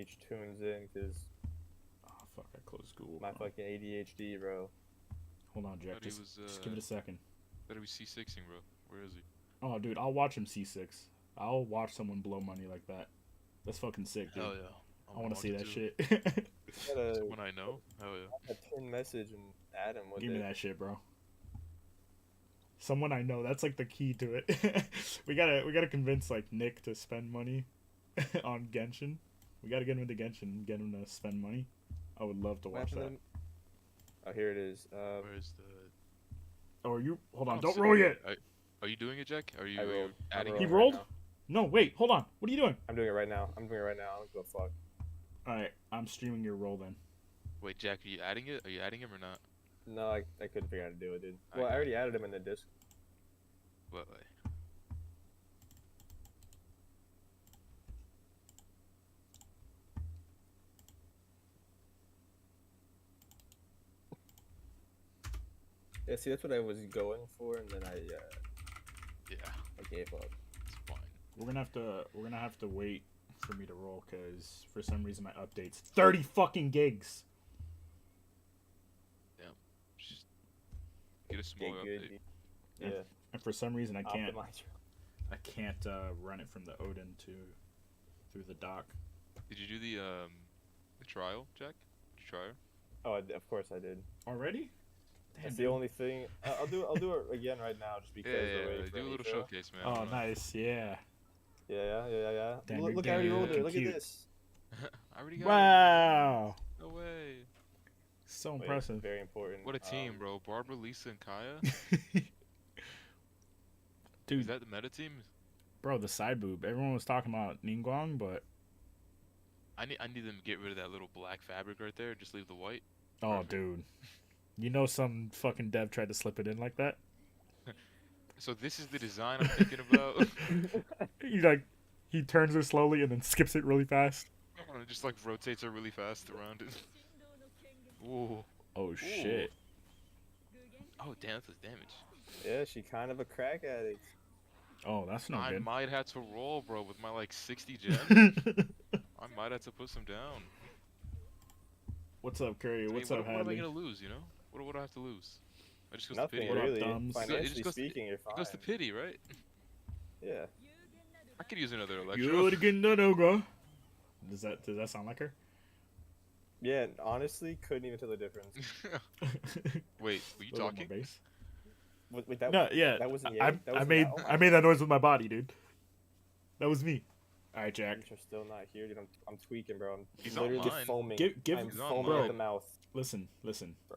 H tunes in because Oh fuck! I closed Google. my fucking ADHD, bro. Hold on, Jack. Thought he Just give it a second. thought he was C6ing, bro. Where is he? Oh, dude, I'll watch him C6. I'll watch someone blow money like that. That's fucking sick, dude. Hell yeah. I want to see that shit. Someone I know? Hell yeah. A pin message and add him with Give it. me that shit, bro. Someone I know. That's like the key to it. we gotta convince like Nick to spend money on Genshin. We gotta get him into Genshin and get him to spend money. I would love to watch that. Oh, here it is. Where's the... Or you hold on, Oh, don't sit roll here. yet. Are you doing it, Jack? Are you, I are you rolled. adding I'm He it? rolling rolled? right No, wait, hold on. What are you doing? I'm doing it right now. I don't give a fuck. Alright, I'm streaming your roll then. Wait, Jack, are you adding it? Are you adding him or not? No, I couldn't figure out how to do it, dude. I Well, I got already added him in the disc. What? Yeah, see, that's what I was going for, and then Yeah, I gave up. it's fine. We're gonna have to wait for me to roll because for some reason my update's 30 fucking gigs. Just get a small Get update. good. Yeah. Yeah. And for some reason I can't Optimize. run it from the Odin to through the dock. Did you do the trial, Jack? Did you try her? Oh, of course I did. Already? That's Damn, the only thing. I'll do it again right now, just because. Yeah, we're waiting for do a little Nitro. showcase, man. Oh, nice. Yeah. Yeah. Damn, Look, you're I already damn rolled her. Look cute. at this. I already got Wow. it. No way. So Wait, impressive. very important. What a team, bro. Barbara, Lisa, and Kaya? Dude, Is that the meta team? bro, the side boob. Everyone was talking about Ningguang, but I need them to get rid of that little black fabric right there and just leave the white. oh, Perfect. dude. You know some fucking dev tried to slip it in like that? So this is the design I'm thinking about. He turns her slowly and then skips it really fast. And it just like rotates her really fast around it. Ooh. Oh shit. Oh damn, that's damage. Yeah, she kind of a crack addict. Oh, that's no I good. might have to roll, bro, with my like 60 gems. I might have to put some down. What's up, Curry? I mean, What's what, up, what am I Hadley? gonna lose, you know? What do I have to lose? I just goes Nothing to pity. What up, really. thumbs? It Financially just goes to- speaking, you're fine. It goes to pity, right? Yeah. I could use another Electro. You're getting that over. Does that sound like her? Yeah. Honestly, couldn't even tell the difference. Wait, were you Little more talking? bass. Wait, that. No, yeah. That wasn't I, Yang? That I wasn't made that? Oh my I made that noise with my body, dude. That was me. All right, Jack. You're still not here, dude. I'm tweaking, bro. I'm He's literally just online. foaming. Give I'm He's foaming online. at the mouth. listen.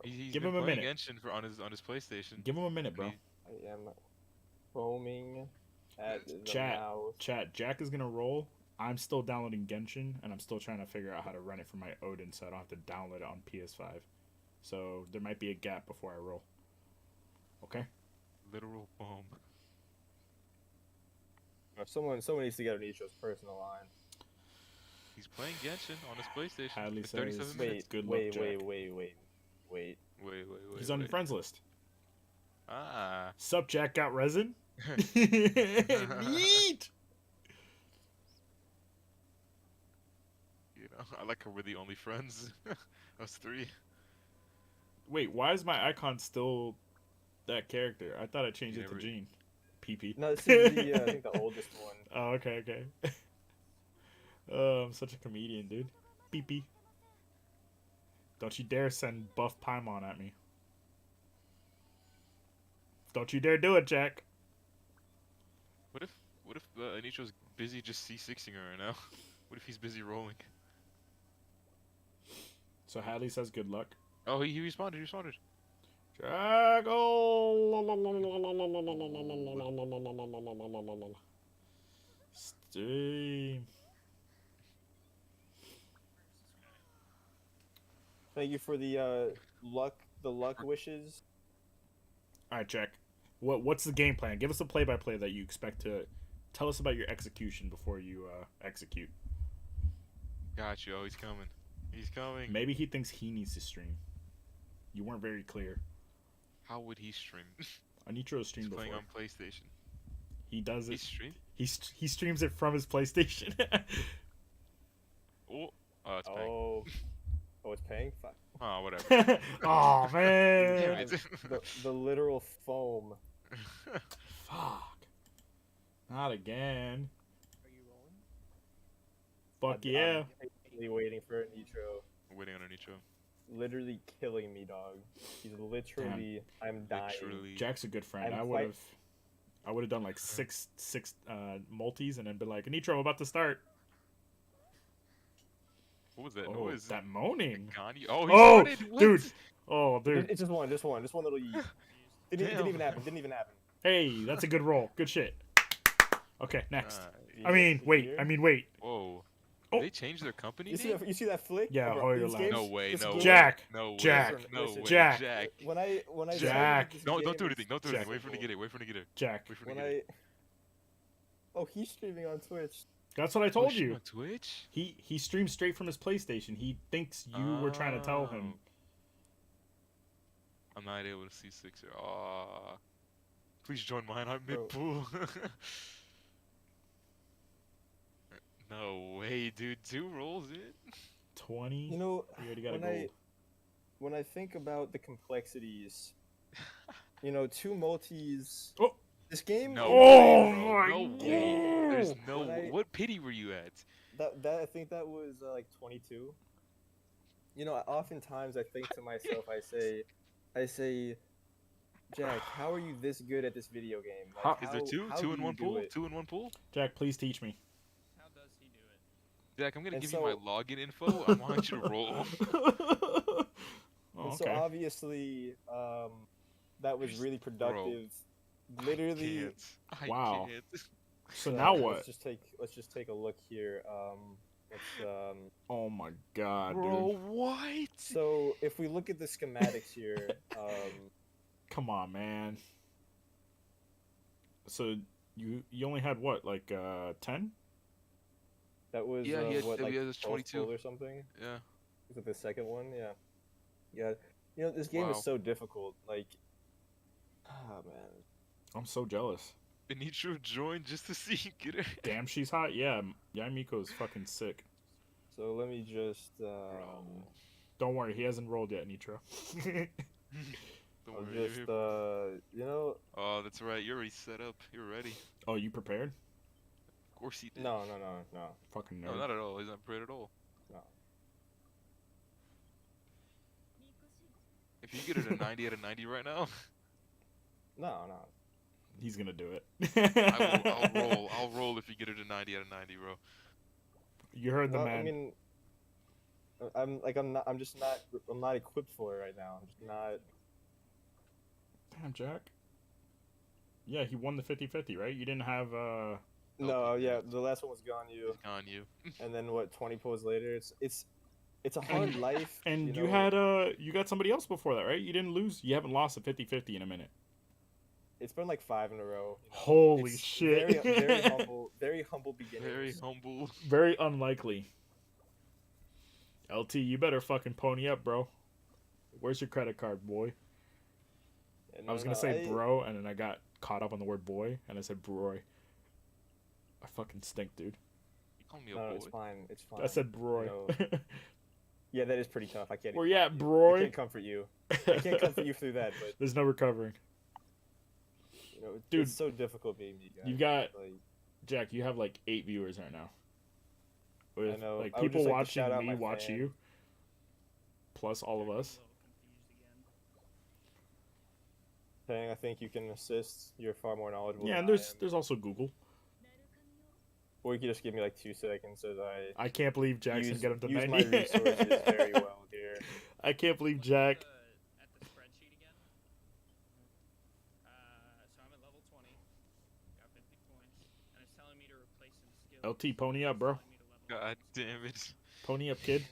He's Give been him a playing minute. Genshin on his PlayStation. Give him a minute, bro. I am foaming at the Chat. mouth. Chat. Jack is gonna roll. I'm still downloading Genshin, and I'm still trying to figure out how to run it from my Odin, so I don't have to download it on PS5. So there might be a gap before I roll. Okay. Literal foam. Someone needs to get on Nitro's personal line. He's playing Genshin on his PlayStation. Hadley for says- 37 Wait, minutes. Good luck, wait, Jack. wait. Wait. He's on your friends list. Ah. Sup, Jack got resin? Neat. You know, I like how we're the only friends. Us three. Wait, why is my icon still that character? I thought I changed You it to never- Gene. PP. No, this is the I think the oldest one. Oh, okay. Oh, I'm such a comedian, dude. PP. Don't you dare send Buff Paimon at me. Don't you dare do it, Jack. What if Anicho's busy just C6ing her right now? What if he's busy rolling? So Hadley says good luck. Oh, he responded. Jack. Steam. Thank you for the luck wishes. All right, Jack. What's the game plan? Give us a play-by-play that you expect to tell us about your execution before you execute. Got you. Oh, he's coming. He's coming. Maybe he thinks he needs to stream. You weren't very clear. How would he stream? Anitro He's streamed before. playing on PlayStation. He does He it. stream? He streams it from his PlayStation. Oh, Oh, it's paying. Oh, oh, it's paying. Fuck. Oh, whatever. Oh Damn man. it. The literal foam. Fuck. Not again. Are you rolling? Fuck yeah. I'm patiently waiting for a nitro. Waiting on a nitro. Literally killing me, dog. He's literally. I'm dying. Literally. Jack's a good friend. I'm I would have done like six multis and then been like, Nitro, about to start. What was that Oh, noise? that moaning. Gandhi? Oh, he Oh, started? What? dude. Oh, dude. It's just one little yeet. Didn't Damn. even happen. Didn't even happen. Hey, that's a good roll. Good shit. Okay, next. Nice. I mean, wait. Whoa. Oh. They changed their company You see name? that? You see that flick? Yeah, Bro, Hoyer these Labs. games- No way, this no game- way. Jack, No way. Jack, No listen, way. Jack. Jack. When I Jack. started this Don't game, do anything. Don't do Jack. anything. Wait for him to get it. Wait for him to get it. Jack. Wait for him When to get it. Oh, he's streaming on Twitch. That's what I Oh, told shit, you. on Twitch? He streams straight from his PlayStation. He thinks you were trying to tell him. I'm not able to see Sixer. Aw. Please join mine. I'm Bro. mid pool. No way, dude. 2 rolls in. 20. You know, We already got a when I gold. when I think about the complexities, you know, 2 multis. Oh. This game. No Oh way, bro. my No God. way. There's no. When I- What pity were you at? That I think that was like 22. You know, oftentimes I think to myself, I say, Jack, how are you this good at this video game? How- Is there two? how Two do in you one do pool? it? 2 in one pool? Jack, please teach me. How does he do it? Jack, I'm gonna And give you my so- login info. I want you to roll. Oh, And so okay. obviously, that was really productive. Literally. I Wow. can't. So now Let's what? just take a look here. Oh my god, Bro, dude. what? So if we look at the schematics here, Come on, man. So you only had what, like 10? that was Yeah, he had- what, yeah, like he has 22 22. or something. Yeah. Is it the second one? Yeah. Yeah. You know, this game Wow. is so difficult. Like, ah, man. I'm so jealous. Benitro joined just to see you get it. Damn, she's hot. Yeah, Yamiko's fucking sick. So let me just. Bro. Don't worry, he hasn't rolled yet, Nitro. Don't I'll worry, just, you're- you know. Oh, that's right. You're already set up. You're ready. Oh, you prepared? Of course he did. No. Fucking No, nerd. not at all. He's not prepared at all. No. If you get it a 90 out of 90 right now, No. He's gonna do it. I'll roll if you get it a 90 out of 90, bro. You heard the Well, man. I mean, I'm not equipped for it right now. I'm just not. Damn, Jack. Yeah, he won the 50-50, right? You didn't have No, yeah, the last one was gone. You, He's on you. and then what? 20 pulls later. It's a hard life. and you know? had you got somebody else before that, right? You didn't lose. You haven't lost a 50-50 in a minute. It's been like 5 in a row. You know? Holy It's shit. Very humble beginnings. Very humble. Very unlikely. LT, you better fucking pony up, bro. Where's your credit card, boy? And I was gonna say bro, and then I got caught up on the word boy, and I said broy. I fucking stink, dude. You call me a No, boy. it's fine. It's fine. I said broy. know, Yeah, that is pretty tough. I can't. Where you at, I broy? can't comfort you. I can't comfort you through that, but There's no recovering. you know, Dude, it's so difficult being you guys. You got like, Jack. You have like 8 viewers right now. With, know. like I would people just like to shout out watching me my watch fan. you. Plus all of us. saying I think you can assist. You're far more knowledgeable. Yeah, than and I there's am. there's also Google. Or you could just give me like 2 seconds as I I can't believe Jackson use, get him to use 90. my resources very well here. I can't believe Jack. At the spreadsheet again. So I'm at level 20. Got 50 points. And it's telling me to replace some skills. LT, pony up, bro. It's telling me to level God damn it. Pony up, kid.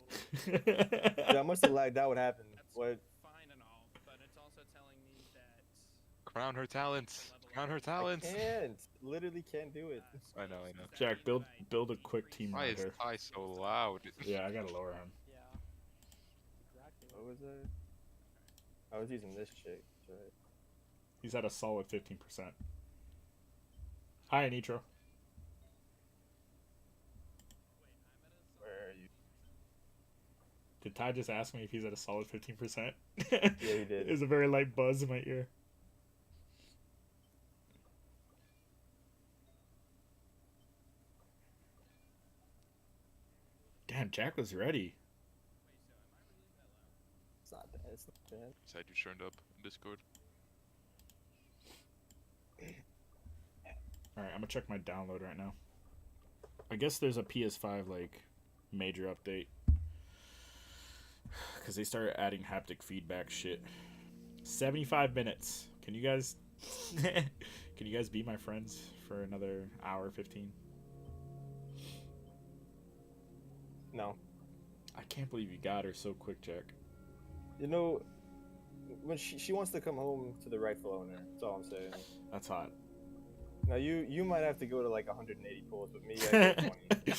Yeah, I must have lagged out. What happened? That's What? fine and all, but it's also telling me that Crown her talents. Crown her talents. I can't. Literally can't do it. I know. Jack, build a quick team Why right is here. Ty so loud? Yeah, I gotta lower him. Yeah. Exactly. What was that? I was using this chick. Right. He's at a solid 15%. Hi, Nitro. Where are you? Did Ty just ask me if he's at a solid 15%? Yeah, he did. There's a very light buzz in my ear. Damn, Jack was ready. It's not bad. It's not bad. Said you turned up in Discord. Alright, I'm gonna check my download right now. I guess there's a PS5 like major update. Cause they started adding haptic feedback shit. 75 minutes. Can you guys be my friends for another hour 15? No. I can't believe you got her so quick, Jack. You know, when she wants to come home to the rightful owner. That's all I'm saying. That's hot. Now you might have to go to like 180 pulls, but me, I go 20.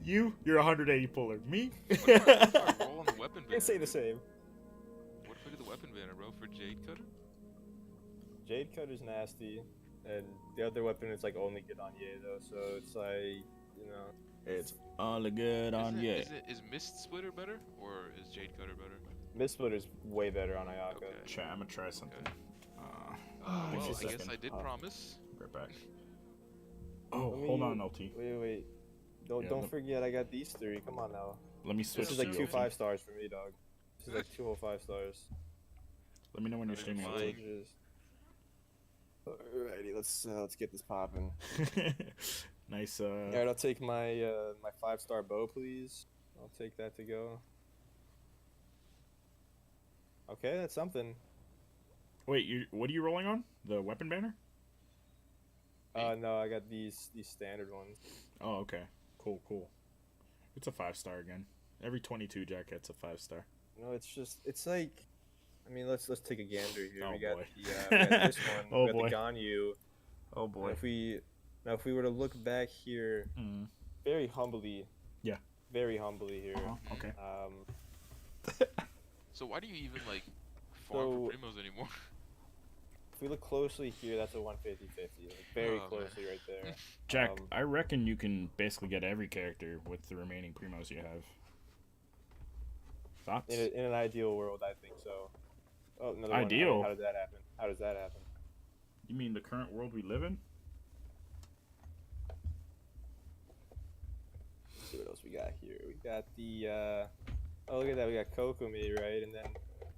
You're a 180 puller. Me? What if I roll on the weapon You banner? can say the same. What if I do the weapon banner, bro, for Jade Cutter? Jade Cutter's nasty, and the other weapon is like only good on Ye though, so it's like, you know. It's all good on yeah. Is Mist Splitter better, or is Jade Cutter better? Mist Splitter's way better on Ayaka. Okay. Chat, I'm gonna try something. Okay. Give me Well, a I guess second. I did promise. Right back. Oh, Let me- hold on, LT. Wait. Don't Yeah, don't let- forget I got these three. Come on now. Let me switch This is to like you, two LT. 5-stars for me, dog. This is like 2 whole 5-stars. Let me know when you're Not streaming, even LT. lying. Alrighty, let's get this popping. Nice. Alright, I'll take my my 5-star bow, please. I'll take that to go. Okay, that's something. Wait, what are you rolling on? The weapon banner? No, I got these standard ones. Oh, okay. Cool. It's a 5-star again. Every 22 Jack gets a 5-star. No, it's like, I mean, let's take a gander here. Oh, we got boy. we got this one. Oh, we got boy. the Ganyu. Oh And if we were to look back here, Mm. very humbly. Yeah. Very humbly here. Okay. So why do you even like farm for primos anymore? If we look closely here, that's a 150-50. Like, very Oh, man. closely right there. Jack, Um, I reckon you can basically get every character with the remaining primos you have. Thoughts? In an ideal world, I think so. Oh, another Ideal? One. How did that happen? How does that happen? You mean the current world we live in? Let's see what else we got here. We got the oh, look at that. We got Kokomi, right? And then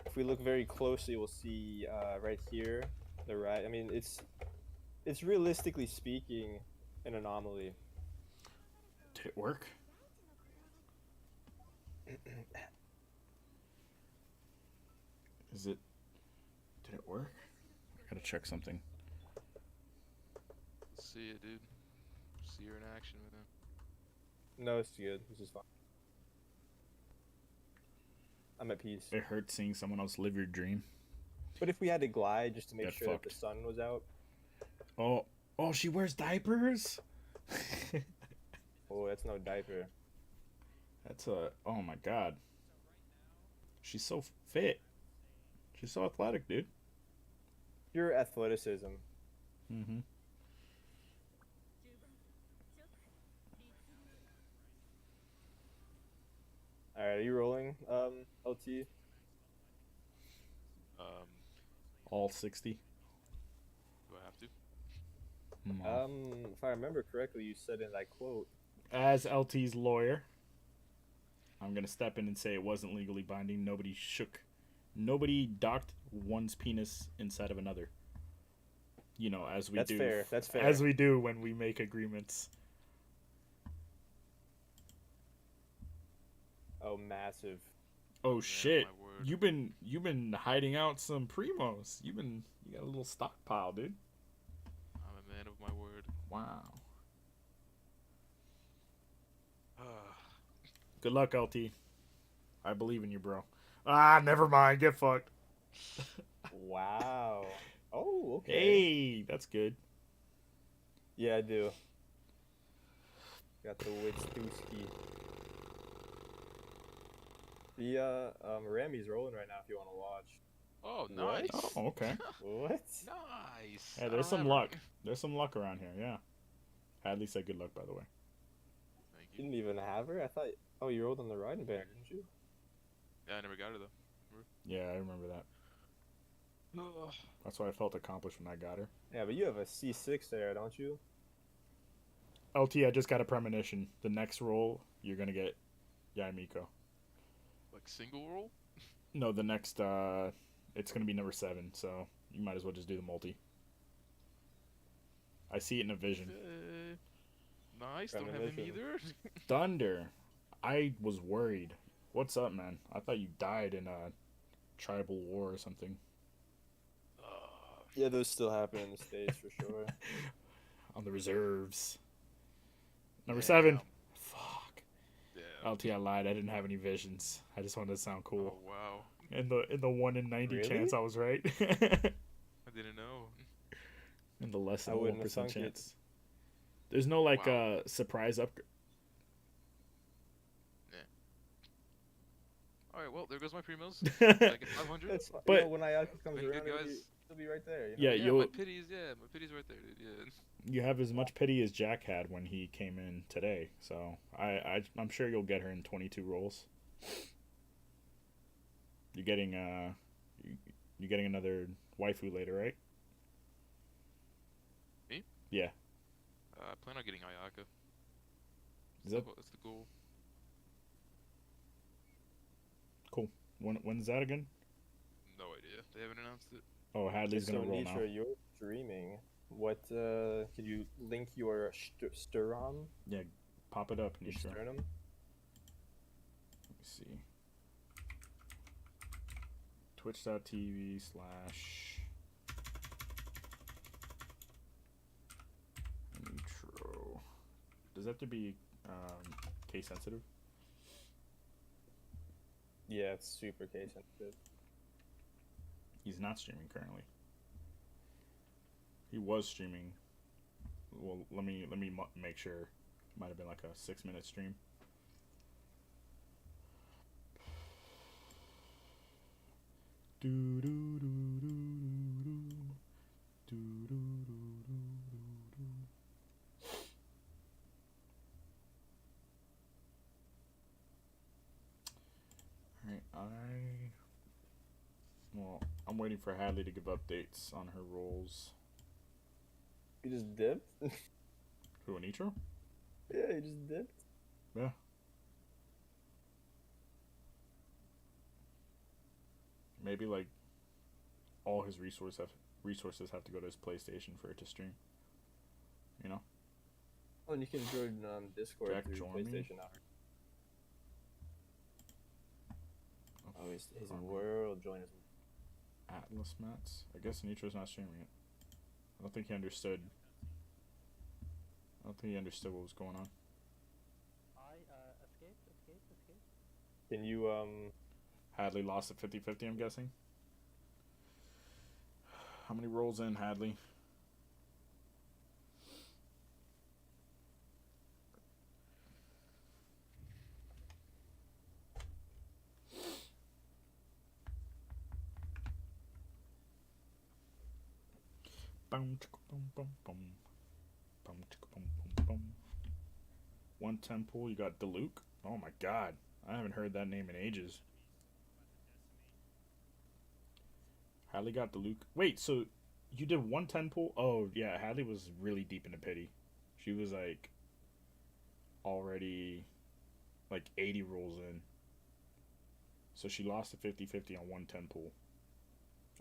if we look very closely, we'll see right here, the right. I mean, it's realistically speaking an anomaly. Did it work? Did it work? I gotta check something. See it, dude. See her in action, man. No, it's good. This is fine. I'm at peace. It hurts seeing someone else live your dream. But if we had to glide just to make Get sure that the fucked. sun was out, Oh, she wears diapers? oh, that's no diaper. Oh my god. She's so fit. She's so athletic, dude. Pure athleticism. Mm-hmm. All right, are you rolling, LT? All 60. Do I have to? If I remember correctly, you said, and I quote, As LT's lawyer, I'm gonna step in and say it wasn't legally binding. Nobody docked one's penis inside of another. You know, as we That's do. fair, that's fair. As we do when we make agreements. oh, massive. Oh Man, shit! my word. You've been hiding out some primos. You got a little stockpile, dude. I'm a man of my word. Wow. Ah, Good luck, LT. I believe in you, bro. Ah, never mind. Get fucked. Wow. Oh, okay. Hey, that's good. Yeah, I do. Got the Witstuski. The Rami's rolling right now if you want to watch. oh, What? nice. Oh, okay. What? Nice. Yeah, I there's don't some have- luck. There's some luck around here. Yeah. Hadley said good luck, by the way. Thank You you. didn't even have her? I thought. Oh, you rolled on the riding banner, didn't you? Yeah, I never got her though. Yeah, I remember that. That's why I felt accomplished when I got her. Yeah, but you have a C6 there, don't you? LT, I just got a premonition. The next roll, you're gonna get Yamiko. Like single roll? No, the next, it's gonna be number 7, so you might as well just do the multi. I see it in a vision. Nice, don't have him Premonition. either. Thunder. I was worried. What's up, man? I thought you died in a tribal war or something. Yeah, those still happen in the States for sure. On the reserves. Number Damn. 7. Fuck. Yeah. LT, I lied. I didn't have any visions. I just wanted to sound cool. Oh wow. In the 1 in 90 Really? chance I was right. I didn't know. In the less I than wouldn't 1% have sunk it. chance. There's no like Wow. surprise up. Alright, well, there goes my primos. Yeah, I get 500. That's fine. But- when Ayaka comes Been good, around, guys. it'll be right there. You know? Yeah, Yeah, you'll my pity's right there, dude. Yeah. you have as much pity as Jack had when he came in today. So I'm sure you'll get her in 22 rolls. You're getting you're getting another waifu later, right? Me? Yeah. I plan on getting Ayaka. Is that That's the goal. when's that again? No idea. They haven't announced it. Oh, Hadley's So gonna roll now. Nitra, you're streaming. What? Can you link your Sturam? Pop it up, Your Nisha. Let sternum? me see. Twitch.tv/ Nitro. Does that have to be case sensitive? Yeah, it's super case sensitive. He's not streaming currently. He was streaming. Well, let me make sure. Might have been like a 6-minute stream. Do do do do do do do do do do. Alright, I'm waiting for Hadley to give updates on her roles. You just dipped? Who, Anitro? Yeah, you just dipped. Yeah. Maybe like all his resources have to go to his PlayStation for it to stream. You know? Oh, and you can join Discord Jack, through join me. PlayStation Hour. Oh, his Harmony. world join his. Atlas Mats. I guess Nitro's not streaming it. I don't think he understood. I don't think he understood what was going on. Escape. Can you Hadley lost at 50-50, I'm guessing. How many rolls in, Hadley? Bum, chicka, bum, bum, bum. Bum, chicka, bum, bum, bum. 110 pool, you got Diluc. Oh my god. I haven't heard that name in ages. Hadley got Diluc. Wait, so you did 110 pool? Oh, yeah, Hadley was really deep into pity. She was like already like 80 rolls in. So she lost a 50-50 on 110 pool.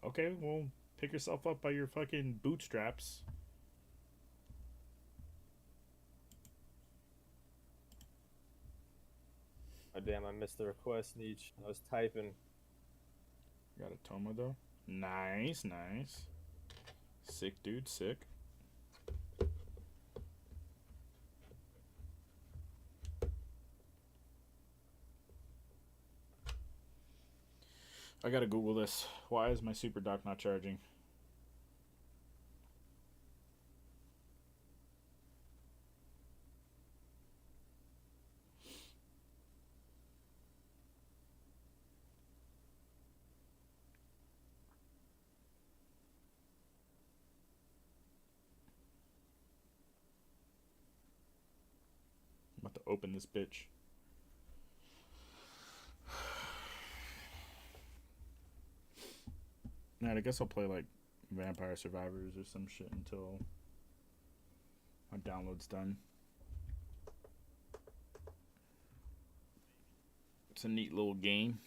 Okay, well, pick yourself up by your fucking bootstraps. Oh damn, I missed the request, Nietzsche. I was typing. Got a Toma though. Nice. Sick, dude, sick. I gotta Google this. Why is my super dock not charging? I'm about to open this bitch. Nah, I guess I'll play like Vampire Survivors or some shit until my download's done. It's a neat little game.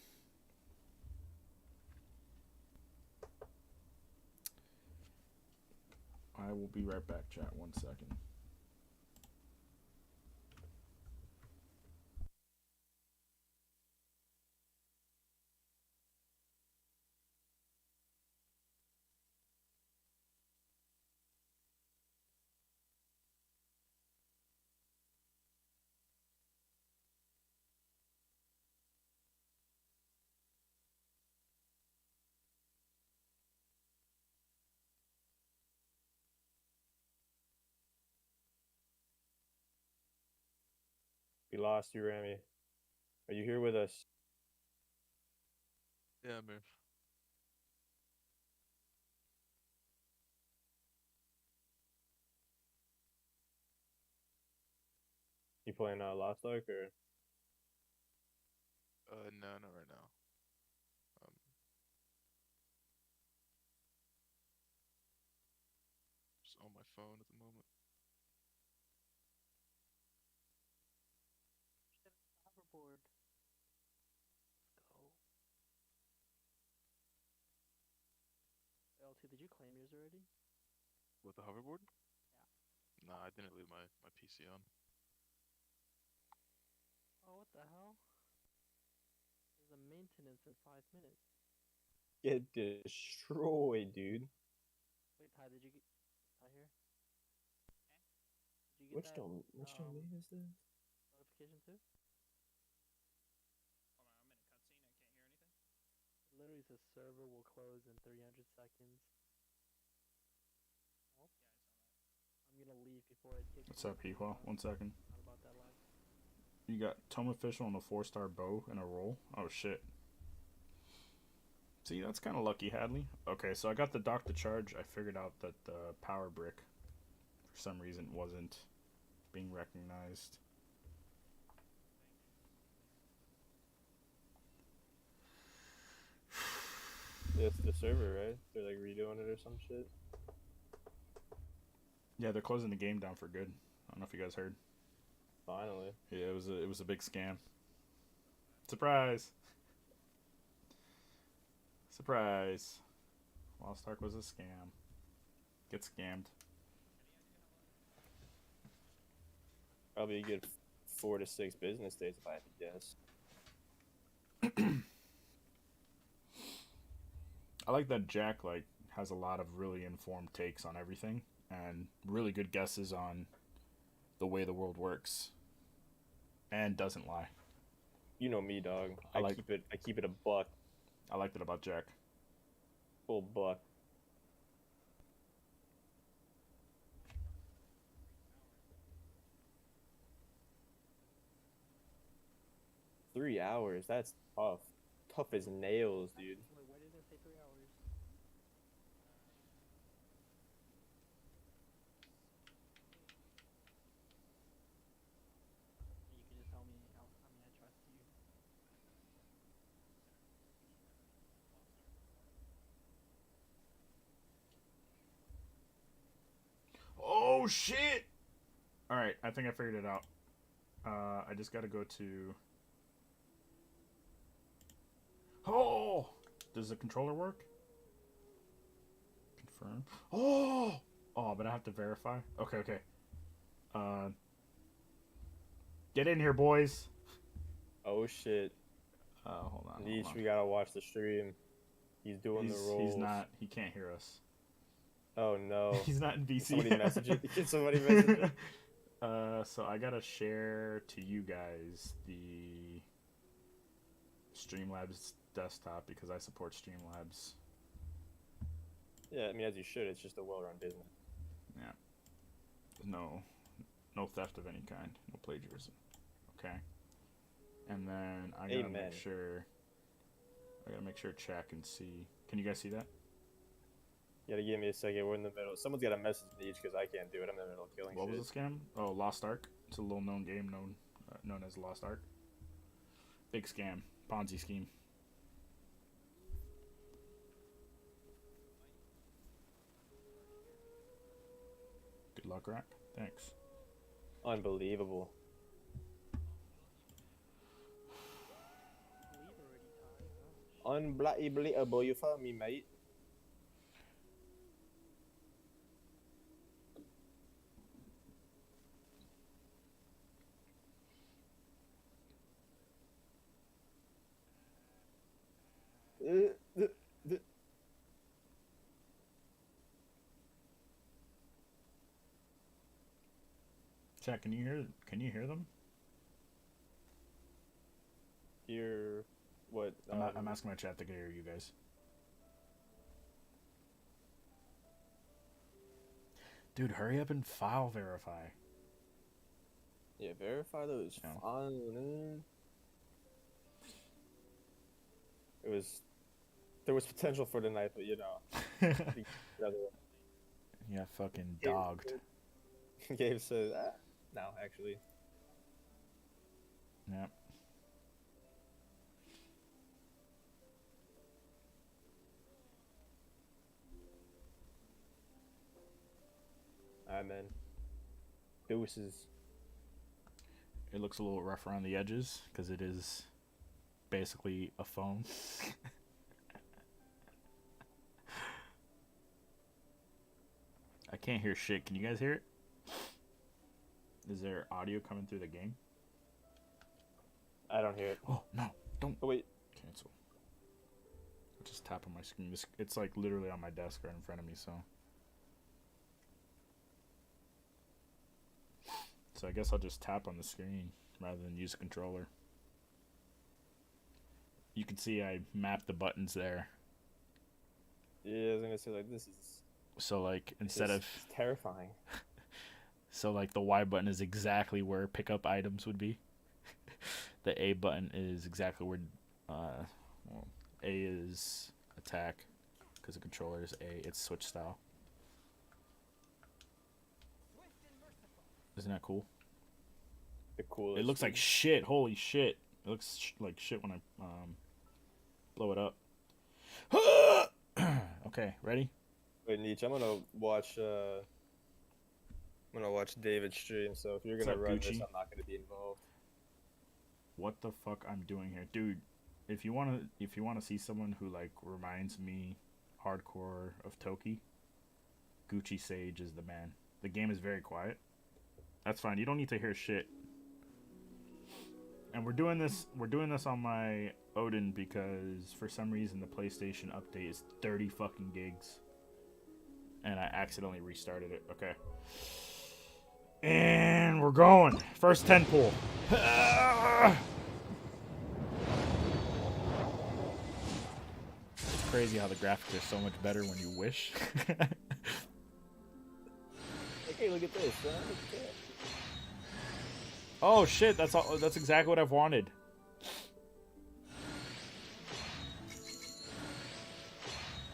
I will be right back, chat. 1 second. We lost you, Rami. Are you here with us? Yeah, man. You playing Lost Ark or? No, not right now. Um, just on my phone at the moment. Hoverboard. Let's go. LT, did you claim yours already? With the hoverboard? Yeah. Nah, I didn't leave my PC on. Oh, what the hell? There's a maintenance in 5 minutes. Get destroyed, dude. Wait, Ty, did you get Ty here? Did you get Which that which domain is this? notification too? Hold on, I'm in a cutscene. I can't hear anything. It literally says server will close in 300 seconds. Oh, Yeah, I saw that. I'm gonna leave before it kicks What's me. up, Pequal? 1 second. Not about that life. You got Tome Official and a 4-star bow and a roll. Oh shit. See, that's kind of lucky, Hadley. Okay, so I got the dock to charge. I figured out that the power brick, for some reason, wasn't being recognized. It's the server, right? They're like redoing it or some shit. Yeah, they're closing the game down for good. I don't know if you guys heard. Finally. Yeah, it was a big scam. Surprise! Surprise! Lost Ark was a scam. Get scammed. Probably a good 4 to 6 business days if I had to guess. I like that Jack has a lot of really informed takes on everything and really good guesses on the way the world works, and doesn't lie. You know me, dog. I keep it a buck. I liked it about Jack. Full buck. $3 That's tough. Tough as nails, dude. Wait, why did it say 3 hours? You can just tell me. I trust you. Oh shit! Alright, I think I figured it out. I just gotta go to... Oh! Does the controller work? Confirm. Oh! Oh, but I have to verify? Okay, okay. Get in here, boys. Oh shit. Hold on. Niche, Hold on. we gotta watch the stream. He's doing the rolls. He's not. He can't hear us. Oh no. He's not in VC. Somebody message it. Can somebody message it? So I gotta share to you guys the Streamlabs desktop because I support Streamlabs. Yeah, I mean, as you should. It's just a well-run business. Yeah. No theft of any kind. No plagiarism. Okay. And then I gotta Amen. make sure chat can see. Can you guys see that? You gotta give me a second. We're in the middle. Someone's gotta message Niche because I can't do it. I'm in the middle of killing What shit. was the scam? Oh, Lost Ark. It's a little known game known as Lost Ark. Big scam. Ponzi scheme. luck, Rack. Thanks. Unbelievable. Lead already, Ty. Gosh. Unbelievable. You follow me, mate. Chat, can you hear them? Hear what? I'm asking my chat to hear you guys. Dude, hurry up and file verify. Yeah, verify those. No. Fine. There was potential for tonight, but you know. Yeah, fucking dogged. Gabe says, no, actually. Yep. Alright, man. Deuces. It looks a little rough around the edges because it is basically a phone. I can't hear shit. Can you guys hear it? Is there audio coming through the game? I don't hear it. Oh, no. Don't. Oh, wait. Cancel. I'll just tap on my screen. It's like literally on my desk right in front of me, so. So I guess I'll just tap on the screen rather than use a controller. You can see I mapped the buttons there. Yeah, I was gonna say, like, this is... So, like, instead of... It's terrifying. So, like, the Y button is exactly where pick up items would be. The A button is exactly where... well, A is attack. Because the controller is A. It's switch style. Isn't that cool? The coolest. It looks like shit. Holy shit. It looks like shit when I blow it up. Okay, ready? Wait, Nietzsche, I'm gonna watch David's stream, so if you're What's gonna up, run Gucci? this, I'm not gonna be involved. What the fuck I'm doing here, dude? If you wanna see someone who like reminds me hardcore of Toki, Gucci Sage is the man. The game is very quiet. That's fine. You don't need to hear shit. And we're doing this on my Odin because for some reason the PlayStation update is 30 fucking gigs. And I accidentally restarted it. Okay. And we're going. First 10 pull. It's crazy how the graphics are so much better when you wish. Okay, look at this. Look at that. Oh shit, that's exactly what I've wanted.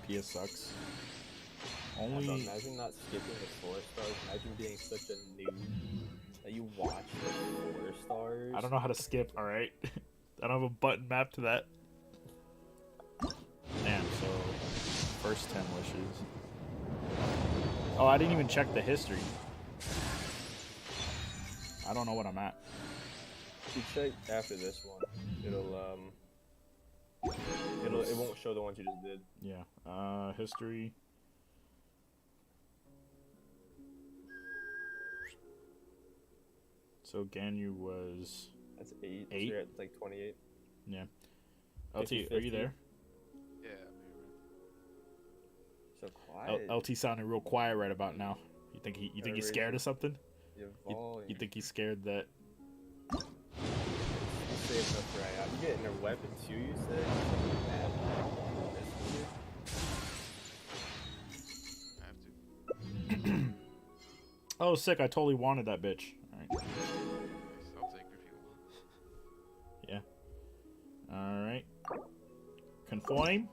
PS sucks. Only Imagine not skipping the 4 stars. Imagine being such a noob that you watch the 4 stars. I don't know how to skip, alright? I don't have a button mapped to that. Damn, so first 10 wishes. Oh, I didn't even check the history. I don't know what I'm at. If you check after this one, it won't show the ones you just did. Yeah. History. So Ganyu was... That's 8. 8? So you're at like 28. Yeah. LT, 50, are you there? Yeah, I'm here, man. So quiet. LT sounded real quiet right about now. You think he's scared of something? You think he's scared that... You saved enough for AI. You getting a weapon too, you said? I have to. Oh, sick, I totally wanted that bitch. Alright. Nice, I'll take her if you want. Yeah. Alright. Conform.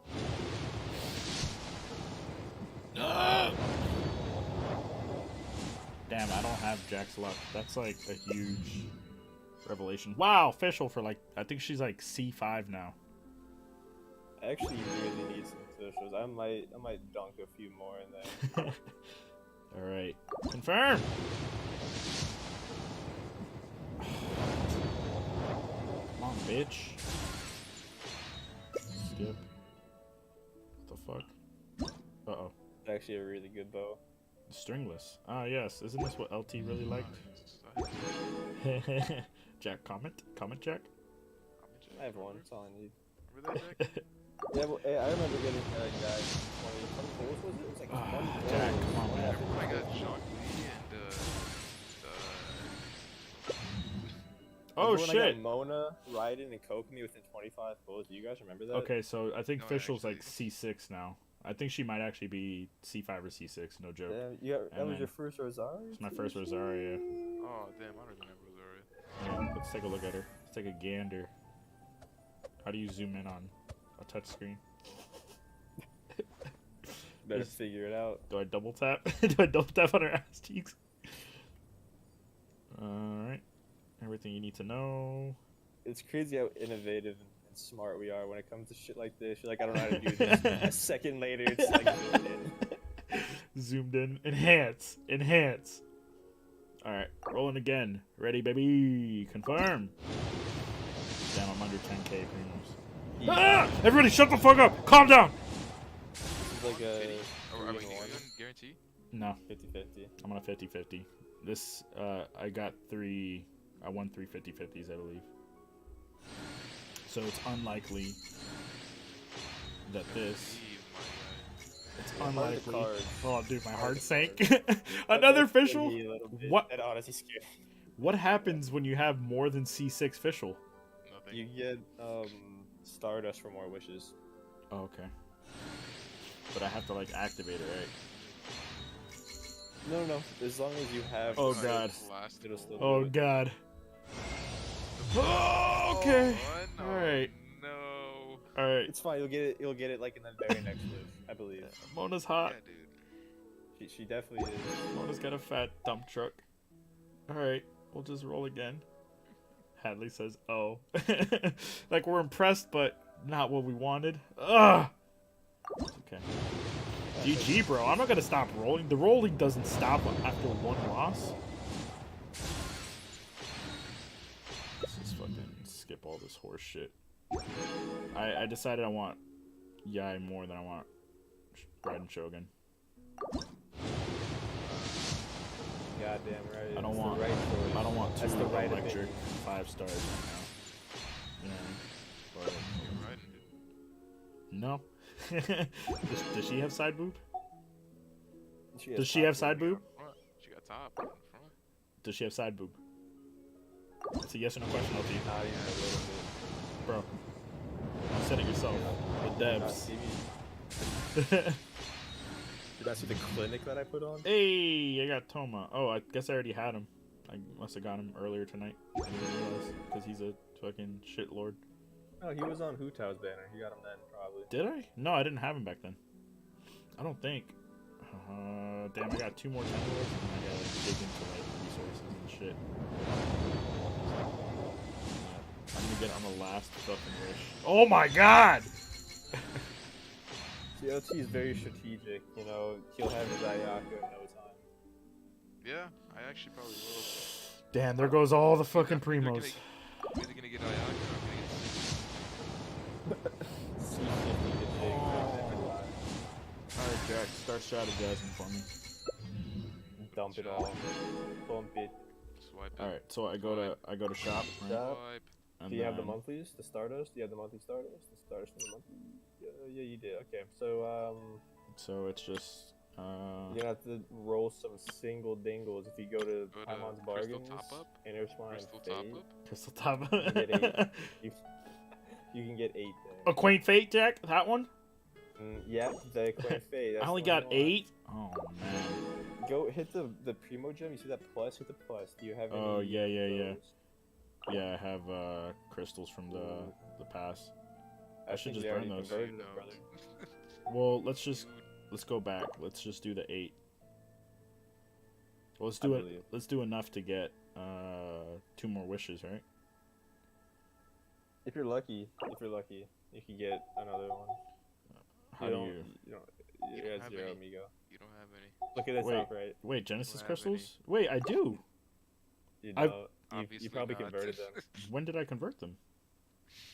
Damn, I don't have Jack's luck. That's like a huge revelation. Wow, official for like, I think she's like C5 now. I actually really need some officials. I might dunk a few more in there. Alright. Confirm! Come on, bitch. Skip. What the fuck? Uh-oh. It's actually a really good bow. Stringless. Ah, yes. Isn't this what LT really liked? Jack, comment? Comment, Jack? I have one. That's all I need. Remember that, Jack? Yeah, well, hey, I remember getting guys 20 goals, was it? It was like 20 goals. Jack, come on, man. Remember when I got Jacques Lee and Oh, Remember when I shit! got Mona, Raiden, and Kokomi within 25 goals. Do you guys remember that? Okay, so I think No, Fischl's like actually- C6 now. I think she might actually be C5 or C6, no joke. Damn, that And was then- your first Rosario? It's my first Rosario. oh damn, I don't even have Rosario. Yeah, let's take a look at her. Let's take a gander. How do you zoom in on a touchscreen? Better Just- figure it out. Do I double tap? Do I double tap on her ass cheeks? Alright. Everything you need to know. It's crazy how innovative and smart we are when it comes to shit like this. You're like, I don't know how to do this. A second later, it's like zoomed in. Zoomed in. Enhance. Enhance. Alright. Rolling again. Ready, baby. Confirm. Damn, I'm under 10k primos. Ah! Everybody shut the fuck up! Calm down! This is like a Are we 3-1, doing guarantee? No, 50-50. I'm on a 50-50. This, I got I won three 50-50s, I believe. So it's unlikely that this, it's Hard the unlikely. cards. Oh, dude, my Hard heart the sank. cards. Another That scared official? me a little bit. What? That honestly scared me. What happens when you have more than C6 official? Nothing. You get Stardust for more wishes. Oh, okay. But I have to, like, activate it, right? No. As long as you have. Oh, the God. cards, Last it'll still Oh, do it. God. Oh, okay. Oh, no, Alright. No. Alright. It's fine. You'll get it. You'll get it like in the very next live, I believe. Mona's Yeah, hot. dude. She definitely is. Mona's got a fat dump truck. Alright, we'll just roll again. Hadley says, oh. Like, we're impressed, but not what we wanted. Ugh! It's okay. GG, bro. I'm not gonna stop rolling. The rolling doesn't stop after one loss. Let's just fucking skip all this horse shit. I decided I want Yai more than I want Raiden Shogun. Goddamn right. I don't It's the want. right choice. I don't want two That's the right electric opinion. 5 stars right now. You know what You're right, dude. I mean? No. does she have side boob? has Does she top have side boob. boob? Front. She got top in front. Does she have side boob? It's a yes or no question, LT. Not even a little Bro. You said it yourself. The bit. Not devs. see me. Did I see the clinic that I put on? Hey, I got Toma. Oh, I guess I already had him. I must have got him earlier tonight. I didn't realize because he's a fucking shit lord. Oh, he was on Hutao's banner. You got him then, probably. Did I? No, I didn't have him back then. I don't think. Damn, I got 2 more tentacles and then I gotta dig into like resources and shit. I'm gonna get on the last fucking wish. Oh my god! CLT is very strategic. You know, he'll have his Ayaka in no time. Yeah, I actually probably will. Damn, there goes all the fucking Either gonna primos. get- I'm either gonna get Ayaka or I'm gonna get C50 to take Alright, Jack, start strategizing for me. dump it all. Bump it. Swipe it. Alright, so I go to shop, right? Yeah. Swipe. And Do you have the then- monthlies? The Stardust? Do you have the monthly Stardust? The Stardust and the monthly? Yeah, you did. Okay, so So it's just you're gonna have to roll some single dingles if you go to Go to Paimon's Crystal Bargains, Top Up? Intertwine Crystal Fate. top up. Crystal Top. get You can get 8 there. Acquaint Fate, Jack? That one? Yeah, the Quaint Fate. That's I only the one got you want. 8? Oh, man. Go hit the Primo Gem. You see that plus? Hit the plus. Do you have any? Oh, yeah, yeah, of yeah. those? Yeah, I have crystals from the pass. I should think just they burn already those. converted You them, know. brother. Well, let's go back. Let's just do the 8. Well, I believe. let's do enough to get 2 more wishes, right? If you're lucky, you can get another one. How do you? You don't. You don't have have 0 any. amigo. You You don't have any. Look at the Wait. top right. Wait, Genesis have any. crystals? Wait, I do. You I've- know, Obviously you probably not. converted them. When did I convert them?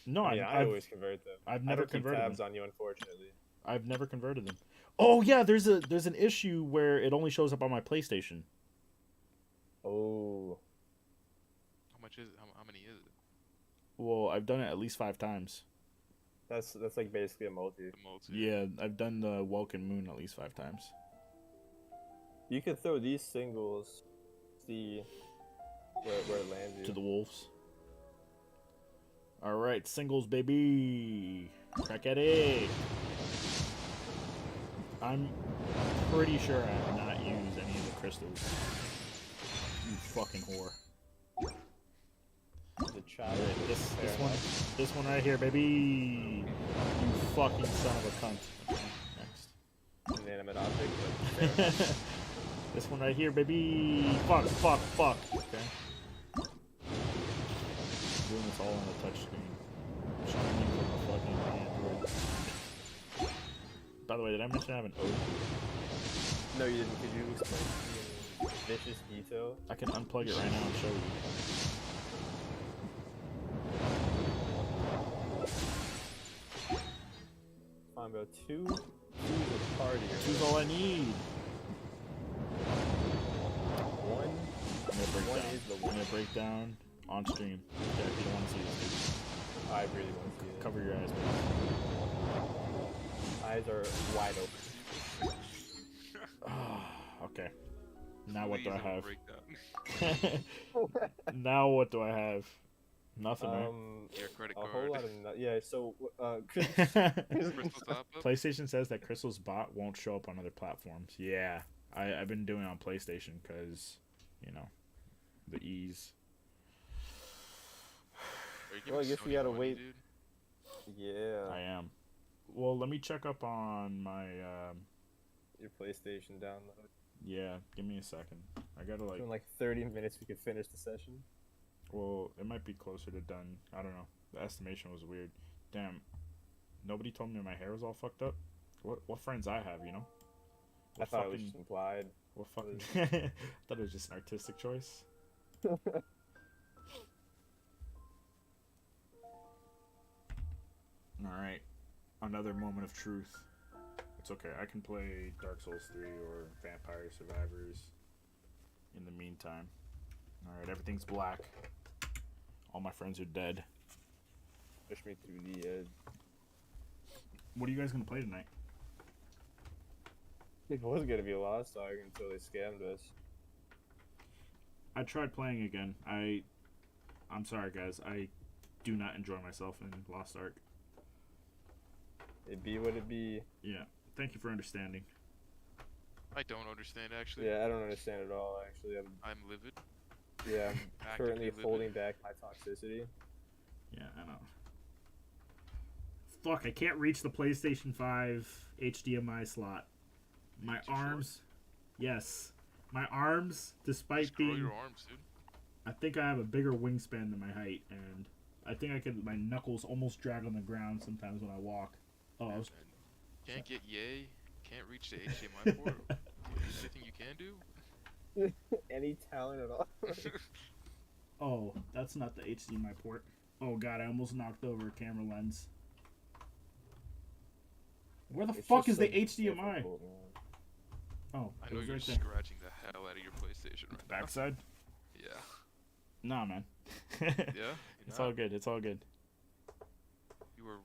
No, I mean, I I've always convert them. I've I never don't keep converted tabs them. on you, unfortunately. I've never converted them. Oh yeah, there's an issue where it only shows up on my PlayStation. Oh, How much is it? How many is it? Well, I've done it at least 5 times. that's like basically a multi. The multi. Yeah, I've done the Welkin Moon at least 5 times. You could throw these singles, see where it lands you. To the wolves. All right, singles, baby. Crack at it. I'm pretty sure I have not used any of the crystals. You fucking whore. The child. Alright, this one right here, baby. You fucking son of a cunt. Okay, next. Inanimate object, but fair enough. This one right here, baby. Fuck. Okay. Doing this all on a touchscreen. Streaming from a fucking Android. By the way, did I mention I have an Odin? No, you didn't. Could you explain to me in vicious detail? I can unplug it right now and show you. Fine, bro. Two is a party. Two's all I need. One. I'm gonna break One down. is the I'm one. gonna break down on stream. Yeah, if you don't want to see this, I really want to see dude. it. Cover your eyes, please. Eyes are wide open. Okay. Now what do I Please don't have? break down. Now what do I have? Nothing, right? Your credit A card. whole lot of yeah. So Crystal top up. PlayStation says that Crystal's bot won't show up on other platforms. Yeah, I've been doing it on PlayStation because, you know, the ease. Are you Well, I giving guess we Sony gotta money, wait. dude? Yeah. I am. Well, let me check up on my. Your PlayStation download. Yeah, give me a second. I gotta In like 30 minutes, we could finish the session. Well, it might be closer to done. I don't know. The estimation was weird. Damn. Nobody told me my hair was all fucked up. What friends I have, you know? I thought it was just implied. What fucking? I thought it was just an artistic choice. All right, another moment of truth. It's okay. I can play Dark Souls 3 or Vampire Survivors in the meantime. All right, everything's black. All my friends are dead. Push me through the edge. What are you guys gonna play tonight? It was gonna be a Lost Ark until they scammed us. I tried playing again. I'm sorry, guys. I do not enjoy myself in Lost Ark. It be what it be. Yeah. Thank you for understanding. I don't understand actually. Yeah, I don't understand at all. Actually, I'm livid. I'm Actively currently livid. holding back my toxicity. Yeah, I know. Fuck, I can't reach the PlayStation 5 HDMI slot. My Too short? arms. Yes. My arms, despite Just grow being. your arms, dude. I think I have a bigger wingspan than my height, and I think I could. My knuckles almost drag on the ground sometimes when I walk. Oh, I was. Can't get yay. Can't reach the HDMI port. Anything you can do? Any talent at all? Oh, that's not the HDMI port. Oh god, I almost knocked over a camera lens. Where the It's fuck just is the so HDMI? difficult, man. Oh, I it know was you're right there. scratching the hell out of your PlayStation right now. Backside? Yeah. Nah, man. Yeah? It's You're all not? good. It's all good. You were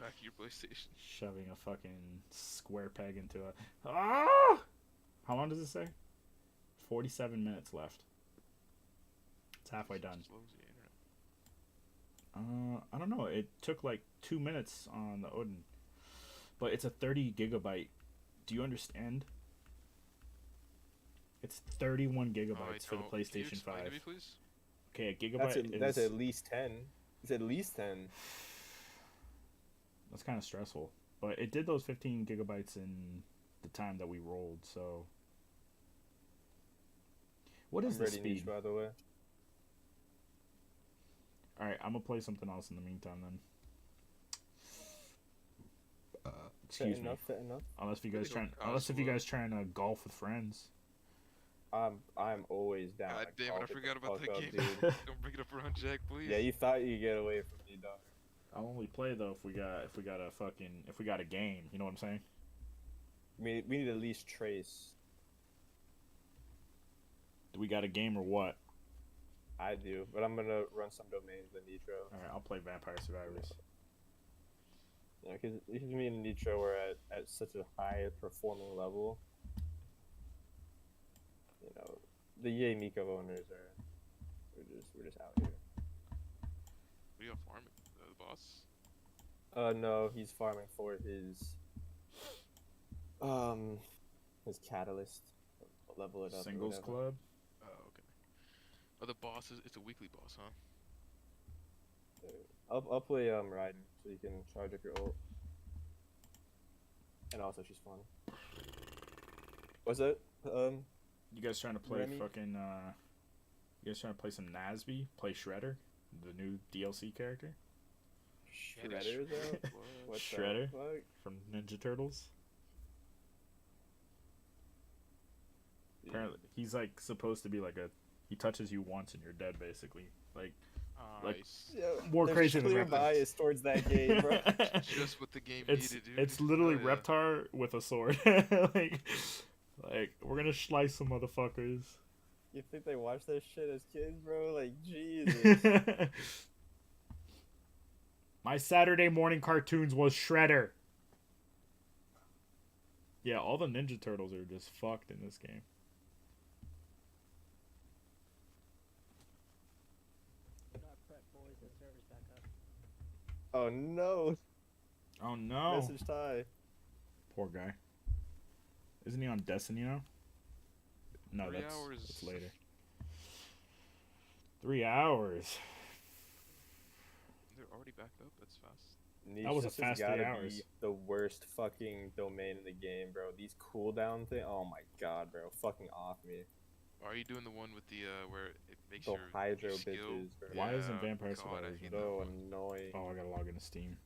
back your PlayStation. Shoving a fucking square peg into a. Ah! How long does it say? 47 minutes left. It's halfway done. Slows the internet. I don't know. It took like 2 minutes on the Odin, but it's a 30 gigabyte. Do you understand? It's 31 gigabytes for the Can you PlayStation explain 5. to me, please? Okay, a gigabyte That's is at least 10. It's at least 10. that's kind of stressful, but it did those 15 gigabytes in the time that we rolled. So, what is I'm the ready niche, speed? by the way. All right, I'm gonna play something else in the meantime then. Excuse me. Fair enough. Unless if you Really guys don't trying to golf with friends. I'm always down. God to damn it, golf I with the forgot about fuck that up, game. dude. Don't bring it up around Jack, please. Yeah, you thought you'd get away from me, dog. I'll only play though if we got a game. You know what I'm saying? We need at least trace. Do we got a game or what? I do, but I'm gonna run some domains in Nitro. All right, I'll play Vampire Survivors. Yeah, because me and Nitro are at such a high performing level. You know, the Yay Miko owners we're just out here. What are you farming? The boss? No, he's farming for his catalyst. Level it up. or Singles whatever. club. Oh, okay. Oh, the boss it's a weekly boss, huh? I'll play Raiden so you can charge up your ult. And also she's fun. What's that? You guys trying to play Remy? fucking? You guys trying to play some Nasby? Play Shredder, the new DLC character. Shredder though? What Shredder? the fuck? From Ninja Turtles. Apparently, he's like supposed to be like he touches you once and you're dead, basically. Like Nice. Yeah, more there's crazy than clear Reptar. bias towards that game, bro. Just what the game it's needed, dude. it's literally Hell yeah. Reptar with a sword. like we're gonna slice some motherfuckers. You think they watch that shit as kids, bro? Like, Jesus. My Saturday morning cartoons was Shredder. Yeah, all the Ninja Turtles are just fucked in this game. Not prep boys and servers back up. Oh no. Oh no. Message tie. Poor guy. Isn't he on Destiny now? No, 3 that's hours. it's later. 3 hours. They're already backed up. That's fast. That was a This has fast 3 gotta hours. be the worst fucking domain in the game, bro. These cooldown thing. Oh my god, bro. Fucking off me. Are you doing the one with the where it makes The your hydro your skill? bitches, bro. Why isn't Yeah, Vampire God, I Survivors hate in that So one. annoying. Oh, I gotta log into Steam.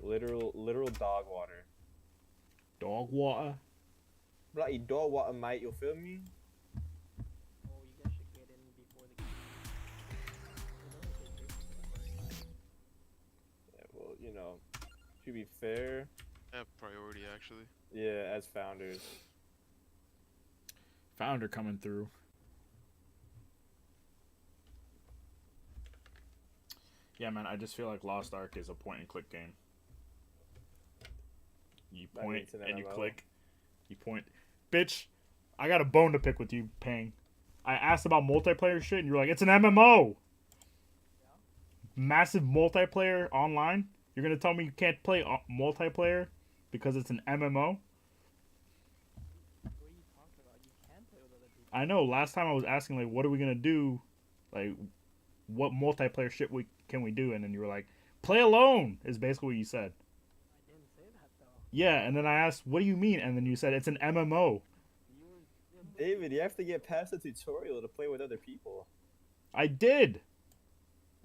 Literal dog water. Dog water? Bloody dog water, mate. You feel me? Oh, you guys should get in before the game. Yeah, well, you know, to be fair, Yeah, priority actually. yeah, as founders. Founder coming through. Yeah, man, I just feel like Lost Ark is a point and click game. You I mean, point it's an and you MMO. click. You point. Bitch, I got a bone to pick with you, Pang. I asked about multiplayer shit and you're like, it's an MMO! Massive multiplayer online? You're gonna tell me you can't play multiplayer because it's an MMO? What are you talking about? You can play with other people. I know, last time I was asking, like, what are we gonna do? Like, what multiplayer shit can we do? And then you were like, play alone, is basically what you said. I didn't say that though. Yeah, and then I asked, what do you mean? And then you said, it's an MMO. You were. David, you have to get past the tutorial to play with other people. I did.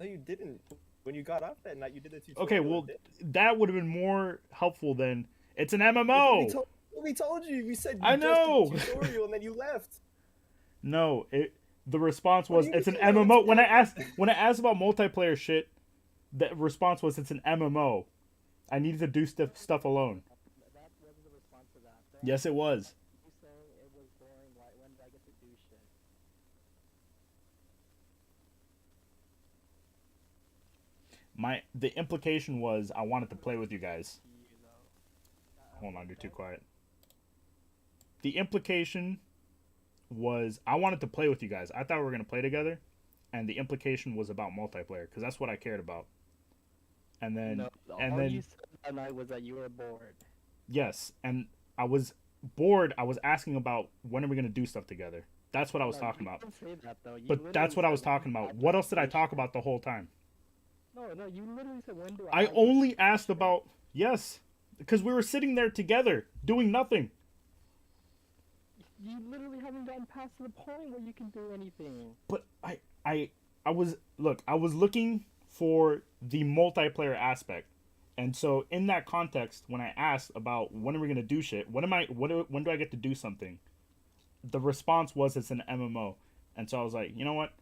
No, you didn't. When you got off that night, you did the tutorial. Okay, well, and did- that would have been more helpful than, it's an That's what MMO. we told you. We said you I just know. did the tutorial and then you left. No, the response What was, do you it's an mean? It's MMO. an When I asked about multiplayer shit, the response was, it's an MMO. I needed to do stuff alone. That wasn't the response to that. That Yes, it was. You saying it was boring. Why? When did I get to do shit? The implication was I wanted to play with you guys. You though. Hold on, you're too quiet. The implication was I wanted to play with you guys. I thought we were gonna play together, and the implication was about multiplayer because that's what I cared about. And then, No, and all then, you said that night was that you were bored. yes, and I was bored. I was asking about when are we gonna do stuff together. That's what I was No, talking you about. didn't say that, though. You But that's literally what I was said, talking "When about. do What else did I do talk shit?" about the whole time? No, you literally said when do I do only asked about yes, because we were sitting there together doing nothing. You literally haven't gotten past the point where you can do anything. But I was looking for the multiplayer aspect. And so in that context, when I asked about when are we gonna do shit, when do I get to do something, the response was it's an MMO, and so I was like, you know what,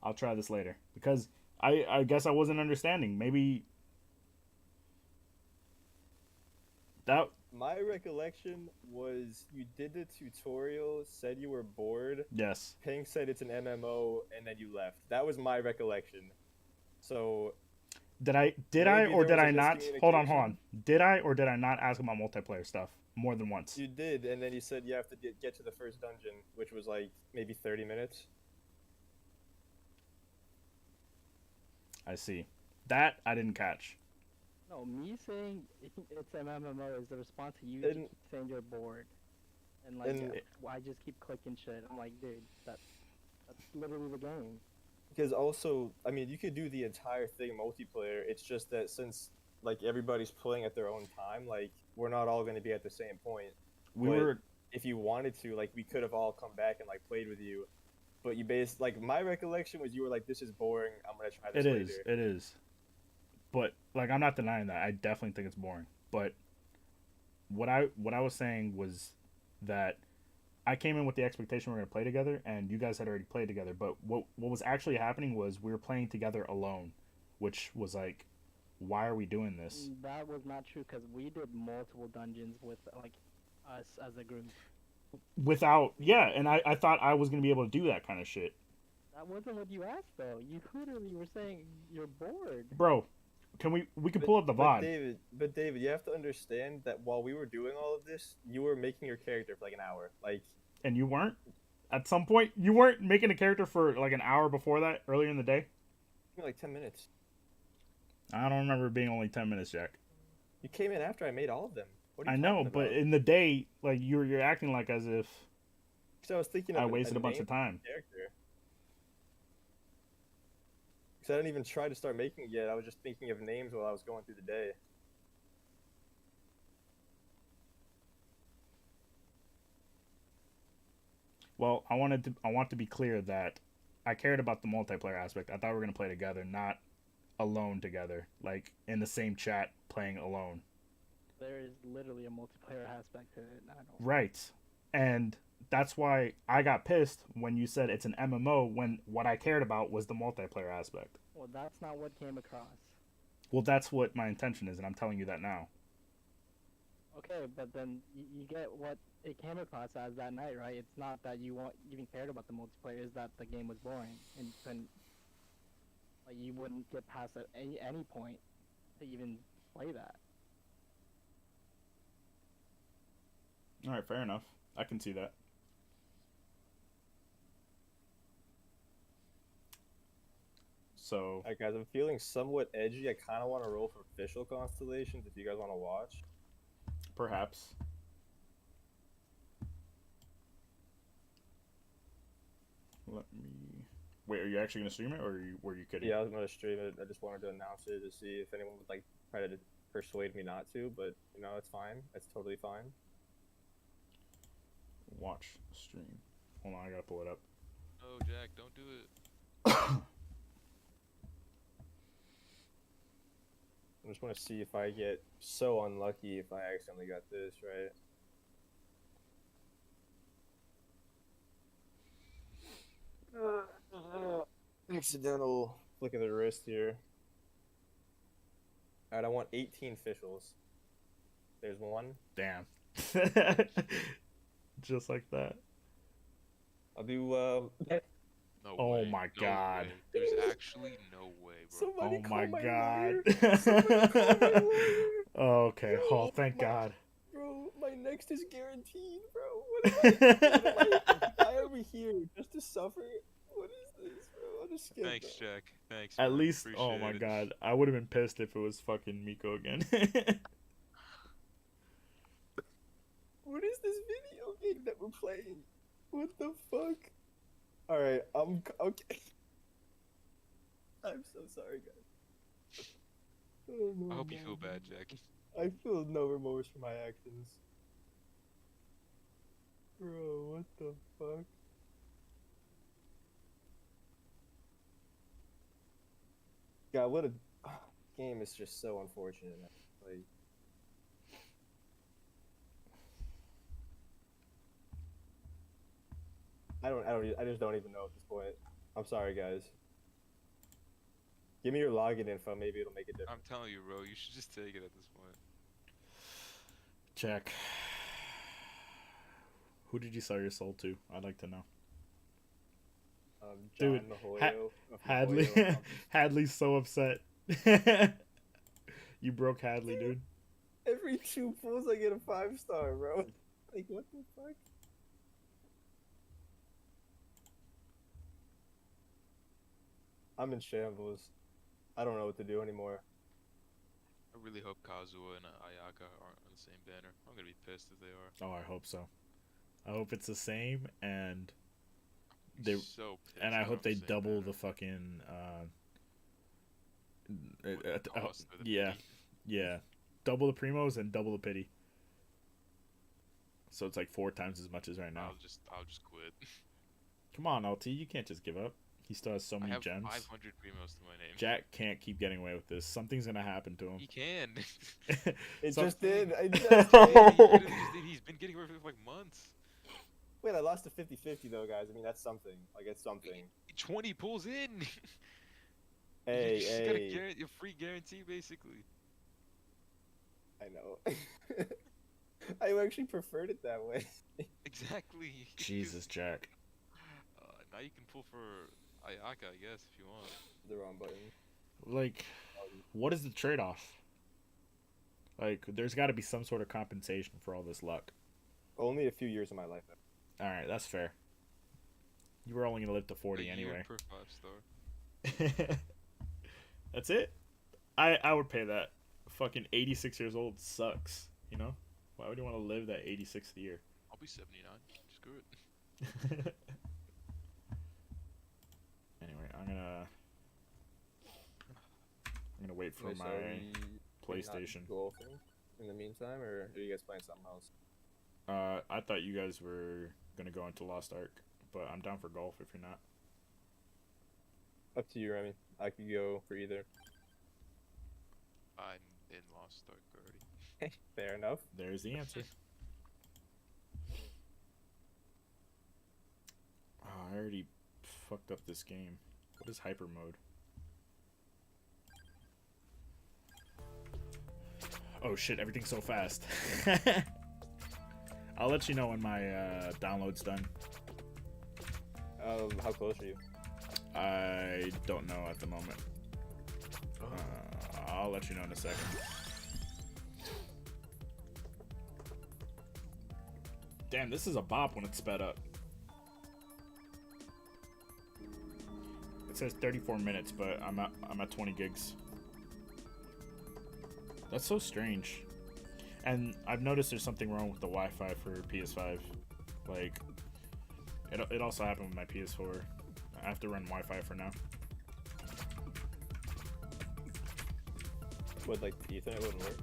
I'll try this later because I guess I wasn't understanding. Maybe that My recollection was you did the tutorial, said you were bored, yes. Pink said it's an MMO, and then you left. That was my recollection. So Did I maybe or there did was a I not? Hold on, hold on. miscommunication. Did I or did I not ask about multiplayer stuff more than once? You did, and then you said you have to get to the first dungeon, which was like maybe 30 minutes. I see. That I didn't catch. No, me saying it's an MMO is the response to you And- just keep saying you're bored. And like, and- I just keep clicking shit. I'm like, dude, that's literally the game. Because also, I mean, you could do the entire thing multiplayer. It's just that since like everybody's playing at their own time, like we're not all going to be at the same point. We But were if you wanted to, like we could have all come back and like played with you. But you like my recollection was you were like, "This is boring. I'm gonna try this It later." is. It is. But like I'm not denying that. I definitely think it's boring. But what I was saying was that I came in with the expectation we were gonna play together, and you guys had already played together. But what was actually happening was we were playing together alone, which was like, why are we doing this? That was not true because we did multiple dungeons with like us as a group. Without and I thought I was gonna be able to do that kind of shit, That wasn't what you asked though. You literally were saying you're bored. bro. We can pull up the VOD. David, you have to understand that while we were doing all of this, you were making your character for like an hour. Like, And you weren't. At some point, you weren't making a character for like an hour before that, earlier in the day. like 10 minutes. I don't remember it being only 10 minutes, Jack. You came in after I made all of them. What are I you know, talking but about? in the day, like you're acting like as if 'Cause I was thinking of I wasted a bunch name of time. for the character. Because I didn't even try to start making it yet. I was just thinking of names while I was going through the day. Well, I want to be clear that I cared about the multiplayer aspect. I thought we were gonna play together, not alone together, like in the same chat playing alone. There is literally a multiplayer aspect to it. I don't. Right, and that's why I got pissed when you said it's an MMO when what I cared about was the multiplayer aspect. Well, that's not what came across. Well, that's what my intention is, and I'm telling you that now. Okay, but then you get what it came across as that night, right? It's not that you even cared about the multiplayer; it's that the game was boring and couldn't, like, you wouldn't get past at any point to even play that. All right, fair enough. I can see that. So Alright, guys, I'm feeling somewhat edgy. I kind of want to roll for official constellations if you guys want to watch. perhaps. Let me. Wait, are you actually gonna stream it, or were you kidding? Yeah, I was going to stream it. I just wanted to announce it to see if anyone would like try to persuade me not to, but you know, it's fine. It's totally fine. Watch stream. Hold on, I gotta pull it up. Oh, Jack, don't do it. I just want to see if I get so unlucky if I accidentally got this, right? Accidental flick of the wrist here. Alright, I want 18 officials. There's one. Damn. Just like that. I'll do, No Oh way. my no God. way. There's actually no way, bro. somebody Oh call my my god. lawyer. Somebody call my lawyer. Okay. Bro, Oh, thank my- God. Bro, my next is guaranteed, bro. What am I over here just to suffer? What is this, bro? I'll just skip Thanks, that. Jack. Thanks. At man. least, oh Appreciate my it. God, I would have been pissed if it was fucking Miko again. What is this video game that we're playing? What the fuck? Alright, I'm okay. I'm so sorry, guys. Oh, no, I hope you no, feel no. bad, Jack. I feel no remorse for my actions. Bro, what the fuck? God, what a game is just so unfortunate. Like, I just don't even know at this point. I'm sorry, guys. Give me your login info. Maybe it'll make a difference. I'm telling you, bro, you should just take it at this point. Check. Who did you sell your soul to? I'd like to know. John Dude, Mahoyo of Hadley, Mahoyo. Hadley's so upset. You broke Hadley, dude. Every 2 pulls, I get a 5-star, bro. Like, what the fuck? I'm in shambles. I don't know what to do anymore. I really hope Kazuha and Ayaka aren't on the same banner. I'm gonna be pissed if they are. Oh, I hope so. I hope it's the same, and They, they so pissed and I they're hope on the they same double banner. the fucking What, the cost or the yeah, pity? yeah, double the primos and double the pity. So it's like 4 times as much as right now. I'll just quit. Come on, LT, you can't just give up. He still has so I many have gems. 500 primos to my name. Jack can't keep getting away with this. Something's gonna happen to him. He can. It Some- just did. I just Yeah, did. he literally just did. He's been getting away with it for like months. Wait, I lost to 50-50 though, guys. I mean, that's something. Like, it's something. 20 pulls in. Hey, you just got hey. a free guarantee, basically. I know. I actually preferred it that way. Exactly. Jesus, Jack. Now you can pull for Ayaka, I guess, if you want. The wrong button. Like, what is the trade-off? Like, there's got to be some sort of compensation for all this luck. Only a few years of my life. All right, that's fair. You were only gonna live to 40 A year anyway. per 5-star. That's it. I would pay that. Fucking 86 years old sucks. You know? Why would you want to live that 86th year? I'll be 79. Screw it. Anyway, I'm gonna wait for Wait, so my are we not PlayStation. golfing in the meantime, or are you guys playing something else? I thought you guys were gonna go into Lost Ark, but I'm down for golf if you're not. Up to you, Remy. I could go for either. I'm in Lost Ark already. Fair enough. There's the answer. Oh, I already fucked up this game. What is hyper mode? Oh shit, everything's so fast. I'll let you know when my download's done. How close are you? I don't know at the moment. I'll let you know in a second. Damn, this is a bop when it's sped up. It says 34 minutes, but I'm at 20 gigs. That's so strange. And I've noticed there's something wrong with the Wi-Fi for PS5. Like, it also happened with my PS4. I have to run Wi-Fi for now. What, like the Ethernet wouldn't work?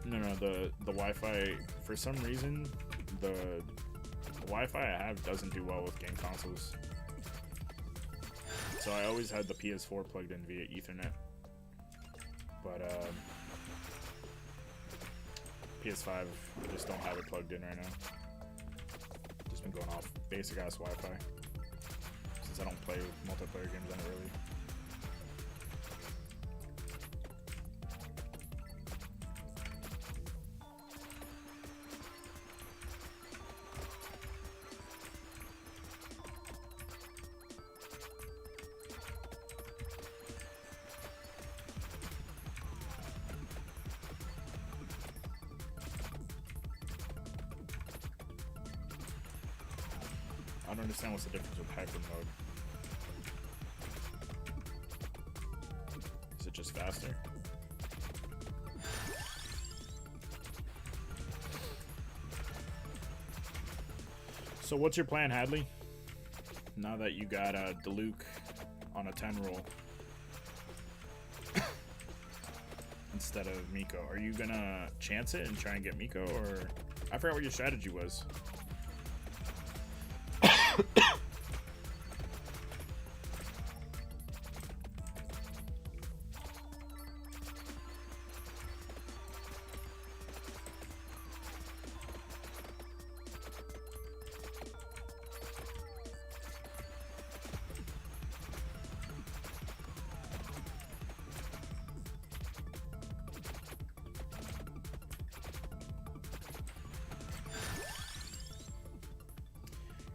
No, the Wi-Fi, for some reason, the Wi-Fi I have doesn't do well with game consoles. So I always had the PS4 plugged in via Ethernet. But PS5, I just don't have it plugged in right now. Just been going off basic ass Wi-Fi. Since I don't play multiplayer games on it really. I don't understand what's the difference with hyper mode. Is it just faster? So what's your plan, Hadley? Now that you got Diluc on a 10 roll instead of Miko, are you gonna chance it and try and get Miko, or I forgot what your strategy was.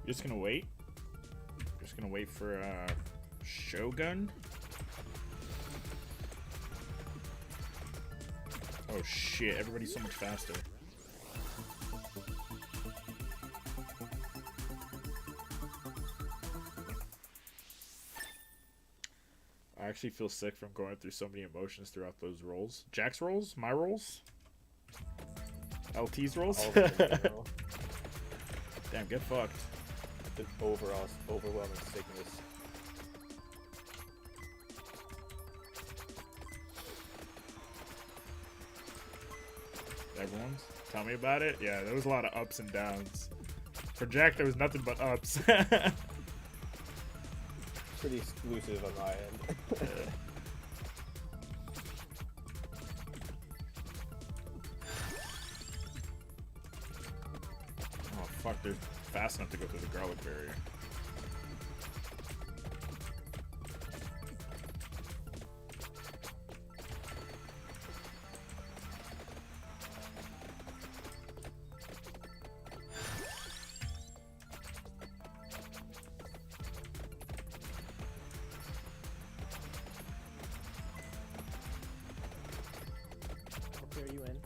Just gonna wait. Just gonna wait for Shogun. Oh shit! Everybody's so much faster. I actually feel sick from going through so many emotions throughout those rolls. Jack's rolls? My rolls? LT's rolls? All of them in general. Damn, get fucked. The overall overwhelming sickness. Everyone's? Tell me about it? Yeah, there was a lot of ups and downs. For Jack, there was nothing but ups. Pretty exclusive on my end. Oh fuck, they're fast enough to go through the garlic barrier. What tier are you in?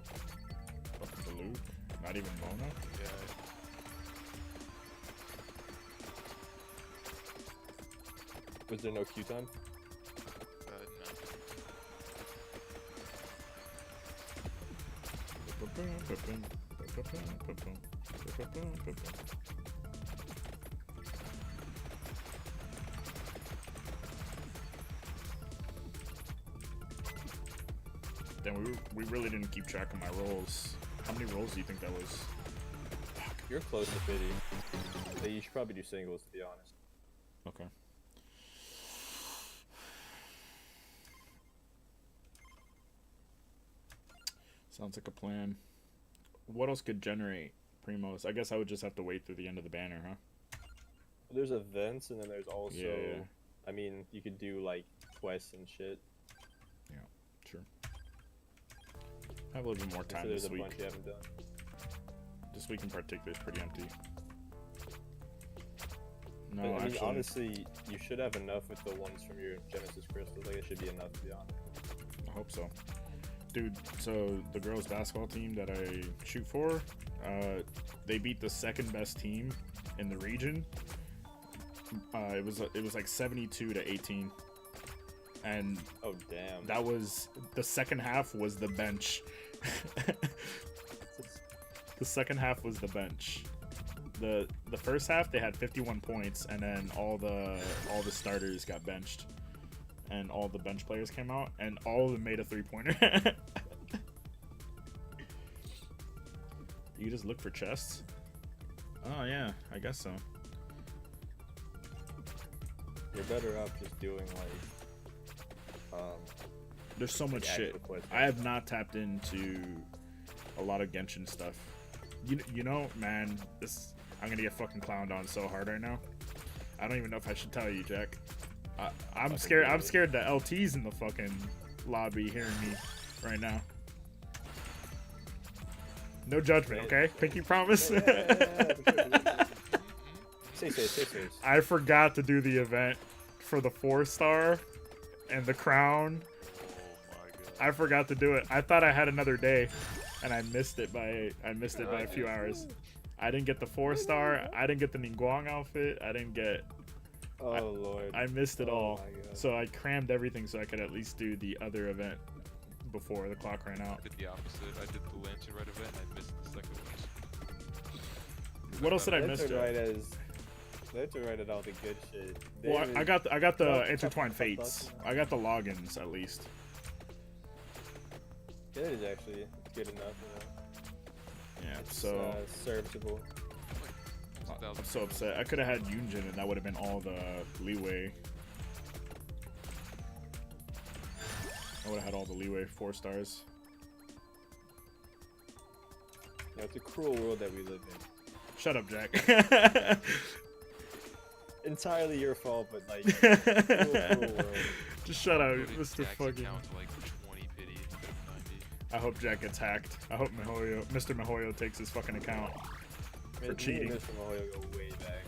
Fucking Luke. Not even Mona. Yeah. Was there no Q time? Then we really didn't keep track of my rolls. How many rolls do you think that was? You're close to 50. Yeah, you should probably do singles, to be honest. Okay. Sounds like a plan. What else could generate Primos? I guess I would just have to wait through the end of the banner, huh? There's events, and then there's also, Yeah. I mean, you could do like quests and shit. Sure. I have a little bit more So time there's this a week. bunch you haven't done. This week in particular is pretty empty. No, But, I mean, actually, honestly, you should have enough with the ones from your Genesis crystals. Like, it should be enough, to be honest. I hope so. Dude, so the girls basketball team that I shoot for, they beat the second best team in the region. It was like 72 to 18. And Oh, damn. that was the second half was the bench. The second half was the bench. The first half they had 51 points, and then all the starters got benched, and all the bench players came out, and all of them made a 3-pointer. You just look for chests. Oh yeah, I guess so. You're better off just doing, like, There's so much like shit. actual quests. I have not tapped into a lot of Genshin stuff. You know, man, I'm gonna get fucking clowned on so hard right now. I don't even know if I should tell you, Jack. I'm Fucking scared. do I'm it. scared the LT's in the fucking lobby hearing me right now. No judgment, okay? Pinky promise. Say. I forgot to do the event for the 4-star and the crown. Oh my god. I forgot to do it. I thought I had another day, and I missed it by a few hours. I didn't get the 4-star. I didn't get the Ningguang outfit. I didn't get. Oh, Lord. I missed it Oh all. my God. So I crammed everything so I could at least do the other event before the clock ran out. I did the opposite. I did the Lantern Red event and I missed the second one. What else did I That's miss, right Jack? That's right at all the good shit. Well, I got the Oh, intertwined tough fates. luck. I got the logins at least. It is actually good enough, Yeah. It's So serviceable. I'm so upset. I could have had Yunjin, and that would have been all the leeway. I would have had all the leeway. 4 stars. It's a cruel world that we live in. Shut up, Jack. Entirely your fault, but like, cruel world. Just shut up, Uploaded Mr. Jack's Fucking. account to like 20 pity instead of 90. I hope Jack gets hacked. I hope Mr. Mihoyo takes his fucking account. For Me cheating. and Mr. Mahoyo go way back.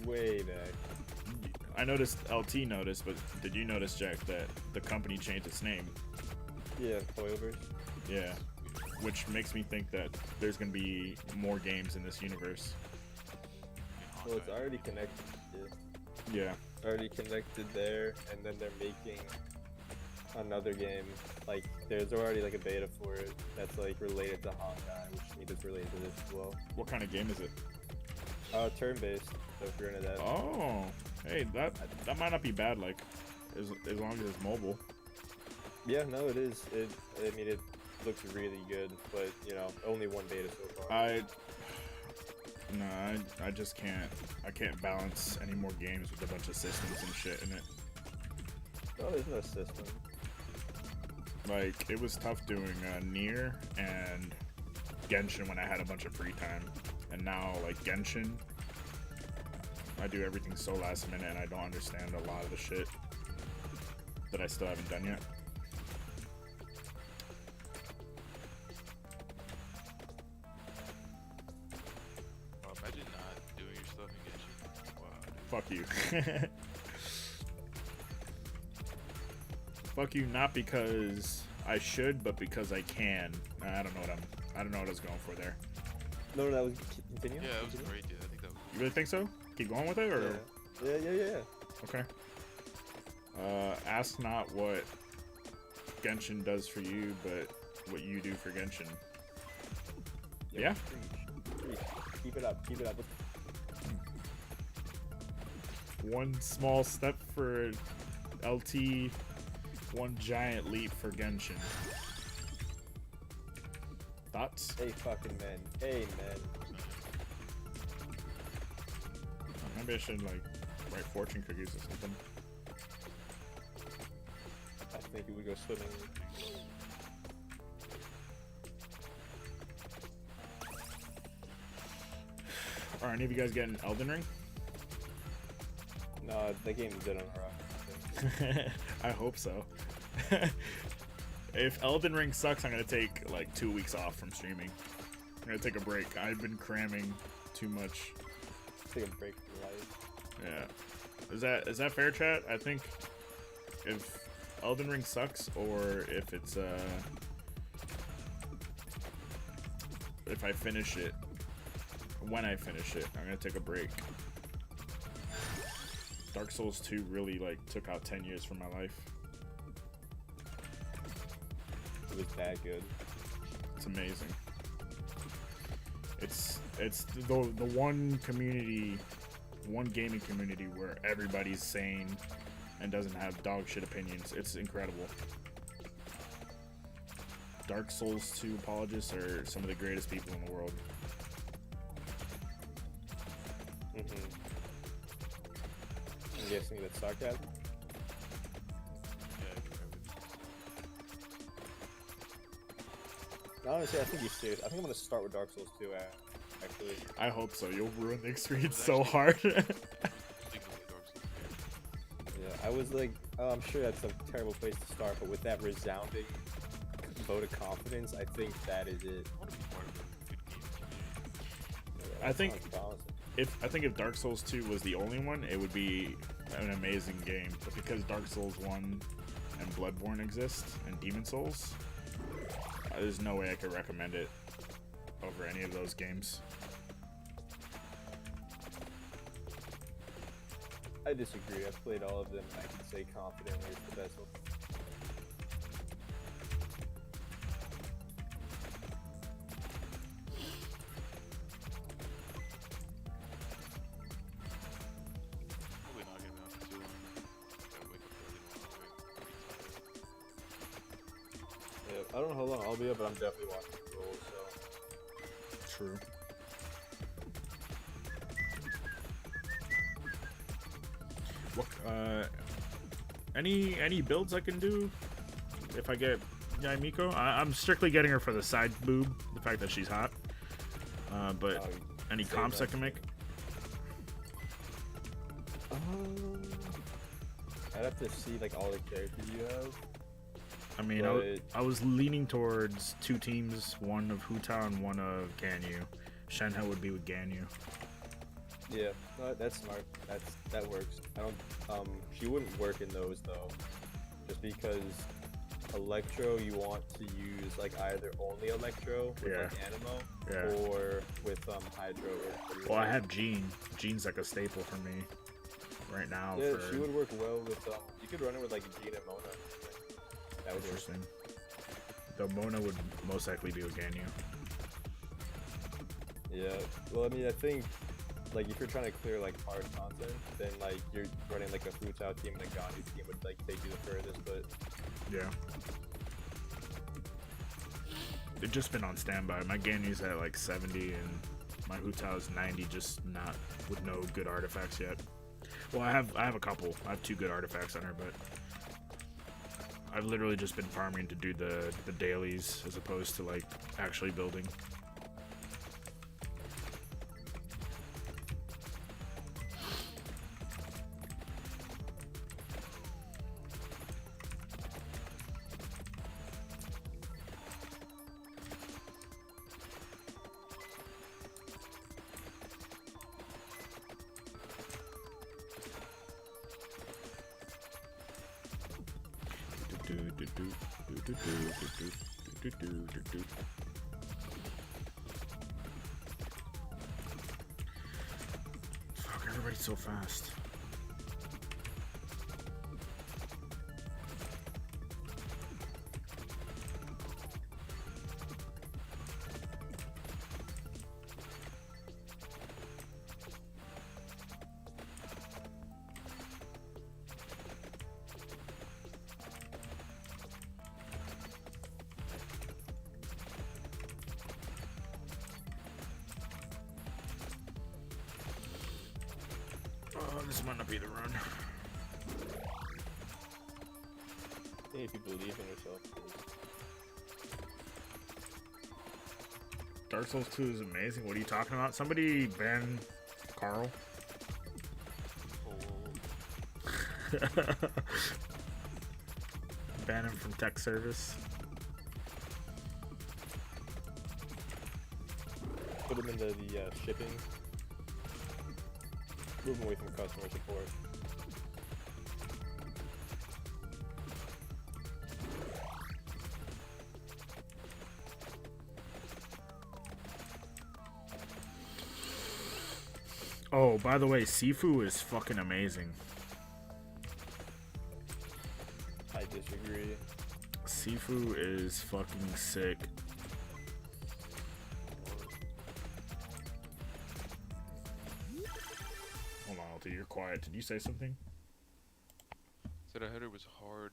way back. I noticed LT noticed, but did you notice, Jack, that the company changed its name? Yeah, Toilverse. Yeah, which makes me think that there's gonna be more games in this universe. Well, it's already connected. Yeah. Already connected there, and then they're making another game. Like, there's already like a beta for it that's like related to Honkai, which means it's related to this as well. What kind of game is it? Turn-based. So if you're into that. Oh, hey, that might not be bad. Like, as long as it's mobile. Yeah, no, it is. I mean, it looks really good, but you know, only one beta so far. I just can't. I can't balance any more games with a bunch of systems and shit in it. No, there's no system. Like, it was tough doing Nier and Genshin when I had a bunch of free time, and now like Genshin, I do everything so last minute, and I don't understand a lot of the shit that I still haven't done yet. Oh, imagine not doing your stuff in Genshin. Wow. Fuck you. Fuck you, not because I should, but because I can. I don't know what I was going for there. No, that was continue. Yeah, that was great, dude. I think that was. You really think so? Keep going with it, or Yeah. okay. Ask not what Genshin does for you, but what you do for Genshin. Yeah. Preach. Keep it up. One small step for LT, one giant leap for Genshin. Thoughts? Hey, fucking man. Hey, man. Maybe I should like write fortune cookies or something. I think we would go swimming. Are any of you guys getting Elden Ring? No, the game's dead on arrival. I hope so. If Elden Ring sucks, I'm gonna take like 2 weeks off from streaming. I'm gonna take a break. I've been cramming too much. Take a break from life. Yeah. Is that fair, chat? I think if Elden Ring sucks, or if it's if I finish it, when I finish it, I'm gonna take a break. Dark Souls 2 really like took out 10 years from my life. It was that good. It's amazing. It's the one community, one gaming community where everybody's sane and doesn't have dog shit opinions. It's incredible. Dark Souls 2 apologists are some of the greatest people in the world. I'm guessing that's sarcasm. Honestly, I think he's serious. I think I'm gonna start with Dark Souls 2, actually. I hope so. You'll ruin the experience so hard. Yeah, I was like, oh, I'm sure that's a terrible place to start, but with that resounding vote of confidence, I think that is it. Yeah, I think sounds promising. I think if Dark Souls 2 was the only one, it would be an amazing game. But because Dark Souls 1 and Bloodborne exist, and Demon Souls, there's no way I could recommend it over any of those games. I disagree. I've played all of them, and I can say confidently it's the best one. Probably not gonna be on for too long. Gotta wake up early tomorrow, Yeah, I don't know how long I'll be up, but I'm definitely watching the roll, so. True. What, any builds I can do if I get Yaimiko? I'm strictly getting her for the side boob, the fact that she's hot. But any save comps I that. can make? I'd have to see like all the characters you have. I mean, But- I was leaning towards two teams, one of Hu Tao and one of Ganyu. Shenhe would be with Ganyu. Yeah, no, that's smart. That works. I don't. She wouldn't work in those though, just because Electro you want to use like either only Electro with Yeah. like Animo, Yeah. or with Hydro. Well, I have Jean. Jean's like a staple for me right now. Yeah, for she would work well with You could run it with like Jean and Mona. That would work. interesting. Though Mona would most likely be with Ganyu. Yeah. Well, I mean, I think like if you're trying to clear like hard content, then like you're running like a Futao team and a Ganyu team would like take you the furthest. But Yeah. They've just been on standby. My Ganyu's at like 70 and my Hutao's 90, just not with no good artifacts yet. Well, I have a couple. I have 2 good artifacts on her, but I've literally just been farming to do the dailies as opposed to like actually building. Fuck, everybody's so fast. Oh, this might not be the run. I think if you believe in yourself. Dark Souls 2 is amazing. What are you talking about? Somebody ban Carl. Ban him from tech service. Put them into the shipping. Move them away from customer support. Oh, by the way, Sifu is fucking amazing. I disagree. Sifu is fucking sick. Hold on, Alta, you're quiet. Did you say something? Said I heard it was hard.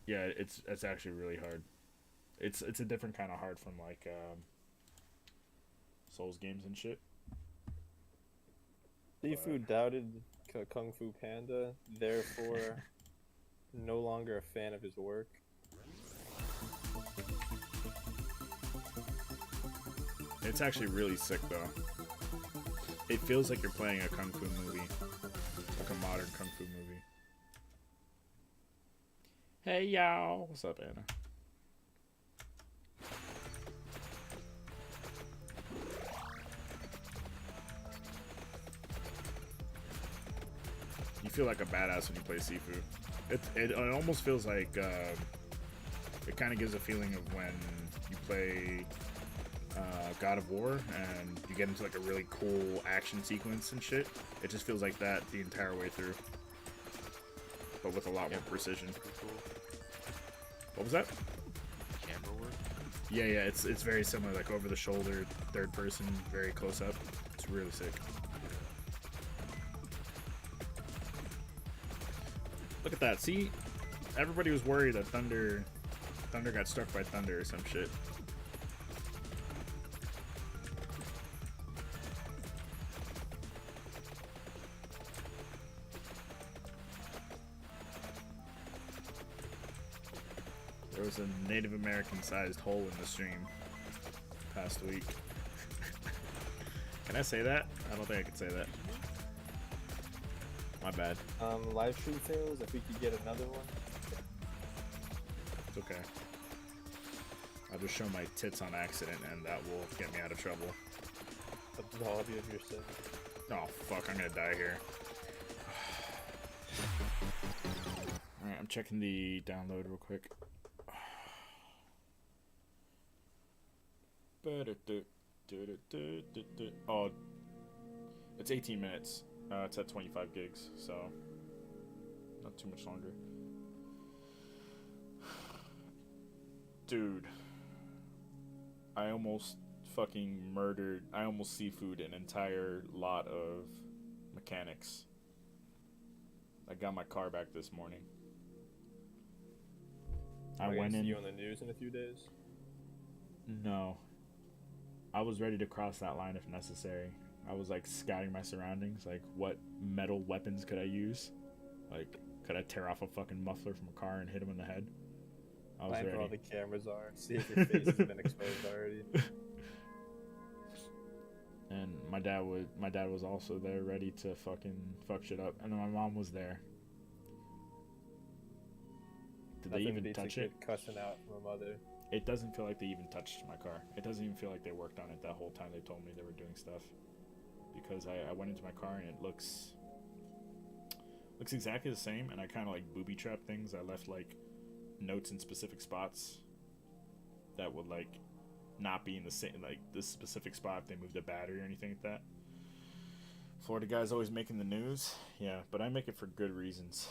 Yeah, it's actually really hard. It's a different kind of hard from like Souls games and shit. Sifu doubted Kung Fu Panda, therefore no longer a fan of his work. It's actually really sick though. It feels like you're playing a kung fu movie, like a modern kung fu movie. Hey y'all, what's up, Anna? You feel like a badass when you play Sifu. It almost feels like it kind of gives a feeling of when you play God of War and you get into like a really cool action sequence and shit. It just feels like that the entire way through, but with a lot more precision. Pretty cool. What was that? Camera work. Yeah, it's very similar, like over the shoulder, third person, very close up. It's really sick. Look at that. See, everybody was worried that Thunder got struck by thunder or some shit. There was a Native American-sized hole in the stream past week. Can I say that? I don't think I can say that. My bad. Live stream fails, if we could get another one. It's okay. I'll just show my tits on accident and that will get me out of trouble. Absolve you of your sin. Oh, fuck, I'm gonna die here. Alright, I'm checking the download real quick. Oh, it's 18 minutes. It's at 25 gigs, so not too much longer. Dude, I almost seafood an entire lot of mechanics. I got my car back this morning. I went in. See you on the news in a few days. No. I was ready to cross that line if necessary. I was like scouting my surroundings, like what metal weapons could I use? Like, could I tear off a fucking muffler from a car and hit him in the head? I was Find ready. where all the cameras are. See if your face has been exposed already. And my dad was also there, ready to fucking fuck shit up. And then my mom was there. Did they even touch it? Cussing out from a mother. It doesn't feel like they even touched my car. It doesn't even feel like they worked on it that whole time they told me they were doing stuff. Because I went into my car and it looks exactly the same, and I kind of like booby trap things. I left like notes in specific spots that would like not be in the same, like this specific spot if they moved a battery or anything like that. Florida guy's always making the news. Yeah, but I make it for good reasons.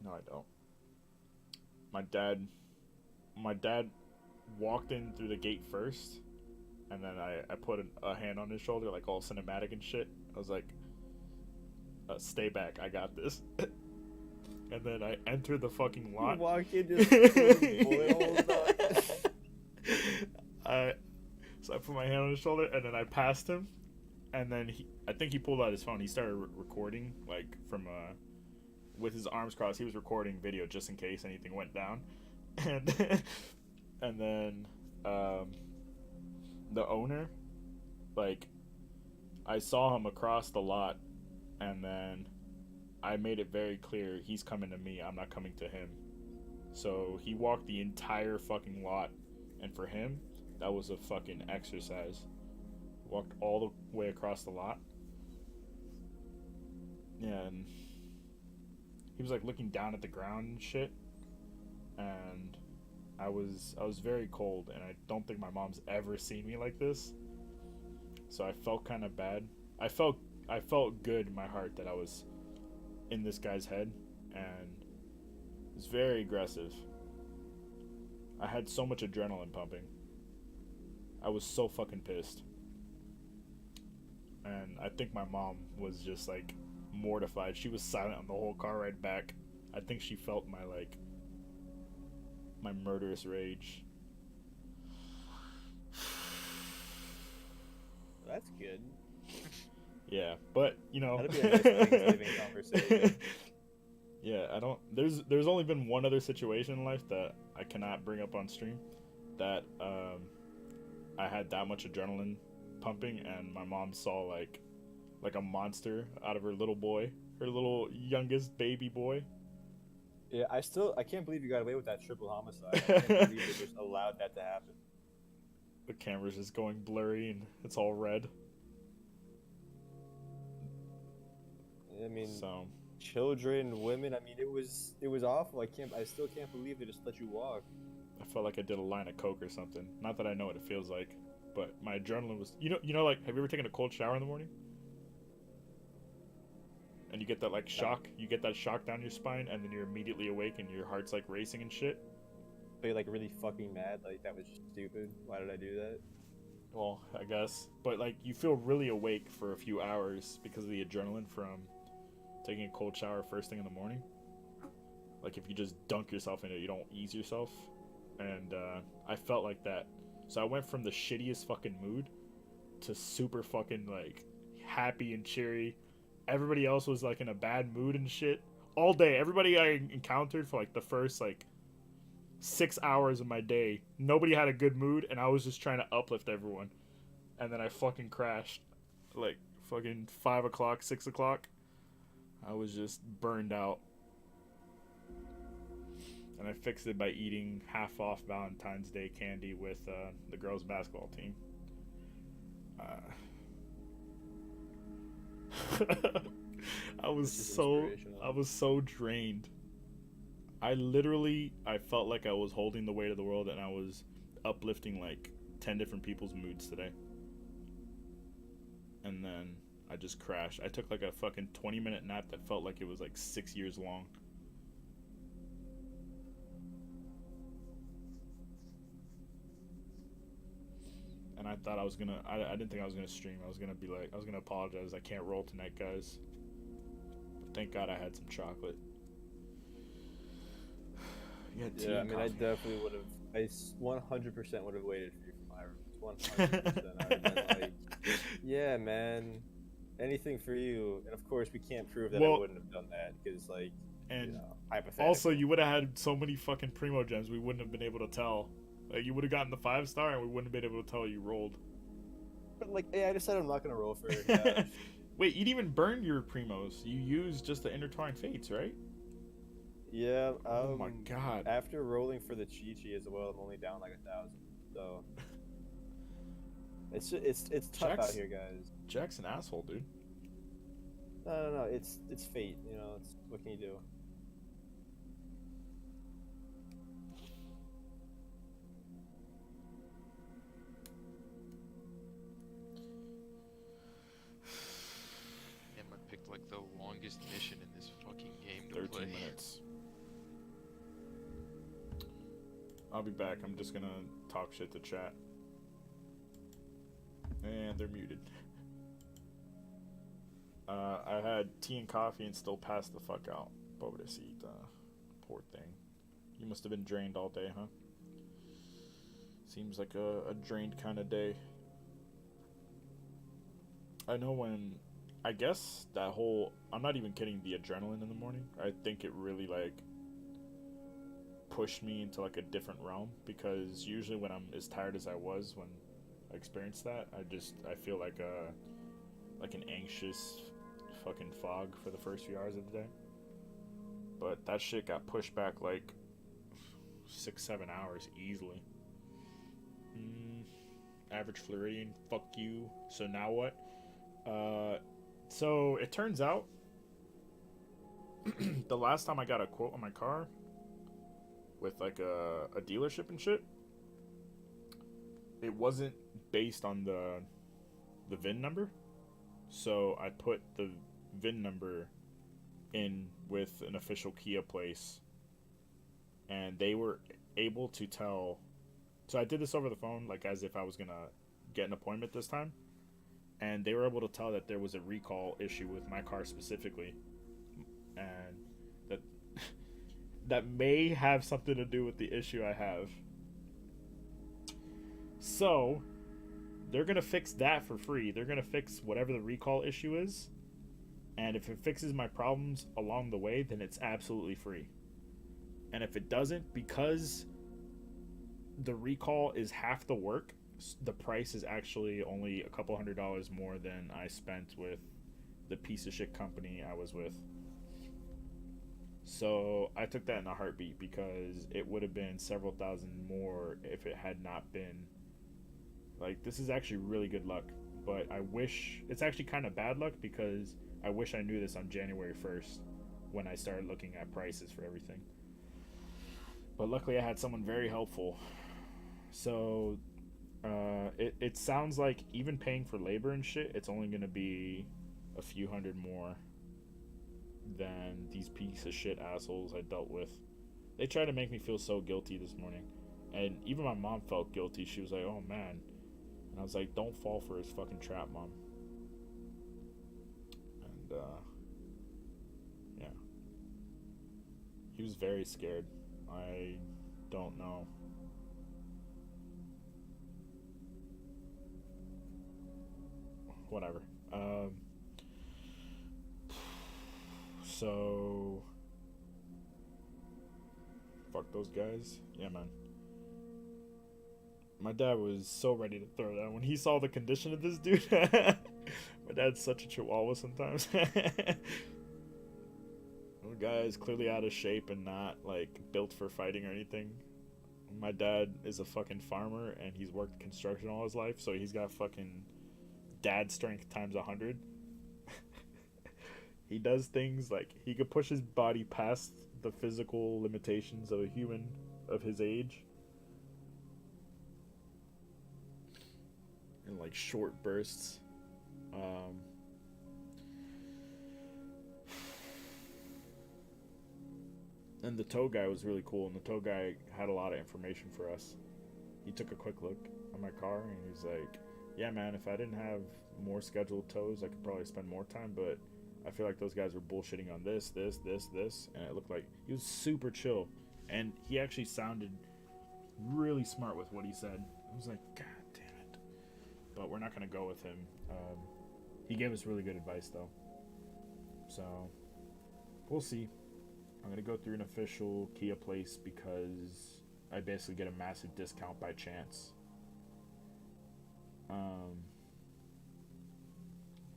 No, I don't. My dad walked in through the gate first, and then I put a hand on his shoulder, like all cinematic and shit. I was like, stay back, I got this. And then I entered the fucking lot. You walk in, just bullet holes on. So I put my hand on his shoulder, and then I passed him, and then I think he pulled out his phone. He started recording, like, from with his arms crossed. He was recording video just in case anything went down. And then the owner, like, I saw him across the lot, and then I made it very clear he's coming to me, I'm not coming to him. So he walked the entire fucking lot, and for him, that was a fucking exercise. Walked all the way across the lot. Yeah, and he was like looking down at the ground and shit. And I was very cold, and I don't think my mom's ever seen me like this. So I felt kind of bad. I felt good in my heart that I was in this guy's head, and it was very aggressive. I had so much adrenaline pumping. I was so fucking pissed. And I think my mom was just like mortified. She was silent on the whole car ride back. I think she felt my murderous rage. That's good. Yeah, but you know, That'd be a nice Thanksgiving conversation. Yeah, I don't. There's only been one other situation in life that I cannot bring up on stream that I had that much adrenaline pumping, and my mom saw like a monster out of her little boy, her little youngest baby boy. Yeah, I can't believe you got away with that triple homicide. I can't believe they just allowed that to happen. The camera's just going blurry and it's all red. I mean, So children, women. I mean, it was awful. I still can't believe they just let you walk. I felt like I did a line of coke or something. Not that I know what it feels like, but my adrenaline was. You know, like, have you ever taken a cold shower in the morning? And you get that like shock. You get that shock down your spine, and then you're immediately awake, and your heart's like racing and shit. But you're like really fucking mad. Like, that was just stupid. Why did I do that? Well, I guess, but like you feel really awake for a few hours because of the adrenaline from taking a cold shower first thing in the morning. Like if you just dunk yourself in it, you don't ease yourself. And I felt like that. So I went from the shittiest fucking mood to super fucking like happy and cheery. Everybody else was like in a bad mood and shit all day. Everybody I encountered for like the first like 6 hours of my day, nobody had a good mood, and I was just trying to uplift everyone. And then I fucking crashed like fucking 5 o'clock, 6 o'clock. I was just burned out. And I fixed it by eating half off Valentine's Day candy with the girls' basketball team. I was This is so inspirational. I was so drained. I felt like I was holding the weight of the world, and I was uplifting like 10 different people's moods today. And then I just crashed. I took like a fucking 20-minute nap that felt like it was like 6 years long. And I thought I was gonna. I didn't think I was gonna stream. I was gonna be like, I was gonna apologize. I can't roll tonight, guys. But thank God I had some chocolate. You had tea Yeah, I and mean, I coffee. definitely would have. 100% would have waited for you for my rooms. 100%. I would have been like, yeah, man, anything for you. And of course, we can't prove that I Well, wouldn't have done that because, like, and hypothetically. also, you would have had so many fucking primo gems. We wouldn't have been able to tell. Like, you would have gotten the 5-star, and we wouldn't have been able to tell you rolled. But like, hey, I decided I'm not gonna roll for it. Wait, you didn't even burn your primos. You used just the intertwined fates, right? Yeah. Oh my God. After rolling for the Chi-Chi as well, I'm only down like 1,000. So it's tough out here, guys. Jack's an asshole, dude. No. It's fate. You know, it's what can you do? Damn, I picked like the longest mission in this fucking game to 13 play. minutes. I'll be back. I'm just gonna talk shit to chat. And they're muted. I had tea and coffee and still passed the fuck out. Pobrecita. Poor thing. You must have been drained all day, huh? Seems like a drained kind of day. I know when... I guess that whole... I'm not even kidding, the adrenaline in the morning. I think it really, like... pushed me into, like, a different realm. Because usually when I'm as tired as I was when I experienced that, I feel like an anxious fucking fog for the first few hours of the day. But that shit got pushed back, like, 6-7 hours easily. Average Floridian, fuck you. So now what? So it turns out the last time I got a quote on my car with like a dealership and shit, it wasn't based on the VIN number. So I put the VIN number in with an official Kia place, and they were able to tell. So I did this over the phone, like as if I was gonna get an appointment this time, and they were able to tell that there was a recall issue with my car specifically, and that that may have something to do with the issue I have. So they're gonna fix that for free. They're gonna fix whatever the recall issue is, and if it fixes my problems along the way, then it's absolutely free. And if it doesn't, because the recall is half the work, the price is actually only a couple $100 more than I spent with the piece of shit company I was with. So I took that in a heartbeat, because it would have been several thousand more if it had not been. Like, this is actually really good luck, but I wish it's actually kind of bad luck, because I wish I knew this on January 1st when I started looking at prices for everything. But luckily I had someone very helpful. So it sounds like even paying for labor and shit, it's only going to be a few hundred more than these piece of shit assholes I dealt with. They tried to make me feel so guilty this morning, and even my mom felt guilty. She was like, oh man. And I was like, don't fall for his fucking trap, Mom. And yeah, he was very scared. I don't know. Whatever. So fuck those guys. Yeah, man. My dad was so ready to throw down when he saw the condition of this dude. My dad's such a chihuahua sometimes. The guy is clearly out of shape and not like built for fighting or anything. My dad is a fucking farmer, and he's worked construction all his life, so he's got fucking dad strength times 100. He does things like he could push his body past the physical limitations of a human of his age in like short bursts. And the tow guy was really cool, and the tow guy had a lot of information for us. He took a quick look at my car, and he was like, yeah, man, if I didn't have more scheduled tows, I could probably spend more time, but I feel like those guys were bullshitting on this, and it looked like he was super chill, and he actually sounded really smart with what he said. I was like, God damn it. But we're not going to go with him. He gave us really good advice, though. So, we'll see. I'm going to go through an official Kia place because I basically get a massive discount by chance.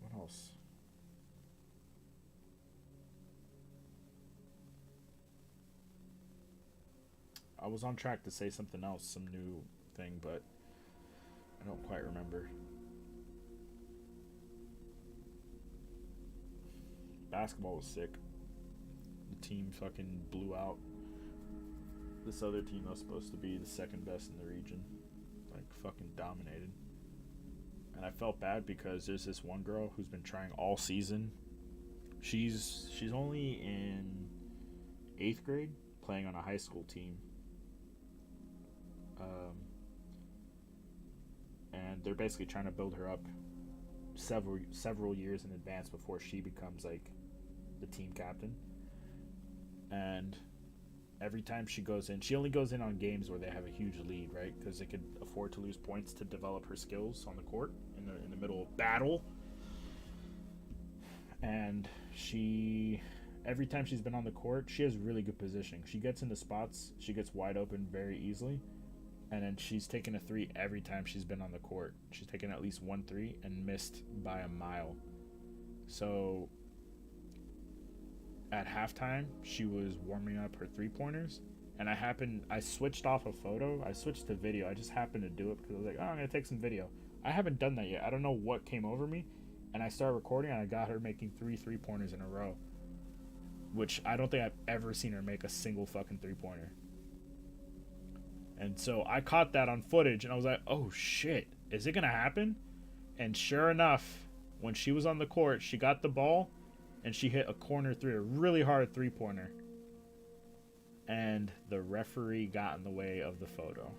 What else? I was on track to say something else, some new thing, but I don't quite remember. Basketball was sick. The team fucking blew out this other team that was supposed to be the second best in the region. Like, fucking dominated. And I felt bad because there's this one girl who's been trying all season. She's only in 8th grade, playing on a high school team. And they're basically trying to build her up several years in advance before she becomes like the team captain. And every time she goes in, she only goes in on games where they have a huge lead, right? Because they could afford to lose points to develop her skills on the court in the middle of battle. And every time she's been on the court, she has really good positioning. She gets into spots, she gets wide open very easily. And then she's taken a 3 every time she's been on the court. She's taken at least 1 3 and missed by a mile. So at halftime, she was warming up her 3-pointers. And I switched off a photo. I switched to video. I just happened to do it because I was like, oh, I'm going to take some video. I haven't done that yet. I don't know what came over me. And I started recording and I got her making 3 3-pointers in a row. Which I don't think I've ever seen her make a single fucking 3-pointer. And so I caught that on footage, and I was like, oh, shit, is it going to happen? And sure enough, when she was on the court, she got the ball, and she hit a corner 3, a really hard 3-pointer. And the referee got in the way of the photo.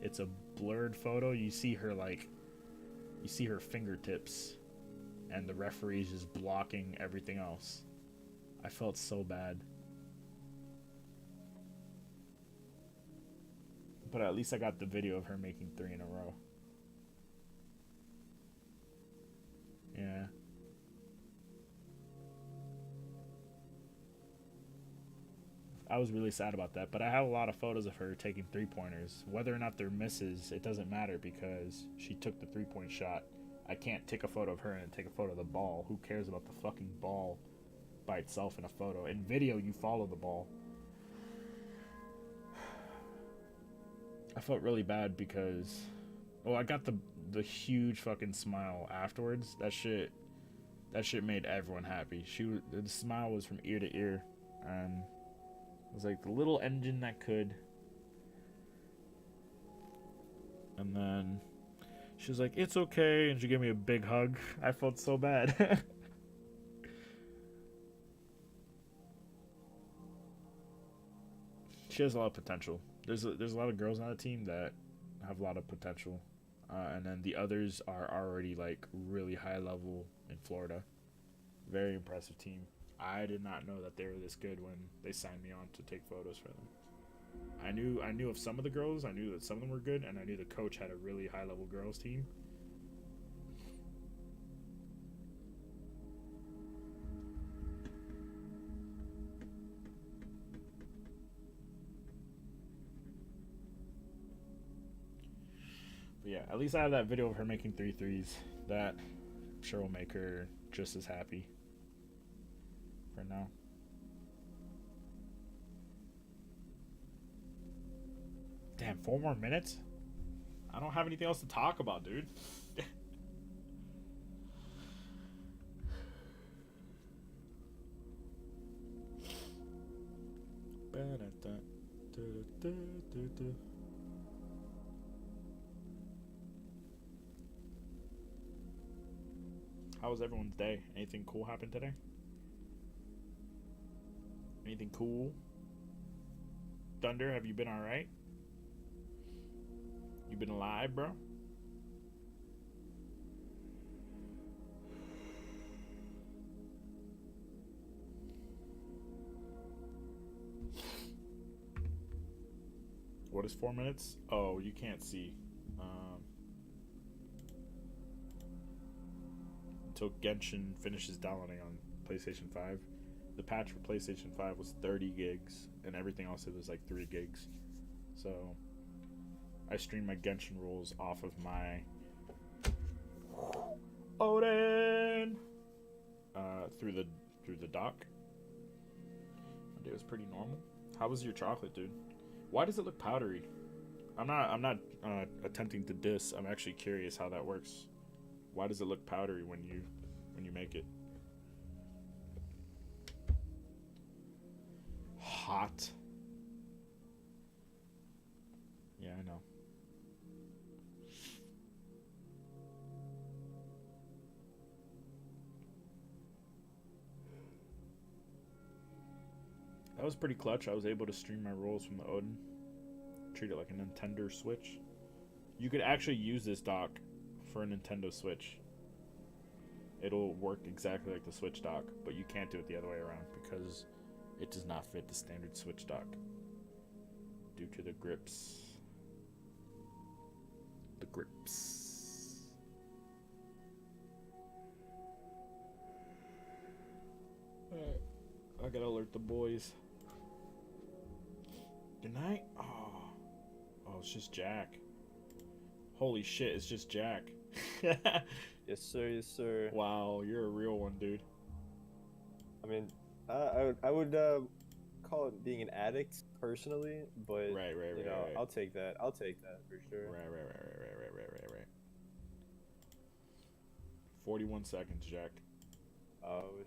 It's a blurred photo. You see her fingertips, and the referee's just blocking everything else. I felt so bad. But at least I got the video of her making 3 in a row. Yeah. I was really sad about that, but I have a lot of photos of her taking 3-pointers. Whether or not they're misses, it doesn't matter because she took the 3-point shot. I can't take a photo of her and take a photo of the ball. Who cares about the fucking ball by itself in a photo? In video, you follow the ball. I felt really bad because, I got the huge fucking smile afterwards. That shit made everyone happy. The smile was from ear to ear, and it was like the little engine that could. And then she was like, "It's okay," and she gave me a big hug. I felt so bad. She has a lot of potential. There's a lot of girls on the team that have a lot of potential, and then the others are already like really high level in Florida. Very impressive team. I did not know that they were this good when they signed me on to take photos for them. I knew of some of the girls. I knew that some of them were good, and I knew the coach had a really high level girls team. But yeah, at least I have that video of her making 3 threes. That I'm sure will make her just as happy for now. Damn, 4 more minutes? I don't have anything else to talk about, dude. How was everyone's day? Anything cool happened today? Anything cool? Thunder, have you been alright? You been alive, bro? What is 4 minutes? Oh, you can't see. Until Genshin finishes downloading on PlayStation 5. The patch for PlayStation 5 was 30 gigs, and everything else it was like 3 gigs. So I streamed my Genshin rules off of my Odin through the dock. My day was pretty normal. How was your chocolate, dude? Why does it look powdery? I'm not attempting to diss. I'm actually curious how that works. Why does it look powdery when you make it? Hot. Yeah, I know. That was pretty clutch. I was able to stream my rolls from the Odin. Treat it like a Nintendo Switch. You could actually use this dock for a Nintendo Switch. It'll work exactly like the Switch dock, but you can't do it the other way around because it does not fit the standard Switch dock due to the grips. The grips. Alright. I gotta alert the boys. Good night. Oh, it's just Jack. Holy shit, it's just Jack. Yes, sir. Yes, sir. Wow, you're a real one, dude. I mean, I would call it being an addict personally, but Right. I'll take that. I'll take that for sure. Right. 41 seconds, Jack. Oh,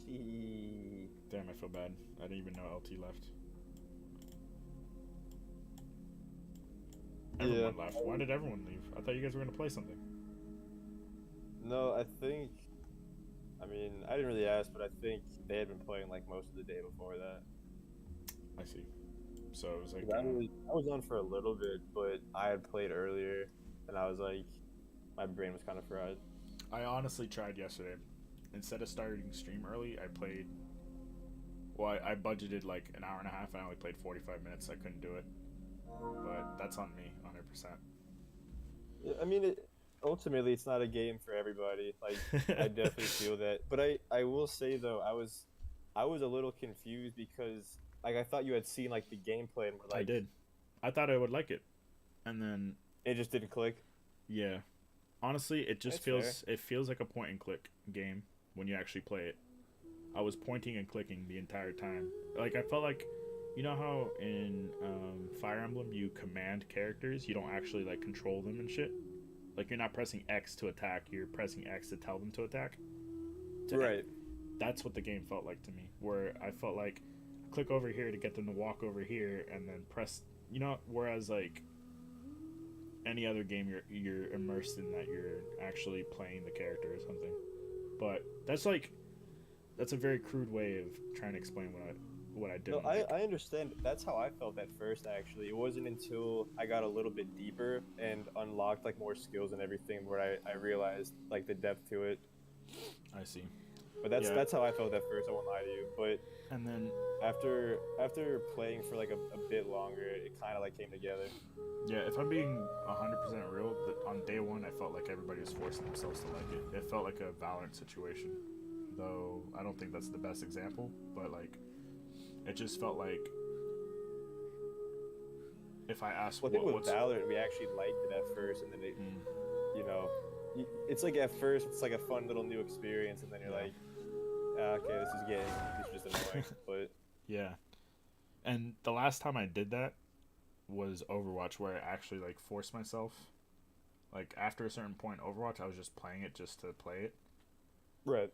shit. Damn, I feel bad. I didn't even know LT left. Everyone left. Why did everyone leave? I thought you guys were going to play something. No, I didn't really ask, but I think they had been playing like most of the day before that. I see. So it was like... I was on for a little bit, but I had played earlier, and I was like, my brain was kind of fried. I honestly tried yesterday. Instead of starting stream early, I played... Well, I budgeted like an hour and a half, and I only played 45 minutes. I couldn't do it. But that's on me, 100%. Yeah, I mean, ultimately, it's not a game for everybody. Like, I definitely feel that. But I will say, though, I was a little confused because, like, I thought you had seen, like, the gameplay and were like... I did. I thought I would like it. And then... It just didn't click? Yeah. Honestly, it just That's it feels like a point-and-click game when you actually play it. I was pointing and clicking the entire time. Like, I felt like... You know how in Fire Emblem you command characters? You don't actually, like, control them and shit? Like, you're not pressing X to attack. You're pressing X to tell them to attack. Right. That's what the game felt like to me. Where I felt like, click over here to get them to walk over here, and then press... You know, whereas, like, any other game you're immersed in that you're actually playing the character or something. But that's, like... That's a very crude way of trying to explain what I did. No, I understand. That's how I felt at first, actually. It wasn't until I got a little bit deeper and unlocked, like, more skills and everything where I realized, like, the depth to it. I see. But that's how I felt at first, I won't lie to you. But and then after playing for, like, a bit longer, it kind of, like, came together. Yeah, if I'm being 100% real, on day one, I felt like everybody was forcing themselves to like it. It felt like a Valorant situation. Though, I don't think that's the best example, but, like... It just felt like if I asked well, I think with Valorant, we actually liked it at first, and then it, you know, it's like at first it's like a fun little new experience, and then you're like, okay, this is just annoying. But yeah, and the last time I did that was Overwatch, where I actually like forced myself. Like after a certain point, Overwatch, I was just playing it just to play it. Right.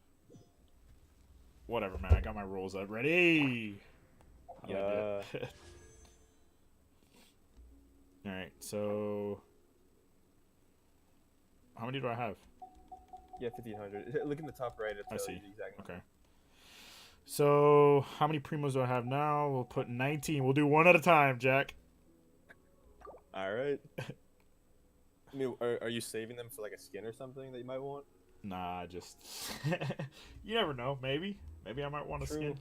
Whatever, man. I got my rolls up ready. I like Yeah. it. All right. So, how many do I have? Yeah, 1500. Look in the top right. It'll I tell see. you the exact number. Okay. So, how many primos do I have now? We'll put 19. We'll do one at a time, Jack. All right. I mean, are you saving them for like a skin or something that you might want? Nah, just you never know. Maybe I might want a True. skin.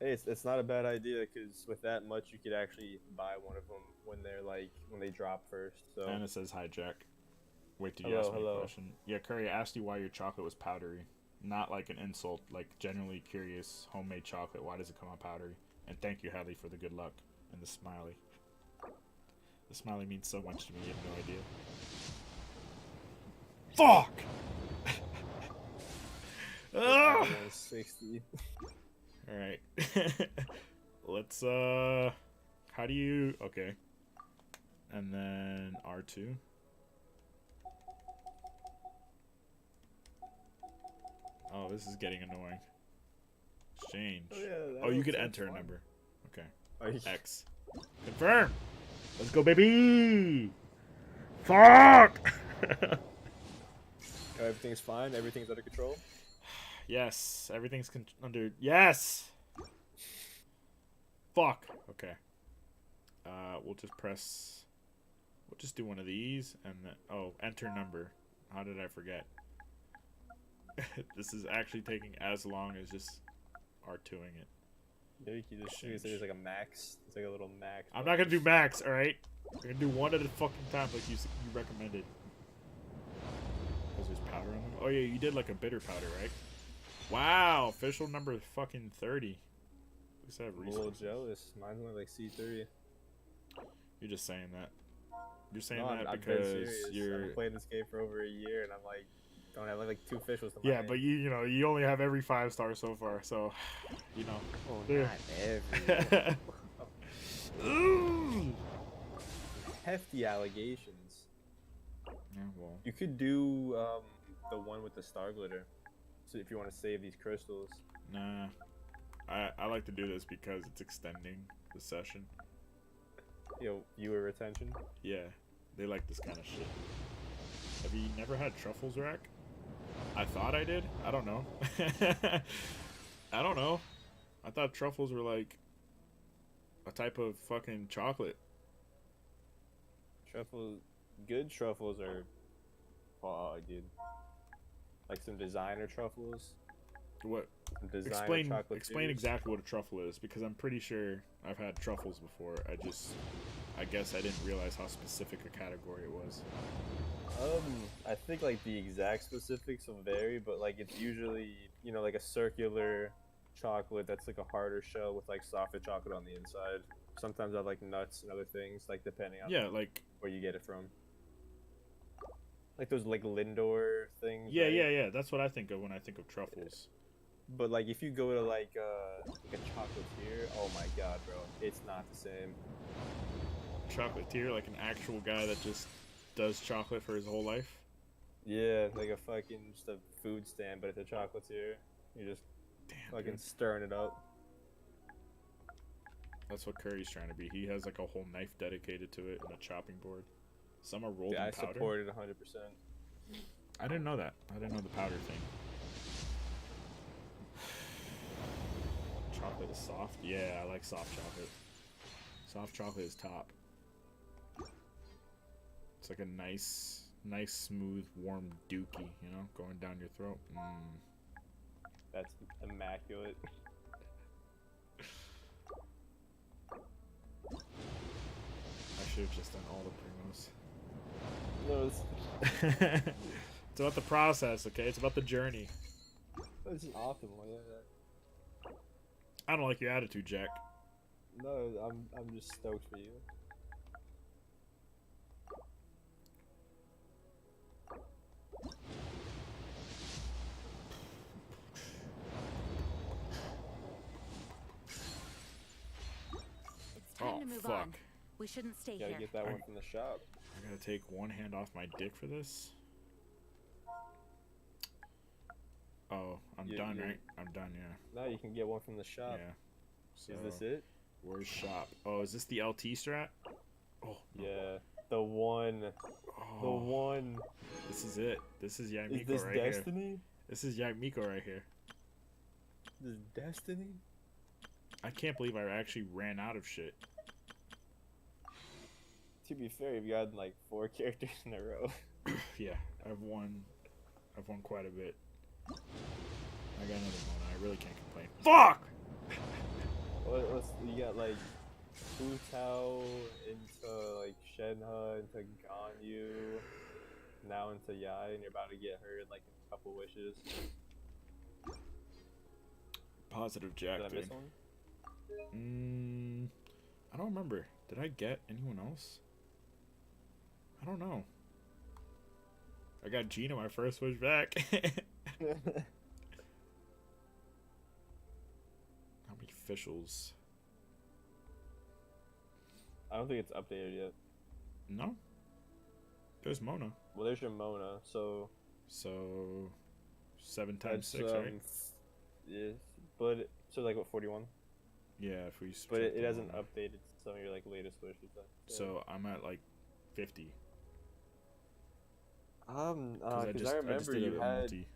Hey, it's not a bad idea because with that much, you could actually buy one of them when they drop first. So And it says hi, Jack. Wait, did you Hello, ask me a hello. question? Yeah, Curry, I asked you why your chocolate was powdery. Not like an insult, like genuinely curious. Homemade chocolate. Why does it come out powdery? And thank you, Hadley, for the good luck and the smiley. The smiley means so much to me. You have no idea. Fuck! Ah! 160. All right. Let's how do you okay. And then R2. Oh, this is getting annoying. Exchange. Oh, yeah, Oh, you could sounds enter a fun. number. Okay. Oh, you- X. Confirm. Let's go, baby. Fuck. Everything's fine. Everything's under control. Yes, everything's under. Yes. Fuck. Okay. We'll just press. We'll just do one of these and then. Oh, enter number. How did I forget? This is actually taking as long as just R2ing it. Maybe you could just say there's like a max. It's like a little max. I'm not gonna do max. All right. We're gonna do one at a fucking time, like you recommended. Because there's powder on them. Oh yeah, you did like a bitter powder, right? Wow, official number fucking 30. Let's have I'm a little resources. jealous. Mine's only like C3. You're just saying that. You're saying No, that I'm very because serious. I've you're. been playing this game for over a year, and I'm like, don't have like 2 officials. To my Yeah, name. but you know you only have every 5-star so far, so you know. Oh, Yeah. not every. Ooh. Hefty allegations. Yeah, well. You could do the one with the star glitter. So if you want to save these crystals. Nah. I like to do this because it's extending the session. Viewer retention. Yeah, they like this kind of shit. Have you never had truffles, Rack? I thought I did. I don't know. I don't know. I thought truffles were like a type of fucking chocolate. Good truffles are, oh, dude. Like some designer truffles. What? Some designer Explain chocolatiers. exactly what a truffle is, because I'm pretty sure I've had truffles before. I guess I didn't realize how specific a category it was. I think like the exact specifics will vary, but like it's usually, like a circular chocolate that's like a harder shell with like softer chocolate on the inside. Sometimes I have like nuts and other things, like depending on Yeah, like where you get it from. Like those like Lindor things. yeah, right? yeah. That's what I think of when I think of truffles. But like if you go to like a chocolatier, oh my god, bro, it's not the same. Chocolatier, like an actual guy that just does chocolate for his whole life. Yeah, like a fucking just a food stand, but it's a chocolatier. You're just Damn, fucking dude. stirring it up. That's what Curry's trying to be. He has like a whole knife dedicated to it and a chopping board. Some are rolled Yeah, I in powder. support it 100%. I didn't know that. I didn't know the powder thing. Chocolate is soft? Yeah, I like soft chocolate. Soft chocolate is top. It's like a nice, smooth, warm dookie, going down your throat. That's immaculate. I should have just done all the primos. No, It's about the process, okay? It's about the journey. it's an optimal. Yeah. I don't like your attitude, Jack. No, I'm just stoked for you. It's time Oh, to move fuck. on. We shouldn't stay Gotta here. get that one from the shop. I gotta take one hand off my dick for this. Oh, I'm I'm You- done, you- right? I'm done, yeah. Now you can get one from the shop. Yeah. So, Is this it? where's shop? Oh, is this the LT strat? Oh, no. Yeah. The one. The Oh, one. this is it. This is Is Yamiko this right here. Destiny? This is Yamiko right here. This is Destiny? I can't believe I actually ran out of shit. To be fair, you've got like 4 characters in a row. Yeah, I've won quite a bit. I got another one. I really can't complain. Fuck! You got like Fu Tao into like Shenhe into Ganyu, now into Yai, and you're about to get her in like a couple wishes. Positive Did Jack, I miss dude. one? I don't remember. Did I get anyone else? I don't know. I got Gina my first wish back. How many officials? I don't think it's updated yet. No. There's Mona. Well, there's your Mona, so 7 times that's 6, right? yes, but so like what 41? Yeah, if we But split it the hasn't Mona. updated some of your like latest wishes. So I'm at like 50. because just I remember did you a had multi.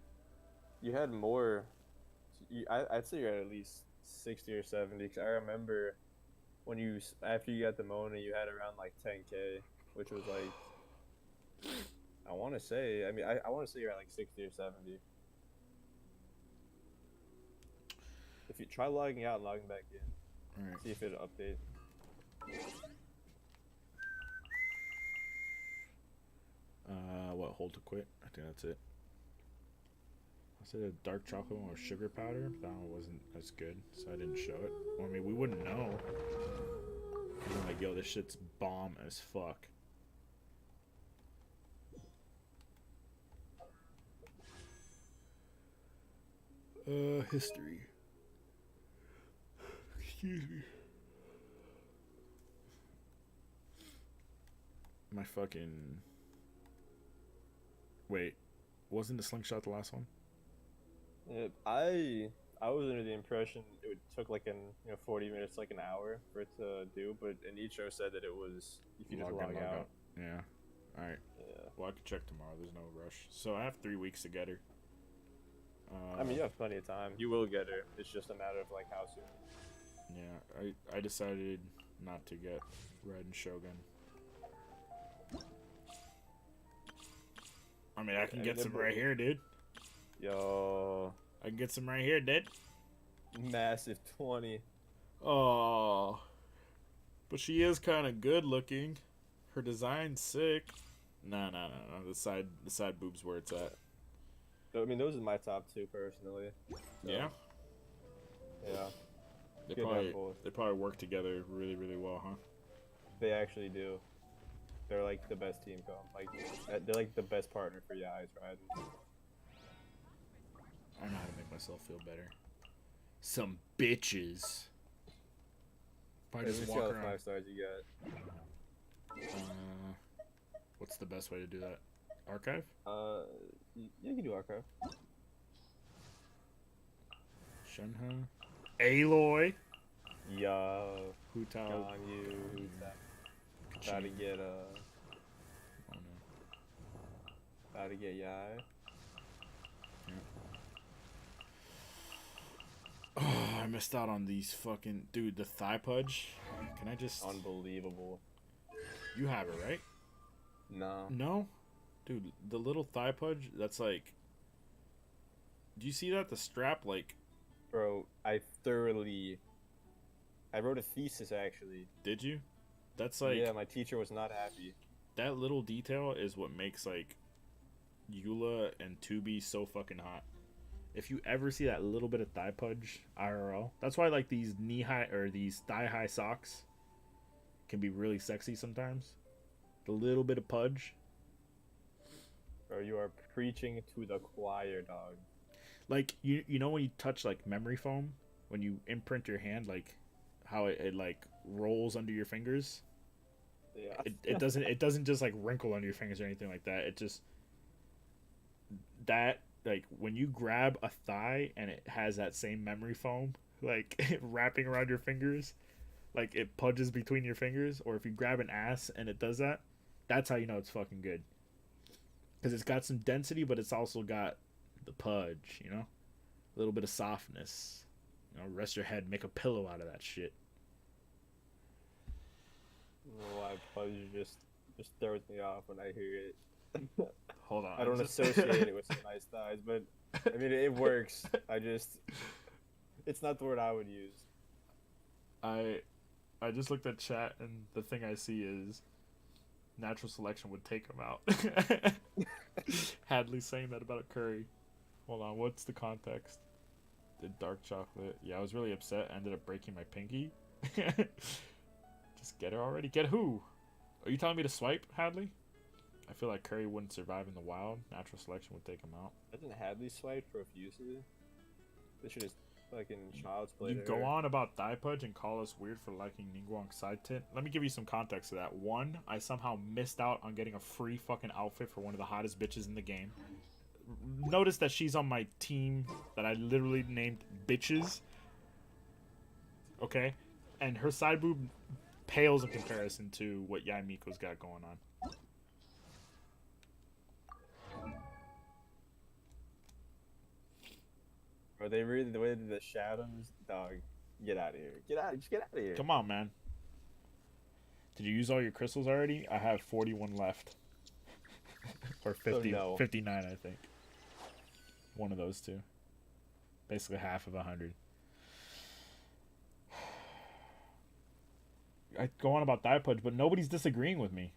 you had more. I'd say you're at least 60 or 70. Cause I remember when after you got the Mona, you had around like 10K, which was like I want to say. I mean, I want to say you're at like 60 or 70. If you try logging out and logging back in, All right. see if it'll update. What, hold to quit? I think that's it. I said a dark chocolate one with sugar powder. That one wasn't as good, so I didn't show it. Well, I mean, we wouldn't know. I'm like, yo, this shit's bomb as fuck. History. Excuse me. My fucking... Wait, wasn't the slingshot the last one? Yeah, I was under the impression it took like 40 minutes, like an hour for it to do, but Anicho said that it was if you just Log in, log out. Yeah. Alright. Yeah. Well, I can check tomorrow. There's no rush. So I have 3 weeks to get her. I mean, you have plenty of time. You will get her. It's just a matter of like how soon. Yeah, I decided not to get Red and Shogun. I mean, I can get some right here, dude. Yo, I can get some right here, dude. massive 20. Oh, but she is kind of good looking. Her design's sick. No. The side boobs where it's at. I mean, those are my top 2 personally. Yeah. Yeah, They Good to have probably both. work together really, really well, huh? they actually do. They're like the best team comp. Like they're like the best partner for Yai's riding. I know how to make myself feel better. Some bitches. If I Let me just see walk how the around. 5 stars you got. What's the best way to do that? Archive? You can do archive. Shenhe. Aloy. Yo, Hu Tao. Ganyu, about to get Oh, no. about to get Yai. Oh, I missed out on these fucking... Dude, the thigh pudge. Can I just... Unbelievable. You have it, right? No. No? Dude, the little thigh pudge, that's like... Do you see that? The strap, like... Bro, I wrote a thesis actually. Did you? That's like... Yeah, my teacher was not happy. That little detail is what makes, like... Eula and 2B so fucking hot. If you ever see that little bit of thigh pudge IRL, that's why like these knee high or these thigh high socks can be really sexy sometimes. The little bit of pudge, Bro, you are preaching to the choir, dog. like you know when you touch like memory foam, when you imprint your hand, like how it like rolls under your fingers. Yeah. It doesn't just like wrinkle under your fingers or anything like that. It just that like when you grab a thigh and it has that same memory foam like wrapping around your fingers, like it pudges between your fingers, or if you grab an ass and it does that, that's how you know it's fucking good. Because it's got some density, but it's also got the pudge, you know, a little bit of softness. You know, rest your head, make a pillow out of that shit. Why pudge just throws me off when I hear it. Hold on, I don't associate it with some nice thighs, but I mean it works. It's not the word I would use. I just looked at chat and the thing I see is natural selection would take him out. Hadley saying that about Curry. Hold on, what's the context? The dark chocolate. Yeah, I was really upset. I ended up breaking my pinky. Just get her already. Get who? Are you telling me to swipe, Hadley? I feel like Curry wouldn't survive in the wild. Natural selection would take him out. Hasn't Hadley swiped profusely? This should just fucking child's play. You to go her. on about Thigh Pudge and call us weird for liking Ningguang's side tit. Let me give you some context to that. One, I somehow missed out on getting a free fucking outfit for one of the hottest bitches in the game. Notice that she's on my team that I literally named bitches. Okay? And her side boob pales in comparison to what Yai Miko's got going on. Are they really the way the shadows? Dog, get out of here. Just get out of here. Come on, man. Did you use all your crystals already? I have 41 left. Or 50, no. 59, I think. One of those two. Basically half of 100. I go on about Thigh Pudge, but nobody's disagreeing with me.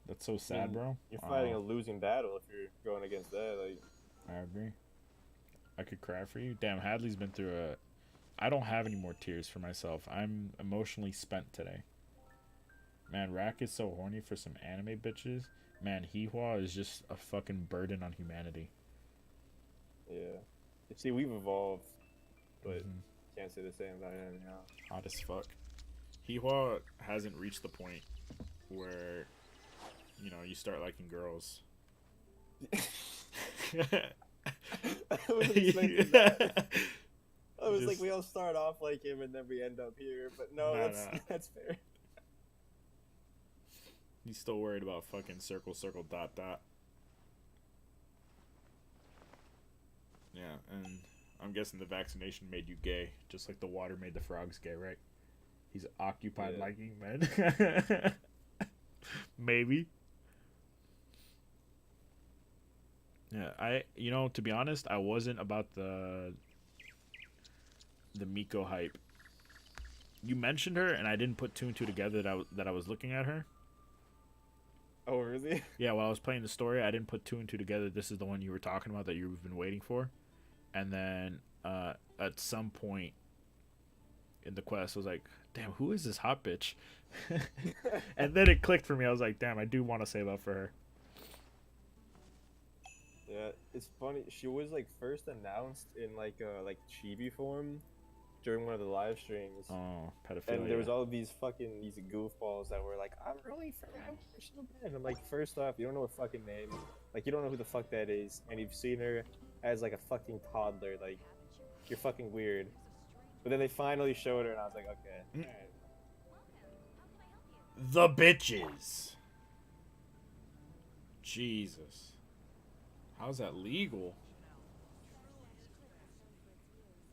That's so sad, bro. You're fighting a losing battle if you're going against that. Like, I agree. I could cry for you. Damn, Hadley's been through a... I don't have any more tears for myself. I'm emotionally spent today. Man, Rack is so horny for some anime bitches. Man, Hihua is just a fucking burden on humanity. yeah. You see, we've evolved, but can't say the same about him now. Hot as fuck. Hihua hasn't reached the point where, you know, you start liking girls. I wasn't expecting that. I was like, we all start off like him and then we end up here, but no, that's fair. He's still worried about fucking circle, dot, dot. Yeah, and I'm guessing the vaccination made you gay, just like the water made the frogs gay, right? He's occupied liking men. Maybe. Yeah, you know, to be honest, I wasn't about the Miko hype. You mentioned her, and I didn't put two and two together that I was looking at her. Oh, really? Yeah, while I was playing the story, I didn't put two and two together. This is the one you were talking about that you've been waiting for. And then at some point in the quest, I was like, damn, who is this hot bitch? And then it clicked for me. I was like, damn, I do want to save up for her. Yeah, it's funny. She was like first announced in like chibi form during one of the live streams. Oh, pedophilia. And there was all of these goofballs that were like, I'm really for her so bad. And I'm like, first off, you don't know her fucking name. Like, you don't know who the fuck that is. And you've seen her as like a fucking toddler. Like, you're fucking weird. But then they finally showed her and I was like, okay. Alright. The bitches. Jesus. How's that legal?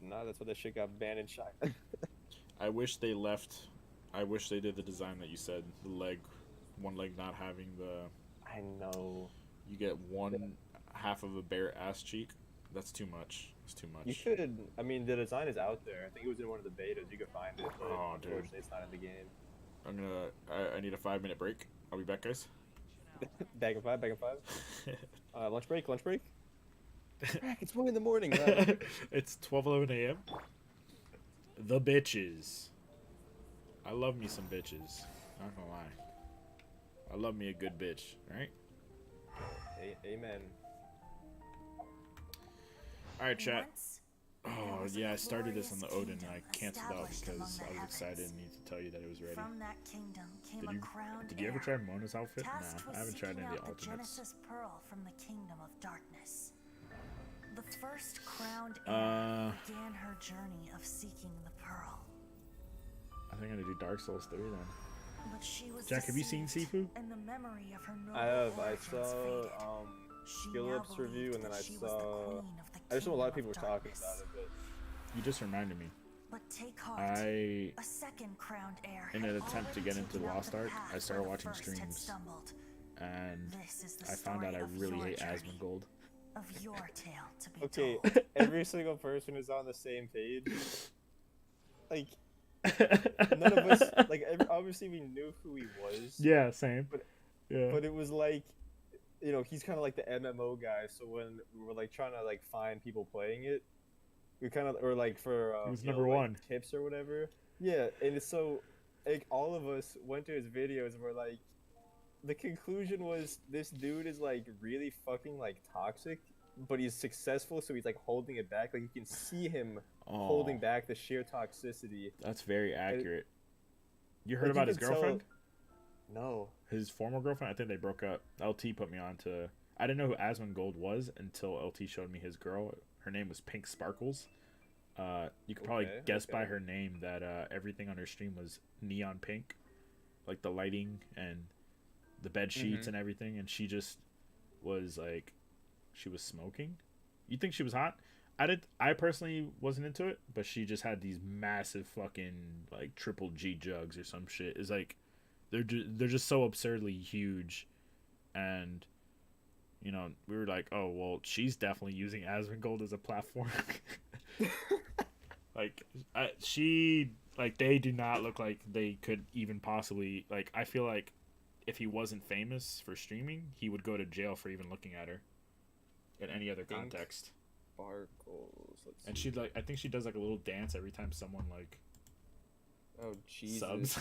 Nah, that's why that shit got banned in China. I wish they left. I wish they did the design that you said. The leg, one leg not having the. I know. You get one half of a bare ass cheek. That's too much. It's too much. You should. I mean, the design is out there. I think it was in one of the betas. You could find it. But Oh, dude. unfortunately, it's not in the game. I need a 5-minute break. I'll be back, guys. Back in five. Lunch break. It's 1 in the morning. It's 12:11 a.m. The bitches. I love me some bitches. Not gonna lie. I love me a good bitch, right? Amen. All right, chat. Once Oh, Oh was a yeah, I started this on the glorious Odin and I kingdom canceled out established because among I the was excited heavens. and needed to tell you that it was ready. From that kingdom came Did a you crowned did you ever heir, try Mona's outfit? tasked Nah, with I haven't tried seeking any of out the the alternates. Genesis Pearl from the kingdom of darkness. The first crowned Uh, heir began her journey of seeking the pearl. I think I'm gonna do Dark Souls 3 then. But she was Jack, have you seen deceived, Sifu? and the memory of her noble I have. I origins saw faded. She now Philip's review, believed and then that I she was the saw. queen of the I just know a lot of kingdom people were talking darkness. about it, but You just reminded me. But take heart. I, A second crowned heir in had an attempt to already get into taken out Lost the Ark, path I started where the watching first had streams, stumbled. and This is the I found out story I of really your hate journey, Asmongold. of your tale to be okay, told. every single person is on the same page. Like none of us, like obviously we knew who he was. Yeah, same. But- yeah. But it was like, you know, he's kind of like the MMO guy. So when we were like trying to like find people playing it, we kind of or like for He was you know, number like, one. tips or whatever. Yeah, and it's so like all of us went to his videos and we're like, the conclusion was this dude is like really fucking like toxic, but he's successful, so he's like holding it back. Like you can see him holding back the sheer toxicity. That's very accurate. You heard Like, about his could tell- girlfriend? No. His former girlfriend? I think they broke up. LT put me on to... I didn't know who Asmongold was until LT showed me his girl. Her name was Pink Sparkles. You could probably Okay, guess by okay. her name that everything on her stream was neon pink. Like the lighting and the bed sheets and everything. And she just was like... She was smoking. You think she was hot? I personally wasn't into it, but she just had these massive fucking like triple G jugs or some shit. It's like they're just so absurdly huge, and you know we were like, oh well, she's definitely using Asmongold as a platform. Like they do not look like they could even possibly like. I feel like if he wasn't famous for streaming, he would go to jail for even looking at her. In any other Pink context. Sparkles. Let's And see. she like I think she does like a little dance every time someone like Oh Jesus. subs.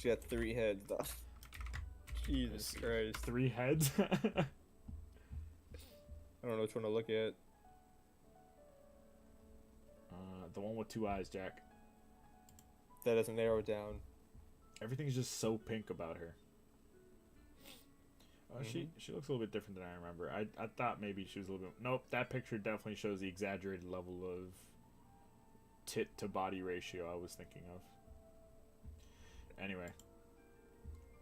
She got 3 heads, though. Jesus Christ. 3 heads. I don't know which one to look at. The one with 2 eyes, Jack. That doesn't narrow it down. Everything's just so pink about her. She looks a little bit different than I remember. I thought maybe she was a little bit... Nope, that picture definitely shows the exaggerated level of tit to body ratio I was thinking of. Anyway.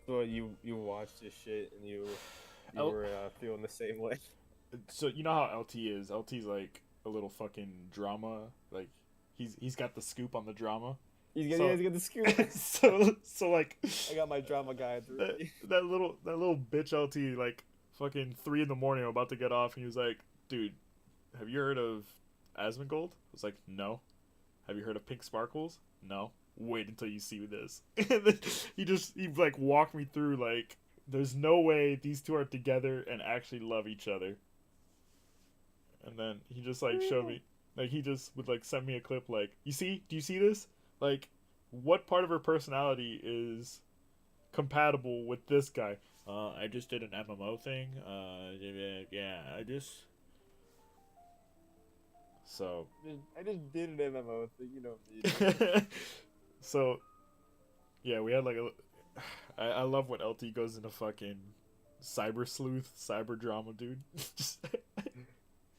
So you watched this shit and you Oh. were feeling the same way. So you know how LT is. LT's like a little fucking drama. Like he's got the scoop on the drama. He's So- got the scoop. so like I got my drama guide. that little bitch LT like fucking 3 in the morning. I'm about to get off, and he was like, "Dude, have you heard of Asmongold?" I was like, "No." "Have you heard of Pink Sparkles?" "No." "Wait until you see this." And then he like walked me through like there's no way these two are together and actually love each other. And then he just like showed me, like he just would like send me a clip like, do you see this? Like, what part of her personality is compatible with this guy? I just did an MMO thing. Yeah, I just. So. I just did an MMO thing, you know. So, yeah, we had like a. I love when LT goes into fucking cyber sleuth, cyber drama, dude. Just.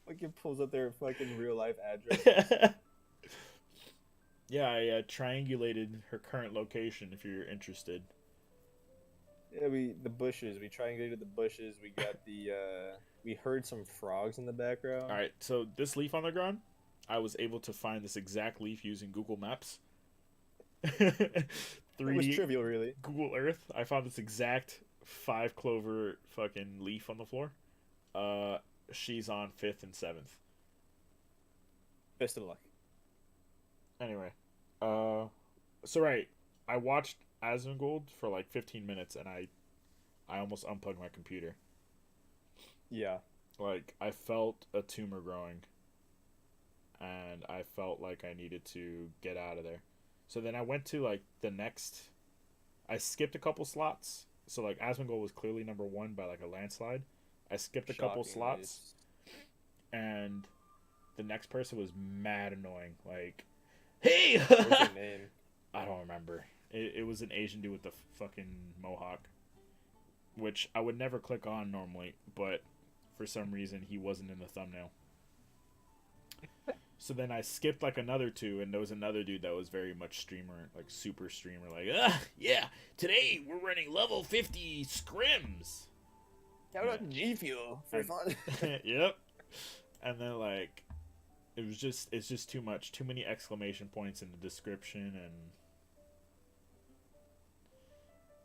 Fucking pulls up their fucking real life address. Yeah, I triangulated her current location if you're interested. Yeah, the bushes. We triangulated the bushes. We got the we heard some frogs in the background. All right, so this leaf on the ground, I was able to find this exact leaf using Google Maps. 3D It was trivial, really. Google Earth. I found this exact 5 clover fucking leaf on the floor. She's on 5th and 7th. Best of luck. Anyway, so right, I watched Asmongold for like 15 minutes and I almost unplugged my computer. Yeah. Like, I felt a tumor growing and I felt like I needed to get out of there. So then I went to like the next, I skipped a couple slots. So like Asmongold was clearly number 1 by like a landslide. I skipped a couple Shockingly. slots and the next person was mad annoying. Like, hey, What's her name? I don't remember. It was an Asian dude with the fucking mohawk, which I would never click on normally, but for some reason he wasn't in the thumbnail. So then I skipped like another two, and there was another dude that was very much streamer, like super streamer, like, yeah, today we're running level 50 scrims. Shout out to G Fuel for fun. Yep. And then like, it's just too much, too many exclamation points in the description,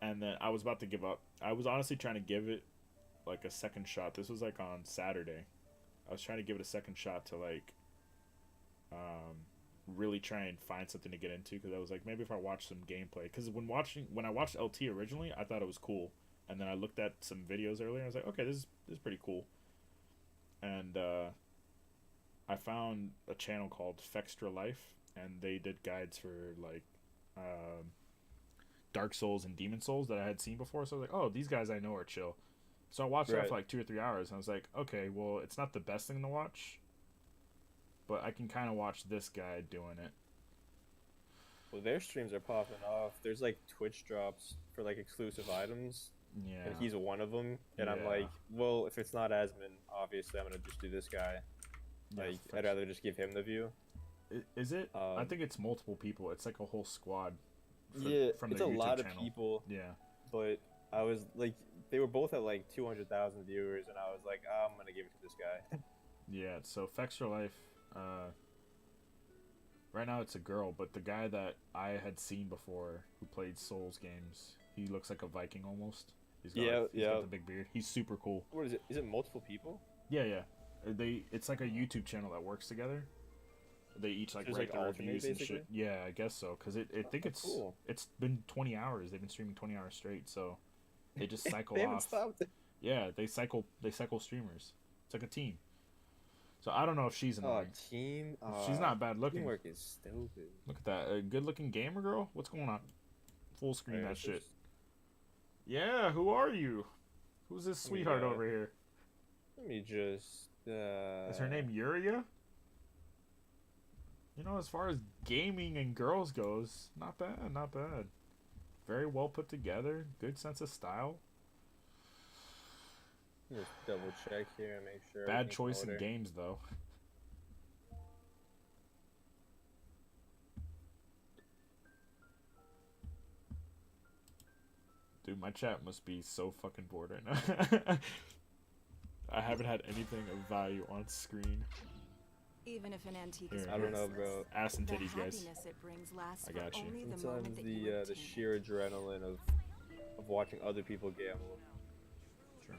and then I was about to give up. I was honestly trying to give it like a second shot. This was like on Saturday. I was trying to give it a second shot to like really try and find something to get into, because I was like, maybe if I watch some gameplay, because when I watched LT originally, I thought it was cool, and then I looked at some videos earlier and I was like, okay, this is pretty cool. And I found a channel called Fextra Life, and they did guides for like Dark Souls and Demon Souls that I had seen before, so I was like, oh, these guys I know are chill. So I watched that for like 2 or 3 hours, and I was like, okay, well, it's not the best thing to watch, but I can kind of watch this guy doing it. Well, their streams are popping off. There's like Twitch drops for like exclusive items. Yeah. And he's one of them. And I'm Yeah. like, well, if it's not Asmon, obviously I'm gonna just do this guy. Yeah, Like, I'd rather just give him the view. Is it? I Um, think it's multiple people. It's like a whole squad. From it's a their YouTube lot of channel. people. Yeah. But I was like, they were both at like 200,000 viewers, and I was like, I'm gonna give it to this guy. Yeah. So Fextra Life. Right now it's a girl, but the guy that I had seen before who played Souls games, he looks like a Viking almost. He's got the big beard. He's super cool. What is it? Is it multiple people? Yeah. It's like a YouTube channel that works together. They each like Just, write like, the alternate, reviews and basically? shit. Yeah, I guess so. Cause I think cool. it's been 20 hours. They've been streaming 20 hours straight. So they just cycle They haven't off. stopped. Yeah, they cycle streamers. It's like a team. So I don't know if she's Oh, annoying. team. She's not bad looking. Teamwork is stupid. Look at that, a good-looking gamer girl. What's going on? Full screen Alright, that let's shit. just- Yeah, who are you? Who's this Let me, sweetheart over here? Let me just. Is her name Yuria? You know, as far as gaming and girls goes, not bad, not bad. Very well put together, good sense of style. Just double check here and make sure. Bad everything's choice in order. games though. Dude, my chat must be so fucking bored right now. I haven't had anything of value on screen. Even if an antique Here. is I don't know, priceless, bro. Ass and the titties, guys. happiness it brings lasts I for got you. only the Sometimes moment that you the obtain it. sheer adrenaline of watching other people gamble. Sure.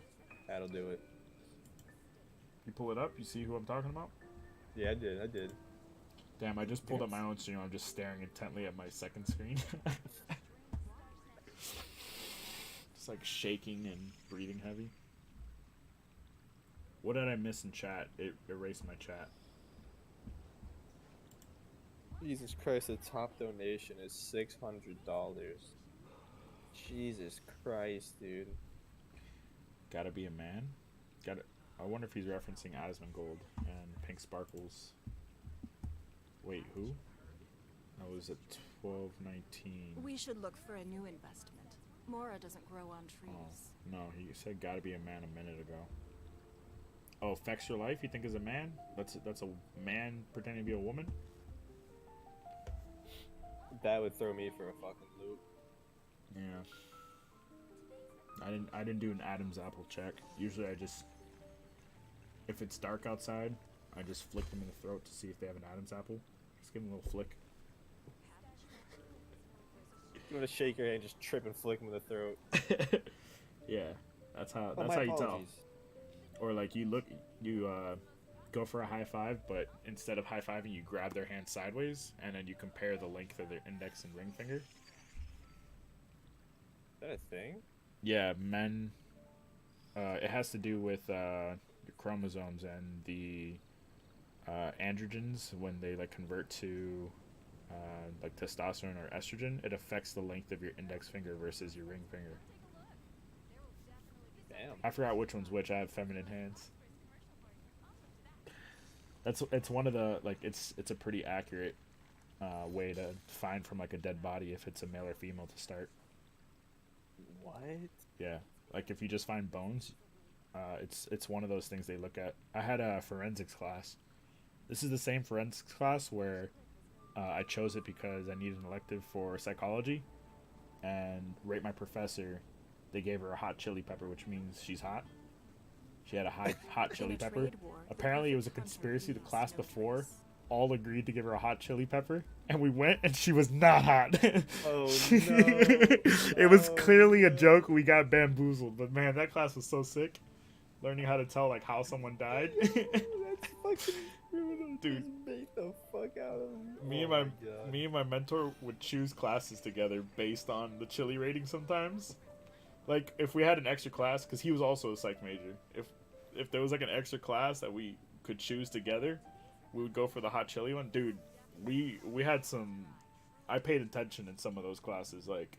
That'll do it. You pull it up, you see who I'm talking about? Yeah, I did. Damn, I just pulled up my own stream. I'm just staring intently at my second screen. Just like shaking and breathing heavy. What did I miss in chat? It erased my chat. Jesus Christ, the top donation is $600. Jesus Christ, dude. Gotta be a man? I wonder if he's referencing Asmongold and Pink Sparkles. Wait, who? I was at 1219. We should look for a new investment. Mora doesn't grow on trees. No, he said gotta be a man a minute ago. Oh, Fex Your Life, you think is a man? That's a man pretending to be a woman? That would throw me for a fucking loop. Yeah. I didn't do an Adam's apple check. Usually I just, if it's dark outside, I just flick them in the throat to see if they have an Adam's apple. Just give them a little flick. You want to shake your hand, just trip and flick him in the throat. Yeah, that's how Oh, my you tell. apologies. Or like you go for a high five, but instead of high fiving, you grab their hand sideways, and then you compare the length of their index and ring finger. Is that a thing? Yeah, men. It has to do with the chromosomes and the androgens when they like convert to like testosterone or estrogen. It affects the length of your index finger versus your ring finger. Damn. I forgot which one's which. I have feminine hands. It's one of the like it's a pretty accurate way to find from like a dead body if it's a male or female to start. What? Yeah, like if you just find bones, it's one of those things they look at. I had a forensics class. This is the same forensics class where I chose it because I needed an elective for psychology, and rate my professor, they gave her a hot chili pepper, which means she's hot. She had a hot In chili a pepper. trade war, the Apparently, it was a perfect conspiracy. The hunter class leaves no before trace. all agreed to give her a hot chili pepper, and we went, and she was not hot. Oh, It was no, clearly a no. joke. We got bamboozled, but man, that class was so sick. Learning how to tell like how someone died. That's fucking criminal. Dude. Just make the fuck out of me. Me Oh and God. me and my mentor would choose classes together based on the chili rating sometimes. Like if we had an extra class, because he was also a psych major. If there was like an extra class that we could choose together, we would go for the hot chili one. Dude, we had some. I paid attention in some of those classes. Like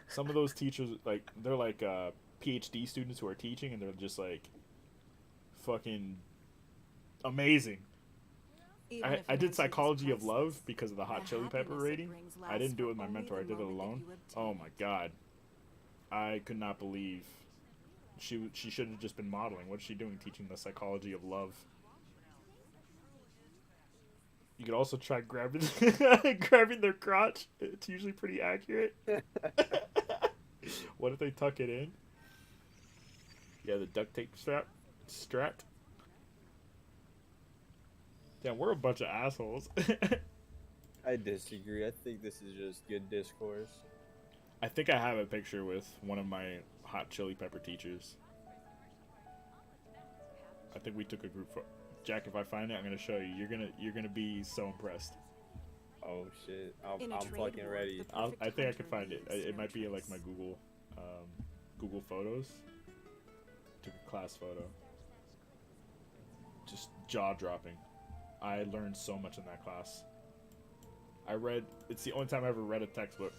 some of those teachers, like they're like PhD students who are teaching, and they're just like fucking amazing. Even I if did an answer is psychology of love priceless, because of the hot the chili pepper happiness it rating. brings I lasts didn't do it for with my only mentor. I the did it moment that alone. you Oh obtain my it. god, I could not believe she should have just been modeling. What's she doing? Teaching the psychology of love. You could also try grabbing grabbing their crotch. It's usually pretty accurate. What if they tuck it in? Yeah, the duct tape strap. Damn, we're a bunch of assholes. I disagree. I think this is just good discourse. I think I have a picture with one of my hot chili pepper teachers. I think we took a group photo. Jack, if I find it, I'm gonna show you. You're gonna be so impressed. Oh shit! In a I'm trade fucking war, ready. the I perfect think I hunter could find it. leaves It no might be in, like my trace. Google Photos. Took a class photo. Just jaw dropping. I learned so much in that class. It's the only time I ever read a textbook.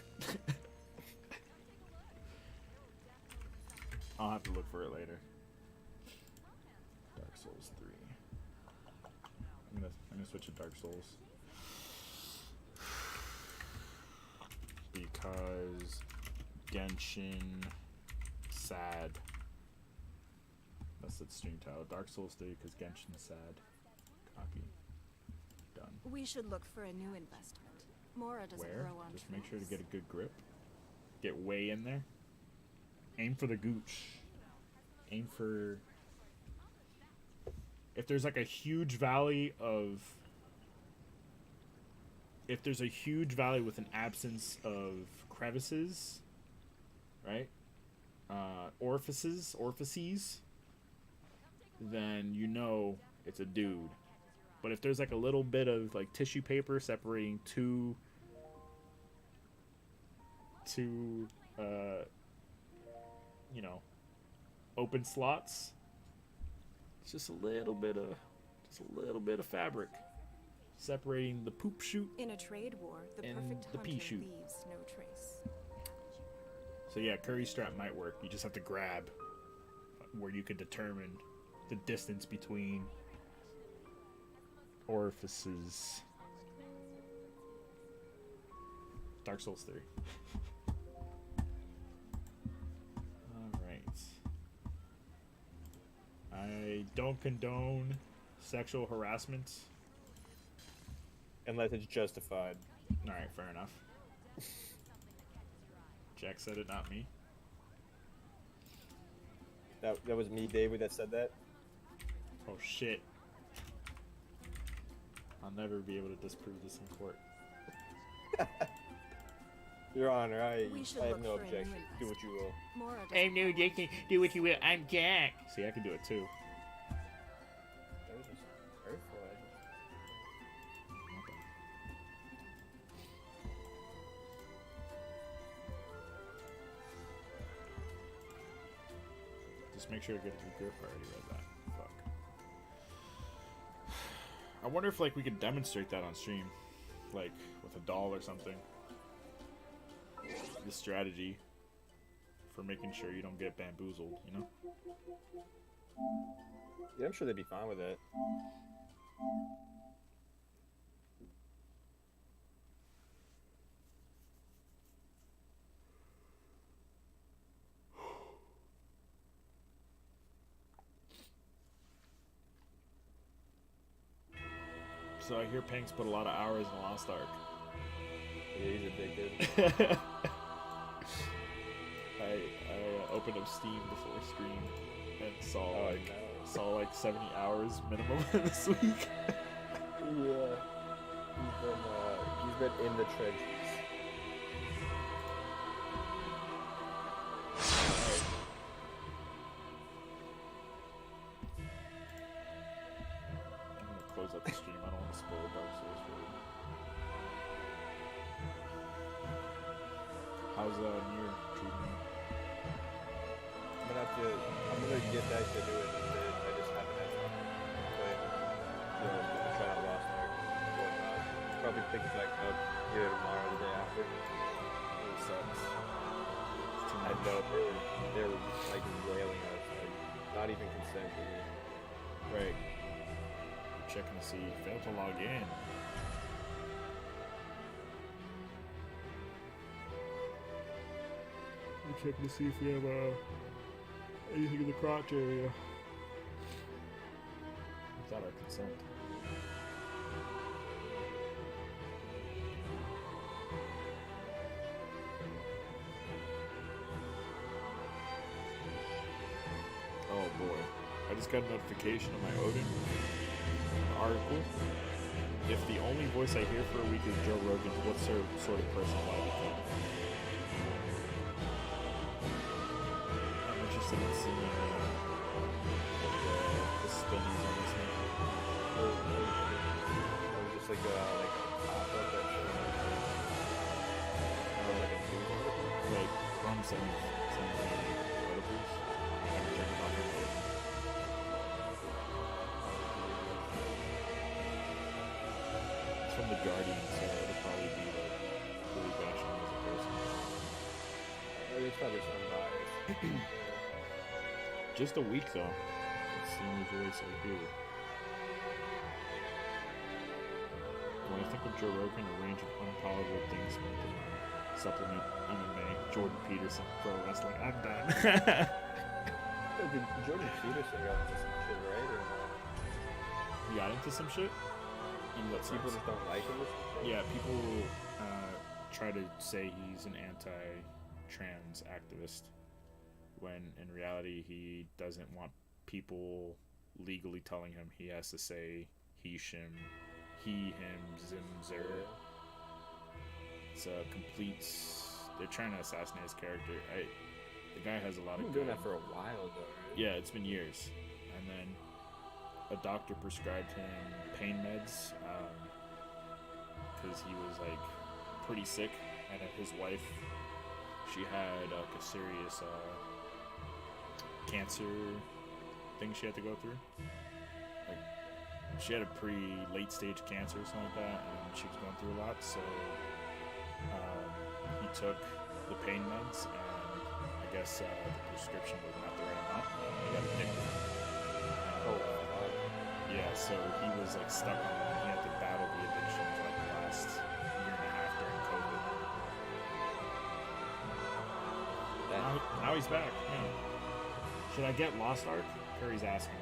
I'll have to look for it later. Dark Souls 3. I'm gonna switch to Dark Souls. Because Genshin sad. That's the stream title. Dark Souls 3 because Genshin sad. Copy. Done. We should look for a new investment. Mora doesn't Where? grow on Just make sure to trees. get a good grip. Get way in there. Aim for the gooch. Aim for... If there's like a huge valley of... If there's a huge valley with an absence of crevices, right? Orifices, then you know it's a dude. But if there's like a little bit of like tissue paper separating two open slots, it's just a little bit of fabric separating the poop chute. In a trade war, the And perfect the pea hunter shoot. leaves no trace. So yeah, curry strap might work. You just have to grab where you can determine the distance between orifices. Dark Souls 3. Alright. I don't condone sexual harassment. Unless it's justified. Alright, fair enough. Jack said it, not me. That was me, David, that said that. Oh shit. I'll never be able to disprove this in court. Your Honor, I We should have look no for a new objection. Do what you will. Mora doesn't I'm no grow on Jason. trees. Do what you will. I'm Jack. See, I can do it too. That was just hurtful. Just make sure to get a good grip. I already read that. Fuck. I wonder if like we could demonstrate that on stream, like with a doll or something. The strategy for making sure you don't get bamboozled, you know? Yeah, I'm sure they'd be fine with it. So I hear Panks put a lot of hours in Lost Ark. Yeah, he's addicted. I opened up Steam before stream and saw Oh, like no. saw like 70 hours minimum this week. Yeah. He's been in the trenches. I'm gonna close up the stream. I don't want to spoil Dark Souls for you. How's Nier treating you? I'm gonna get back to do it. I just haven't had time to play it. Try out Lost Ark and whatnot. Probably pick it back up either tomorrow or the day after. It sucks. It's too I much. know they were like wailing us, like not even consenting. Right. Checking to see. Failed to log in. We're checking to see if we have anything in the crotch area. Without our consent. Oh boy. I just got a notification on my Odin article. If the only voice I hear for a week is Joe Rogan, what sort of person will I become? I'm interested in seeing the spinnies on this thing. Or just like pop up that shit. Like a movie. Like from some articles. I haven't checked it out before. It's from The Guardian, so it'll probably be like really bashing him as a person. There's probably some bias. Just a week though. It's the only voice I hear. When I think of Joe Rogan, a range of unpalatable things meant to supplement MMA, Jordan Peterson, pro wrestling. I'm done. Did Jordan Peterson got into some shit, right? Or no? He got into some shit? In what People sense? just don't like him or something? Yeah, people try to say he's an anti-trans activist, when in reality he doesn't want people legally telling him he has to say he, shim, he, him, zim, zer. It's a complete... They're trying to assassinate his character. The guy has a lot I've of been doing good... that for a while though, right? Yeah, it's been years. And then a doctor prescribed him pain meds because he was like pretty sick, and his wife, she had like a serious cancer thing she had to go through. Like she had a pretty late stage cancer or something like that, and she was going through a lot. So he took the pain meds, and I guess the prescription was not the right amount. He got addicted. Yeah, so he was like stuck on it. He had to battle the addiction for like the last year and a half during COVID. Now he's back. Yeah. Should I get Lost Ark? Curry's asking.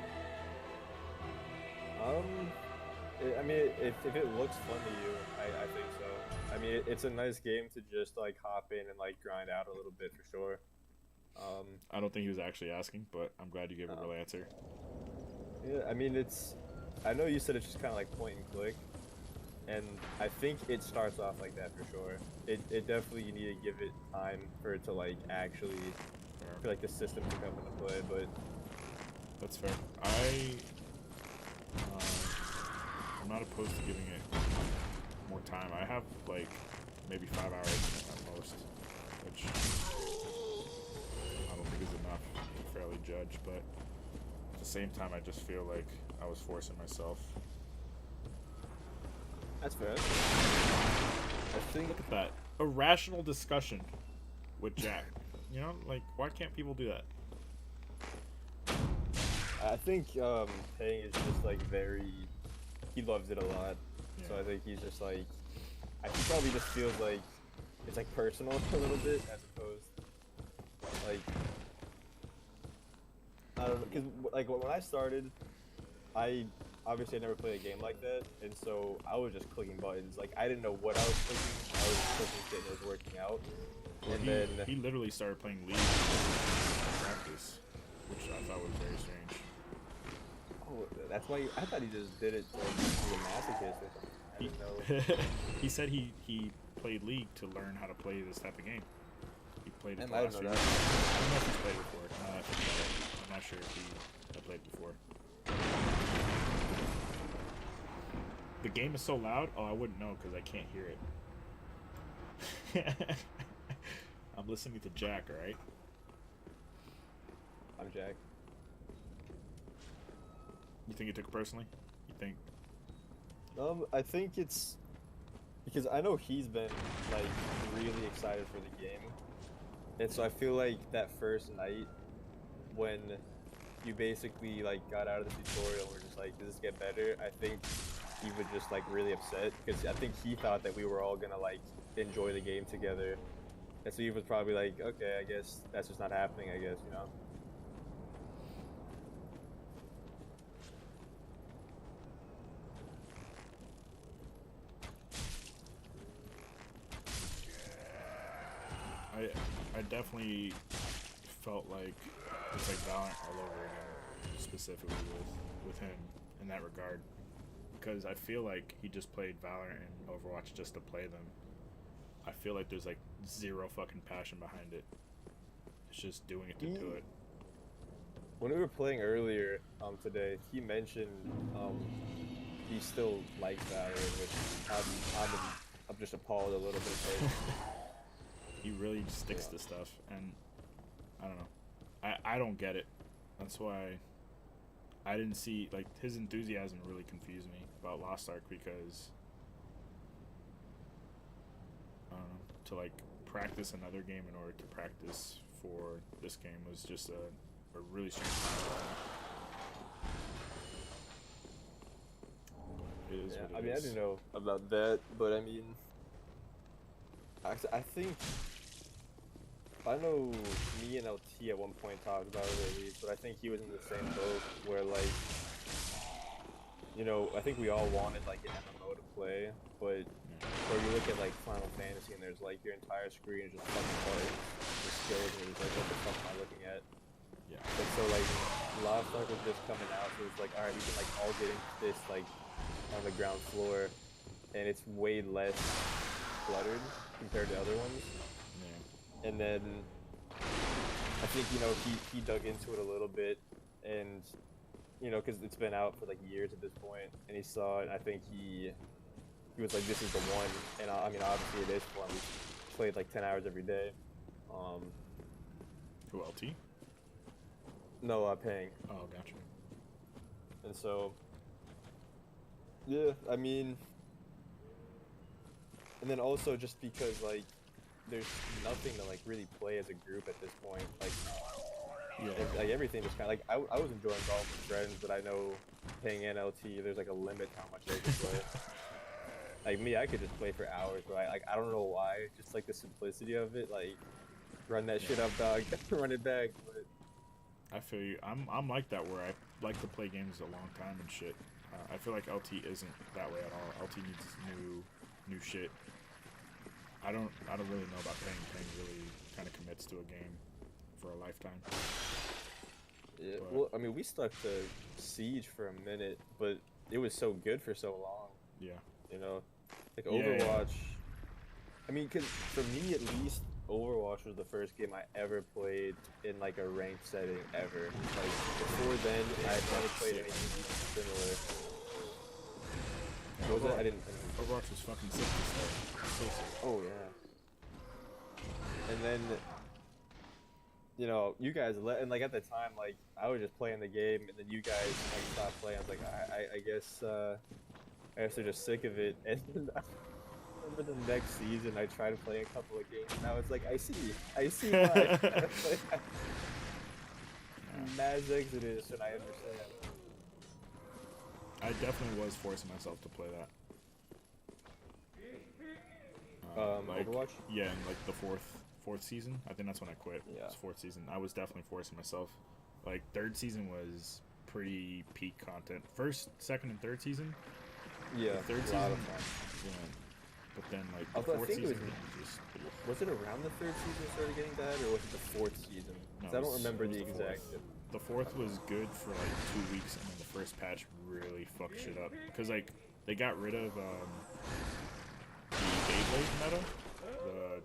I mean, if it looks fun to you, I think so. I mean, it's a nice game to just like hop in and like grind out a little bit for sure. I don't think he was actually asking, but I'm glad you gave a real answer. Yeah, I mean, I know you said it's just kind of like point and click, and I think it starts off like that for sure. It definitely, you need to give it time for it to like actually, for like the system to come into play, but That's fair. I'm not opposed to giving it more time. I have like maybe 5 hours at most, which I don't think is enough to fairly judge, but at the same time I just feel like I was forcing myself. that's fair. I think Look at that. A rational discussion with Jack. You know, like, why can't people do that? paying is just like very he loves it a lot. So Yeah. I think he's just like, he probably just feels like it's like personal a little bit as opposed like I don't know, because like when I started, I obviously I never played a game like that, and so I was just clicking buttons. Like I didn't know what I was clicking. I was just clicking shit and it was working out. Well, And he, then he literally started playing League in practice, which I thought was very strange. oh, that's why I thought he just did it to like, be a masochist or something. I He, didn't know. he said he played League to learn how to play this type of game. He played it And I last didn't year. know I that. don't know if he's played before. I think about it. I'm not sure if he had played before. The game is so loud. Oh, I wouldn't know because I can't hear it. I'm listening to Jack, alright? I'm Jack. You think he took it personally? You think? I think it's because I know he's been like really excited for the game, and so I feel like that first night when you basically like got out of the tutorial and were just like, does this get better? I think he was just like really upset because I think he thought that we were all gonna like enjoy the game together, and so he was probably like, okay, I guess that's just not happening. I guess, you know. I definitely felt like it's like Valorant all over again, specifically with him in that regard, because I feel like he just played Valorant and Overwatch just to play them. I feel like there's like zero fucking passion behind it. It's just doing it to do it. When we were playing earlier today, he mentioned he still likes Valorant, which I'm just appalled a little bit. But He really sticks to stuff, and I don't know. I don't get it. That's why I didn't see, like, his enthusiasm really confused me about Lost Ark, because I don't know, to like practice another game in order to practice for this game was just a really strange time. It is yeah, what I mean, I is. didn't know about that, but I mean, I think I know me and LT at one point talked about it at least, but I think he was in the same boat where like, you know, I think we all wanted like an MMO to play, but or you look at like Final Fantasy and there's like your entire screen is just fucking buttons, the skills, and it's like, what the fuck am I looking at? Yeah. But so like Lost Ark was just coming out, so it's like, alright, we can like all get into this like on the ground floor, and it's way less cluttered compared to other ones. Yeah. And then I think, you know, he dug into it a little bit, and you know, because it's been out for like years at this point, and he saw it. I think he was like, this is the one. And I mean, obviously it is fun. We played like 10 hours every day. Who, LT? No, paying. Oh, gotcha. And so yeah, I mean, and then also just because like there's nothing to like really play as a group at this point. Like, like everything just kind of like I was enjoying golf with friends, but I know paying NLT, there's like a limit to how much they can play. Like me, I could just play for hours, but I don't know why. Just like the simplicity of it, like run that shit up, dog, run it back. But I feel you. I'm like that, where I like to play games a long time and shit. I feel like LT isn't that way at all. LT needs new shit. I don't really know about paying. Paying really kind of commits to a game for a lifetime. yeah, But- well, I mean, we stuck to Siege for a minute, but it was so good for so long. Yeah. You know, like Yeah, yeah. Overwatch. I mean, cause for me at least, Overwatch was the first game I ever played in like a ranked setting ever. Like before then, I had never played anything similar. What was it? I didn't. Overwatch was fucking sick to start. So sick. Oh yeah. And then, you know, you guys and like at the time, like I was just playing the game, and then you guys like stopped playing. I was like, I guess they're just sick of it. And then I remember the next season, I tried to play a couple of games, and I was like, I see why. Mass exodus, and I understand. I definitely was forcing myself to play that. Overwatch? Yeah, in like the fourth season. I think that's when I quit. Yeah. It was fourth season. I was definitely forcing myself. Like third season was pretty peak content. First, second, and third season. Yeah, The third a season. lot of fun. Yeah. But then like the Although I fourth think it season was- just Was it around the third season it started getting bad, or was it the fourth season? 'Cause No, I don't it was- remember it was the the exact. fourth. The fourth was good for like 2 weeks, and then the first patch really fucked shit up. Cause like they got rid of the Beyblade meta,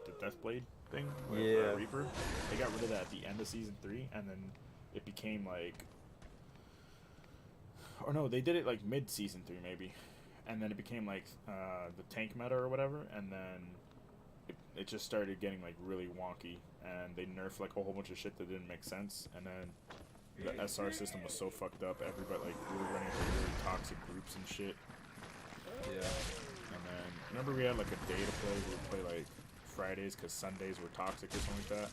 the Deathblade thing with Yeah. Reaper. They got rid of that at the end of season 3, and then it became like, or no, they did it like mid season 3 maybe, and then it became like the tank meta or whatever, and then it just started getting like really wonky, and they nerfed like a whole bunch of shit that didn't make sense, and then the SR system was so fucked up. Everybody like we were running into really toxic groups and shit. Yeah. And then remember we had like a day to play. We would play like Fridays because Sundays were toxic or something like that.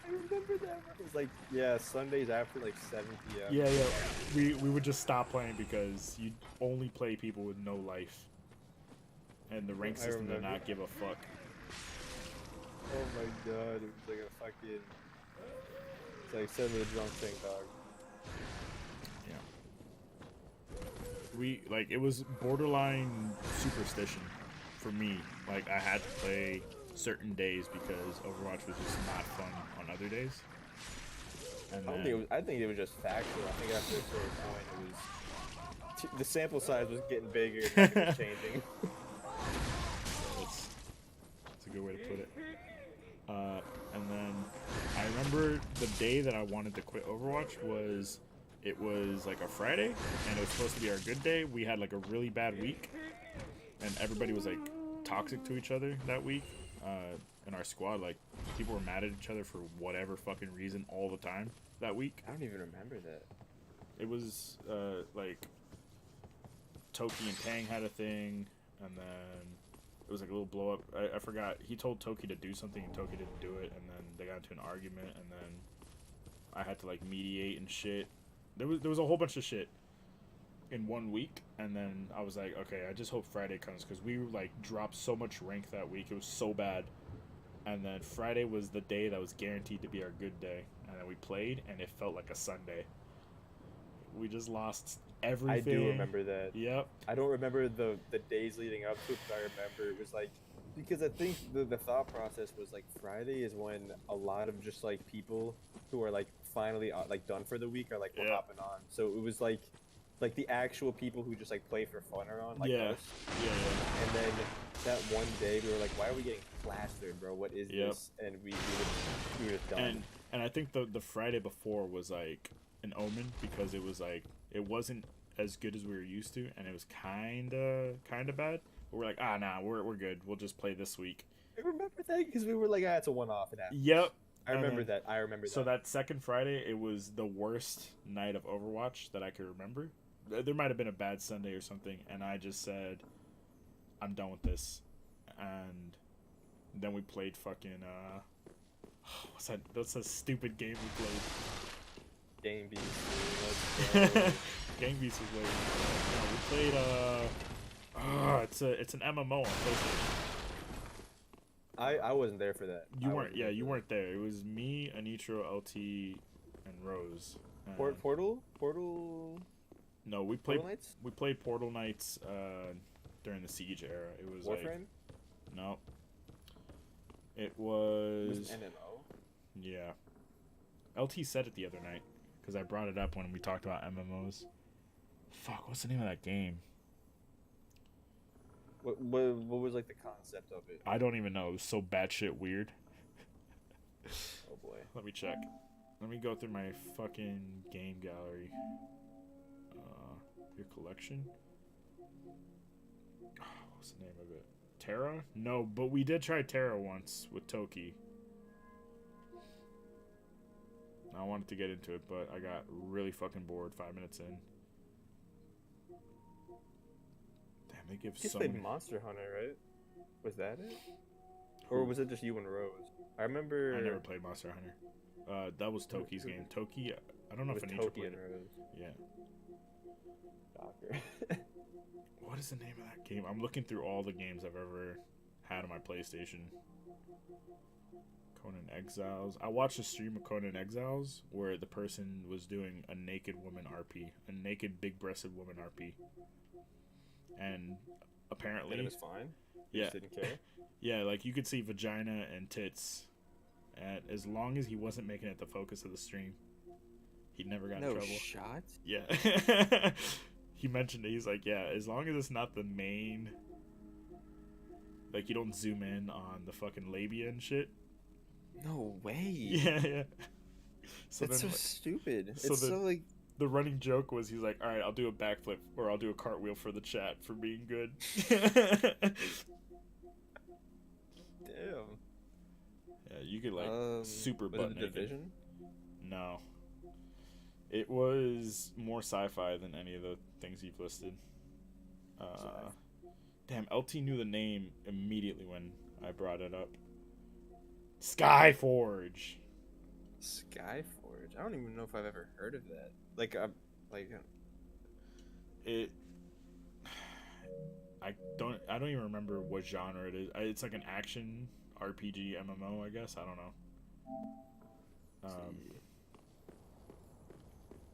I remember that. It was like, yeah, Sundays after like 7 p.m. Yeah, yeah. We would just stop playing because you only play people with no life, and the rank I system did remember. not give a fuck. Oh my god, it was like a fucking. It's like send me the drunk tank dog. We like it was borderline superstition for me. Like I had to play certain days because Overwatch was just not fun on other days. And I don't think it was. I think it was just factual. I think after a certain point, it was the sample size was getting bigger, and nothing was changing. that's a good way to put it. And then I remember the day that I wanted to quit Overwatch was it was like a Friday, and it was supposed to be our good day. We had like a really bad week, and everybody was like toxic to each other that week. In our squad, like people were mad at each other for whatever fucking reason all the time that week. I don't even remember that. It was like Toki and Tang had a thing, and then it was like a little blow up. I forgot. He told Toki to do something, and Toki didn't do it, and then they got into an argument, and then I had to like mediate and shit. There was a whole bunch of shit in 1 week, and then I was like, okay, I just hope Friday comes because we like dropped so much rank that week. It was so bad. And then Friday was the day that was guaranteed to be our good day, and then we played, and it felt like a Sunday. We just lost everything. I do remember that. Yep. I don't remember the days leading up to it, but I remember it was like, because I think the thought process was like Friday is when a lot of just like people who are like finally like done for the week are like we're Yeah. hopping on. So it was like the actual people who just like play for fun are on, like Yeah. us. Yeah. And then that one day we were like, why are we getting plastered, bro? What is Yep. this? And we were just done. And I think the Friday before was like an omen because it was like it wasn't as good as we were used to, and it was kind of bad. But we're like, nah, we're good. We'll just play this week. I remember that because we were like, it's a one-off. It happened. Yep. I And remember then- that. I remember So that. that second Friday, it was the worst night of Overwatch that I could remember. There might have been a bad Sunday or something, and I just said, I'm done with this. And then we played fucking what's that stupid game we played? Game beast. Let's go. Gang Beasts was like, no, we played it's an MMO on PlayStation. I wasn't there for that. You I weren't, wasn't yeah, there you for weren't there. It was me, Anitro, LT, and Rose. that. And- Portal. No, we played Portal Knights? we played Portal Knights during the Siege era. It was like Warframe. no. It It was was MMO. yeah. LT said it the other night because I brought it up when we talked about MMOs. Fuck, what's the name of that game? What was like the concept of it? I don't even know. It was so batshit weird. Oh boy. Let me check. Let me go through my fucking game gallery. Your collection. Oh, what's the name of it? Terra? No, but we did try Terra once with Toki. I wanted to get into it, but I got really fucking bored 5 minutes in. Damn, they give You just so played many... Monster Hunter, right? Was that it? Or was it just you and Rose? I remember. I never played Monster Hunter. That was Toki's game. Toki, I don't know It if was Anitra Toki played and it. Rose. Yeah. Stalker. What is the name of that game? I'm looking through all the games I've ever had on my PlayStation. Conan Exiles. I watched a stream of Conan Exiles where the person was doing a naked woman RP, a naked big-breasted woman RP, and apparently And it was fine. You yeah, just didn't care. yeah, like you could see vagina and tits, and as long as he wasn't making it the focus of the stream, he never got in No trouble. shot. Yeah. He mentioned it. He's like, yeah, as long as it's not the main, like you don't zoom in on the fucking labia and shit. No way. Yeah, yeah. So That's so then, stupid. so It's the- so like. the running joke was he's like, all right, I'll do a backflip or I'll do a cartwheel for the chat for being good. Damn. Yeah, you could like super was it butt the naked. Division? No. It was more sci-fi than any of the things you've listed. Damn, LT knew the name immediately when I brought it up. Skyforge. Skyforge. I don't even know if I've ever heard of that. Like, It. I don't even remember what genre it is. It's like an action RPG MMO, I guess. I don't know.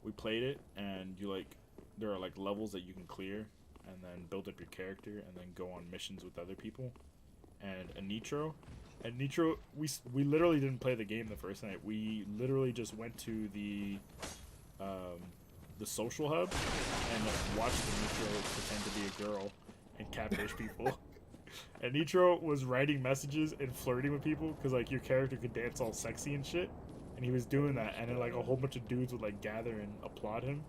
We played it, and there are like levels that you can clear, and then build up your character, and then go on missions with other people. And Nitro, we literally didn't play the game the first night. We literally just went to the social hub and watched the Nitro pretend to be a girl and catfish people. And Nitro was writing messages and flirting with people because like your character could dance all sexy and shit. And he was doing that, and then like a whole bunch of dudes would like gather and applaud him.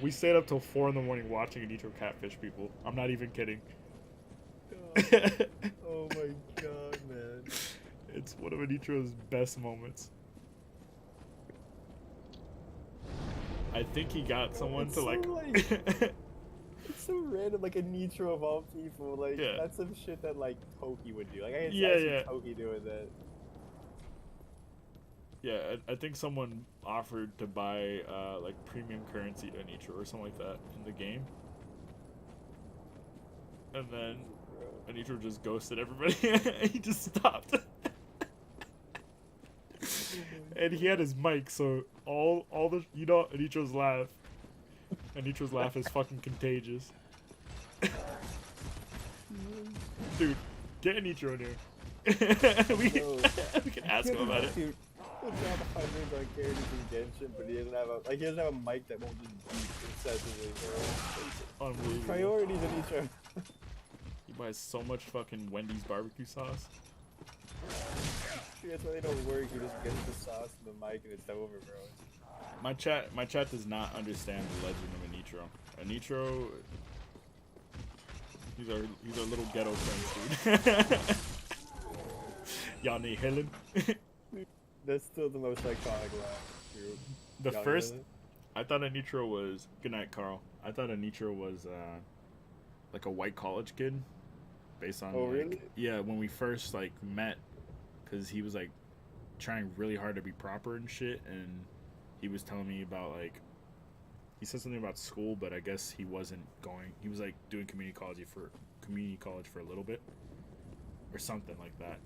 We stayed up till 4 a.m. watching Nitro catfish people. I'm not even kidding. oh my god, man. It's one of Nitro's best moments. I think he got someone It's to so, like. It's so random, like a Nitro of all people. Like, Yeah. that's some shit that, like, Toki would do. Like, I Yeah, see yeah. Toki doing that. Yeah, I think someone offered to buy like premium currency to Nitro or something like that in the game. And then Nitro just ghosted everybody. He just stopped. And he had his mic, so all the Nitro's laugh. And Nitro's laugh is fucking contagious. Dude, get Nitro in here. we can ask him about it. Dude, he'll drop hundreds on characters in Genshin, but he doesn't have a mic that won't just beep incessantly, bro. Unbelievable. Priorities in Nitro. He buys so much fucking Wendy's barbecue sauce. That's why they don't work. You just get the sauce and the mic and it's over, bro. My chat does not understand the legend of Nitro. Nitro, he's our little ghetto friend, dude. Y'all need Helen. That's still the most iconic laugh. Dude. The Young first, Helen? I thought Nitro was. Good night, Carl. I thought Nitro was like a white college kid, based on. Oh, like, really? Yeah, when we first like met, because he was like trying really hard to be proper and shit, and he was telling me about like. He said something about school, but I guess he wasn't going. He was like doing community college for a little bit, or something like that.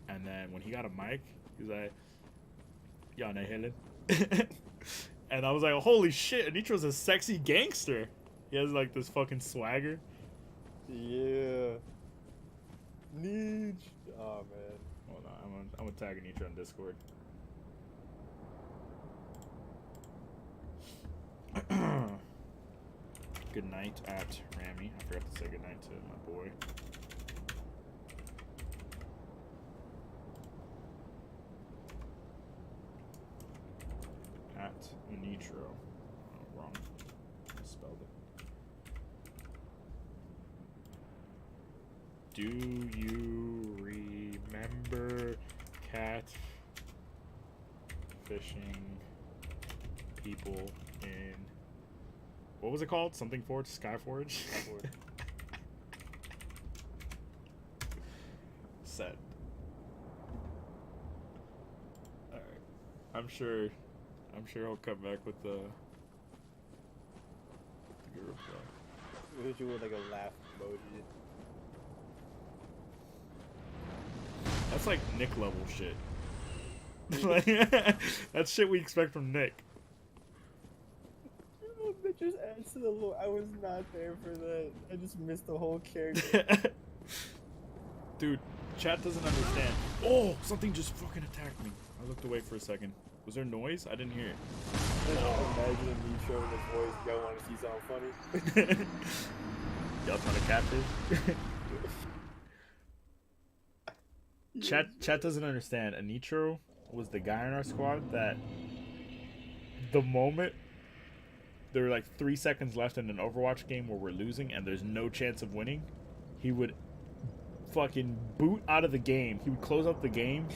And then when he got a mic, he was like, "Y'all know Helen," and I was like, "Holy shit!" Nitro's a sexy gangster. He has like this fucking swagger. Yeah. Niche. Oh man. Hold on, I'm gonna tag Nitro on Discord. Good night at Rami. I forgot to say good night to my boy. At Nitro. Oh, wrong. Spelled it. Do you remember cat fishing people in what was it called? Something Forge? Skyforge? Skyforge. Set. Alright. I'm sure he'll come back with the good reply. We do with like a laugh emoji. That's like Nick level shit. Like, that's shit we expect from Nick. Oh, that just adds to the lore. I was not there for that. I just missed the whole character. Dude, chat doesn't understand. Oh, something just fucking attacked me. I looked away for a second. Was there noise? I didn't hear it. Imagine me showing his voice. Y'all want to see something funny? Y'all trying to catfish? Chat doesn't understand. Anitro was the guy in our squad that the moment there were like 3 seconds left in an Overwatch game where we're losing and there's no chance of winning, he would fucking boot out of the game. He would close out the game,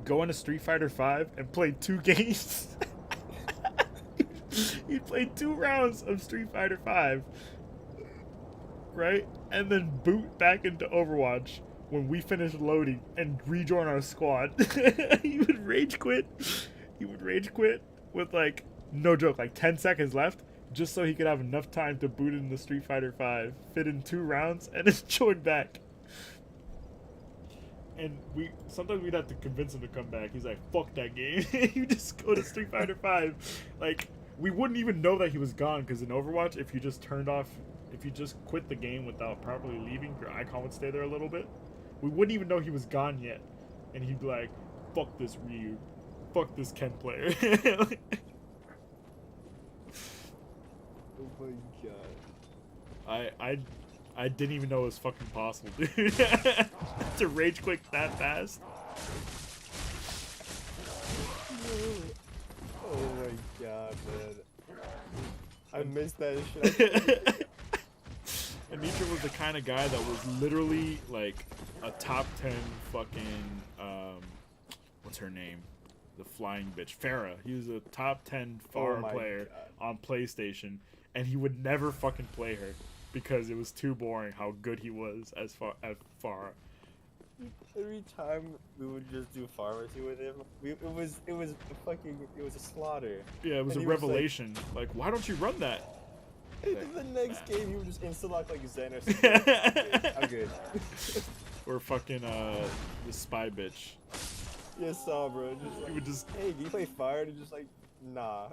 go into Street Fighter 5 and play 2 games. He'd play 2 rounds of Street Fighter 5, right? And then boot back into Overwatch when we finish loading and rejoin our squad. He would rage quit. He would rage quit with, like, no joke, like 10 seconds left, just so he could have enough time to boot into Street Fighter 5, fit in 2 rounds, and then join back. And sometimes we'd have to convince him to come back. He's like, fuck that game. You just go to Street Fighter 5. Like, we wouldn't even know that he was gone, because in Overwatch, if you just quit the game without properly leaving, your icon would stay there a little bit. We wouldn't even know he was gone yet. And he'd be like, fuck this Ryu. Fuck this Ken player. Oh my god. I didn't even know it was fucking possible, dude. To rage quit that fast. Oh my god, man. I missed that shit. Anitra was the kind of guy that was literally like a top 10 fucking what's her name? The flying bitch, Farah. He was a top 10 Farah player on PlayStation, and he would never fucking play her because it was too boring how good he was as Farah. Every time we would just do pharmacy with him, it was a slaughter. Yeah, it was a revelation. Like, why don't you run that? And then the next game, he would just insta-lock like Zen or something. I'm good. Or fucking the spy bitch. Yeah, saw, bro. Just like, He would just hey, do you play fire? And he's just like, nah.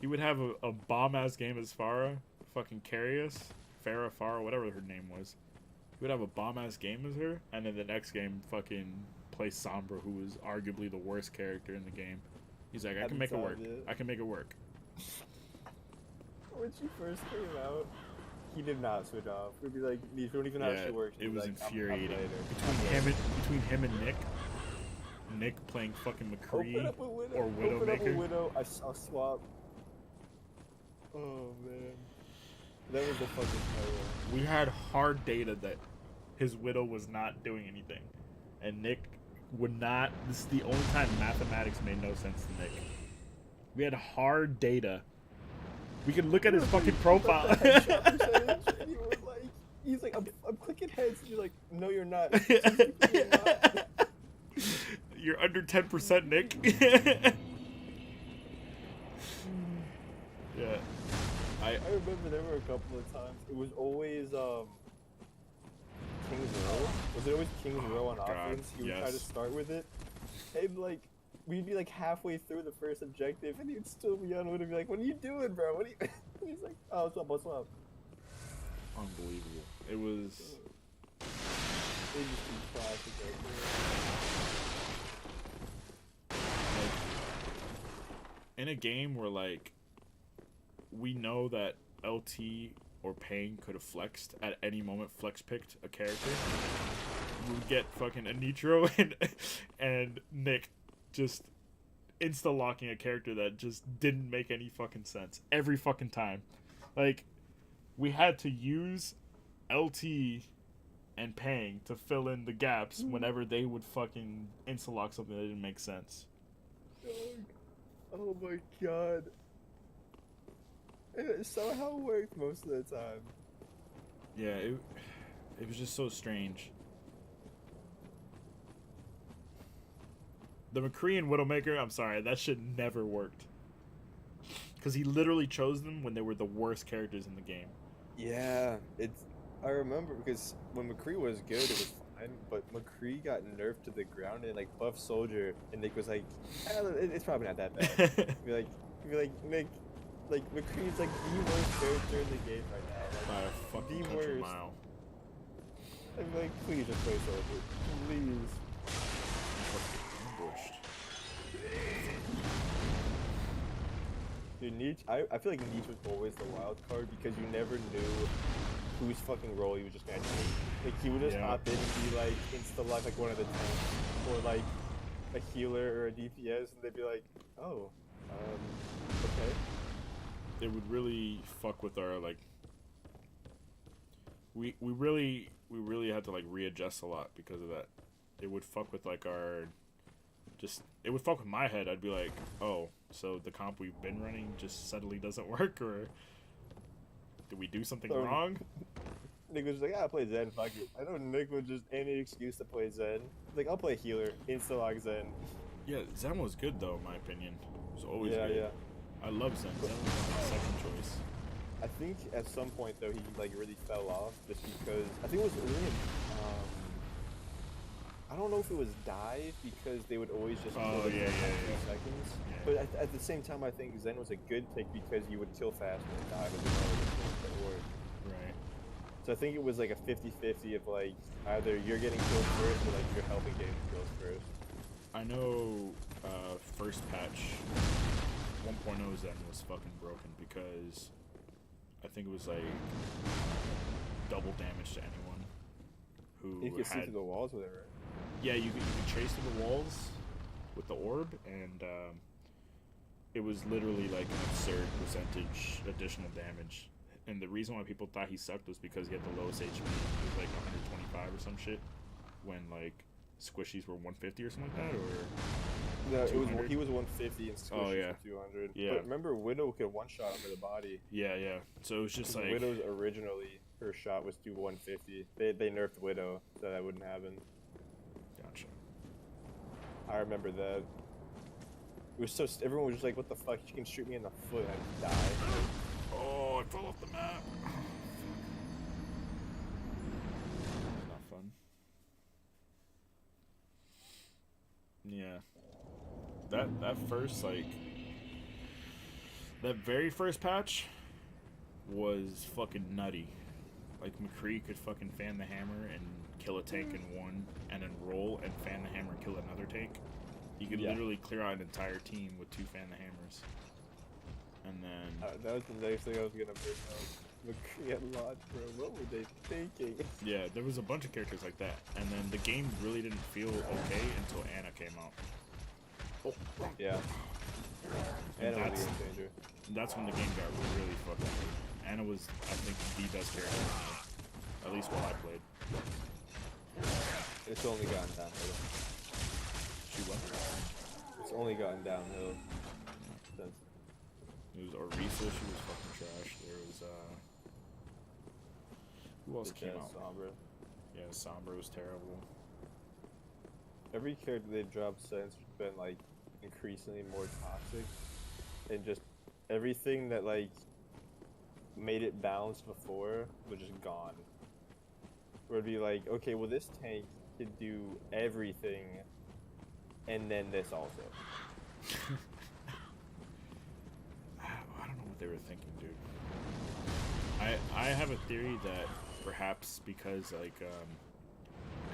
He would have a bomb-ass game as Farah, fucking carry us. Farah, whatever her name was. He would have a bomb-ass game as her, and then the next game fucking play Sombra, who was arguably the worst character in the game. He's like, I can make it work. I can make it work. When she first came out, he did not switch off. We'd be like, you don't even know how she works. It was like, infuriating. Between him and Nick playing fucking McCree or Widowmaker. Widow, I'll swap. Oh man, that was the fucking terror. We had hard data that his Widow was not doing anything, and Nick would not. This is the only time mathematics made no sense to Nick. We had hard data. We could look at his fucking profile. He's like, I'm clicking heads. And you're like, no, you're not. You're under 10%, Nick. Yeah. I remember there were a couple of times. It was always King's Row. Was it always King's Row on offense? He would try to start with it. And like, we'd be like halfway through the first objective, and he'd still be on. Would be like, "What are you doing, bro? What are you?" And he's like, "Oh, what's up?" Unbelievable. It was. They just do classic right there. Like, in a game where like we know that LT or Pain could have flexed at any moment, flex picked a character, we would get fucking Anitro and Nick just insta-locking a character that just didn't make any fucking sense every fucking time. Like, we had to use LT and Pang to fill in the gaps whenever they would fucking insta-lock something that didn't make sense. Oh my god. And it somehow worked most of the time. Yeah, it was just so strange. The McCree and Widowmaker, I'm sorry, that shit never worked. Because he literally chose them when they were the worst characters in the game. Yeah, I remember because when McCree was good, it was fine. But McCree got nerfed to the ground and like buff soldier, and Nick was like, "It's probably not that bad." be like Nick, like McCree's like the worst character in the game right now. By Like, a fucking the country worst. mile. I'd be like, please just play soldier, please. Ambushed. Dude, Nietzsche, I feel like Nietzsche was always the wild card because you never knew whose fucking role he was just gonna take. Like he would just Yeah. hop in and be like insta-lock like one of the tanks, or like a healer or a DPS, and they'd be like, oh, okay. It would really fuck with our like. We really had to like readjust a lot because of that. It would fuck with like our. It would fuck with my head. I'd be like, oh, so the comp we've been running just suddenly doesn't work, or did we do something wrong? Nick was just like, I play Zen, fuck it. I know Nick was just any excuse to play Zen. Like, I'll play healer, insta-lock Zen. Yeah, Zen was good though, in my opinion. It was always Yeah, good. yeah. I love Zen. Zen was my second choice. I think at some point though he like really fell off just because I think it was really I don't know if it was dive because they would always just kill like, yeah, in yeah. 2 seconds. Yeah. But at the same time I think Zen was a good pick because you would kill fast and dive as well. Right. So I think it was like a 50-50 of like either you're getting killed first or like you're helping getting killed first. I know first patch 1.0 Zen was fucking broken because I think it was like double damage to anyone who You could see had. through the walls with it, right? Yeah, you could trace through the walls with the orb, and it was literally like an absurd percentage additional damage. And the reason why people thought he sucked was because he had the lowest HP. It was like 125 or some shit, when like squishies were 150 or something like that, or No, it was 200? he was 150 and Squishy Oh, yeah. was 200. Yeah. But remember, Widow could one-shot under the body. yeah. So it was just 'Cause like Widow's originally, her shot was to 150. They nerfed Widow, so that wouldn't happen. Gotcha. I remember that. It was so everyone was just like, "What the fuck? She can shoot me in the foot and I die." Oh, I fell off the map. Not fun. Yeah. That first like that very first patch was fucking nutty. Like McCree could fucking fan the hammer and kill a tank in one, and then roll and fan the hammer and kill another tank. You could Yeah. literally clear out an entire team with 2 fan the hammers. And then That was the next thing I was gonna bring up. McCree and Launch, bro. What were they thinking? yeah, there was a bunch of characters like that, and then the game really didn't feel okay until Anna came out. Yeah. And And it was that's a game changer. that's when the game got really fucking good. Anna was, I think, the best character in the game, at least while I played. It's only gotten downhill. She was. It's only gotten downhill. Since It was Orisa, she was fucking trash. There was who else the came Jazz out? Sombra. Yeah, Sombra was terrible. Every character they've dropped since has been like increasingly more toxic, and just everything that like made it balanced before was just gone. Where it'd be like, okay, well this tank could do everything, and then this also. I don't know what they were thinking, dude. I have a theory that perhaps because like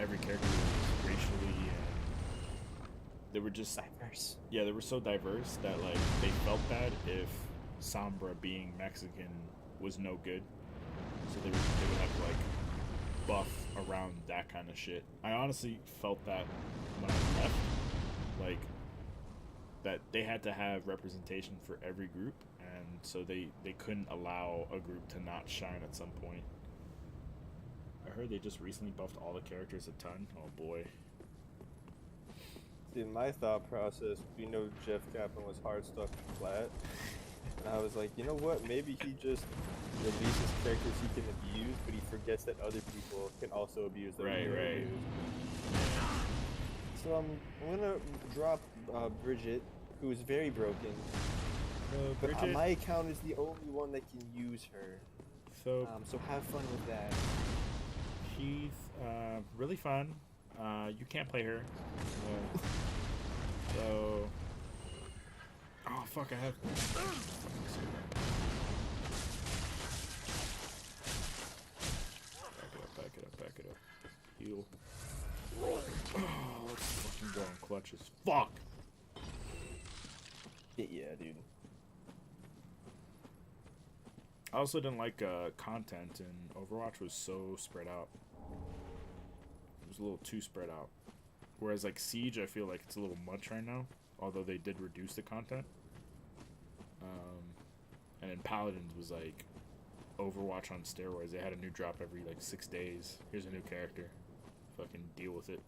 every character was racially and they were just Diverse. yeah, they were so diverse that like they felt bad if Sombra being Mexican was no good, so they would have to like buff around that kind of shit. I honestly felt that when I left, like that they had to have representation for every group, and so they couldn't allow a group to not shine at some point. I heard they just recently buffed all the characters a ton. Oh boy. See, in my thought process, you know, Jeff Kaplan was hard stuck flat, and I was like, you know what? Maybe he just releases characters he can abuse, but he forgets that other people can also abuse them. Right. So I'm gonna drop Bridget, who is very broken. But Bridget. my account is the only one that can use her. So So have fun with that. she's really fun. You can't play her. So. Oh fuck! I have. Back it up. Heal. Oh, let's fucking go on clutches. Fuck! Yeah, dude. I also didn't like content, and Overwatch was so spread out. It was a little too spread out. Whereas like Siege, I feel like it's a little much right now. Although they did reduce the content. And then Paladins was like Overwatch on steroids. They had a new drop every like 6 days. Here's a new character. Fucking deal with it.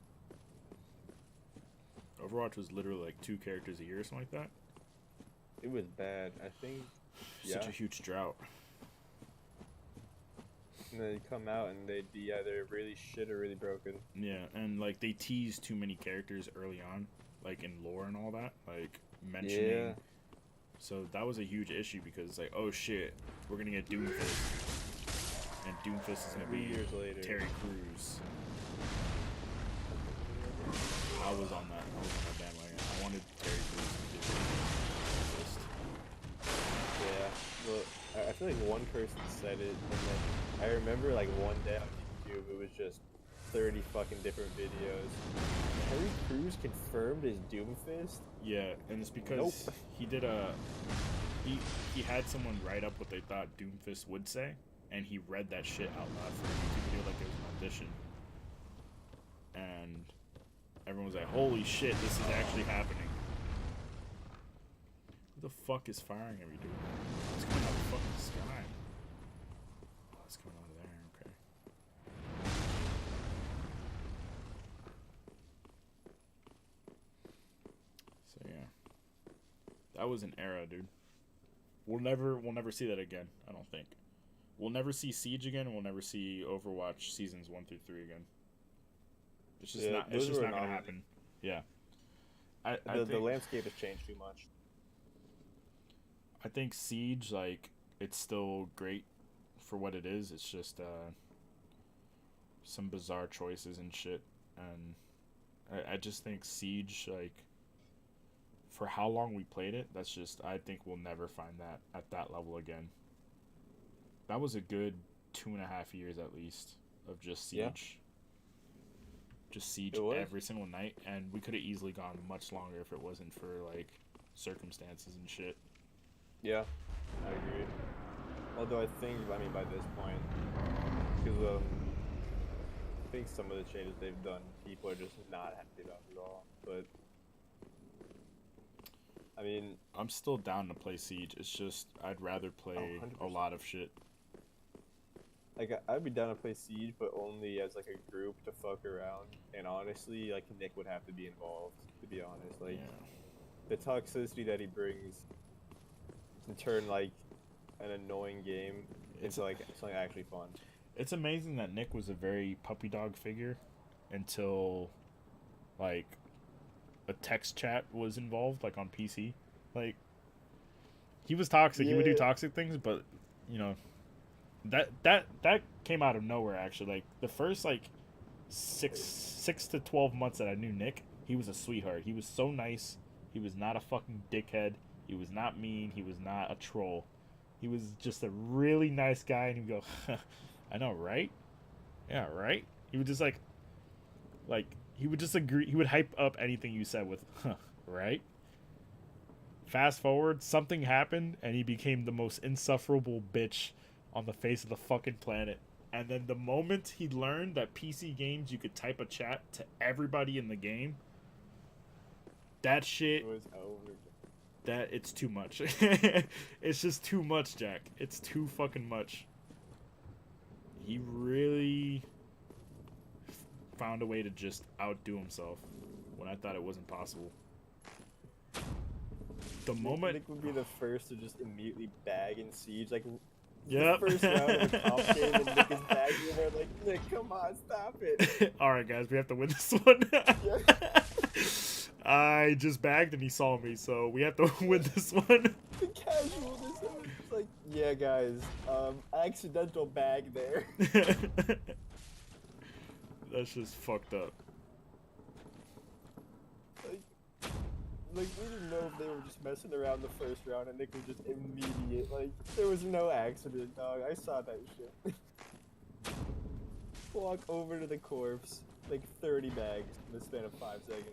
Overwatch was literally like 2 characters a year or something like that. It was bad. I think. Such a huge drought. And they'd come out and they'd be either really shit or really broken. Yeah, and like they teased too many characters early on, like in lore and all that, like mentioning. Yeah. So that was a huge issue because it's like, oh shit, we're gonna get Doomfist, and Doomfist is gonna 3 be years later. Terry Crews. I was on that bandwagon. I wanted Terry Crews to do Doomfist. Yeah. Well, I feel like one person said it, and then I remember like one day on YouTube, it was just 30 fucking different videos. Terry Crews confirmed as Doomfist? Yeah, and it's because Nope. he did he had someone write up what they thought Doomfist would say, and he read that shit out loud for a YouTube video like it was an audition. And everyone was like, holy shit, this is actually happening. Who the fuck is firing at me, dude? It's coming out of the fucking sky. Oh, it's coming out of there, okay. So yeah. That was an era, dude. We'll never see that again, I don't think. We'll never see Siege again, and we'll never see Overwatch seasons 1 through 3 again. It's just not gonna happen. Yeah. I The think, landscape has changed too much. I think Siege, like, it's still great for what it is. It's just some bizarre choices and shit. And I just think Siege, like, for how long we played it, that's just, I think we'll never find that at that level again. That was a good 2.5 years at least of just Siege. Yeah. Just Siege It was. every single night, and we could have easily gone much longer if it wasn't for like circumstances and shit. Yeah, I agree. Although I mean by this point, because I think some of the changes they've done, people are just not happy about at all. But I mean, I'm still down to play Siege. It's just I'd rather play a 100%. lot of shit. like I'd be down to play Siege, but only as like a group to fuck around. And honestly, like Nick would have to be involved. To be honest, like the toxicity that he brings can turn like an annoying game into like something actually fun. It's amazing that Nick was a very puppy dog figure until like a text chat was involved, like on PC. Like he was toxic. He would do Yeah. toxic things, but you know that came out of nowhere. Actually, like the first like six to 12 months that I knew Nick, he was a sweetheart. He was so nice. He was not a fucking dickhead. He was not mean. He was not a troll. He was just a really nice guy, and he'd go, I know, right? Yeah, right? He would just like, he would just agree. He would hype up anything you said with, right? Fast forward, something happened, and he became the most insufferable bitch on the face of the fucking planet. And then the moment he learned that PC games, you could type a chat to everybody in the game, that shit, It was over. that it's too much. It's just too much, Jack. It's too fucking much. He really found a way to just outdo himself when I thought it wasn't possible. The moment, Nick would be the first to just immediately bag in Siege, like Yep. the first round of a comp game, and Nick is bagging, and they're like, Nick, come on, stop it. all right, guys, we have to win this one. Yeah. I just bagged and he saw me, so we have to win this one. The casualness of it. It's like, yeah, guys, accidental bag there. That's just fucked up. Like, we didn't know if they were just messing around the first round and Nick was just immediate. Like, there was no accident, dog. I saw that shit. Walk over to the corpse, like 30 bags in the span of 5 seconds.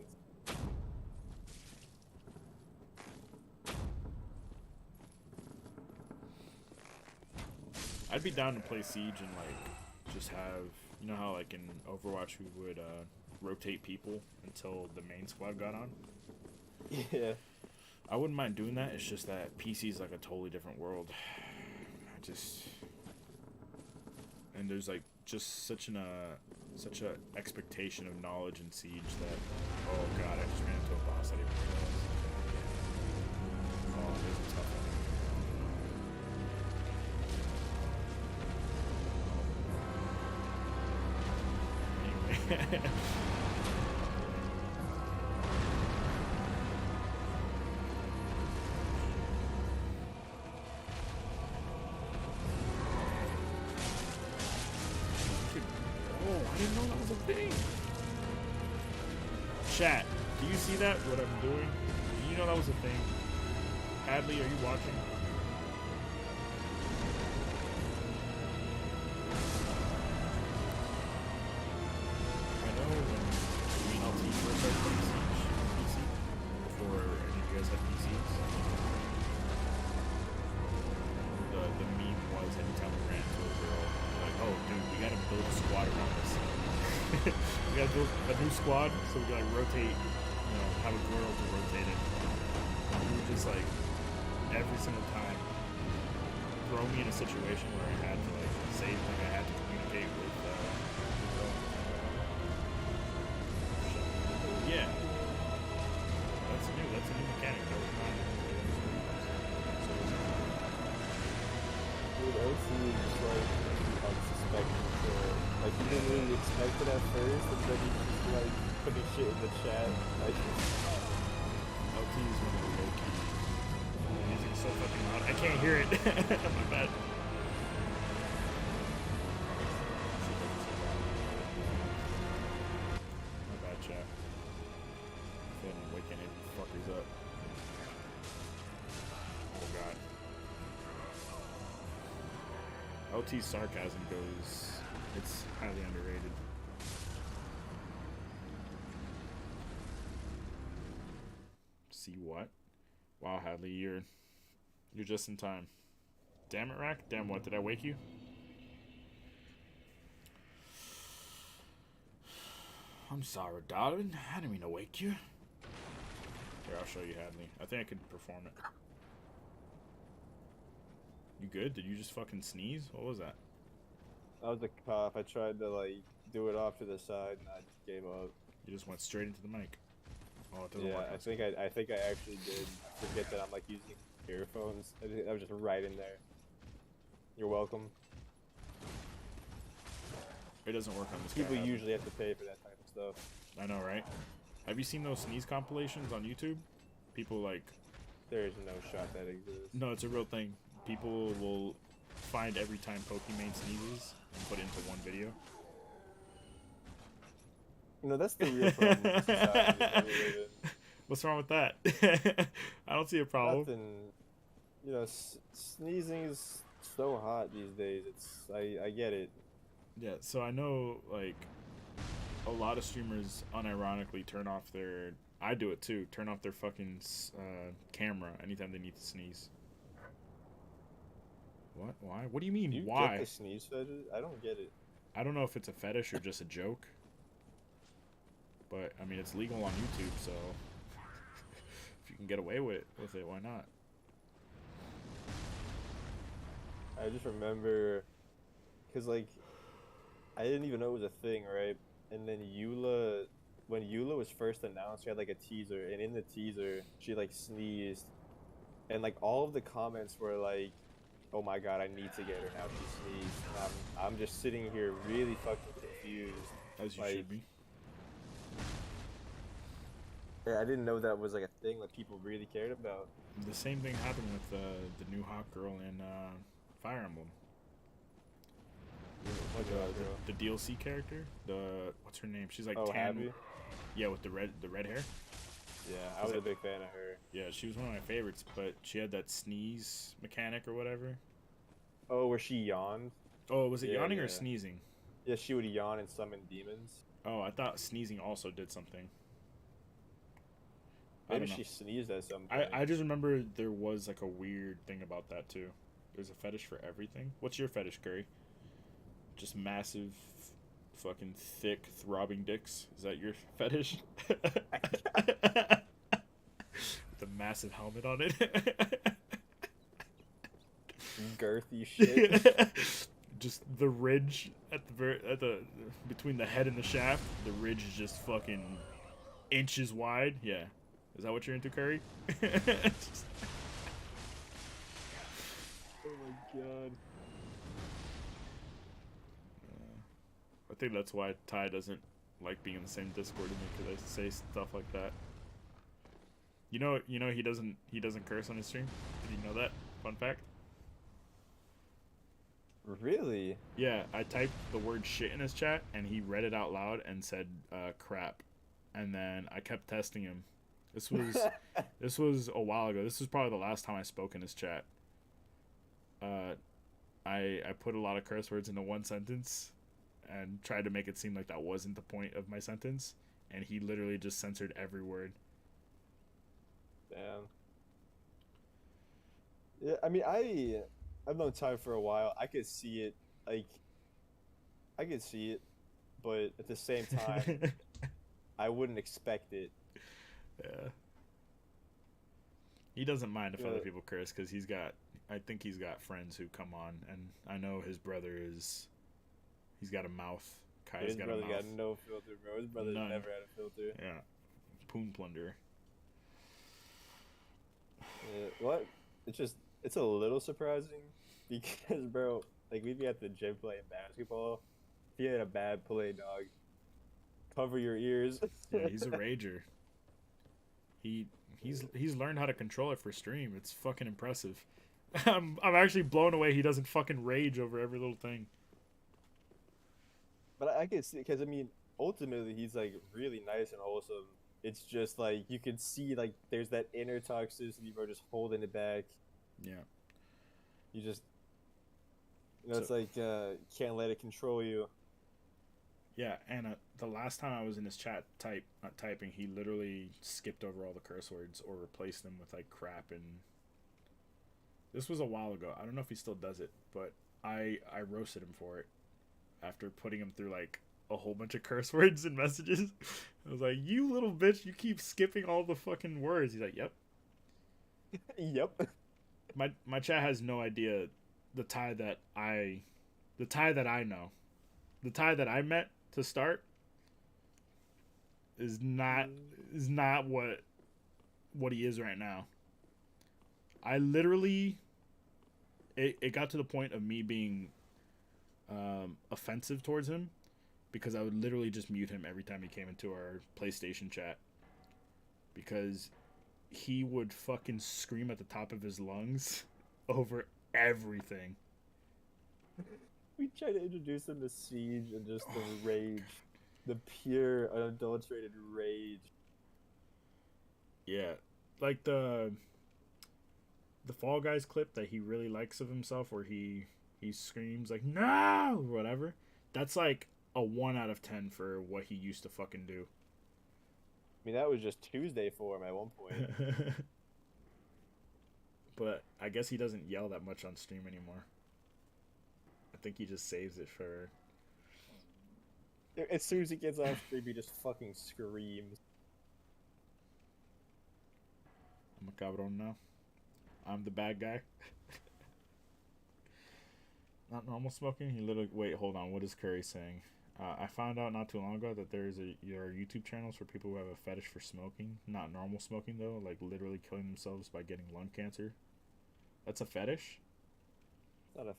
I'd be down to play Siege and like just have, you know how like in Overwatch we would rotate people until the main squad got on? Yeah. I wouldn't mind doing that. It's just that PC is like a totally different world. And there's like just such a expectation of knowledge in Siege that, oh god, I just ran into a boss I didn't realize. Oh, there's a tough one. Anyway. I didn't know that was a thing. Chat, do you see that? What I'm doing? Do you know that was a thing? Hadley, are you watching? I know when Green LT first started playing Siege on PC, before any of you guys had PCs, the meme was anytime we ran into a girl, like, oh dude, we gotta build a squad around this. We gotta build a new squad so we can like rotate, you know, have a girl to rotate it. And we were just like, every single time, throw me in a situation where I had to like say, like I had to communicate with girl. Yeah. That's a new mechanic. That was not Dude, OC is just like unsuspecting. Like, you didn't really expect it at first, and then you just like putting shit in the chat. Like, LT is one of the low key. The music's so fucking loud. I can't hear it. My bad. My bad, chat. I'm feeling waking any fuckers up. Oh god. LT's sarcasm goes. It's highly underrated. See what? Wow, Hadley, you're just in time. Damn it, Rack. Damn what? Did I wake you? I'm sorry, darling. I didn't mean to wake you. Here, I'll show you, Hadley. I think I could perform it. You good? Did you just fucking sneeze? What was that? that was a cough. I tried to like do it off to the side, and I just gave up. You just went straight into the mic. Oh, it doesn't Yeah, work. I think I actually did. I forget that I'm like using earphones. I was just right in there. You're welcome. It doesn't work on this People guy. usually have to pay for that type of stuff. I know, right? Have you seen those sneeze compilations on YouTube? People like... There is no shot that exists. No, it's a real thing. People will find every time Pokimane sneezes and put it into one video. You know, that's the real problem with society that we live in. What's wrong with that? I don't see a problem. Nothing. You know, sneezing is so hot these days. I get it. Yeah, so I know, like, a lot of streamers unironically turn off their... I do it too. Turn off their fucking camera anytime they need to sneeze. What? Why? What do you mean, Do you why? get the sneeze fetish? I don't get it. I don't know if it's a fetish or just a joke. But, I mean, it's legal on YouTube, so... if you can get away with it, why not? I just remember... Because, like... I didn't even know it was a thing, right? And then Eula... When Eula was first announced, she had, like, a teaser. And in the teaser, she, like, sneezed. And, like, all of the comments were, like... Oh my god, I need to get her now. She sneezed. And I'm just sitting here really fucking confused. As you Like, should be. Yeah, I didn't know that was like a thing that people really cared about. The same thing happened with the new hot girl in Fire Emblem. What girl? The DLC character. What's her name? She's like Oh, tan. Happy? Yeah, with the red hair. Yeah, I was a big fan of her. Yeah, she was one of my favorites, but she had that sneeze mechanic or whatever. Oh, where she yawned? Oh, was it Yeah, yawning or yeah. sneezing? Yeah, she would yawn and summon demons. Oh, I thought sneezing also did something. I Maybe don't know. she sneezed at some I, point. I just remember there was like a weird thing about that too. There's a fetish for everything. What's your fetish, Curry? Just massive, fucking thick, throbbing dicks. Is that your fetish? The massive helmet on it. Girthy shit. Just the ridge at the between the head and the shaft. The ridge is just fucking inches wide. Yeah. Is that what you're into, Curry? Oh my god. I think that's why Ty doesn't like being in the same Discord with me, because I say stuff like that. You know he doesn't curse on his stream. Did you know that? Fun fact. Really? Yeah, I typed the word shit in his chat, and he read it out loud and said crap, and then I kept testing him. This was a while ago. This was probably the last time I spoke in his chat. I put a lot of curse words into one sentence and tried to make it seem like that wasn't the point of my sentence, and he literally just censored every word. Damn. Yeah, I mean, I've known Ty for a while. I could see it, but at the same time, I wouldn't expect it. Yeah. He doesn't mind if Yeah. other people curse, because I think he's got friends who come on, and I know his brother he's got a mouth. Kai's His got a brother mouth. got no filter, bro. His brother None. never had a filter. Yeah. Poon plunder. Yeah, what? It's a little surprising because, bro, like we'd be at the gym playing basketball. If you had a bad play, dog, cover your ears. Yeah, he's a rager. He's learned how to control it for stream. It's fucking impressive. I'm actually blown away he doesn't fucking rage over every little thing. But I can see, because I mean, ultimately he's like really nice and wholesome. It's just like you can see like there's that inner toxicity, bro, just holding it back. Yeah. You just, it's So- like can't let it control you. Yeah, and the last time I was in his chat not typing, he literally skipped over all the curse words or replaced them with like crap, and this was a while ago. I don't know if he still does it, but I roasted him for it after putting him through like a whole bunch of curse words and messages. I was like, "You little bitch, you keep skipping all the fucking words." He's like, "Yep." Yep. My chat has no idea the Ty that I know, the Ty that I met to start is not what he is right now. I literally it got to the point of me being offensive towards him, because I would literally just mute him every time he came into our PlayStation chat, because he would fucking scream at the top of his lungs over everything. We tried to introduce him to Siege and just the rage, the pure, unadulterated rage. Yeah, like the Fall Guys clip that he really likes of himself, where he screams like "no" or whatever. That's like a 1 out of 10 for what he used to fucking do. I mean, that was just Tuesday for him at one point. But I guess he doesn't yell that much on stream anymore. I think he just saves it for. As soon as he gets off stream, he just fucking screams. I'm a cabron now. I'm the bad guy. Not normal smoking. He literally. Wait, hold on. What is Curry saying? I found out not too long ago that there are YouTube channels for people who have a fetish for smoking. Not normal smoking though, like literally killing themselves by getting lung cancer. That's a fetish. Not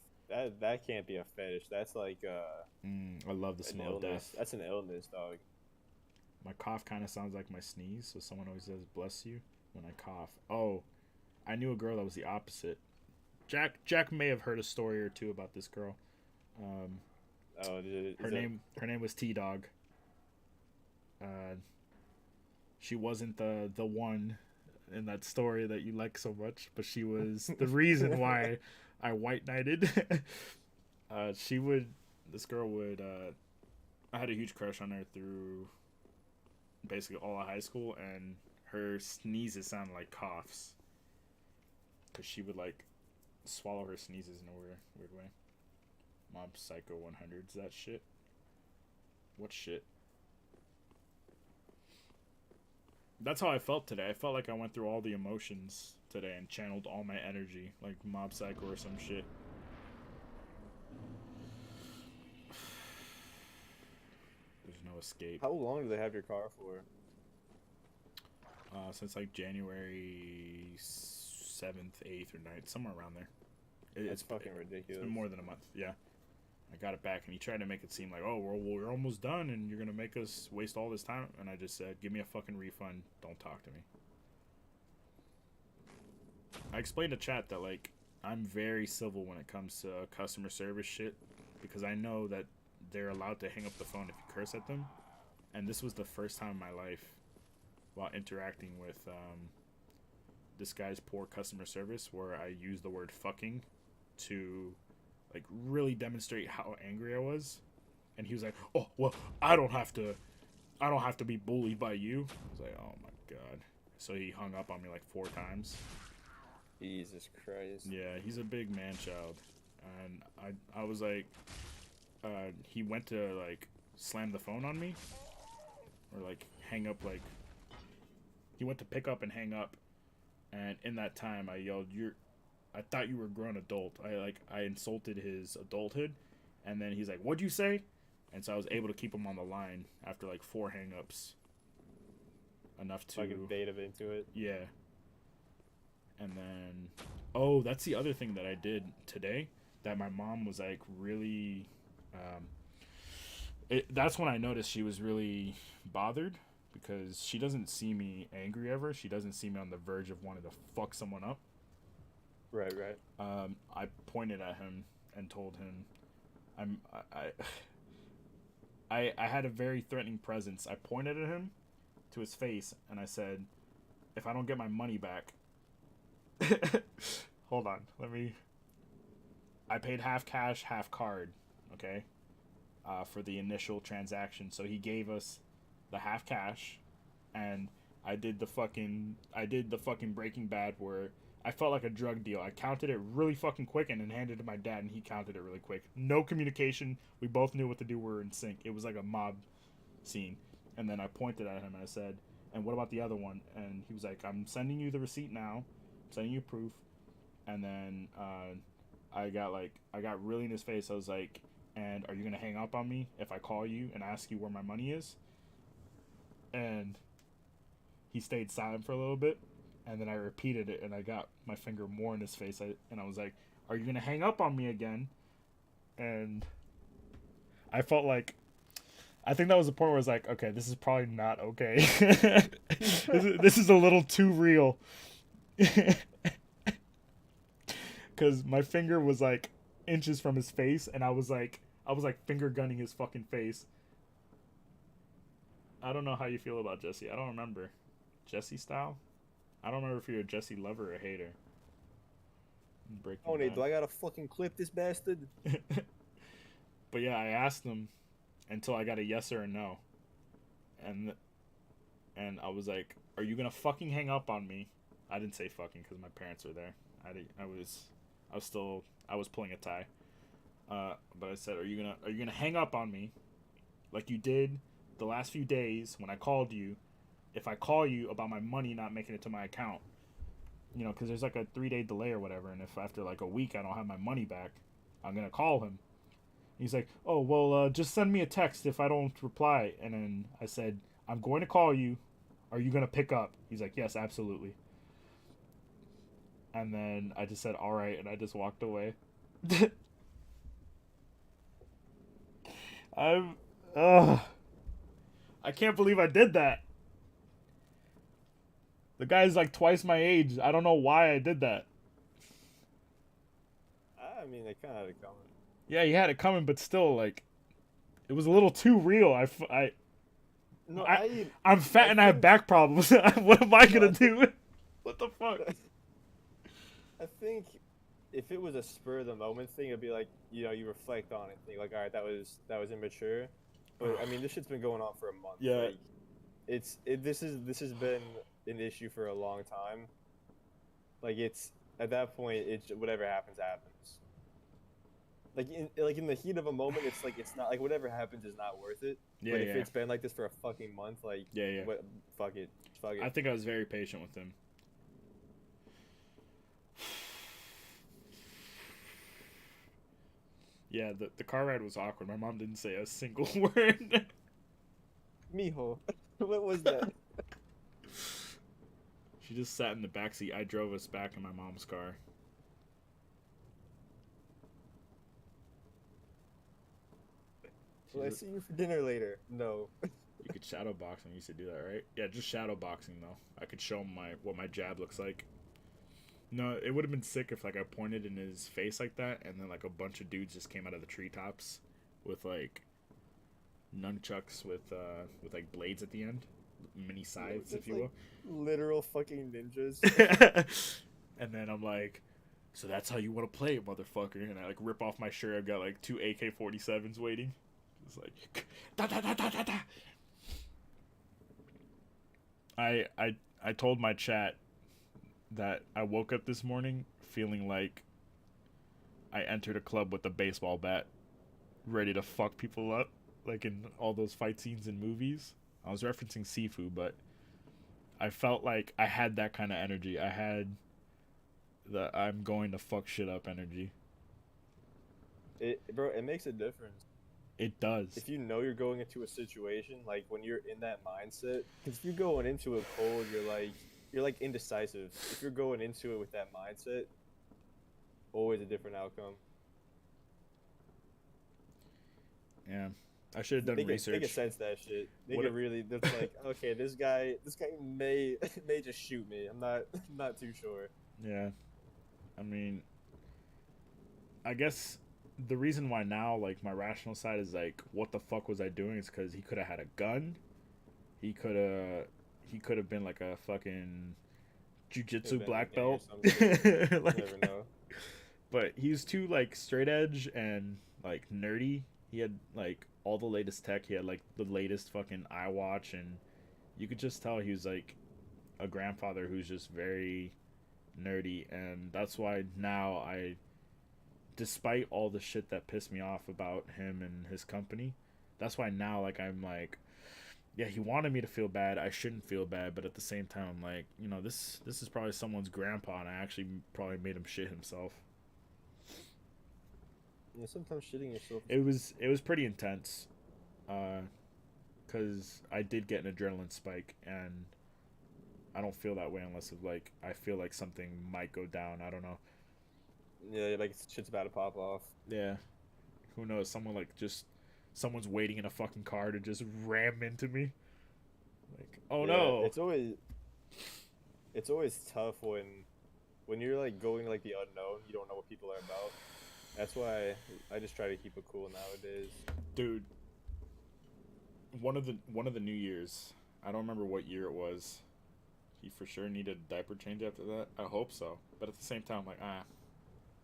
that can't be a fetish. That's like I love the an smell of illness. death. That's an illness, dog. My cough kind of sounds like my sneeze, so someone always says "bless you" when I cough. Oh, I knew a girl that was the opposite. Jack may have heard a story or two about this girl. Oh, Her name was T Dog. She wasn't the one in that story that you like so much, but she was the reason why I white knighted. This girl would. I had a huge crush on her through basically all of high school, and her sneezes sounded like coughs. Because she would like swallow her sneezes in a weird way. Mob Psycho 100's that shit. What shit? That's how I felt today. I felt like I went through all the emotions today and channeled all my energy, like Mob Psycho or some shit. There's no escape. How long do they have your car for? Since like January 7th, 8th, or 9th, somewhere around there. It's fucking ridiculous. It's been more than a month, yeah. I got it back, and he tried to make it seem like, oh, we're almost done, and you're going to make us waste all this time. And I just said, give me a fucking refund. Don't talk to me. I explained to chat that, like, I'm very civil when it comes to customer service shit, because I know that they're allowed to hang up the phone if you curse at them. And this was the first time in my life while interacting with this guy's poor customer service where I used the word fucking to like really demonstrate how angry I was. And he was like, oh, well, I don't have to be bullied by you. I was like, oh my god. So he hung up on me like 4 times. Jesus Christ. Yeah, he's a big man child. And I was like, he went to like slam the phone on me or like hang up, like he went to pick up and hang up, and in that time I yelled, I thought you were a grown adult. I insulted his adulthood, and then he's like, what'd you say? And so I was able to keep him on the line after like 4 hang-ups. Enough to Fucking bait him into it. Yeah. And then oh, that's the other thing that I did today that my mom was like really that's when I noticed she was really bothered, because she doesn't see me angry ever. She doesn't see me on the verge of wanting to fuck someone up. Right. I pointed at him and told him I had a very threatening presence. I pointed at him to his face and I said, if I don't get my money back hold on, I paid half cash, half card, okay? For the initial transaction. So he gave us the half cash, and I did the fucking Breaking Bad where I felt like a drug deal. I counted it really fucking quick and then handed it to my dad, and he counted it really quick. No communication. We both knew what to do. We were in sync. It was like a mob scene. And then I pointed at him and I said, and what about the other one? And he was like, I'm sending you the receipt now. I'm sending you proof. And then I got really in his face. I was like, and are you going to hang up on me if I call you and ask you where my money is? And he stayed silent for a little bit. And then I repeated it, and I got my finger more in his face. And I was like, are you going to hang up on me again? And I felt like, I think that was the point where I was like, okay, this is probably not okay. This is a little too real. Because my finger was like inches from his face, and I was like finger gunning his fucking face. I don't know how you feel about Jesse. I don't remember. Jesse style? I don't remember if you're a Jesse lover or hater. Oh, Nate, do I gotta fucking clip this bastard? But yeah, I asked him until I got a yes or a no. And I was like, are you gonna fucking hang up on me? I didn't say fucking because my parents were there. I was pulling a tie. But I said, are you gonna hang up on me like you did the last few days when I called you? If I call you about my money not making it to my account, you know, because there's like a 3-day delay or whatever, and if after like a week I don't have my money back, I'm gonna call him. He's like, oh well, just send me a text if I don't reply. And then I said, I'm going to call you. Are you gonna pick up? He's like, yes, absolutely. And then I just said, all right, and I just walked away. I can't believe I did that. The guy's like twice my age. I don't know why I did that. I mean, they kind of had it coming. Yeah, he had it coming, but still, like, it was a little too real. No, I'm fat I and I have think- back problems. What am I No, gonna I think- do? What the fuck? I think if it was a spur of the moment thing, it'd be like, you know, you reflect on it, think like, all right, that was immature. But I mean, this shit's been going on for a month. Yeah. Like, this has been an issue for a long time. Like, it's at that point, it's whatever happens happens. Like in the heat of a moment, it's like it's not like whatever happens is not worth it. Yeah, But if yeah. it's been like this for a fucking month, like Yeah. what, fuck it. I think I was very patient with him. Yeah, the car ride was awkward. My mom didn't say a single word. Mijo, what was that? She just sat in the backseat. I drove us back in my mom's car. Will I see you for dinner later? No. You could shadow box him. You used to do that, right? Yeah, just shadow boxing though. I could show him what my jab looks like. No, it would have been sick if like I pointed in his face like that, and then like a bunch of dudes just came out of the treetops with like nunchucks with like blades at the end, mini scythes, if you will. Literal fucking ninjas. And then I'm like, so that's how you want to play, motherfucker. And I like rip off my shirt. I've got like 2 AK-47s waiting. It's like da da da da da da. I told my chat that I woke up this morning feeling like I entered a club with a baseball bat, ready to fuck people up, like in all those fight scenes in movies. I was referencing Sifu, but I felt like I had that kind of energy. I had the I'm going to fuck shit up energy. Bro, it makes a difference. It does. If you know you're going into a situation, like when you're in that mindset, because if you're going into it cold, you're like indecisive. If you're going into it with that mindset, always a different outcome. Yeah, I should have done They research. can sense that shit. They What can if- really. They're like, okay, this guy may just shoot me. I'm not too sure. Yeah, I mean, I guess the reason why now, like, my rational side is like, what the fuck was I doing? Is because he could have had a gun. He could have been like a fucking Could've jujitsu been black gang or belt. some shit. You Like, never know. but he's too like straight edge and like nerdy. He had like all the latest tech. He had like the latest fucking iWatch, and you could just tell he was like a grandfather who's just very nerdy. And that's why now despite all the shit that pissed me off about him and his company, that's why now like I'm like, yeah, he wanted me to feel bad. I shouldn't feel bad, but at the same time, I'm like, you know, this is probably someone's grandpa, and I actually probably made him shit himself. Yeah, sometimes shitting yourself. It was pretty intense, cause I did get an adrenaline spike, and I don't feel that way unless if like I feel like something might go down. I don't know. Yeah, like shit's about to pop off. Yeah, who knows? Someone's waiting in a fucking car to just ram into me. Like, oh Yeah, no! it's always tough when you're like going like the unknown. You don't know what people are about. That's why I just try to keep it cool nowadays. Dude, one of the New Year's, I don't remember what year it was. He for sure needed a diaper change after that. I hope so, but at the same time, like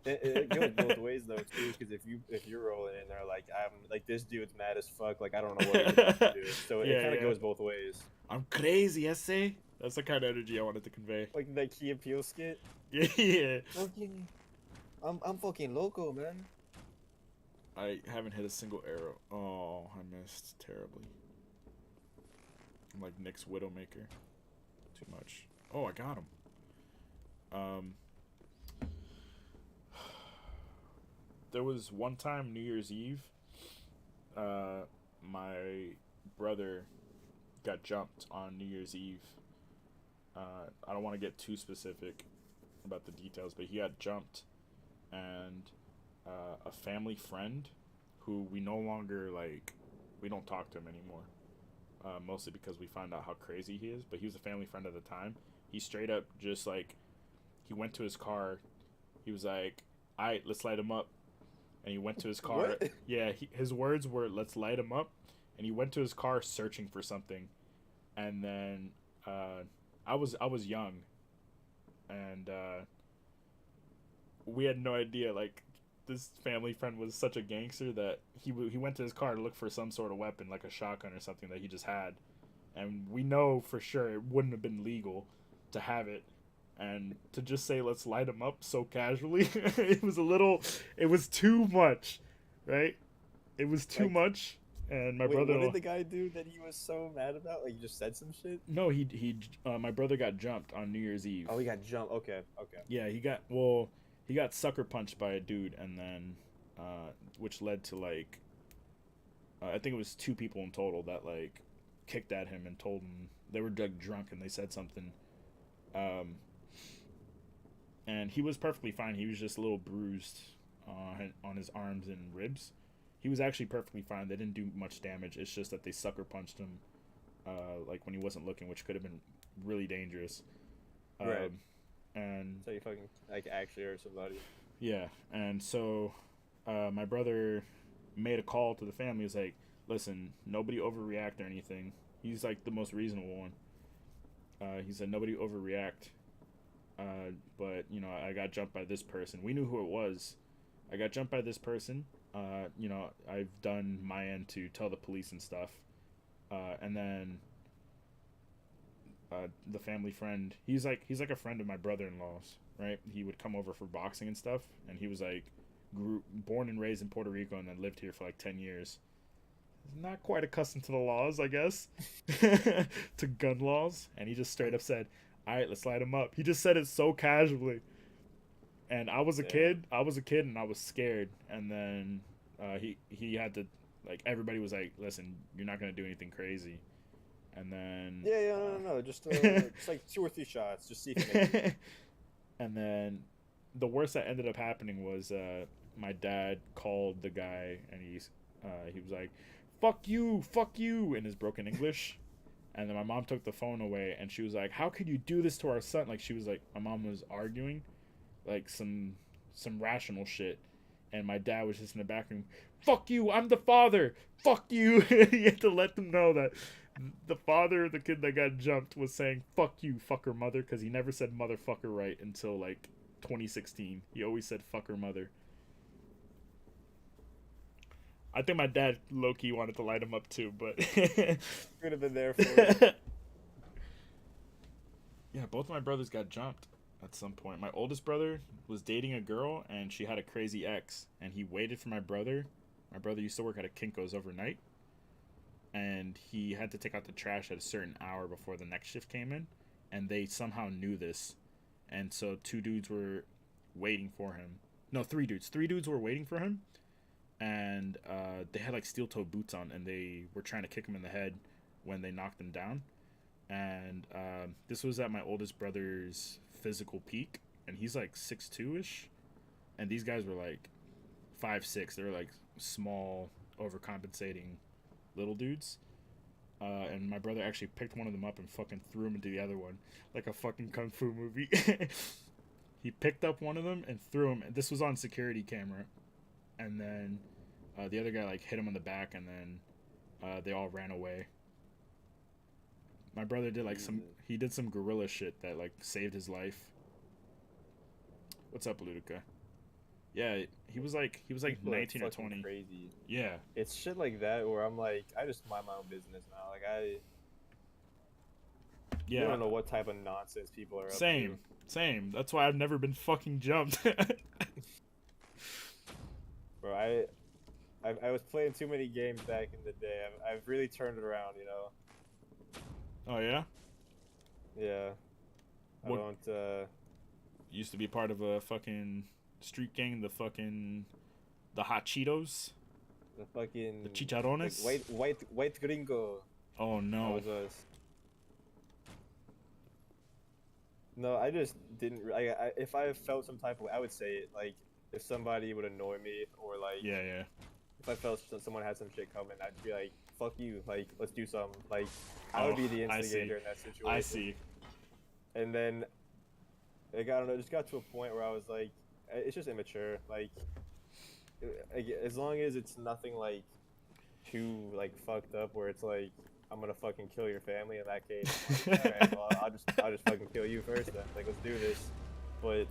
It goes both ways though too, because if you're rolling in there like I'm like this dude's mad as fuck, like I don't know what he's about to do. So Yeah, it kind of yeah. goes both ways. I'm crazy, I say. That's the kind of energy I wanted to convey. Like that Key and Peele skit. Yeah. Fucking, I'm fucking loco, man. I haven't hit a single arrow. Oh, I missed terribly. I'm like Nick's Widowmaker. Too much. Oh, I got him. There was one time New Year's Eve, my brother got jumped on New Year's Eve. I don't want to get too specific about the details, but he got jumped, and a family friend who we no longer, like, we don't talk to him anymore. mostly because we found out how crazy he is. But he was a family friend at the time. He straight up just like he went to his car. He was like, "All right, let's light him up." And he went to his car. What? Yeah, his words were, "Let's light him up." And he went to his car searching for something. And then I was young, and we had no idea. Like, this family friend was such a gangster that he went to his car to look for some sort of weapon, like a shotgun or something that he just had. And we know for sure it wouldn't have been legal to have it. And to just say, "Let's light him up" so casually, it was too much, right? It was too Like, much. And my Wait, brother. what did the guy do that he was so mad about? Like, he just said some shit? No, my brother got jumped on New Year's Eve. Oh, he got jumped. Okay. Yeah, he got sucker punched by a dude, and then, which led to like, I think it was 2 people in total that like kicked at him and told him they were drunk and they said something, and he was perfectly fine. He was just a little bruised on his arms and ribs. He was actually perfectly fine. They didn't do much damage. It's just that they sucker punched him, like when he wasn't looking, which could have been really dangerous. Right. And So you fucking, like, actually hurt somebody. yeah, and so my brother made a call to the family. He was like, "Listen, nobody overreact or anything." He's like the most reasonable one. He said, "Nobody overreact." But you know, I got jumped by this person. We knew who it was. I got jumped by this person. You know, I've done my end to tell the police and stuff. And then the family friend, he's like a friend of my brother-in-law's, right? He would come over for boxing and stuff, and he was like born and raised in Puerto Rico and then lived here for like 10 years. Not quite accustomed to the laws, I guess, to gun laws, and he just straight up said, "All right, let's light him up." He just said it so casually. And I was a kid, and I was scared. And then he had to, like, everybody was like, "Listen, you're not gonna do anything crazy." And then Yeah, no. Just like 2 or 3 shots. Just see if you make it. and then the worst that ended up happening was my dad called the guy, and he was like, fuck you," in his broken English. And then my mom took the phone away, and she was like, "How could you do this to our son?" Like, she was like, my mom was arguing, like some rational shit, and my dad was just in the back room, "Fuck you, I'm the father, fuck you." He had to let them know that the father of the kid that got jumped was saying "fuck you, fucker mother," because he never said motherfucker right until like 2016. He always said fucker mother. I think my dad low-key wanted to light him up too, but Could have been there for you. yeah, both of my brothers got jumped at some point. My oldest brother was dating a girl, and she had a crazy ex, and he waited for my brother. My brother used to work at a Kinko's overnight, and he had to take out the trash at a certain hour before the next shift came in, and they somehow knew this, and so 2 dudes were waiting for him. No, 3 dudes. 3 dudes were waiting for him, and they had like steel-toed boots on, and they were trying to kick him in the head when they knocked him down. And this was at my oldest brother's physical peak, and he's like 6'2"-ish, and these guys were like 5'6". They were like small, overcompensating little dudes. And my brother actually picked one of them up and fucking threw him into the other one, like a fucking kung fu movie. He picked up one of them and threw him. This was on security camera, and then the other guy like hit him on the back, and then they all ran away. My brother did like he did some gorilla shit that like saved his life. What's up, Ludica? Yeah, he was like People are 19 or fucking 20. Crazy. Yeah. It's shit like that where I'm like, I just mind my own business now. Like, Yeah. I don't know what type of nonsense people are up to. Same. That's why I've never been fucking jumped. Bro, I was playing too many games back in the day. I've really turned it around, you know. Oh yeah? Yeah. I What- don't. Used to be part of a fucking street gang, the Hot Cheetos, The fucking the Chicharrones. white gringo. Oh That no. was us. No, I just didn't. If I felt some type of, I would say it. Like, if somebody would annoy me, or like, Yeah. if I felt someone had some shit coming, I'd be like, fuck you, like let's do something. Like I would be the I see. instigator in that situation. I see. And then I don't know, it just got to a point where I was like, it's just immature. Like as long as it's nothing like too like fucked up, where it's like I'm gonna fucking kill your family. In that case, I'm like, all right, well I'll just fucking kill you first then. Like let's do this. But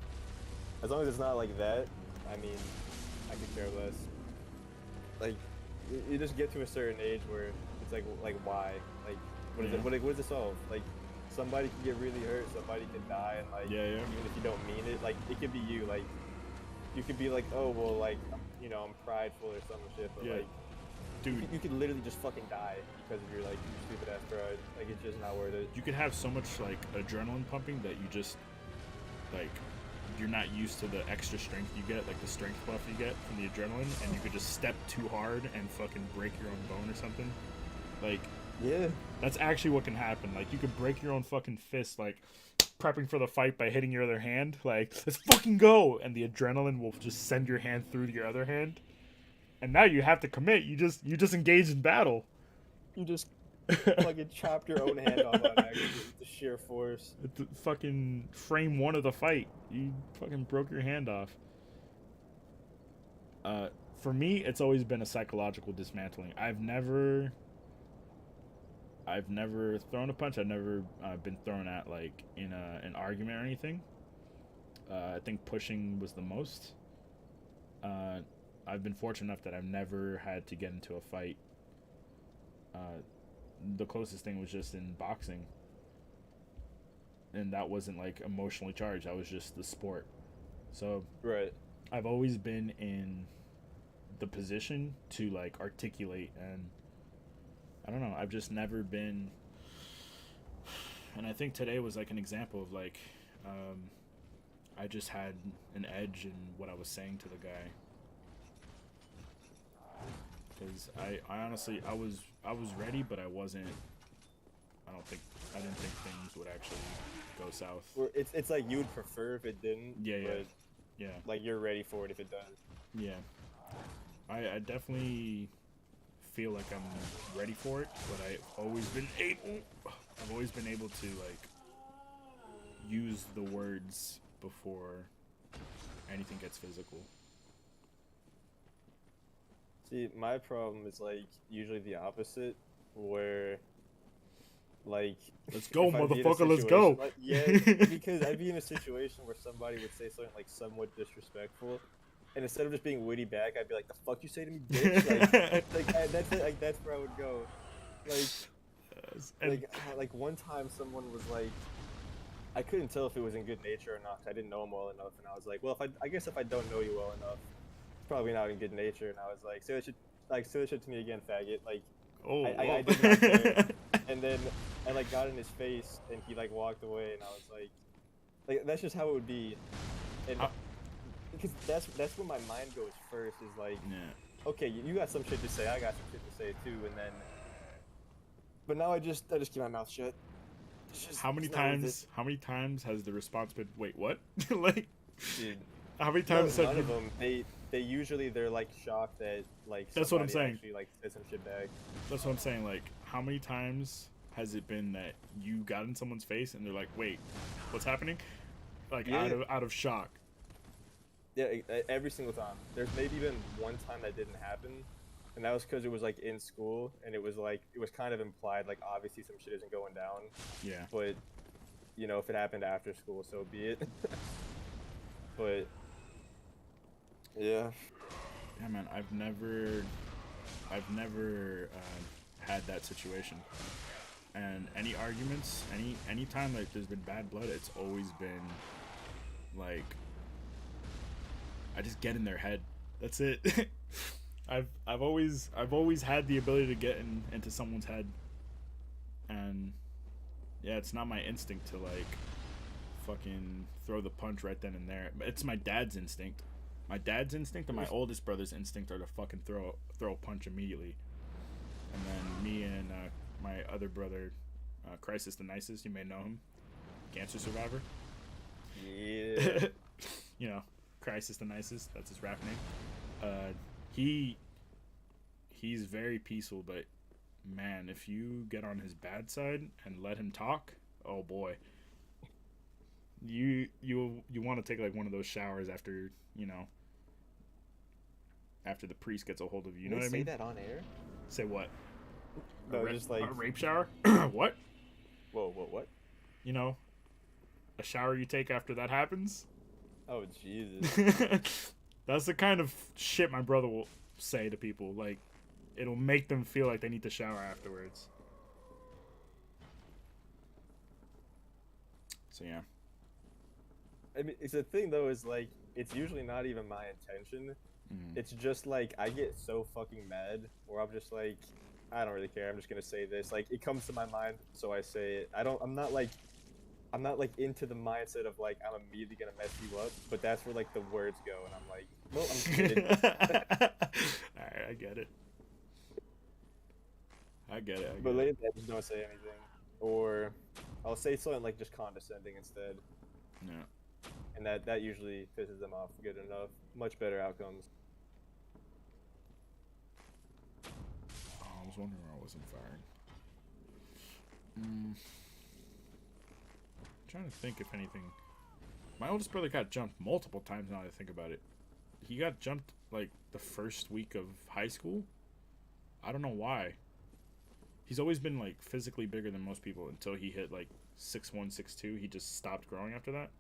as long as it's not like that, I mean, I could care less. Like you just get to a certain age where it's like why? Like what is it? What does it solve? Like somebody can get really hurt, somebody can die, and like even if you don't mean it, like it could be you. Like you could be like, oh well, like you know I'm prideful or some shit, but like dude, you could literally just fucking die because of your like your stupid ass pride. Like it's just not worth it. You could have so much like adrenaline pumping that you just like you're not used to the extra strength you get, like the strength buff you get from the adrenaline, and you could just step too hard and fucking break your own bone or something. Like, yeah, that's actually what can happen. Like, you could break your own fucking fist, like prepping for the fight by hitting your other hand. Like, let's fucking go, and the adrenaline will just send your hand through your other hand. And now you have to commit. You just engage in battle. You just fucking chopped your own hand off on accident with the sheer force. At the fucking frame 1 of the fight, you fucking broke your hand off. For me, it's always been a psychological dismantling. I've never thrown a punch. I've never been thrown at like in an argument or anything. I think pushing was the most. I've been fortunate enough that I've never had to get into a fight. The closest thing was just in boxing, and that wasn't like emotionally charged. That was just the sport. So right, I've always been in the position to like articulate, and I don't know, I've just never been, and I think today was like an example of like I just had an edge in what I was saying to the guy. Because I honestly, I was ready, but I wasn't. I didn't think things would actually go south. It's like you would prefer if it didn't. Yeah. Like you're ready for it if it does. Yeah. I definitely feel like I'm ready for it, but I've always been able to like use the words before anything gets physical. See, my problem is like usually the opposite, where like let's go, if I'd be in a motherfucker, let's situation- go. like, yeah, because I'd be in a situation where somebody would say something like somewhat disrespectful, and instead of just being witty back, I'd be like, "The fuck you say to me, bitch!" That's where I would go. Like one time, someone was like, I couldn't tell if it was in good nature or not. 'Cause I didn't know him well enough, and I was like, well, I guess if I don't know you well enough, it's probably not in good nature. And I was like, say that shit to me again, faggot. Like, I did not care. And then I like got in his face, and he like walked away, and I was like that's just how it would be. And because that's where my mind goes first, is like, okay, you got some shit to say, I got some shit to say too, and then, but now I just keep my mouth shut. How many times has the response been, wait, what? Like, dude, how many times have none you... of them, they usually, they're like shocked that like that's what I'm saying. actually like said some shit back. That's what I'm saying. Like, how many times has it been that you got in someone's face and they're like, wait, what's happening? Like, out of shock. Yeah, every single time. There's maybe been one time that didn't happen, and that was because it was like in school, and it was kind of implied, like obviously some shit isn't going down. Yeah. But you know, if it happened after school, so be it. But yeah. Yeah, man. I've never had that situation. And any arguments, any time like there's been bad blood, it's always been like I just get in their head. That's it. I've always had the ability to get into someone's head, and yeah, it's not my instinct to like fucking throw the punch right then and there. It's my dad's instinct. My dad's instinct and my oldest brother's instinct are to fucking throw a punch immediately. And then me and my other brother, Crisis the Nicest, you may know him, cancer survivor. Yeah. You know, Crisis the Nicest, that's his rap name. He's very peaceful, but man, if you get on his bad side and let him talk, oh boy. You want to take like one of those showers after, after the priest gets a hold of you. You know what I mean? Say that on air? Say what? No, just like a rape shower? What? Whoa, what? You know, a shower you take after that happens? Oh Jesus. That's the kind of shit my brother will say to people. Like, it'll make them feel like they need to shower afterwards. So yeah. I mean, it's the thing though, is like it's usually not even my intention. It's just like I get so fucking mad, or I'm just like, I don't really care. I'm just gonna say this. Like it comes to my mind, so I say it. I'm not like into the mindset of like I'm immediately gonna mess you up, but that's where like the words go, and I'm like, well, I'm kidding. Alright, I get it. I get it. But later, I just don't say anything, or I'll say something like just condescending instead. Yeah. And that usually pisses them off good enough. Much better outcomes. Oh, I was wondering why I wasn't firing. Trying to think if anything. My oldest brother got jumped multiple times now that I think about it. He got jumped like the first week of high school. I don't know why. He's always been like physically bigger than most people until he hit like 6'1", 6'2". He just stopped growing after that.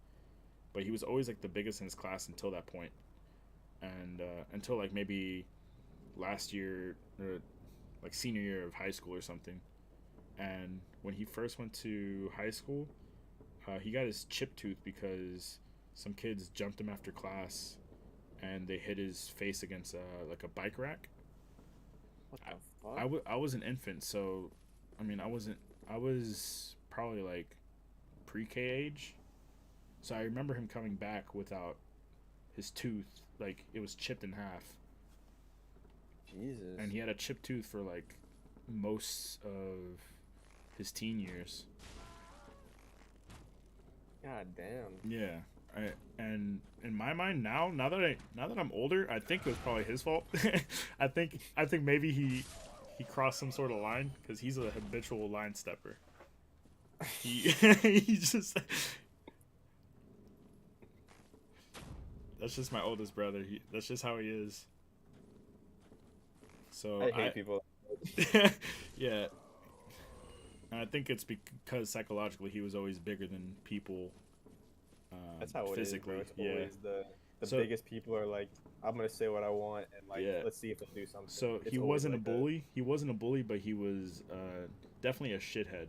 But he was always like the biggest in his class until that point. And until like maybe last year, or like senior year of high school or something. And when he first went to high school, he got his chip tooth because some kids jumped him after class and they hit his face against like a bike rack. What the fuck? I was an infant, so I mean I was probably like pre-K age. So I remember him coming back without his tooth, like it was chipped in half. Jesus. And he had a chipped tooth for like most of his teen years. God damn. Yeah. And in my mind now that I'm older, I think it was probably his fault. I think maybe he crossed some sort of line because he's a habitual line stepper. He just that's just my oldest brother. That's just how he is. So I hate people. Yeah. And I think it's because psychologically he was always bigger than people. That's how it physically. is, bro. It's always the So- biggest people are like, I'm gonna say what I want and like Yeah. let's see if they'll do something. So It's he always wasn't like a bully. He wasn't a bully, but he was definitely a shithead.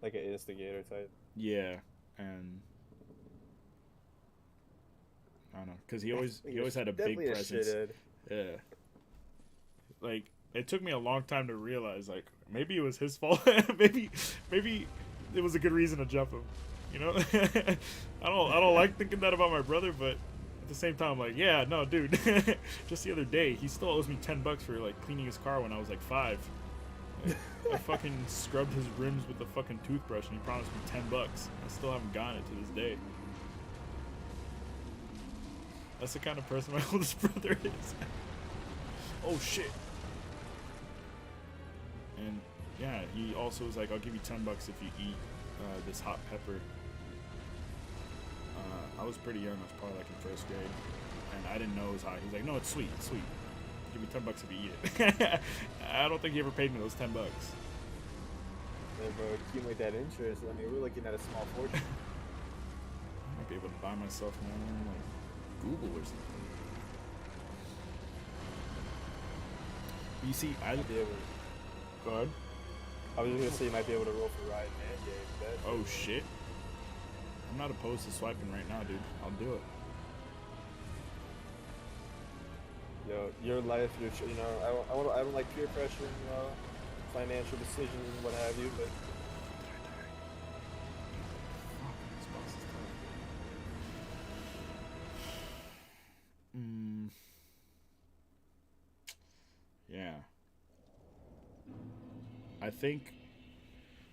like an instigator type. Yeah, and I don't know, because he always had a big Definitely a presence. shithead. Yeah. Like it took me a long time to realize, like maybe it was his fault. maybe it was a good reason to jump him. You know, I don't like thinking that about my brother, but at the same time, like, yeah, no, dude. Just the other day, he still owes me $10 for like cleaning his car when I was like 5. Like, I fucking scrubbed his rims with a fucking toothbrush, and he promised me $10. I still haven't gotten it to this day. That's the kind of person my oldest brother is. Oh shit. And yeah, he also was like, I'll give you $10 if you eat this hot pepper. I was pretty young. I was probably like in 1st grade, and I didn't know it was hot. He was like, "No, it's sweet. It's sweet. Give me $10 if you eat it." I don't think he ever paid me those $10. Yeah, bro, accumulate that interest. I mean, we're looking at a small fortune. I might be able to buy myself one on like Google or something. But you see, I Might be able to, go ahead. I was just gonna say you might be able to roll for ride man games. That Oh shit. I'm not opposed to swiping right now, dude. I'll do it. yo, your life, you know, I don't like peer pressure, you know, financial decisions and what have you, but This box is tough. Yeah. I think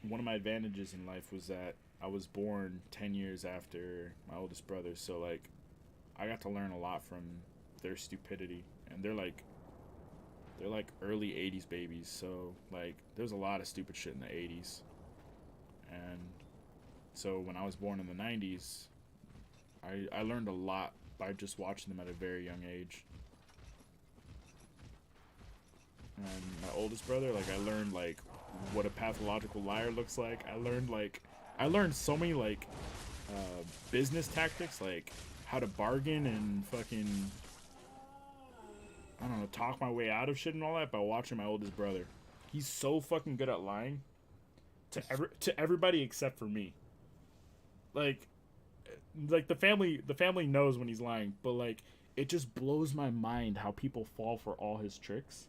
one of my advantages in life was that I was born 10 years after my oldest brother, so like I got to learn a lot from their stupidity, and they're like they're like early 80s babies, so like there's a lot of stupid shit in the 80s. And so when I was born in the 90s, I learned a lot by just watching them at a very young age. And my oldest brother, like I learned like what a pathological liar looks like. I learned so many like business tactics, like how to bargain and fucking, I don't know, talk my way out of shit and all that by watching my oldest brother. He's so fucking good at lying to everybody except for me. Like the family knows when he's lying, but like it just blows my mind how people fall for all his tricks.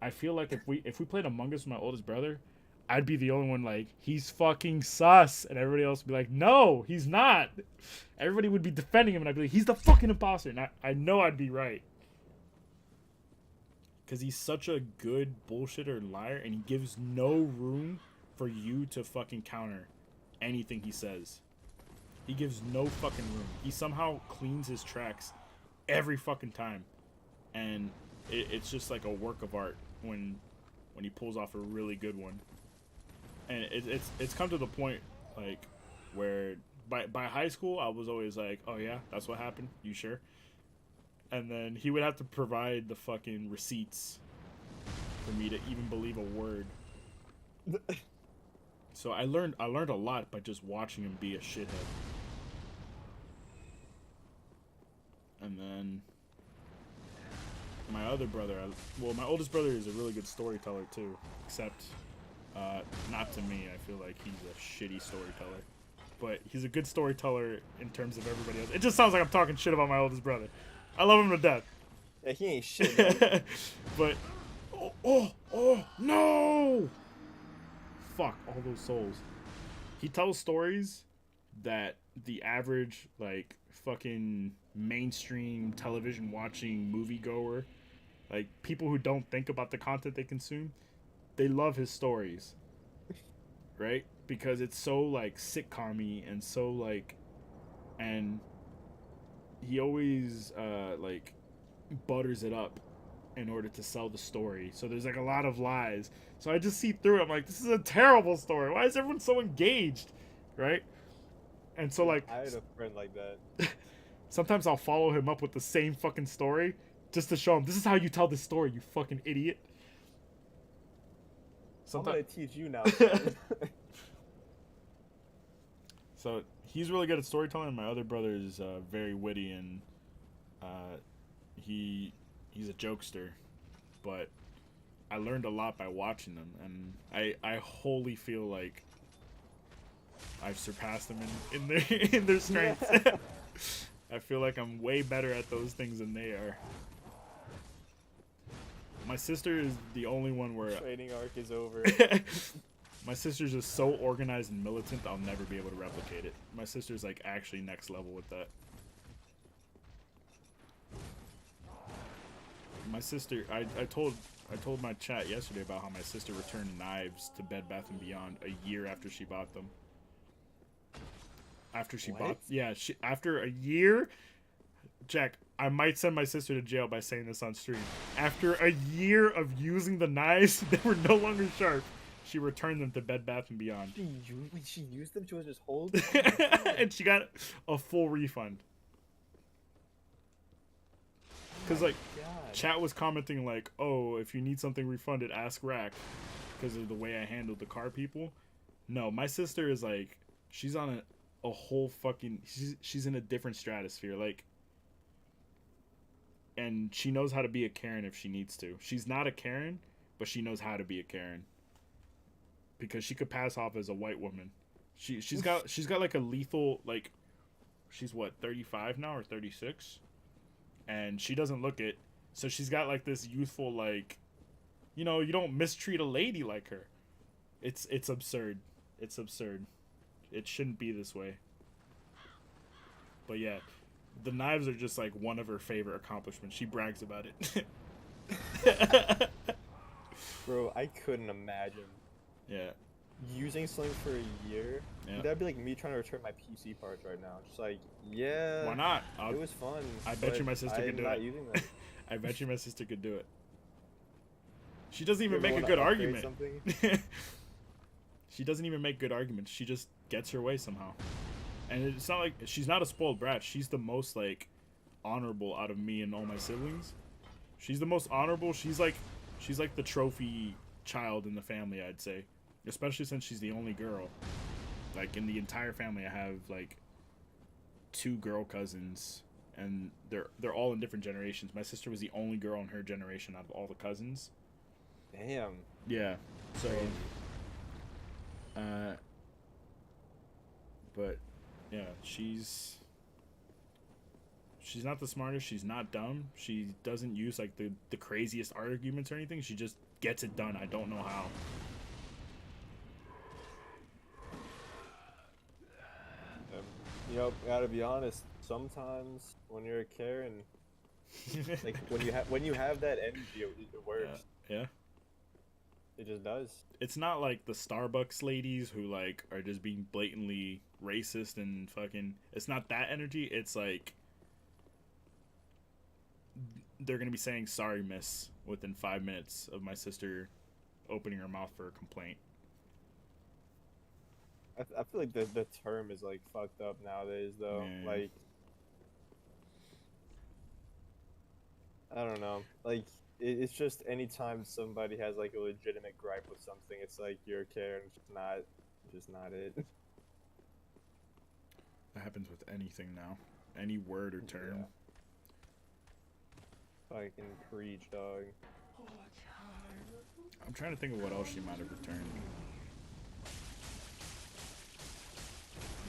I feel like if we played Among Us with my oldest brother, I'd be the only one like, he's fucking sus, and everybody else would be like, no, he's not. Everybody would be defending him, and I'd be like, he's the fucking imposter, and I know I'd be right. Because he's such a good bullshitter and liar, and he gives no room for you to fucking counter anything he says. He gives no fucking room. He somehow cleans his tracks every fucking time. And it's just like a work of art when he pulls off a really good one. And it's come to the point like where by high school I was always like, oh yeah, that's what happened, you sure? And then he would have to provide the fucking receipts for me to even believe a word. So I learned a lot by just watching him be a shithead. And then my other brother, my oldest brother is a really good storyteller too, except not to me. I feel like he's a shitty storyteller. But he's a good storyteller in terms of everybody else. It just sounds like I'm talking shit about my oldest brother. I love him to death. Yeah, he ain't shit, man. But, oh, no! Fuck, all those souls. He tells stories that the average, like, fucking mainstream television watching moviegoer, like, people who don't think about the content they consume, they love his stories. Right? Because it's so, like, sitcom-y and so, like, and he always, like, butters it up in order to sell the story. So there's, like, a lot of lies. So I just see through it. I'm like, this is a terrible story. Why is everyone so engaged? Right? And so, like, I had a friend like that. sometimes I'll follow him up with the same fucking story just to show him, this is how you tell this story, you fucking idiot. I'm gonna teach you now. So he's really good at storytelling. My other brother is very witty, and he's a jokester. But I learned a lot by watching them, and I wholly feel like I've surpassed them in their in their strengths. I feel like I'm way better at those things than they are. My sister is the only one where Training arc is over. my sister's just so organized and militant, I'll never be able to replicate it. My sister's like actually next level with that. My sister, I told my chat yesterday about how my sister returned knives to Bed Bath & Beyond a year after she bought them. After she bought, yeah, after a year, Jack, I might send my sister to jail by saying this on stream. After a year of using the knives, they were no longer sharp. She returned them to Bed Bath & Beyond. She used them? She was just hold? And she got a full refund. Because, like, chat was commenting, like, oh, if you need something refunded, ask Rack. Because of the way I handled the car people. No, my sister is, like, she's on a whole fucking... She's in a different stratosphere. Like... And she knows how to be a Karen if she needs to. She's not a Karen, but she knows how to be a Karen. Because she could pass off as a white woman. She's got like a lethal, like, she's what, 35 now or 36? And she doesn't look it. So she's got like this youthful, like, you know, you don't mistreat a lady like her. It's absurd. It's absurd. It shouldn't be this way. But yeah. The knives are just like one of her favorite accomplishments. She brags about it. Bro, I couldn't imagine. Yeah. Using something for a year. Yeah. That'd be like me trying to return my PC parts right now. Just like, yeah. Why not? It was fun. I bet you my sister could do I'm not it. using them. I bet you my sister could do it. She doesn't You even ever make a wanna good upgrade argument. something? She doesn't even make good arguments. She just gets her way somehow. And it's not like she's not a spoiled brat. She's the most like honorable out of me and all my siblings. She's the most honorable. She's like the trophy child in the family, I'd say. Especially since she's the only girl. Like in the entire family I have like 2 girl cousins and they're all in different generations. My sister was the only girl in her generation out of all the cousins. Damn. Yeah. So Crazy. but yeah, she's not the smartest, she's not dumb. She doesn't use like the craziest arguments or anything. She just gets it done. I don't know how. You know, gotta be honest. Sometimes when you're a Karen, like when you have that energy, it works. Yeah. It just does. It's not like the Starbucks ladies who like are just being blatantly racist and fucking. It's not that energy. It's like they're gonna be saying sorry, miss, within 5 minutes of my sister opening her mouth for a complaint. I feel like the term is like fucked up nowadays though. Yeah. Like I don't know. Like it's just anytime somebody has like a legitimate gripe with something, it's like you're a Karen. It's just not it. That happens with anything now. Any word or term. Yeah. Fucking preach, dog. I'm trying to think of what else she might have returned.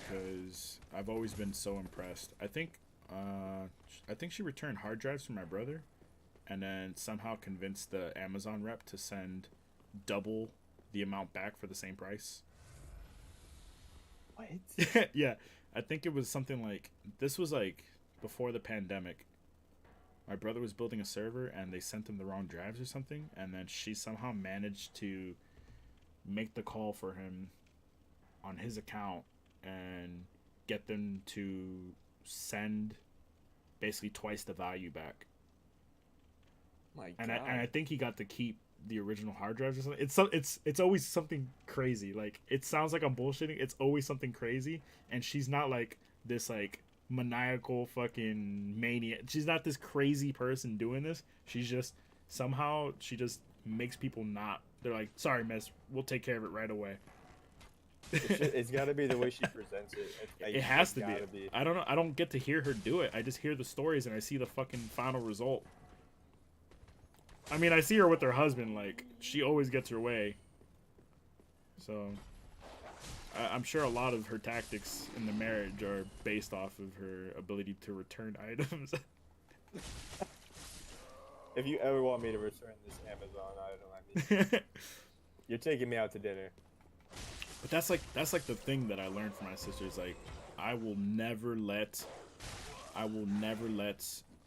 Because I've always been so impressed. I think she returned hard drives for my brother, and then somehow convinced the Amazon rep to send double the amount back for the same price. What? Yeah, I think it was something like this was like before the pandemic. My brother was building a server and they sent him the wrong drives or something, and then she somehow managed to make the call for him on his account and get them to send basically twice the value back. My God. And I think he got to keep the original hard drives or something. It's always something crazy. Like it sounds like I'm bullshitting. It's always something crazy, and she's not like this like maniacal fucking maniac. She's not this crazy person doing this. She's just somehow she just makes people not. They're like, sorry, miss, we'll take care of it right away. It's got to be the way she presents it. It has to be. I don't know. I don't get to hear her do it. I just hear the stories and I see the fucking final result. I mean, I see her with her husband. Like, she always gets her way. So, I'm sure a lot of her tactics in the marriage are based off of her ability to return items. If you ever want me to return this Amazon item, I mean, you're taking me out to dinner. But that's like the thing that I learned from my sister is like I will never let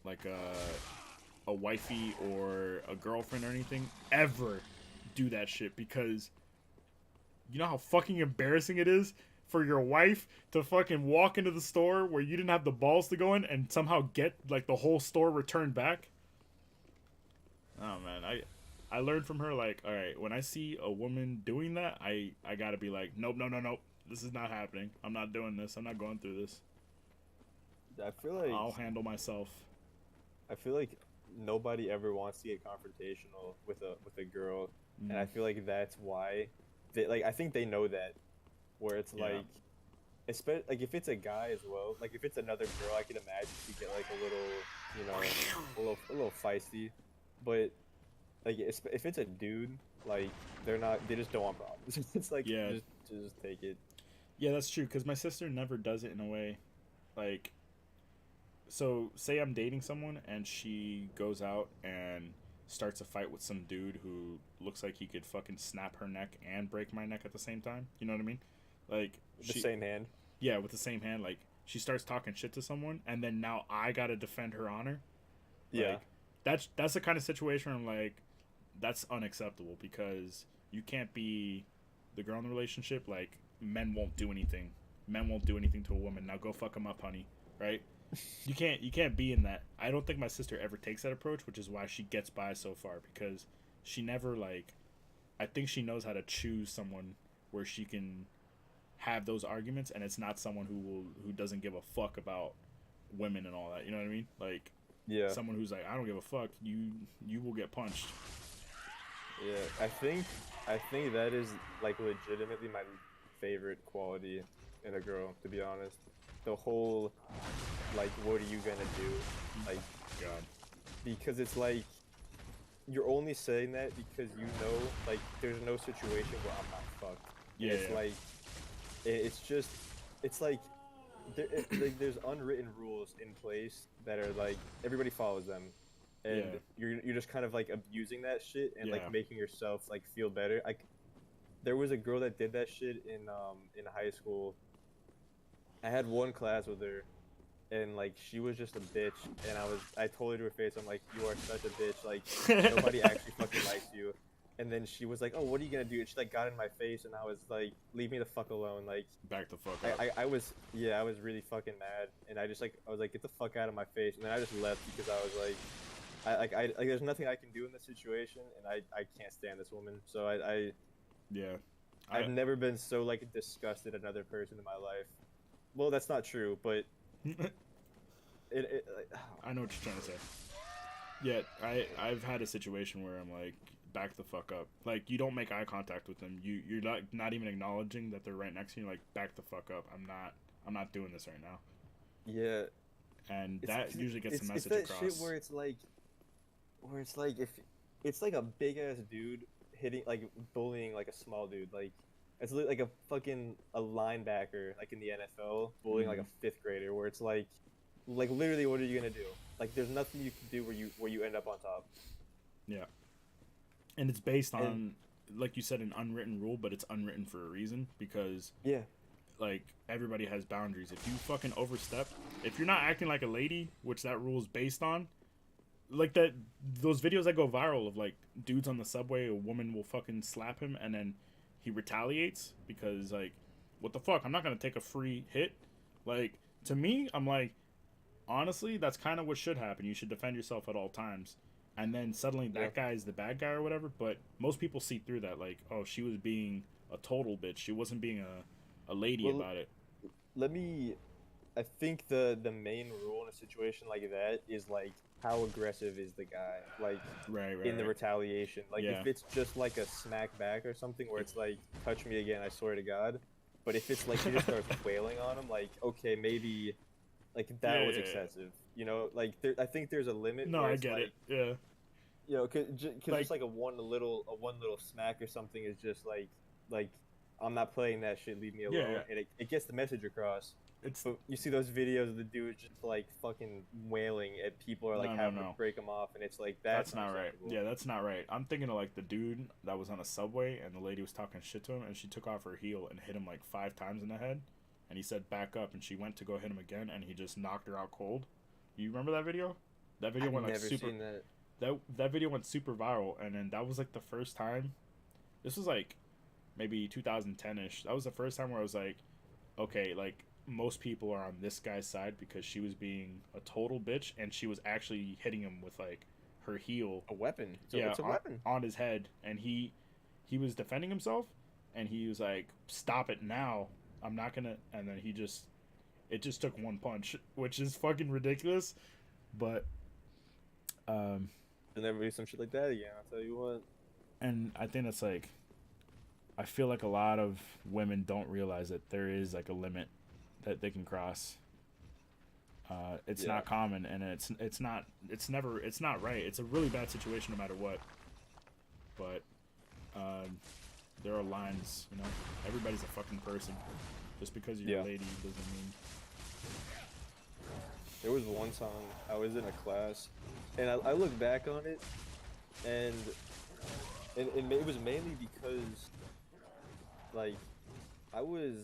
like a wifey or a girlfriend or anything ever do that shit, because you know how fucking embarrassing it is for your wife to fucking walk into the store where you didn't have the balls to go in and somehow get like the whole store returned back. Oh man, I learned from her, like, all right, when I see a woman doing that, I gotta be like, nope, this is not happening. I'm not doing this. I'm not going through this. I feel like I'll handle myself. I feel like nobody ever wants to get confrontational with a girl, and I feel like that's why I think they know that, where it's like, especially like if it's a guy as well, like if it's another girl, I can imagine she get like a little, you know, a little feisty, but like if it's a dude, like they just don't want problems. It's like just take it. Yeah, that's true, because my sister never does it in a way like, so say I'm dating someone and she goes out and starts a fight with some dude who looks like he could fucking snap her neck and break my neck at the same time. You know what I mean? Like The same hand. Yeah, with the same hand. Like she starts talking shit to someone, and then now I gotta defend her honor. Yeah. Like, that's the kind of situation where I'm like, that's unacceptable, because you can't be the girl in the relationship. Like, men won't do anything. Men won't do anything to a woman. Now go fuck them up, honey. Right? You can't be in that. I don't think my sister ever takes that approach, which is why she gets by so far, because she never like. I think she knows how to choose someone where she can have those arguments, and it's not someone who doesn't give a fuck about women and all that. You know what I mean? Like Yeah. someone who's like, I don't give a fuck. You will get punched. Yeah, I think that is like legitimately my favorite quality in a girl, to be honest. The whole like, what are you gonna do? Like, God. because it's like you're only saying that because you know like there's no situation where I'm not fucked. Yeah. It's like it's just it's like like there's unwritten rules in place that are like everybody follows them, and you're just kind of like abusing that shit and like making yourself like feel better. Like there was a girl that did that shit in high school. I had one class with her, and like she was just a bitch, and I told her to her face, I'm like, you are such a bitch, like nobody actually fucking likes you. And then she was like, oh, what are you gonna do? And she like got in my face, and I was like, leave me the fuck alone. Like Back the fuck up. I was really fucking mad, and I was like, get the fuck out of my face. And then I just left because I was like, I there's nothing I can do in this situation, and I can't stand this woman. So I've never been so like disgusted at another person in my life. Well, that's not true, but I know what you're trying to say. Yeah, I've had a situation where I'm like, back the fuck up. Like, you don't make eye contact with them. You're not even acknowledging that they're right next to you. Like, back the fuck up. I'm not doing this right now. Yeah. And that usually gets the message it's that across. Shit where it's like if it's like a big ass dude hitting like bullying like a small dude, like it's like a linebacker like in the NFL bullying like a fifth grader, where it's like literally what are you gonna do? Like there's nothing you can do where you end up on top. Yeah. And it's based on, like you said, an unwritten rule, but it's unwritten for a reason, because like everybody has boundaries. If you fucking overstep, if you're not acting like a lady, which that rule is based on, like those videos that go viral of like dudes on the subway, a woman will fucking slap him and then he retaliates because like, what the fuck? I'm not gonna take a free hit. Like, to me, I'm like, honestly, that's kind of what should happen. You should defend yourself at all times. And then suddenly that guy is the bad guy or whatever. But most people see through that. Like, oh, she was being a total bitch. She wasn't being a lady about it. I think the main rule in a situation like that is like, how aggressive is the guy? Like, in the retaliation. Like, if it's just like a smack back or something where it's like, touch me again, I swear to God. But if it's like he just starts wailing on him, like, okay, maybe like that was excessive. You know, like I think there's a limit. No, I get it. Yeah. You know, cause just like a one little smack or something is just like I'm not playing that shit. Leave me alone. And it gets the message across. But you see those videos of the dude just like fucking wailing at people or like having to break them off, and it's like that's not right. Yeah, that's not right. I'm thinking of like the dude that was on a subway and the lady was talking shit to him, and she took off her heel and hit him like 5 times in the head, and he said back up, and she went to go hit him again, and he just knocked her out cold. You remember that video? That video went like super. Seen that. That video went super viral, and then that was like the first time. This was like maybe 2010ish. That was the first time where I was like, okay, like most people are on this guy's side, because she was being a total bitch and she was actually hitting him with like her heel, a weapon. It's a weapon on his head, and he was defending himself, and he was like, stop it now, I'm not gonna. And then it just took one punch, which is fucking ridiculous, but There'll never be some shit like that again, I'll tell you what. And I think that's like, I feel like a lot of women don't realize that there is like a limit that they can cross. It's not common, and it's not right. It's a really bad situation no matter what. But there are lines, you know. Everybody's a fucking person. Just because you're a lady doesn't mean. There was one time I was in a class, and I look back on it, and it was mainly because, like, I was,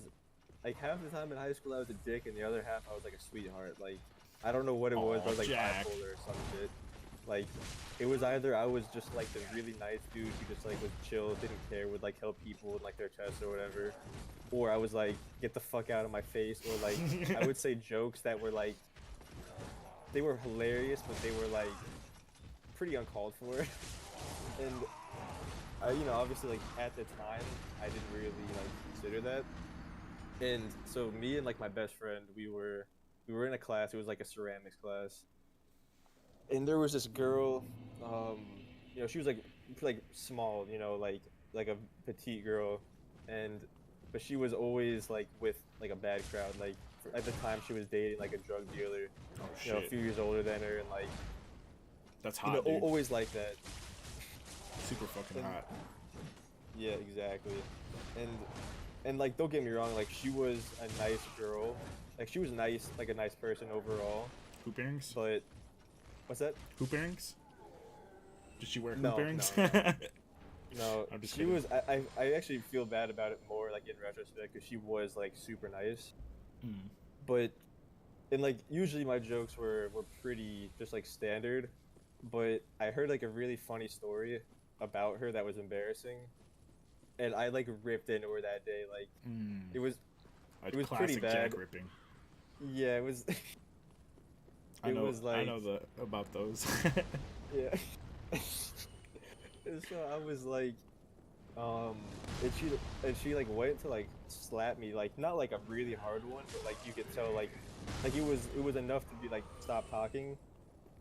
like, half the time in high school I was a dick, and the other half I was like a sweetheart. Like, I don't know what it was, but I was like bipolar or some shit. Like, it was either I was just like the really nice dude who just like was chill, didn't care, would like help people with like their tests or whatever, or I was like, get the fuck out of my face, or like I would say jokes that were like, they were hilarious, but they were like pretty uncalled for. and obviously, like at the time, I didn't really like consider that. And so me and like my best friend, we were in a class. It was like a ceramics class, and there was this girl. She was like small, like a petite girl, and but she was always like with like a bad crowd. Like at the time, she was dating like a drug dealer, Oh a shit. few years older than her, and like That's hot, dude. always like that. Super fucking And- hot. Yeah, exactly. And like don't get me wrong, like she was a nice girl. Like she was nice, like a nice person overall. Hoop earrings? But what's that? Hoop earrings? Did she wear hoop No, earrings? no, No, I'm just she kidding. was. I actually feel bad about it more, like in retrospect, because she was like super nice. Mm. But and like usually my jokes were pretty just like standard. But I heard like a really funny story about her that was embarrassing, and I like ripped into her that day. Like Mm. it was A it was classic pretty bad. jack ripping. Yeah, it was. I It know. was I like- know about those. Yeah. And so I was like, and she like went to like slap me, like not like a really hard one, but like you could tell like it was enough to be like stop talking,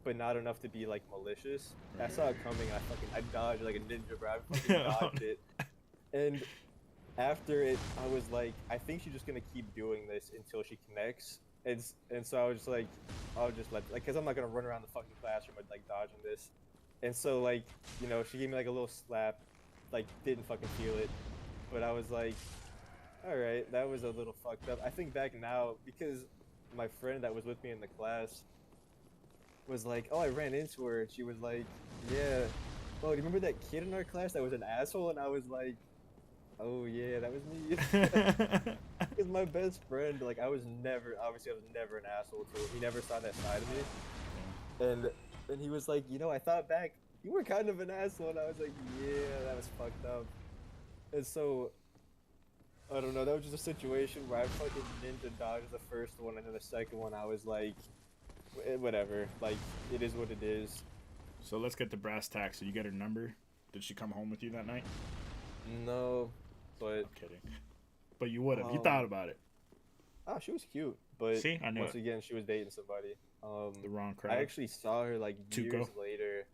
but not enough to be like malicious. I saw it coming. I dodged like a ninja, bro. I fucking dodged it. And after it, I was like, I think she's just gonna keep doing this until she connects. And so I was just like, I'll just let, like, cause I'm not gonna run around the fucking classroom with like dodging this. And so like, she gave me like a little slap, like didn't fucking feel it, but I was like, all right, that was a little fucked up. I think back now because my friend that was with me in the class was like, oh, I ran into her, and she was like, yeah, oh, do you remember that kid in our class that was an asshole? And I was like, oh yeah, that was me. Because my best friend, like, I was never an asshole to him. He never saw that side of me. And he was like, I thought back, you were kind of an asshole. And I was like, yeah, that was fucked up. And so, I don't know, that was just a situation where I fucking ninja dodged the first one, and then the second one, I was like, whatever. Like, it is what it is. So let's get the brass tacks. So you get her number? Did she come home with you that night? No, but I'm kidding. But you would have. You thought about it. oh, she was cute. But See, I knew once it. again, she was dating somebody. The wrong crowd. I actually saw her like Tuco. years later.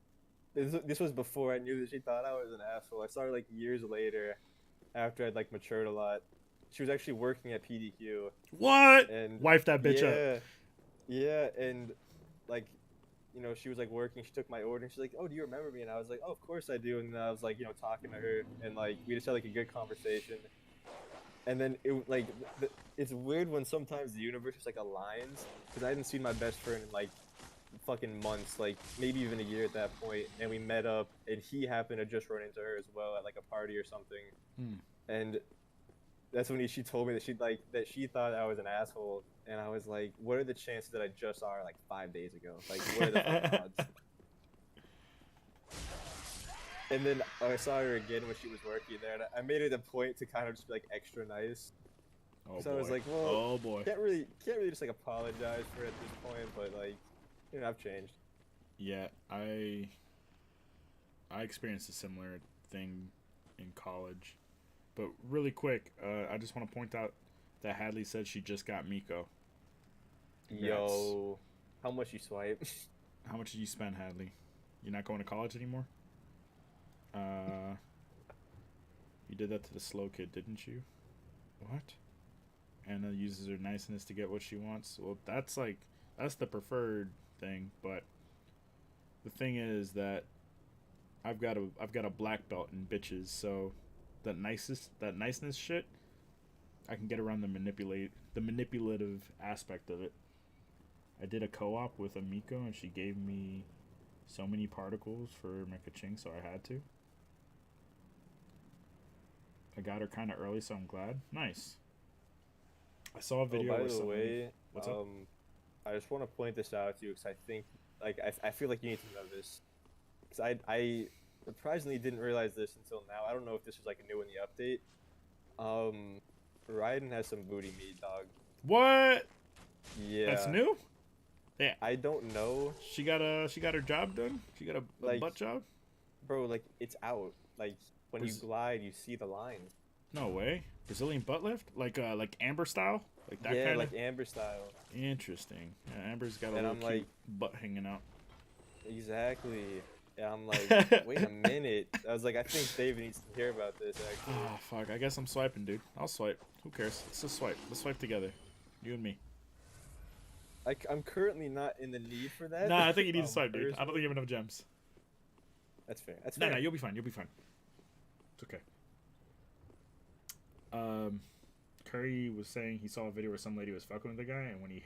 This was before I knew that she thought I was an asshole. I saw her like years later, after I'd like matured a lot. She was actually working at PDQ. What? And Wife that bitch up. Yeah, and like, she was like working. She took my order, and she's like, "Oh, do you remember me?" And I was like, "Oh, of course I do." And then I was like, talking to her, and like we just had like a good conversation. And then it's weird when sometimes the universe just like aligns, because I hadn't seen my best friend in like fucking months, like maybe even a year at that point, and we met up, and he happened to just run into her as well at like a party or something. And that's when she told me that she thought I was an asshole, and I was like, what are the chances that I just saw her like 5 days ago? Like, what are the fucking odds? And then I saw her again when she was working there, and I made it a point to kind of just be like extra nice. Oh So boy. I was like, well, oh boy. can't really just like apologize for it at this point, but like, I've changed. Yeah, I experienced a similar thing in college. But really quick, I just want to point out that Hadley said she just got Miko. Congrats. Yo, how much you swipe? How much did you spend, Hadley? You're not going to college anymore? You did that to the slow kid, didn't you? What? Anna uses her niceness to get what she wants. Well, that's the preferred thing, but the thing is that I've got a black belt in bitches, so that niceness shit, I can get around the manipulative aspect of it. I did a co-op with Amiko, and she gave me so many particles for Mekaching, so I had to. I got her kind of early, so I'm glad. Nice. I saw a video. Oh, by where the somebody- way, What's up? I just want to point this out to you because I think, like, I feel like you need to know this. Because I surprisingly didn't realize this until now. I don't know if this was, like, new in the update. Raiden has some booty meat, dog. What? Yeah. That's new? Yeah. I don't know. She got her job done? She got a Like- butt job? Bro, like it's out. Like when you Braz- glide, you see the line. No way. Brazilian butt lift, like Amber style, like that Yeah, kind like of. Amber style. Interesting. Yeah, Amber's got a And little I'm cute like, butt hanging out. exactly. And I'm like, wait a minute. I was like, I think David needs to hear about this actually. Ah, fuck. I guess I'm swiping, dude. I'll swipe. Who cares? Let's just swipe. Let's swipe together. You and me. I'm currently not in the need for that. Nah, I think you need to swipe, dude. I don't think personally. you have enough gems. That's fair. That's No, fair. no, you'll be fine. You'll be fine. It's okay. Curry was saying he saw a video where some lady was fucking with the guy, and when he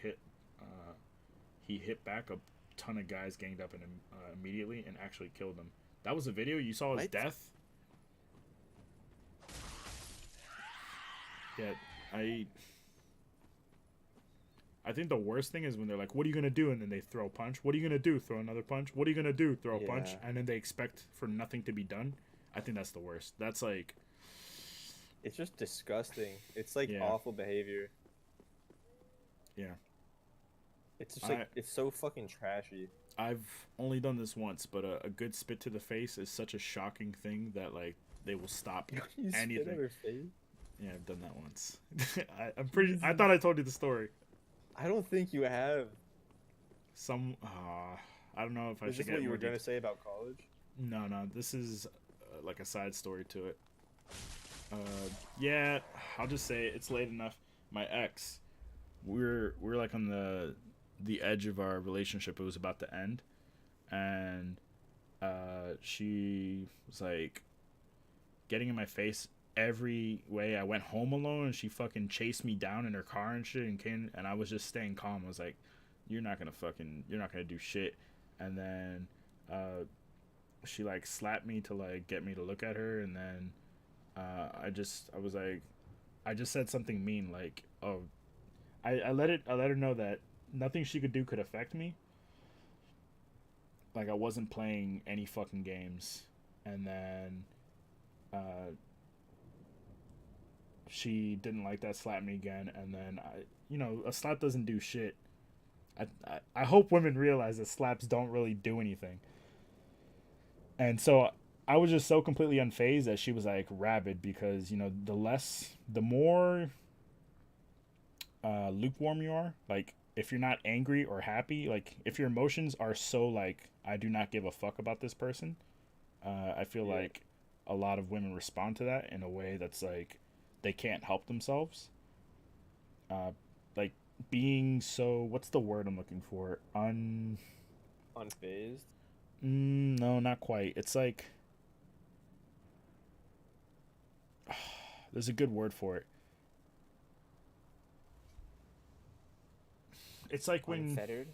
hit back, a ton of guys ganged up on him immediately and actually killed him. That was a video? You saw his What? death? Yeah, I think the worst thing is when they're like, "What are you gonna do?" and then they throw a punch. What are you gonna do? Throw another punch. What are you gonna do? Throw a punch, Yeah. and then they expect for nothing to be done. I think that's the worst. That's like, It's just disgusting. It's like Yeah. awful behavior. yeah. It's just like it's so fucking trashy. I've only done this once, but a good spit to the face is such a shocking thing that like they will stop You spit on anything. her face? Yeah, I've done that once. I'm pretty. I thought I told you the story. I don't think you have. I don't know if I Is should this get what you more were gonna detail. say about college? No, no. This is like a side story to it. Yeah, I'll just say it's late enough. My ex, we're like on the edge of our relationship. It was about to end, and she was like getting in my face every way. I went home alone, and she fucking chased me down in her car and shit, and came, and I was just staying calm. I was like, you're not gonna do shit. And then she like slapped me to like get me to look at her, and then I was like, I just said something mean, like, oh, I let her know that nothing she could do could affect me. Like I wasn't playing any fucking games. And then she didn't like that, slapped me again, and then a slap doesn't do shit. I hope women realize that slaps don't really do anything. And so I was just so completely unfazed that she was like rabid, because the more lukewarm you are, like if you're not angry or happy, like if your emotions are so like I do not give a fuck about this person, I feel Yeah. like a lot of women respond to that in a way that's like they can't help themselves. Like being so, what's the word I'm looking for? Unfazed. No, not quite. It's like there's a good word for it. It's like when Unfettered.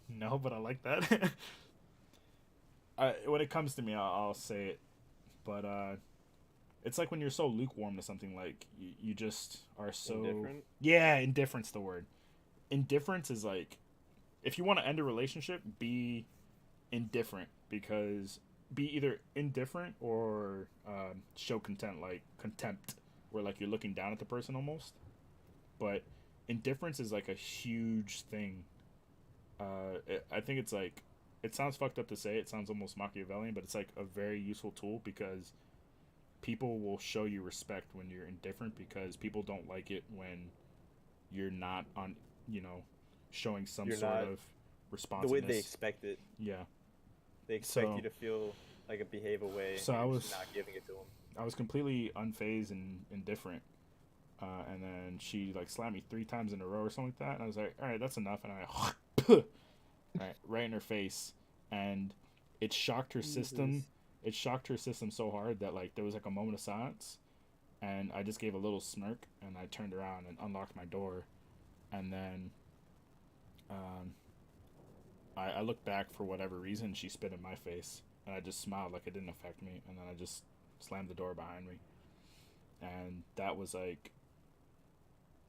no, but I like that. When it comes to me, I'll say it, but it's like when you're so lukewarm to something, like you just are so Indifferent? Yeah, indifference the word. Indifference is like, if you want to end a relationship, be indifferent, because be either indifferent or show contempt, like contempt, where like you're looking down at the person almost. But indifference is like a huge thing. I think it's like, it sounds fucked up to say, it sounds almost Machiavellian, but it's like a very useful tool, because people will show you respect when you're indifferent, because people don't like it when you're not on, showing some You're sort not of The responsiveness. way they expect it. Yeah. They expect So- you to feel like a behave away. So and I you're was- just not giving it to them. I was completely unfazed and indifferent. And then she like slapped me 3 times in a row or something like that, and I was like, all right, that's enough. And I right in her face, and it shocked her system. Jesus. It shocked her system so hard that like there was like a moment of silence, and I just gave a little smirk, and I turned around and unlocked my door, and then I looked back for whatever reason. She spit in my face, and I just smiled like it didn't affect me, and then I just slammed the door behind me. And that was like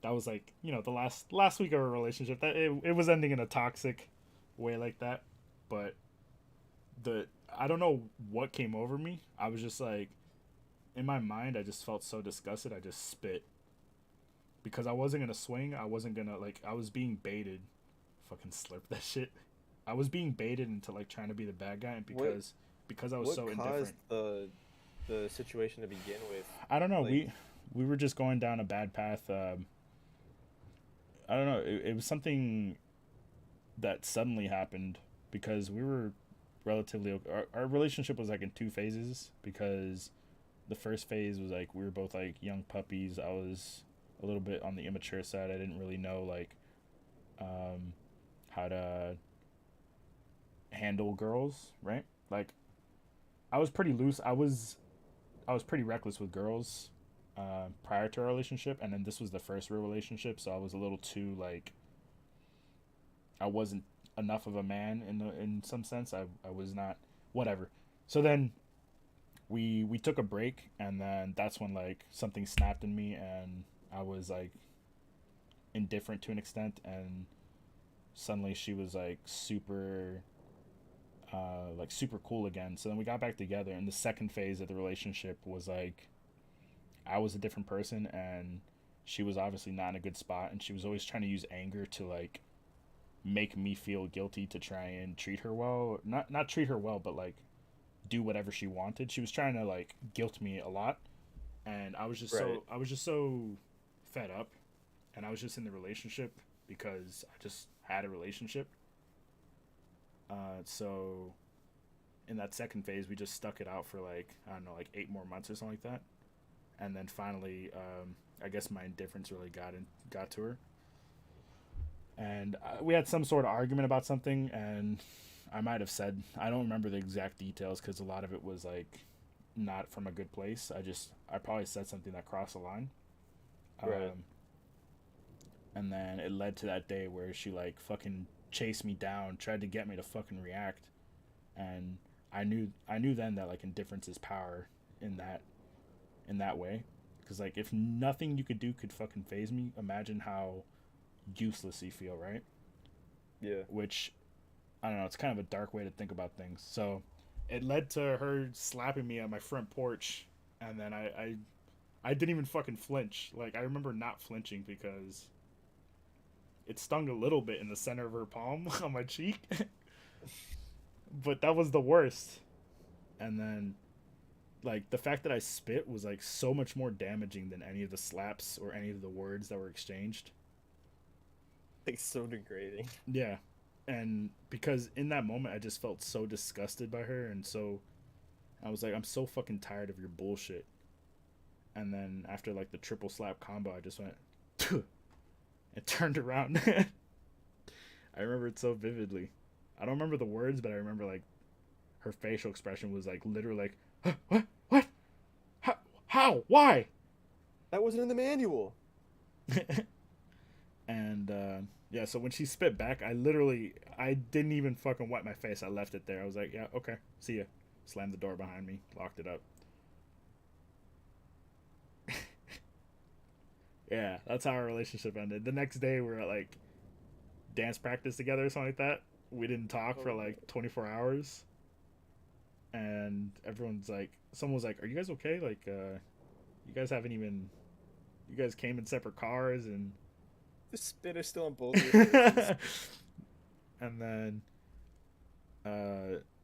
the last week of a relationship, that it was ending in a toxic way like that. But I don't know what came over me. I was just like, in my mind, I just felt so disgusted. I just spit, because I wasn't gonna swing. I wasn't gonna, like, I was being baited. Fucking slurp that shit. I was being baited into like trying to be the bad guy, and because because I was What so caused indifferent. the situation to begin with? I don't know. Like, We were just going down a bad path. I don't know. It was something that suddenly happened because we were relatively our relationship was like in two phases because the first phase was like we were both like young puppies. I was a little bit on the immature side. I didn't really know like how to handle girls, right? Like I was pretty loose. I was pretty reckless with girls prior to our relationship, and then this was the first real relationship, so I was a little too like I wasn't enough of a man in some sense. I was not whatever. So then we took a break, and then that's when like something snapped in me, and I was like indifferent to an extent, and suddenly she was like super cool again. So then we got back together, and the second phase of the relationship was like I was a different person, and she was obviously not in a good spot, and she was always trying to use anger to like make me feel guilty to try and treat her well. Not treat her well, but like do whatever she wanted. She was trying to like guilt me a lot, and right. I was just so fed up, and I was just in the relationship because I just had a relationship. So in that second phase, we just stuck it out for like I don't know, like 8 more months or something like that, and then finally, I guess my indifference really got to her, and we had some sort of argument about something, and I might have said I don't remember the exact details because a lot of it was like not from a good place. I probably said something that crossed the line, Right. and then it led to that day where she like fucking chased me down, tried to get me to fucking react, and I knew then that like indifference is power in that way, because like if nothing you could do could fucking phase me, imagine how useless you feel, right? Yeah. Which I don't know, it's kind of a dark way to think about things. So it led to her slapping me on my front porch, and then I didn't even fucking flinch. Like I remember not flinching because it stung a little bit in the center of her palm on my cheek, but that was the worst. And then like the fact that I spit was like so much more damaging than any of the slaps or any of the words that were exchanged. Like so degrading. Yeah. And because in that moment I just felt so disgusted by her, and so I was like I'm so fucking tired of your bullshit. And then after like the triple slap combo I just went and turned around. I remember it so vividly. I don't remember the words, but I remember like her facial expression was like literally like huh, what how why. That wasn't in the manual. And yeah, so when she spit back, I didn't even fucking wipe my face. I left it there. I was like, yeah, okay, see ya. Slammed the door behind me, locked it up. Yeah, that's how our relationship ended. The next day, we were at like dance practice together or something like that. We didn't talk for Oh, like 24 hours, and someone was like, "Are you guys okay? Like, you guys haven't even, you guys came in separate cars and." the spit is still on both of your faces. And then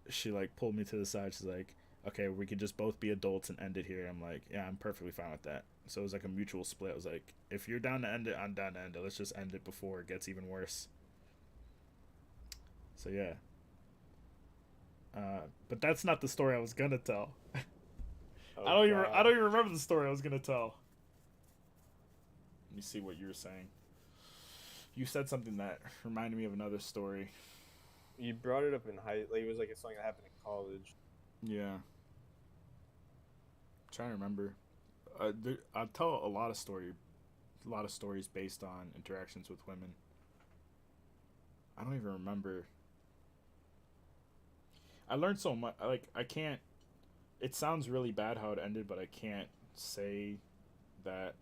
she like pulled me to the side. She's like, "Okay, we could just both be adults and end it here." I'm like, "Yeah, I'm perfectly fine with that." So it was like a mutual split. I was like, "If you're down to end it, I'm down to end it. Let's just end it before it gets even worse." So yeah. But that's not the story I was gonna tell. Oh, I God. don't even remember the story I was gonna tell. Let me see what you were saying. You said something that reminded me of another story. You brought it up in like it was like something that happened in college. Yeah. I'm trying to remember. I'll tell a lot of stories based on interactions with women. I don't even remember. I learned so much. Like I can't. It sounds really bad how it ended, but I can't say that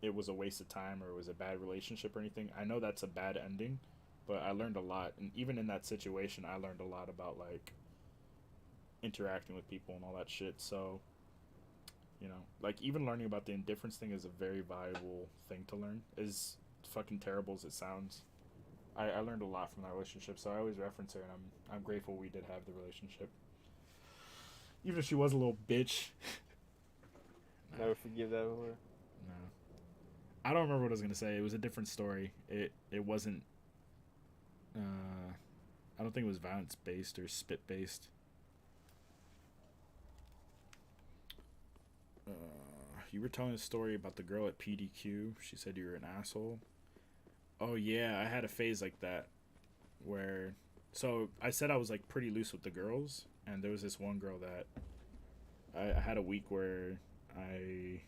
it was a waste of time or it was a bad relationship or anything. I know that's a bad ending, but I learned a lot, and even in that situation, I learned a lot about like interacting with people and all that shit. So like even learning about the indifference thing is a very valuable thing to learn. As fucking terrible as it sounds, I learned a lot from that relationship. So I always reference her, and I'm grateful we did have the relationship. Even if she was a little bitch. Never forgive that whore. No. I don't remember what I was gonna say. It was a different story. It wasn't. I don't think it was violence based or spit based. You were telling a story about the girl at PDQ. She said you were an asshole. Oh yeah, I had a phase like that, where, so I said I was like pretty loose with the girls, and there was this one girl that I had a week where I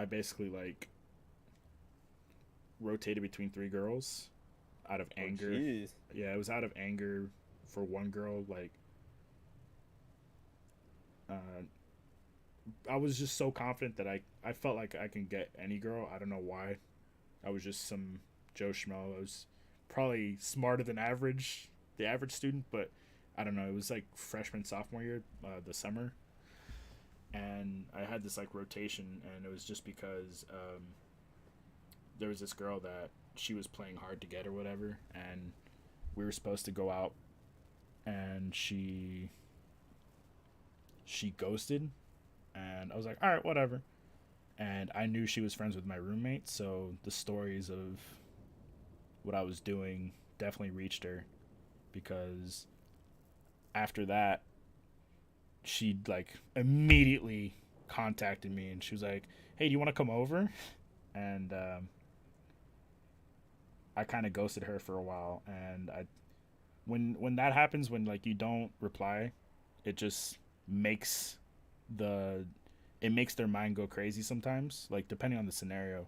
basically like rotated between 3 girls out of anger. Jeez. Yeah, it was out of anger for one girl. Like, I was just so confident that I felt like I can get any girl. I don't know why. I was just some Joe Schmo. I was probably smarter than the average student, but I don't know. It was like freshman, sophomore year, the summer. And I had this like rotation, and it was just because there was this girl that she was playing hard to get or whatever, and we were supposed to go out, and she ghosted, and I was like, all right, whatever. And I knew she was friends with my roommate, so the stories of what I was doing definitely reached her, because after that, she like immediately contacted me, and she was like, hey, do you want to come over? And I kind of ghosted her for a while, and when that happens, when like you don't reply, it just makes their mind go crazy sometimes, like depending on the scenario,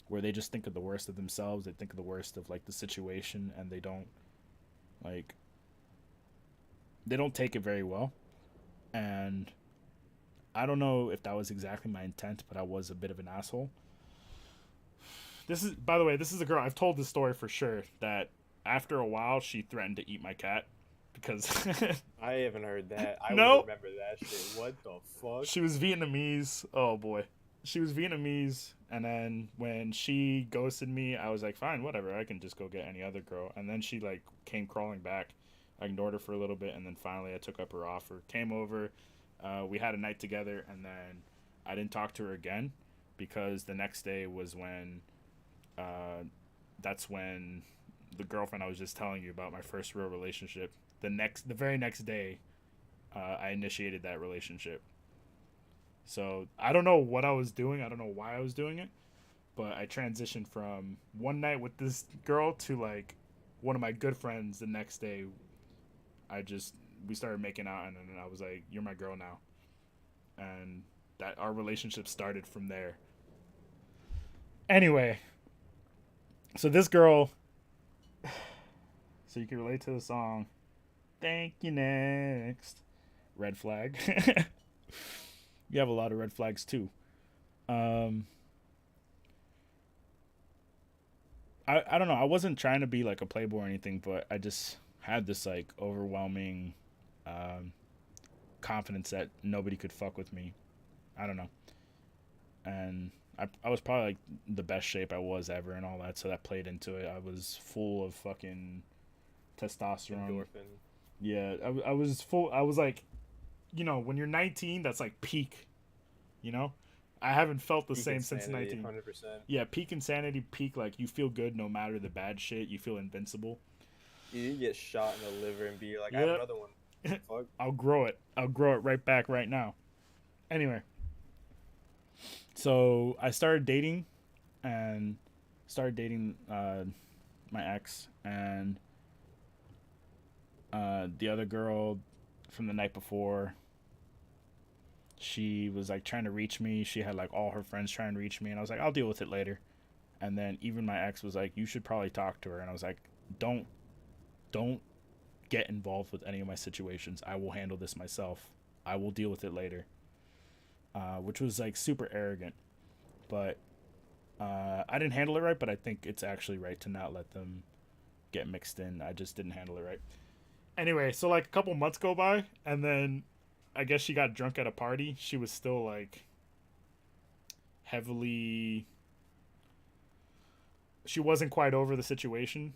where they just think of the worst of themselves, they think of the worst of like the situation, and they don't take it very well. And I don't know if that was exactly my intent, but I was a bit of an asshole. This is, by the way, this is a girl, I've told this story for sure, that after a while she threatened to eat my cat because I haven't heard that. I No. would remember that shit. What the fuck? she was Vietnamese. Oh boy. She was Vietnamese, and then when she ghosted me, I was like, fine, whatever, I can just go get any other girl. And then she like came crawling back. I ignored her for a little bit, and then finally I took up her offer, came over, we had a night together, and then I didn't talk to her again, because the next day was when that's when the girlfriend I was just telling you about, my first real relationship, the very next day, I initiated that relationship. So I don't know what I was doing. I don't know why I was doing it, but I transitioned from one night with this girl to like one of my good friends the next day. We started making out, and then I was like, you're my girl now. And that our relationship started from there. Anyway, so this girl, so you can relate to the song, Thank You Next, Red Flag. You have a lot of red flags too. I don't know. I wasn't trying to be like a playboy or anything, but I just had this like overwhelming confidence that nobody could fuck with me. I don't know. And I was probably like the best shape I was ever and all that, so that played into it. I was full of fucking testosterone. Endorphin. Yeah, I was full. I was like, you know, when you're 19, that's like peak, you know? I haven't felt the Peak same insanity, since 19. 100%. Yeah, peak insanity, peak like you feel good no matter the bad shit. You feel invincible. You get shot in the liver and be like, I have Yep. another one. Fuck. I'll grow it right back right now. Anyway, so I started dating my ex, and the other girl from the night before, she was like trying to reach me. She had like all her friends trying to reach me, and I was like, I'll deal with it later. And then even my ex was like, you should probably talk to her. And I was like, don't get involved with any of my situations. I will handle this myself. I will deal with it later. Which was like super arrogant, but I didn't handle it right. But I think it's actually right to not let them get mixed in. I just didn't handle it right. Anyway, so like a couple months go by, and then I guess she got drunk at a party. She was still like heavily, she wasn't quite over the situation,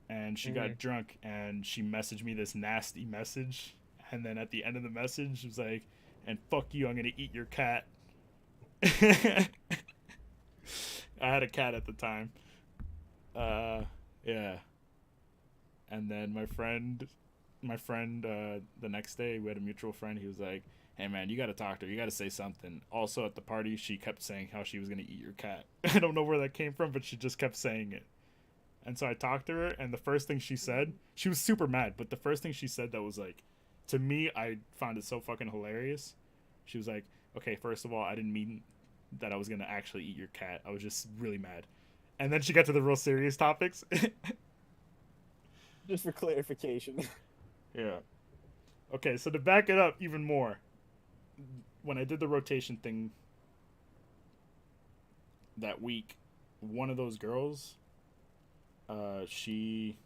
and she got drunk, and she messaged me this nasty message, and then at the end of the message, she was like, "And fuck you, I'm gonna eat your cat." I had a cat at the time. Yeah. And then my friend, the next day, we had a mutual friend. He was like, "Hey man, you gotta talk to her. You gotta say something." Also at the party, she kept saying how she was gonna eat your cat. I don't know where that came from, but she just kept saying it. And so I talked to her, and the first thing she said, she was super mad, but the first thing she said that was like, to me, I found it so fucking hilarious. She was like, "Okay, first of all, I didn't mean that I was gonna actually eat your cat. I was just really mad." And then she got to the real serious topics. Just for clarification. Yeah. Okay, so to back it up even more, when I did the rotation thing that week, one of those girls, she...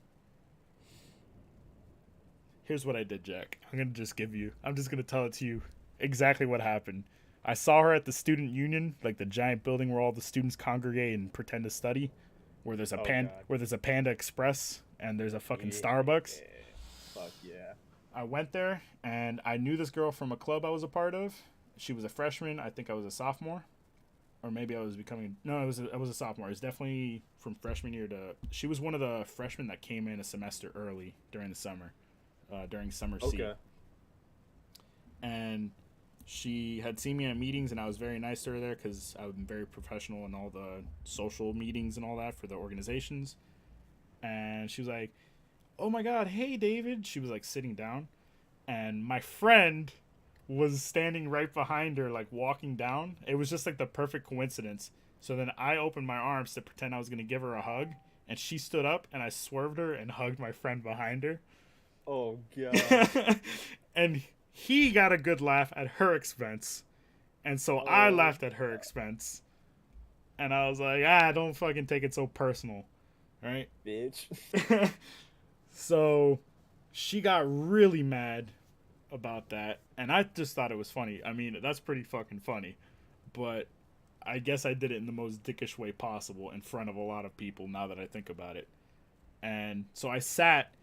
Here's what I did, Jack. I'm just gonna tell it to you exactly what happened. I saw her at the student union, like the giant building where all the students congregate and pretend to study, where there's a Panda Express and there's a fucking Starbucks. Fuck yeah. I went there, and I knew this girl from a club I was a part of. She was a freshman. I think I was a sophomore. Or maybe I was becoming... No, I was a sophomore. It was definitely from freshman year to... She was one of the freshmen that came in a semester early during the summer. During summer C. Okay. And she had seen me at meetings, and I was very nice to her there because I'm very professional in all the social meetings and all that for the organizations. And she was like, "Oh my god, hey David." She was like sitting down, and my friend was standing right behind her, like walking down. It was just like the perfect coincidence. So then I opened my arms to pretend I was gonna give her a hug, and she stood up, and I swerved her and hugged my friend behind her. Oh god. And he got a good laugh at her expense, and so I laughed at her expense. And I was like, don't fucking take it so personal, right? Bitch. So she got really mad about that, and I just thought it was funny. I mean, that's pretty fucking funny, but I guess I did it in the most dickish way possible in front of a lot of people now that I think about it. And so I sat,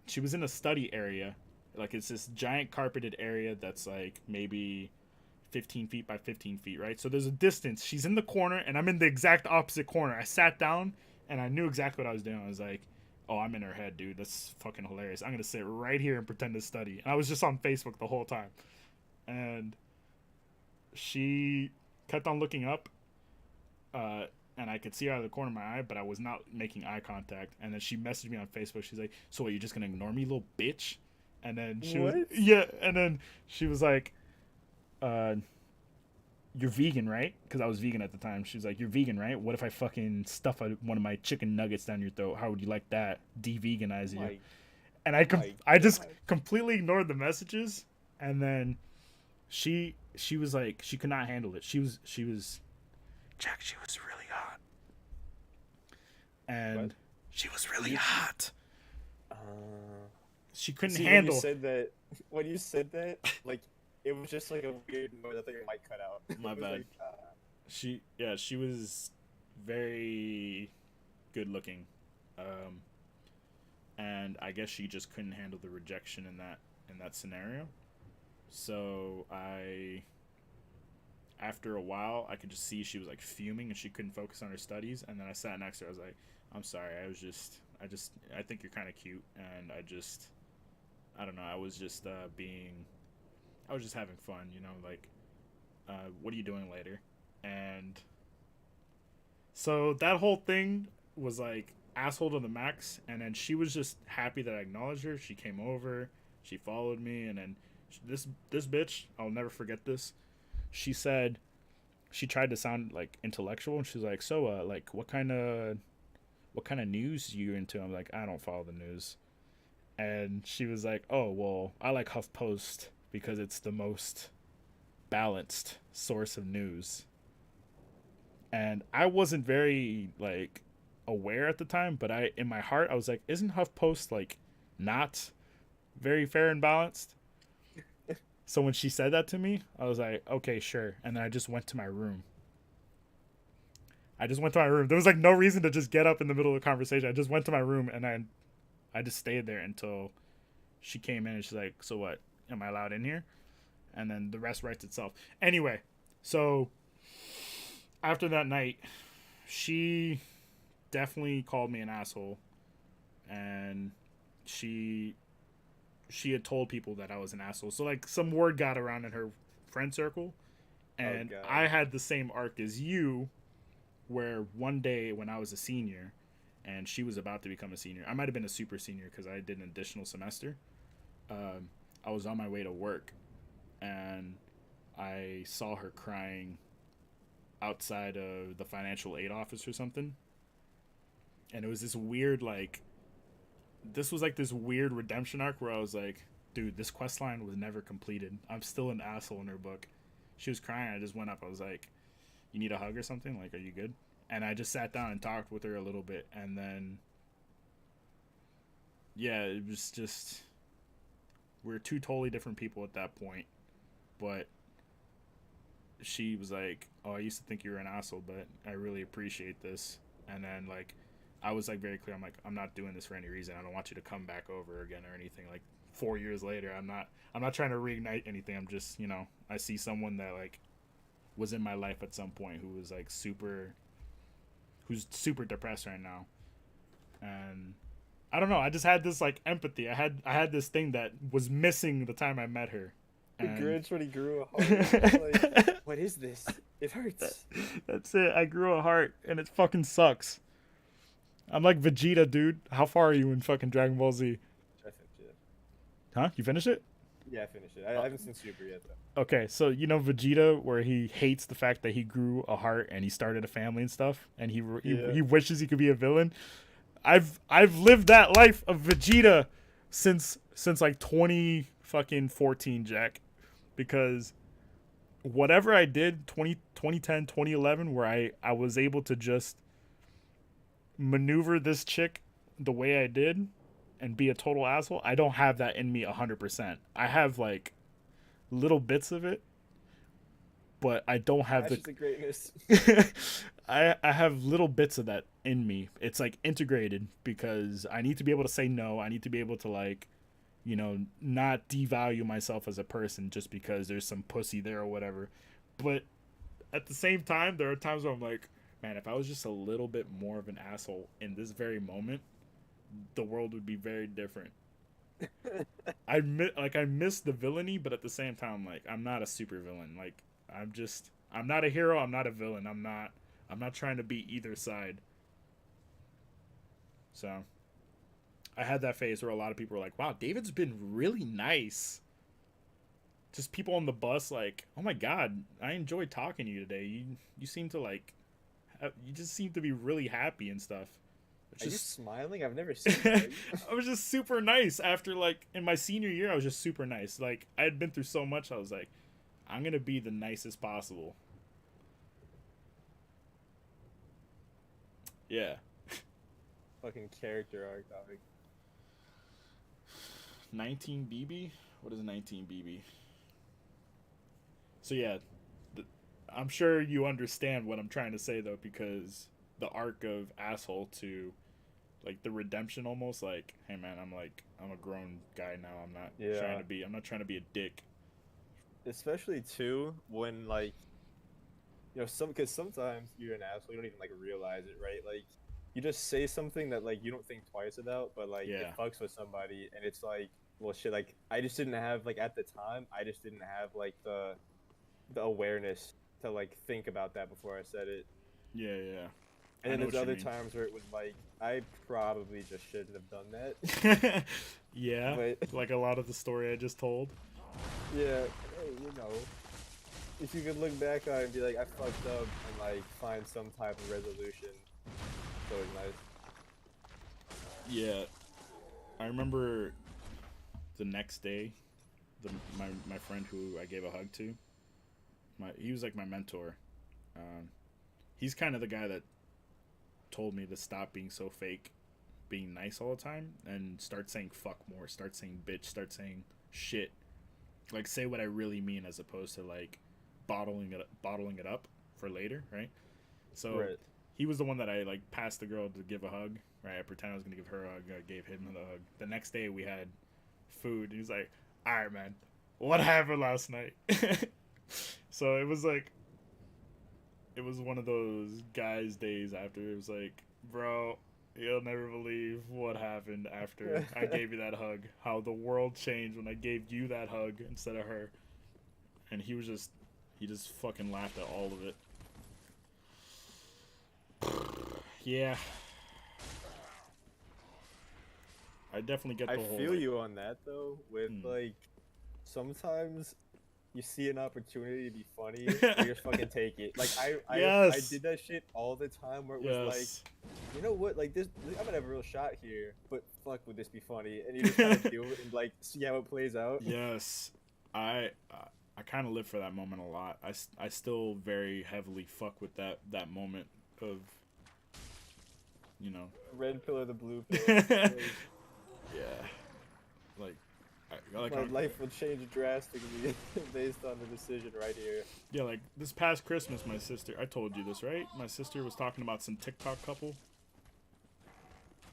she was in a study area, like it's this giant carpeted area that's like maybe 15 feet by 15 feet, right? So there's a distance. She's in the corner, and I'm in the exact opposite corner. I sat down, and I knew exactly what I was doing. I was like, "Oh, I'm in her head, dude. That's fucking hilarious. I'm going to sit right here and pretend to study." And I was just on Facebook the whole time. And she kept on looking up, and I could see her out of the corner of my eye, but I was not making eye contact. And then she messaged me on Facebook. She's like, "So what, you're just going to ignore me, little bitch?" And then she was... Yeah, and then she was like, "You're vegan, right?" Because I was vegan at the time. She was like, "You're vegan, right? What if I fucking stuff one of my chicken nuggets down your throat? How would you like that? De-veganize you." And I just completely ignored the messages. And then she was like, she could not handle it. She was Jack, she was really hot. And what? She was really hot. She couldn't See, handle. When you said that, like, it was just like a weird noise. I thought your mic cut out. My bad. Like, she was very good looking. And I guess she just couldn't handle the rejection in that scenario. So after a while, I could just see she was like fuming and she couldn't focus on her studies. And then I sat next to her. I was like, "I'm sorry. I think you're kind of cute." And I don't know. I was just having fun, you know, like, what are you doing later? And so that whole thing was like asshole to the max. And then she was just happy that I acknowledged her. She came over, she followed me, and then this bitch, I'll never forget this. She said, she tried to sound like intellectual, and she's like, "So, like, what kind of news you into?" I'm like, "I don't follow the news." And she was like, "Oh, well, I like HuffPost because it's the most balanced source of news." And I wasn't very, like, aware at the time, but in my heart, I was like, "Isn't HuffPost, like, not very fair and balanced?" So when she said that to me, I was like, "Okay, sure." And then I just went to my room. There was, like, no reason to just get up in the middle of the conversation. I just went to my room, and I just stayed there until she came in and she's like, "So what? Am I allowed in here?" And then the rest writes itself. Anyway, so after that night, she definitely called me an asshole, and she had told people that I was an asshole. So like some word got around in her friend circle, and God. I had the same arc as you, where one day when I was a senior, and she was about to become a senior, I might have been a super senior because I did an additional semester. I was on my way to work, and I saw her crying outside of the financial aid office or something, and it was this weird like this was like this weird redemption arc where I was like, dude, this quest line was never completed. I'm still an asshole in her book. She was crying. I just went up. I was like, you need a hug or something? Like, are you good? And I just sat down and talked with her a little bit. And then, yeah, it was just, we were two totally different people at that point. But she was like, oh, I used to think you were an asshole, but I really appreciate this. And then, like, I was like very clear. I'm like, I'm not doing this for any reason. I don't want you to come back over again or anything. Like 4 years later, I'm not trying to reignite anything. I'm just, I see someone that like was in my life at some point who's super depressed right now. And I don't know. I just had this like empathy. I had this thing that was missing the time I met her. The And Grinch when he grew a heart. Like, what is this? It hurts. that's it. I grew a heart, and it fucking sucks. I'm like Vegeta, dude. How far are you in fucking Dragon Ball Z? I finished it. Huh? You finished it? Yeah, I finished it. I haven't seen Super yet, though. Okay, so you know Vegeta, where he hates the fact that he grew a heart and he started a family and stuff, and he wishes he could be a villain. I've lived that life of Vegeta since like 2014, Jack, because whatever I did 2010, 2011, where I was able to just maneuver this chick the way I did and be a total asshole, I don't have that in me 100%. I have like little bits of it, but I don't have That's the greatness. I have little bits of that in me. It's like integrated because I need to be able to say no. I need to be able to like, not devalue myself as a person just because there's some pussy there or whatever. But at the same time, there are times where I'm like, man, if I was just a little bit more of an asshole in this very moment, the world would be very different. I miss the villainy, but at the same time, like, I'm not a super villain. Like, I'm not a hero. I'm not a villain. I'm not trying to be either side. So, I had that phase where a lot of people were like, wow, David's been really nice. Just people on the bus, like, oh my god, I enjoyed talking to you today. You seem to like, you just seem to be really happy and stuff. Are you smiling? I've never seen that. I was just super nice after, like, in my senior year, I was just super nice. Like, I had been through so much, I was like, I'm gonna be the nicest possible. Yeah. Fucking character arc, dog. 19 BB? What is 19 BB? So yeah, I'm sure you understand what I'm trying to say though, because the arc of asshole to like the redemption, almost like, hey man, I'm a grown guy now. I'm not trying to be a dick. Especially too when like, because sometimes you're an asshole, you don't even like realize it, right? Like, you just say something that like you don't think twice about, but like it fucks with somebody, and it's like, well, shit. Like, I just didn't have like at the time, I just didn't have like the awareness to like think about that before I said it. Yeah, yeah. And then there's other times where it was like, I probably just shouldn't have done that. Yeah, but, like a lot of the story I just told. Yeah, hey, if you could look back on it and be like, I fucked up, and like find some type of resolution, it's always nice. Yeah, I remember the next day, my friend who I gave a hug to, he was like my mentor. He's kind of the guy that told me to stop being so fake, being nice all the time, and start saying fuck more, start saying bitch, start saying shit. Like, say what I really mean as opposed to like bottling it up for later, right? So he was the one that I like passed the girl to give a hug. Right, I pretended I was gonna give her a hug. I gave him the hug. The next day we had food. He's like, "All right, man, what happened last night?" So it was like, it was one of those guys' days after. It was like, bro, you'll never believe what happened after I gave you that hug. How the world changed when I gave you that hug instead of her. And he just fucking laughed at all of it. Yeah. I definitely get the I whole. feel you on that though. With Hmm. like, sometimes you see an opportunity to be funny, you just fucking take it. Like I Yes. did that shit all the time where it was like, Yes. you know what, like this, I'm gonna have a real shot here, but fuck, would this be funny? And you just kind of do it and like see how it plays out. Yes. I kind of live for that moment a lot. I still very heavily fuck with that moment of, you know. Red pill or the blue pill. Like, Yeah. Like, I like my how, life will change drastically based on the decision right here. yeah, like this past Christmas, my sister, I told you this, right? My sister was talking about some TikTok couple.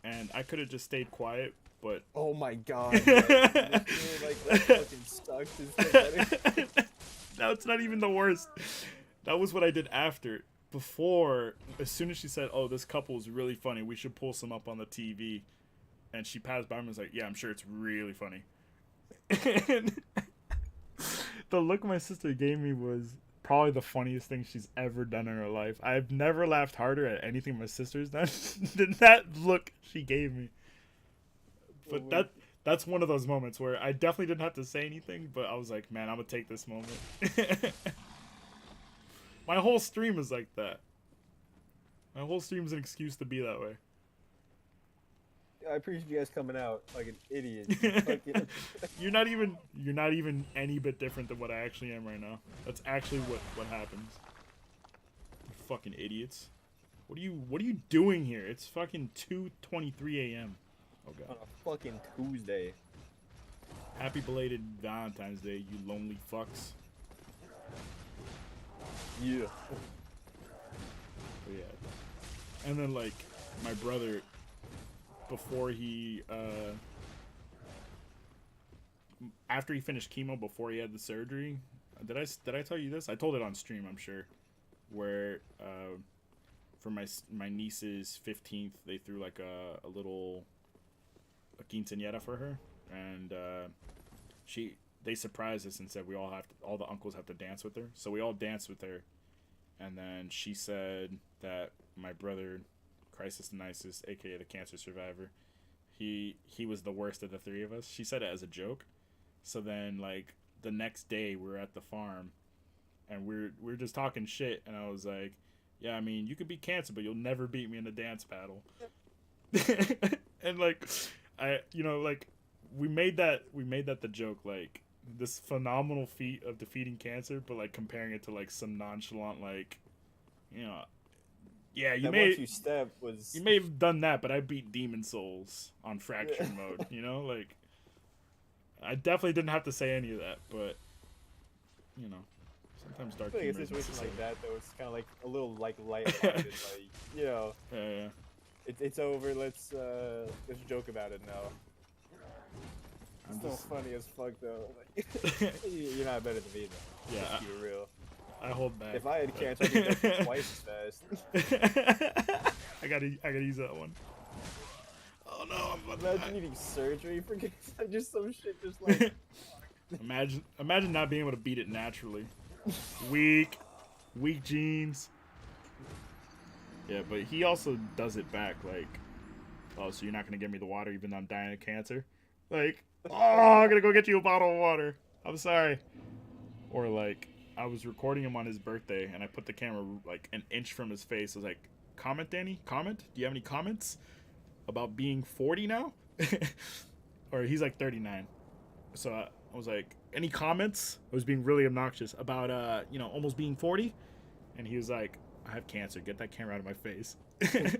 And I could have just stayed quiet, but Oh my god. Like, this really, like that fucking sucked. It's pathetic. no, it's not even the worst. That was what I did after. Before, as soon as she said, "Oh, this couple is really funny. We should pull some up on the TV," and she passed by me and was like, "Yeah, I'm sure it's really funny." And the look my sister gave me was probably the funniest thing she's ever done in her life. I've never laughed harder at anything my sister's done than that look she gave me. But that's one of those moments where I definitely didn't have to say anything, but I was like, man, I'm gonna take this moment. My whole stream is like that. My whole stream is an excuse to be that way. I appreciate you guys coming out like an idiot. Fucking- You're not even any bit different than what I actually am right now. That's actually what happens. You fucking idiots. What are you doing here? It's fucking 2:23 a.m. Oh on god. a fucking Tuesday. Happy belated Valentine's Day, you lonely fucks. Yeah. But yeah. And then like my brother, before he after he finished chemo, before he had the surgery, did I tell you this? I told it on stream, I'm sure. Where for my niece's 15th, they threw like a little quinceañera for her, and they surprised us and said all the uncles have to dance with her. So we all danced with her, and then she said that my brother, Crisis the Nicest, aka the cancer survivor, he was the worst of the three of us. She said it as a joke. So then like the next day we were at the farm, and we're just talking shit, and I was like, yeah, I mean, you could beat cancer, but you'll never beat me in a dance battle. And like like we made that the joke, like this phenomenal feat of defeating cancer, but like comparing it to like some nonchalant, like, yeah, That once you step was you may have done that, but I beat Demon Souls on fracture mode, like I definitely didn't have to say any of that, but sometimes I dark feel like a humor is situation necessary. like that though, it's kind of like a little like lighthearted, like Yeah. it's over. Let's joke about it now. I'm It's still just, funny as fuck though. Like, you're not better than me though. yeah, Let's keep it real. I hold back. If I had cancer, I'd be dead twice as fast. I gotta use that one. Oh no, I'm about to Imagine die. needing surgery for cancer, just some shit, just like Imagine not being able to beat it naturally. Weak genes. Yeah, but he also does it back, like, oh, so you're not gonna give me the water even though I'm dying of cancer? Like, oh, I'm gonna go get you a bottle of water. I'm sorry. Or like, I was recording him on his birthday, and I put the camera like an inch from his face. I was like, comment, Danny? Comment? Do you have any comments about being 40 now? Or he's like 39. So I was like, any comments? I was being really obnoxious about, almost being 40. And he was like, I have cancer. Get that camera out of my face. And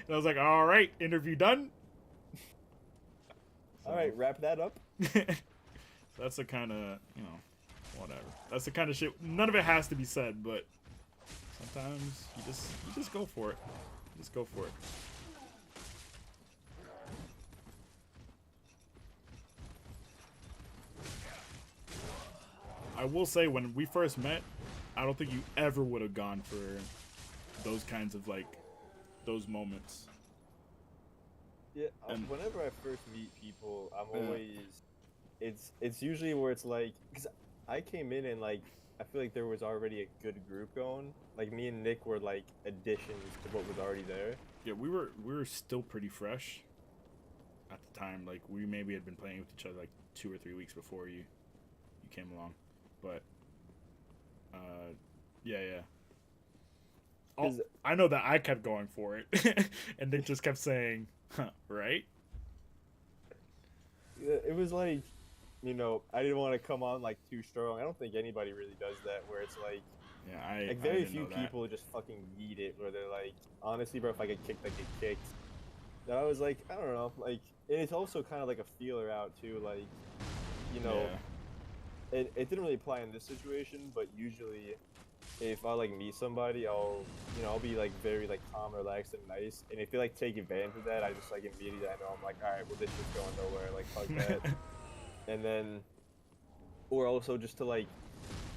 I was like, all right, interview done. all right, wrap that up. That's the kind of, whatever. That's the kind of shit. None of it has to be said, but Sometimes you just go for it. Just go for it. I will say, when we first met, I don't think you ever would have gone for those kinds of, like, those moments. Yeah, And- whenever I first meet people, I'm Yeah. always, it's usually where it's like, because I came in and like, I feel like there was already a good group going. Like me and Nick were like additions to what was already there. Yeah, we were still pretty fresh at the time. Like, we maybe had been playing with each other like 2 or 3 weeks before you came along, but yeah. Oh, 'Cause- I know that I kept going for it, and they just kept saying, "Huh, right?" Yeah, it was like, you know, I didn't want to come on like too strong. I don't think anybody really does that, where it's like Yeah, I like I very didn't few know that. people just fucking yeet it, where they're like, honestly, bro, if I get kicked, I get kicked. And I was like, I don't know, like, and it's also kind of like a feeler out too, like, you know. Yeah. It didn't really apply in this situation, but usually if I like meet somebody, I'll be like very like calm, relaxed, and nice. And if they like take advantage of that, I just like immediately I know I'm like, all right, well this shit's going nowhere, like fuck that. And then, or also just to like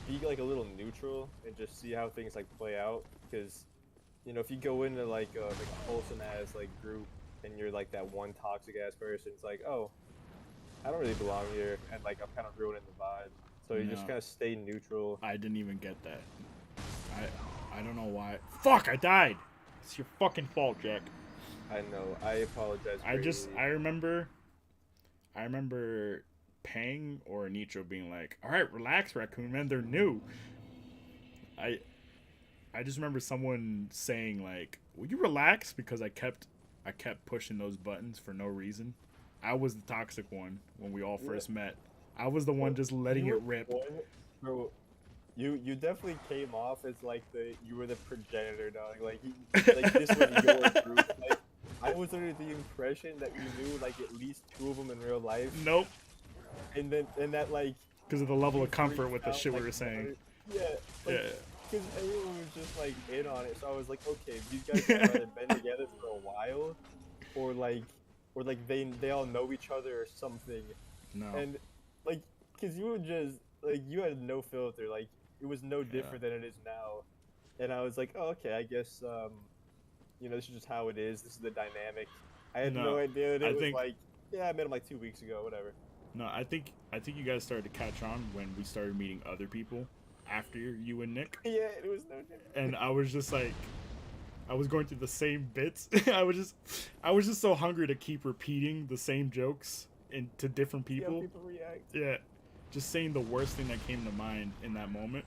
be like a little neutral and just see how things like play out, because you know if you go into like a wholesome ass like group and you're like that one toxic ass person, it's like, oh, I don't really belong here, and like I'm kind of ruining the vibe. So you just No. kind of stay neutral. I didn't even get that. I don't know why. Fuck! I died. It's your fucking fault, Jack. I know. I apologize. I remember Pang or Nitro being like, "All right, relax, Raccoon Man. They're new." I just remember someone saying like, "Will you relax?" Because I kept pushing those buttons for no reason. I was the toxic one when we all first met. I was the one just letting it rip. Bro, you definitely came off as like you were the progenitor, dog. Like like this was your group. Like I was under the impression that you knew like at least 2 of them in real life. Nope. And that like Because of the level you of comfort freaked with the out, shit we like, were saying. Yeah. Like, Yeah. because everyone was just like in on it, so I was like, okay, these guys have either been together for a while, or like they all know each other or something. No. And like, cause you were just like you had no filter, like it was no different than it is now. And I was like, oh, okay, I guess you know, this is just how it is. This is the dynamic. I had no idea that it was like, yeah, I met him like 2 weeks ago, whatever. No, I think you guys started to catch on when we started meeting other people after you and Nick. Yeah, it was no different. And I was just like, I was going through the same bits. I was just so hungry to keep repeating the same jokes to different See how people. people react. Yeah, just saying the worst thing that came to mind in that moment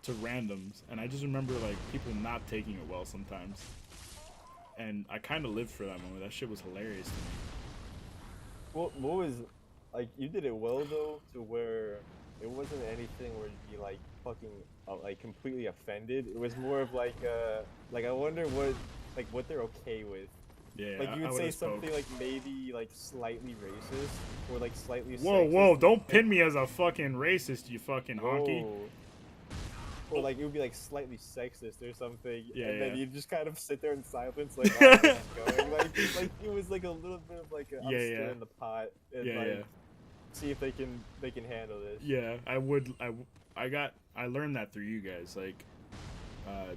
to randoms, and I just remember like people not taking it well sometimes, and I kind of lived for that moment. That shit was hilarious to me. What was like you did it well though, to where it wasn't anything where you'd be like fucking like completely offended. It was more of like I wonder what they're okay with. Yeah, Like you I would say would've spoke. something like maybe like slightly racist or like slightly Whoa, sexist, whoa! Don't and- pin me as a fucking racist, you fucking honky. Whoa. Or like it would be like slightly sexist or something, Yeah, and then yeah. you just kind of sit there in silence, like, oh, where's this going? Like it was like a little bit of like I'm Yeah, yeah. stirring the pot and Yeah, like yeah. see if they can handle this. Yeah, I learned that through you guys, like,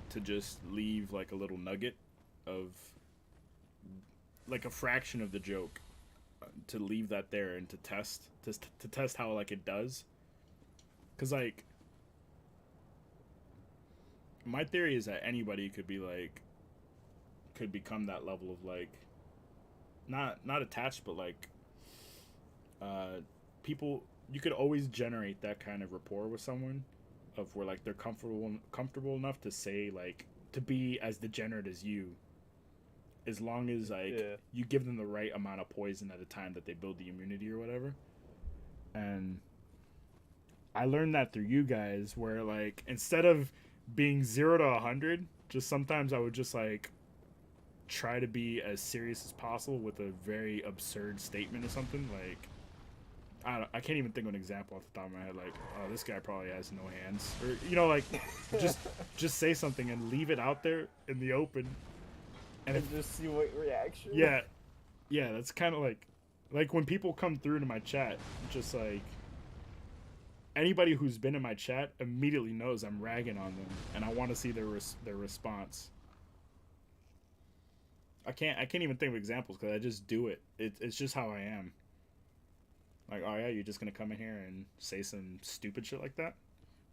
to just leave like a little nugget of, like a fraction of the joke, to leave that there and to test how like it does, cause like, my theory is that anybody could become that level of like, not attached, but like, people, you could always generate that kind of rapport with someone, of where like they're comfortable enough to say like, to be as degenerate as you, as long as like you give them the right amount of poison at a time that they build the immunity or whatever. And I learned that through you guys, where like instead of being 0 to 100, just sometimes I would just like try to be as serious as possible with a very absurd statement or something, like, I can't even think of an example off the top of my head. Like, oh, this guy probably has no hands, or you know, like, just say something and leave it out there in the open, and And just see what reaction. yeah, that's kind of like when people come through to my chat, just like anybody who's been in my chat immediately knows I'm ragging on them, and I want to see their response. I can't even think of examples because I just do it. It's just how I am. Like, oh yeah, you're just gonna come in here and say some stupid shit like that?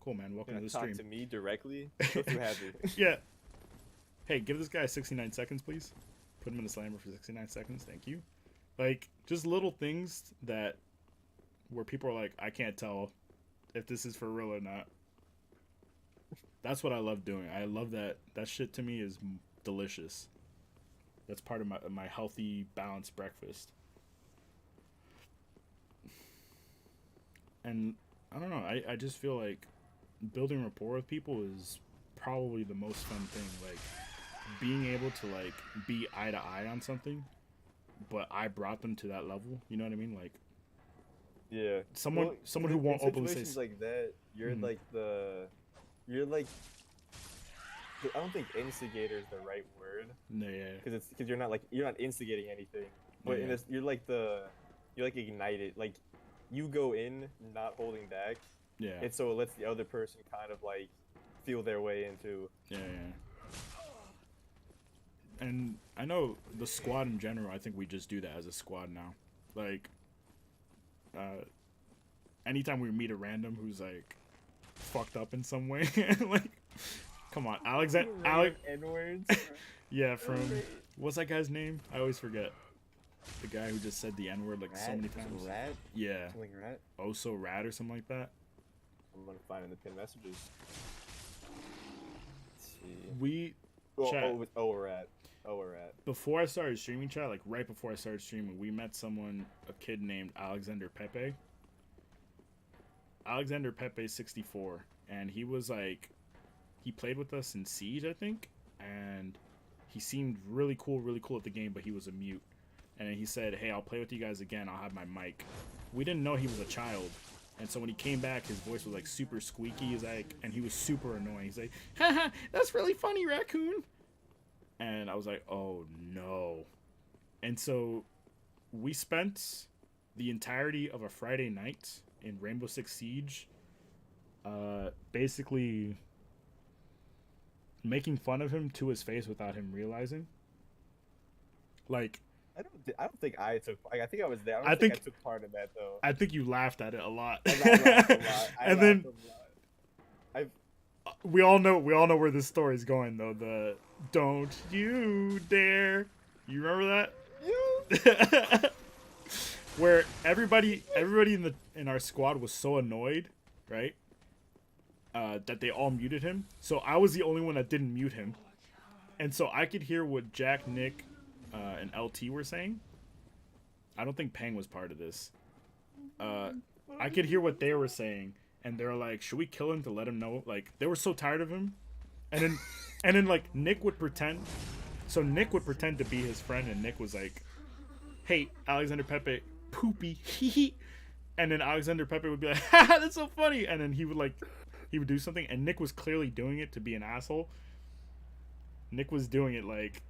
Cool, man. Welcome to the Talk stream. to me directly. So too happy. Yeah. Hey, give this guy 69 seconds, please. Put him in the slammer for 69 seconds. Thank you. Like, just little things that where people are like, I can't tell if this is for real or not. That's what I love doing. I love that. That shit to me is delicious. That's part of my healthy, balanced breakfast. And I don't know. I just feel like building rapport with people is probably the most fun thing. Like, being able to like be eye to eye on something, but I brought them to that level. You know what I mean? Like, Yeah. someone who won't in openly say situations like that, you're Mhm. like I don't think instigator is the right word yeah, because you're not instigating anything, but in Yeah. this you're like ignited, like you go in not holding back, yeah, and so it lets the other person kind of like feel their way into. yeah. And I know the squad in general. I think we just do that as a squad now. Like, anytime we meet a random who's like fucked up in some way, like, come on, Alex, N-words. yeah, from what's that guy's name? I always forget. The guy who just said the N-word like so many times. Rat? Yeah, Something rat? oh so rad or something like that. I'm gonna find in the pinned messages. Let's see. We Oh, with rat. before I started streaming, chat, like right before I started streaming, we met a kid named Alexander Pepe. Alexander Pepe 64, and he was like, he played with us in Siege, I think, and he seemed really cool at the game, but he was a mute. And then he said, hey, I'll play with you guys again, I'll have my mic. We didn't know he was a child, and so when he came back, his voice was like super squeaky, he's like, and he was super annoying. He's like, haha, that's really funny, raccoon. And I was like, oh no. And so we spent the entirety of a Friday night in Rainbow Six Siege basically making fun of him to his face without him realizing. Like, I don't think I took. Like, I think I was there. I think I took part in that though. I think you laughed at it a lot. I laughed a lot. And then a lot. we all know where this story's going though. The don't you dare. You remember that? Where everybody in our squad was so annoyed, right? That they all muted him. So I was the only one that didn't mute him. And so I could hear what Jack, Nick, and LT were saying. I don't think Pang was part of this. I could hear what they were saying, and they were like, should we kill him to let him know? Like, they were so tired of him. And then like Nick would pretend. So Nick would pretend to be his friend, and Nick was like, hey, Alexander Pepe, poopy, hee. And then Alexander Pepe would be like, haha, that's so funny. And then he would do something, and Nick was clearly doing it to be an asshole. Nick was doing it like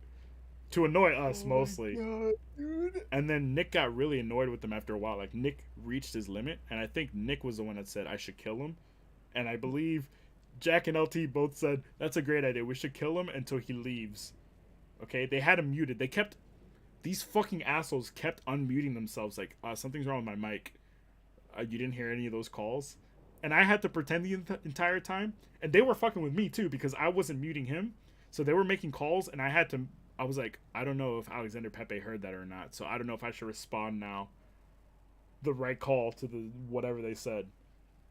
to annoy us mostly. God, dude. And then Nick got really annoyed with him after a while. Like, Nick reached his limit, and I think Nick was the one that said I should kill him. And I believe Jack and LT both said that's a great idea. We should kill him until he leaves. Okay, they had him muted. These fucking assholes kept unmuting themselves. Like, something's wrong with my mic. You didn't hear any of those calls, and I had to pretend the entire time. And they were fucking with me too because I wasn't muting him. So they were making calls, and I was like, I don't know if Alexander Pepe heard that or not. So I don't know if I should respond now. The right call to the whatever they said.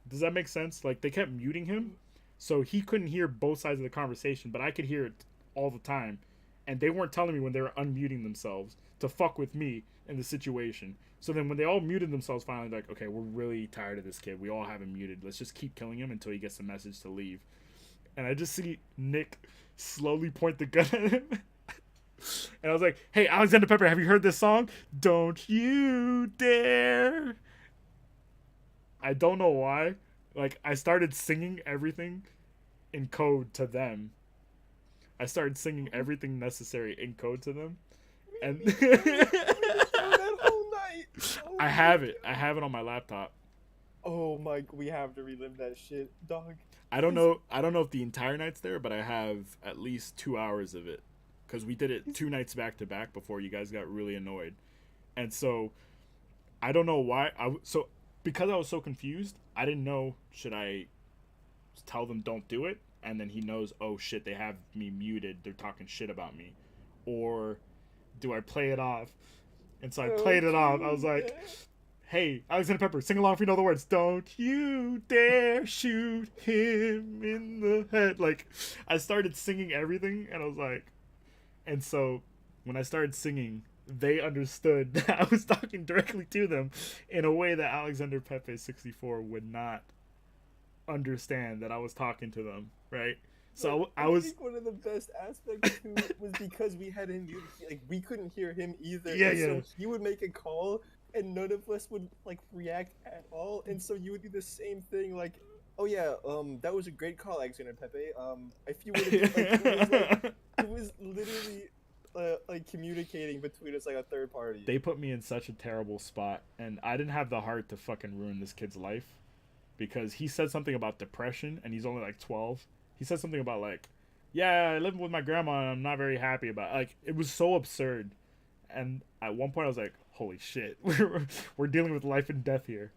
Does that make sense? Like, they kept muting him, so he couldn't hear both sides of the conversation, but I could hear it all the time. And they weren't telling me when they were unmuting themselves to fuck with me in the situation. So then when they all muted themselves, finally, like, okay, we're really tired of this kid. We all have him muted. Let's just keep killing him until he gets the message to leave. And I just see Nick slowly point the gun at him. And I was like, hey, Alexander Pepper, have you heard this song? Don't you dare. I don't know why. Like, I started singing everything in code to them. I started singing everything necessary in code to them. And that whole night. Oh I my have it. God. I have it on my laptop. Oh my, we have to relive that shit, dog. I don't know if the entire night's there, but I have at least 2 hours of it. Because we did it 2 nights back to back before you guys got really annoyed. And so, I don't know why. Because I was so confused, I didn't know, should I tell them don't do it? And then he knows, oh shit, they have me muted. They're talking shit about me. Or do I play it off? And so I played it off. I was like, hey, Alexander Pepper, sing along if you know the words. Don't you dare shoot him in the head. Like, I started singing everything, and I was like, and so when I started singing, they understood that I was talking directly to them in a way that Alexander Pepe 64 would not understand that I was talking to them, right? So I was. think one of the best aspects too was because we had him muted, like we couldn't hear him either. Yeah, and yeah. So he would make a call, and none of us would like react at all. And so you would do the same thing, like, "Oh yeah, that was a great call, Alexander Pepe. If you would have, it was literally like communicating between us like a third party." They put me in such a terrible spot, and I didn't have the heart to fucking ruin this kid's life, because he said something about depression, and he's only like 12. He said something about like, yeah, I live with my grandma and I'm not very happy about it. Like, it was so absurd. And at one point I was like, holy shit, we're dealing with life and death here.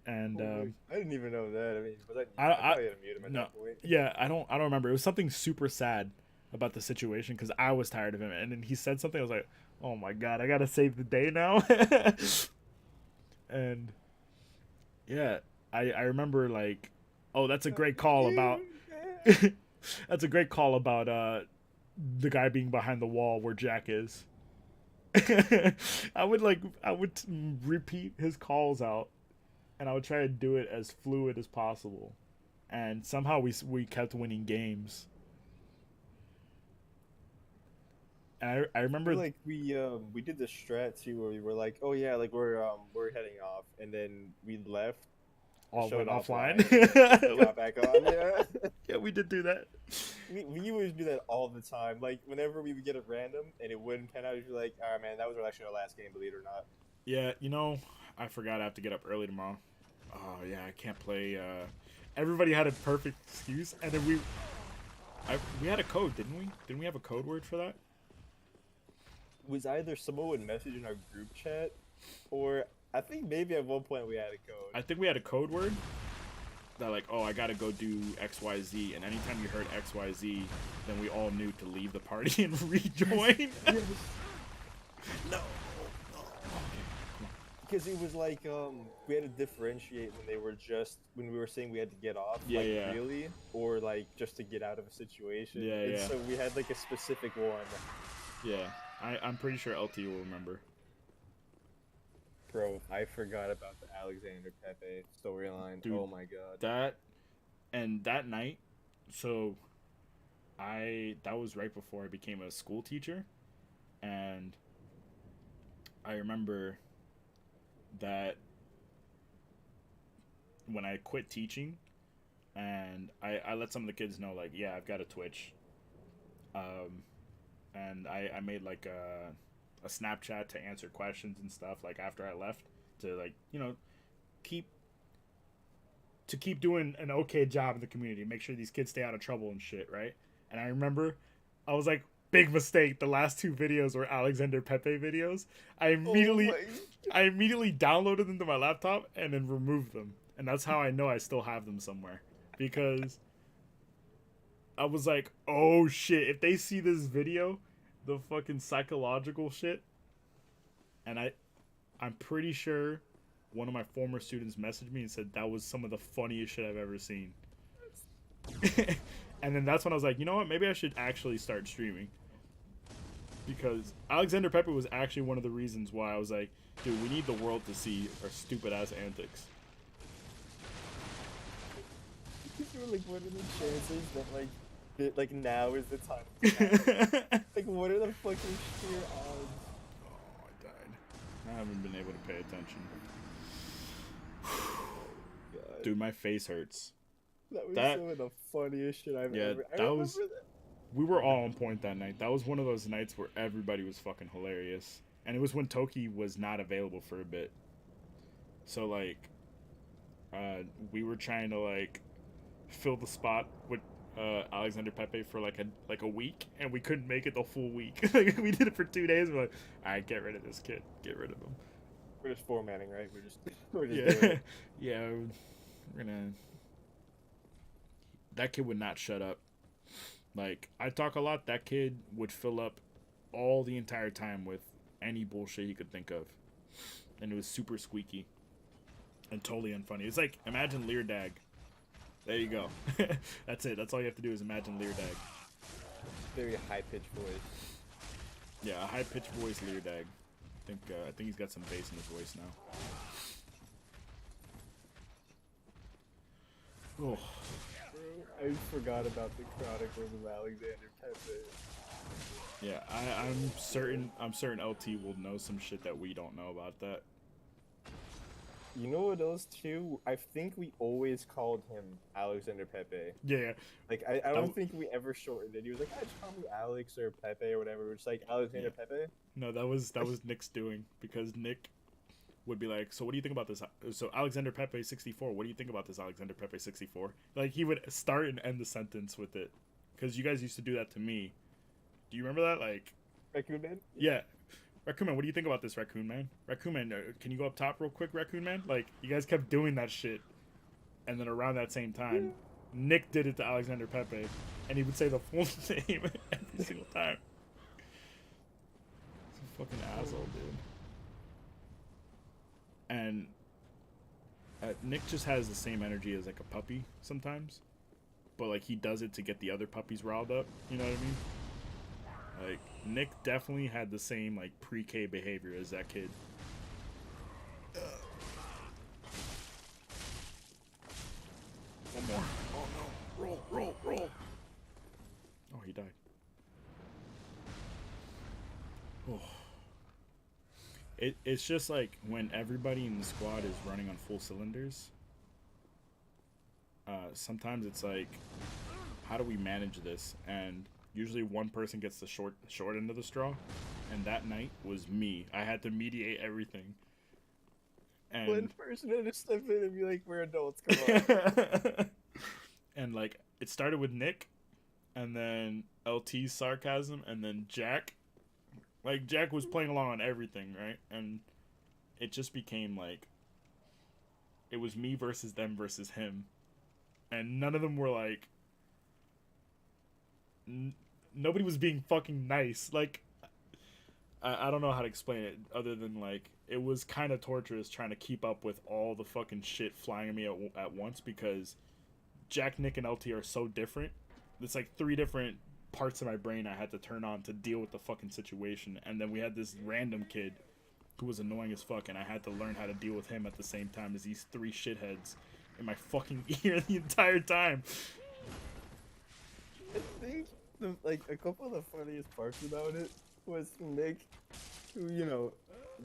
And I didn't even know that. I mean, was I probably had to mute him at no, that point. yeah, I don't remember. It was something super sad about the situation because I was tired of him, and then he said something. I was like, oh my god, I gotta save the day now. And yeah, I remember like, oh, that's a great call about. That's a great call about the guy being behind the wall where Jack is. I would repeat his calls out, and I would try to do it as fluid as possible, and somehow we kept winning games. And I remember like we did the strat too where we were like, oh yeah, like we're heading off, and then we left. all Showed went offline. Got back on. Yeah. Yeah, we did do that. We used to do that all the time. Like whenever we would get a random and it wouldn't pan out, we'd be like, all right, man, that was actually our last game, believe it or not. Yeah, you know, I forgot I have to get up early tomorrow. Oh yeah, I can't play. Everybody had a perfect excuse, and then we had a code, didn't we? Didn't we have a code word for that? It was either someone would message in our group chat, or I think maybe at one point we had a code. I think we had a code word that like, oh, I gotta go do XYZ, and anytime you heard XYZ, then we all knew to leave the party and rejoin. Yes. No. Because it was like we had to differentiate when we were saying we had to get off, Yeah, like yeah. really, or like just to get out of a situation. Yeah, and yeah. so we had like a specific one. Yeah, I'm pretty sure LT will remember. Bro, I forgot about the Alexander Pepe storyline. Dude, Oh my god. That night, so that was right before I became a school teacher, and I remember that when I quit teaching, and I let some of the kids know, like, yeah, I've got a Twitch, and I made like a Snapchat to answer questions and stuff, like after I left, to like, you know, keep doing an okay job in the community, make sure these kids stay out of trouble and shit, right? And I remember I was like, big mistake, the last 2 videos were Alexander Pepe videos. I immediately downloaded them to my laptop and then removed them, and that's how I know I still have them somewhere, because I was like, oh shit, if they see this video, the fucking psychological shit. And I'm pretty sure one of my former students messaged me and said that was some of the funniest shit I've ever seen. And then that's when I was like, you know what, maybe I should actually start streaming, because Alexander Pepper was actually one of the reasons why I was like, dude, we need the world to see our stupid ass antics. You were like, what are the chances that like now is the time? Like, what are the fucking sheer odds? Oh, I died. I haven't been able to pay attention. god. Dude, my face hurts. That was that- some of the funniest shit I've Yeah, ever. I that was- remember that. We were all on point that night. That was one of those nights where everybody was fucking hilarious. And it was when Toki was not available for a bit. So, like, we were trying to, like, fill the spot with Alexander Pepe for, like a week. And we couldn't make it the full week. Like, we did it for 2 days. We're like, all right, get rid of this kid. Get rid of him. We're just formatting, right? We're just doing Yeah. it. Yeah, we're gonna... That kid would not shut up. Like, I talk a lot. That kid would fill up all the entire time with any bullshit he could think of. And it was super squeaky. And totally unfunny. It's like, imagine Leardag. There you go. That's it. That's all you have to do is imagine Leardag. Very high pitched voice. Yeah, a high-pitched voice Leardag. I think he's got some bass in his voice now. Oh. I forgot about the Chronicles of Alexander Pepe. Yeah, I'm certain LT will know some shit that we don't know about that. You know what else too? I think we always called him Alexander Pepe. Yeah, Like I don't think we ever shortened it. He was like, "I just call me Alex or Pepe or whatever." We're just like Alexander Pepe. no, that was Nick's doing, because Nick would be like, "So what do you think about this? So Alexander Pepe 64. What do you think about this Alexander Pepe 64?" Like, he would start and end the sentence with it, because you guys used to do that to me. Do you remember that? Like, Raccoon Man? yeah. Raccoon Man, what do you think about this, Raccoon Man? Raccoon Man, can you go up top real quick, Raccoon Man? Like, you guys kept doing that shit. And then around that same time, Nick did it to Alexander Pepe. And he would say the full name every single time. He's a fucking asshole, dude. And Nick just has the same energy as, like, a puppy sometimes. But, like, he does it to get the other puppies riled up. You know what I mean? Like, Nick definitely had the same, like, pre-K behavior as that kid. One more. Oh, no. Roll. Oh, he died. Oh. It's just, like, when everybody in the squad is running on full cylinders, sometimes it's like, how do we manage this? And usually one person gets the short end of the straw, and that night was me. I had to mediate everything. And One person had to step in and be like, "We're adults, come on." and like, it started with Nick, and then LT's sarcasm, and then Jack. Like, Jack was playing along on everything, right? And it just became like, it was me versus them versus him, and none of them were like, nobody was being fucking nice. Like, I don't know how to explain it other than, like, it was kind of torturous trying to keep up with all the fucking shit flying at me at once, because Jack, Nick, and LT are so different. It's like 3 different parts of my brain I had to turn on to deal with the fucking situation. And then we had this random kid who was annoying as fuck, and I had to learn how to deal with him at the same time as these 3 shitheads in my fucking ear the entire time. I think a couple of the funniest parts about it was Nick, who, you know,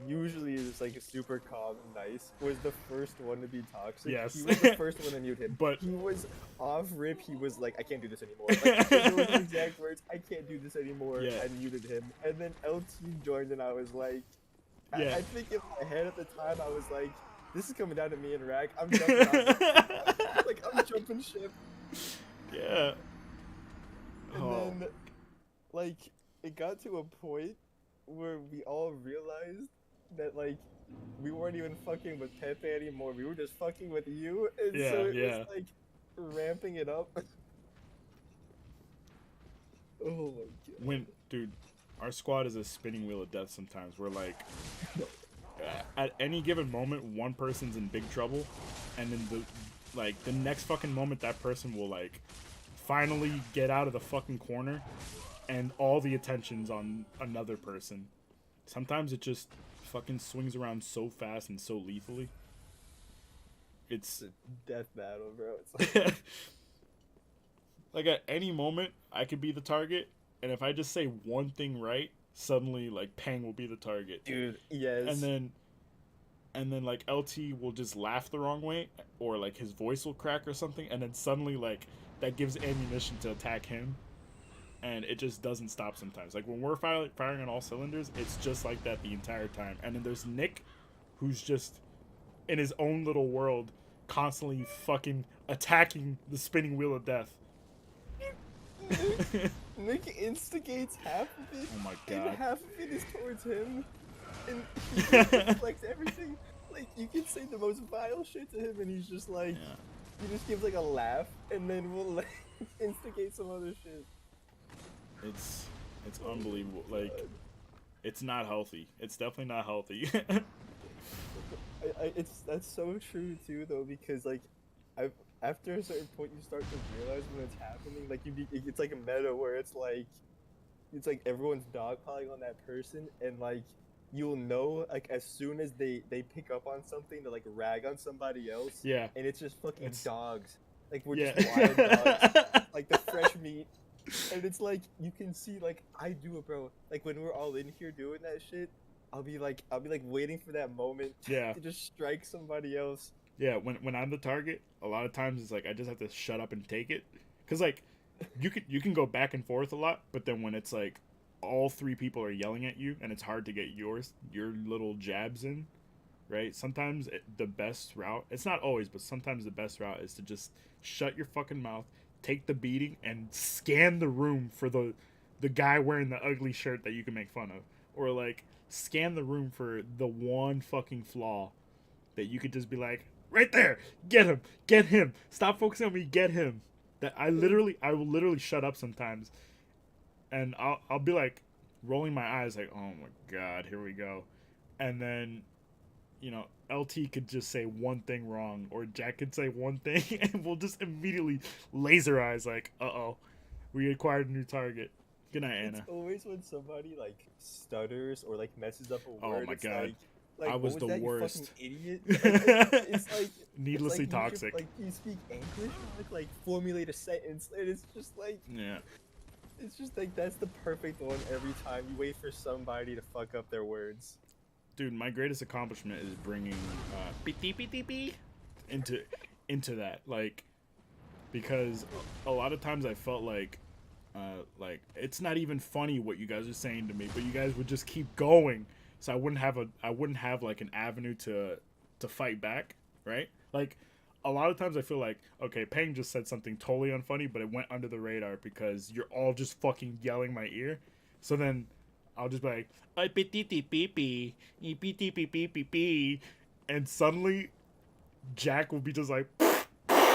usually is like super calm and nice, was the first one to be toxic. Yes. He was the first one to mute him. But he was off rip. He was like, "I can't do this anymore." Like, those were the exact words. "I can't do this anymore." Yeah. I muted him, and then LT joined, and I was like, Yeah. I think in my head at the time I was like, "This is coming down to me and Rack. I'm jumping on like, I'm jumping ship." Yeah. And Oh. then, like, it got to a point where we all realized that, like, we weren't even fucking with Pepe anymore. We were just fucking with you. And Yeah, so it yeah. was, like, ramping it up. Oh my god. Dude, our squad is a spinning wheel of death sometimes. We're like, at any given moment, one person's in big trouble, and then the next fucking moment, that person will, like, finally get out of the fucking corner, and all the attention's on another person. Sometimes it just fucking swings around so fast and so lethally. It's It's a death battle, bro. It's like, like, at any moment I could be the target, and if I just say one thing right, suddenly, like, Pang will be the target. dude, yes. And then and then like LT will just laugh the wrong way, or like his voice will crack or something, and then suddenly like that gives ammunition to attack him, and it just doesn't stop sometimes. Like when we're firing on all cylinders, it's just like that the entire time. And then there's Nick, who's just in his own little world, constantly fucking attacking the spinning wheel of death. Nick instigates half of it, Oh my and god. half of it is towards him, and he just deflects everything. Like, you can say the most vile shit to him, and he's just like, Yeah. he just gives like a laugh, and then we'll like instigate some other shit. It's unbelievable. Like, it's not healthy. It's definitely not healthy. That's so true too, though, because like, after a certain point you start to realize when it's happening. Like it's like a meta where it's like everyone's dogpiling on that person, and like you'll know like as soon as they pick up on something to like rag on somebody else. Yeah. And it's just fucking It's- dogs. Like we're Yeah. just wild dogs. Like the fresh meat. And it's like you can see like I do it, bro. Like when we're all in here doing that shit, I'll be like waiting for that moment Yeah. to just strike somebody else. Yeah, when I'm the target, a lot of times it's like I just have to shut up and take it, cause like you can go back and forth a lot, but then when it's like all three people are yelling at you and it's hard to get your little jabs in, right? Sometimes the best route, it's not always, but sometimes the best route is to just shut your fucking mouth, take the beating, and scan the room for the guy wearing the ugly shirt that you can make fun of, or like scan the room for the one fucking flaw that you could just be like, right there, get him, stop focusing on me, get him. That I will literally shut up sometimes, and I'll be like rolling my eyes like, oh my god, here we go, and then you know LT could just say one thing wrong, or Jack could say one thing, and we'll just immediately laser eyes like, uh-oh, we acquired a new target. Good night, Anna. It's always when somebody like stutters or like messes up a Oh word. my It's God. like I was what the that, you worst. fucking idiot. It's like Needlessly it's like toxic. You you speak English, like formulate a sentence, and it's just like Yeah. it's just like that's the perfect one every time. You wait for somebody to fuck up their words. Dude, my greatest accomplishment is bringing into that, like, because a lot of times I felt like it's not even funny what you guys are saying to me, but you guys would just keep going, so I wouldn't have like an avenue to fight back, right? Like a lot of times I feel like, okay, Peng just said something totally unfunny, but it went under the radar because you're all just fucking yelling my ear, so then I'll just be like, and suddenly Jack will be just like, that's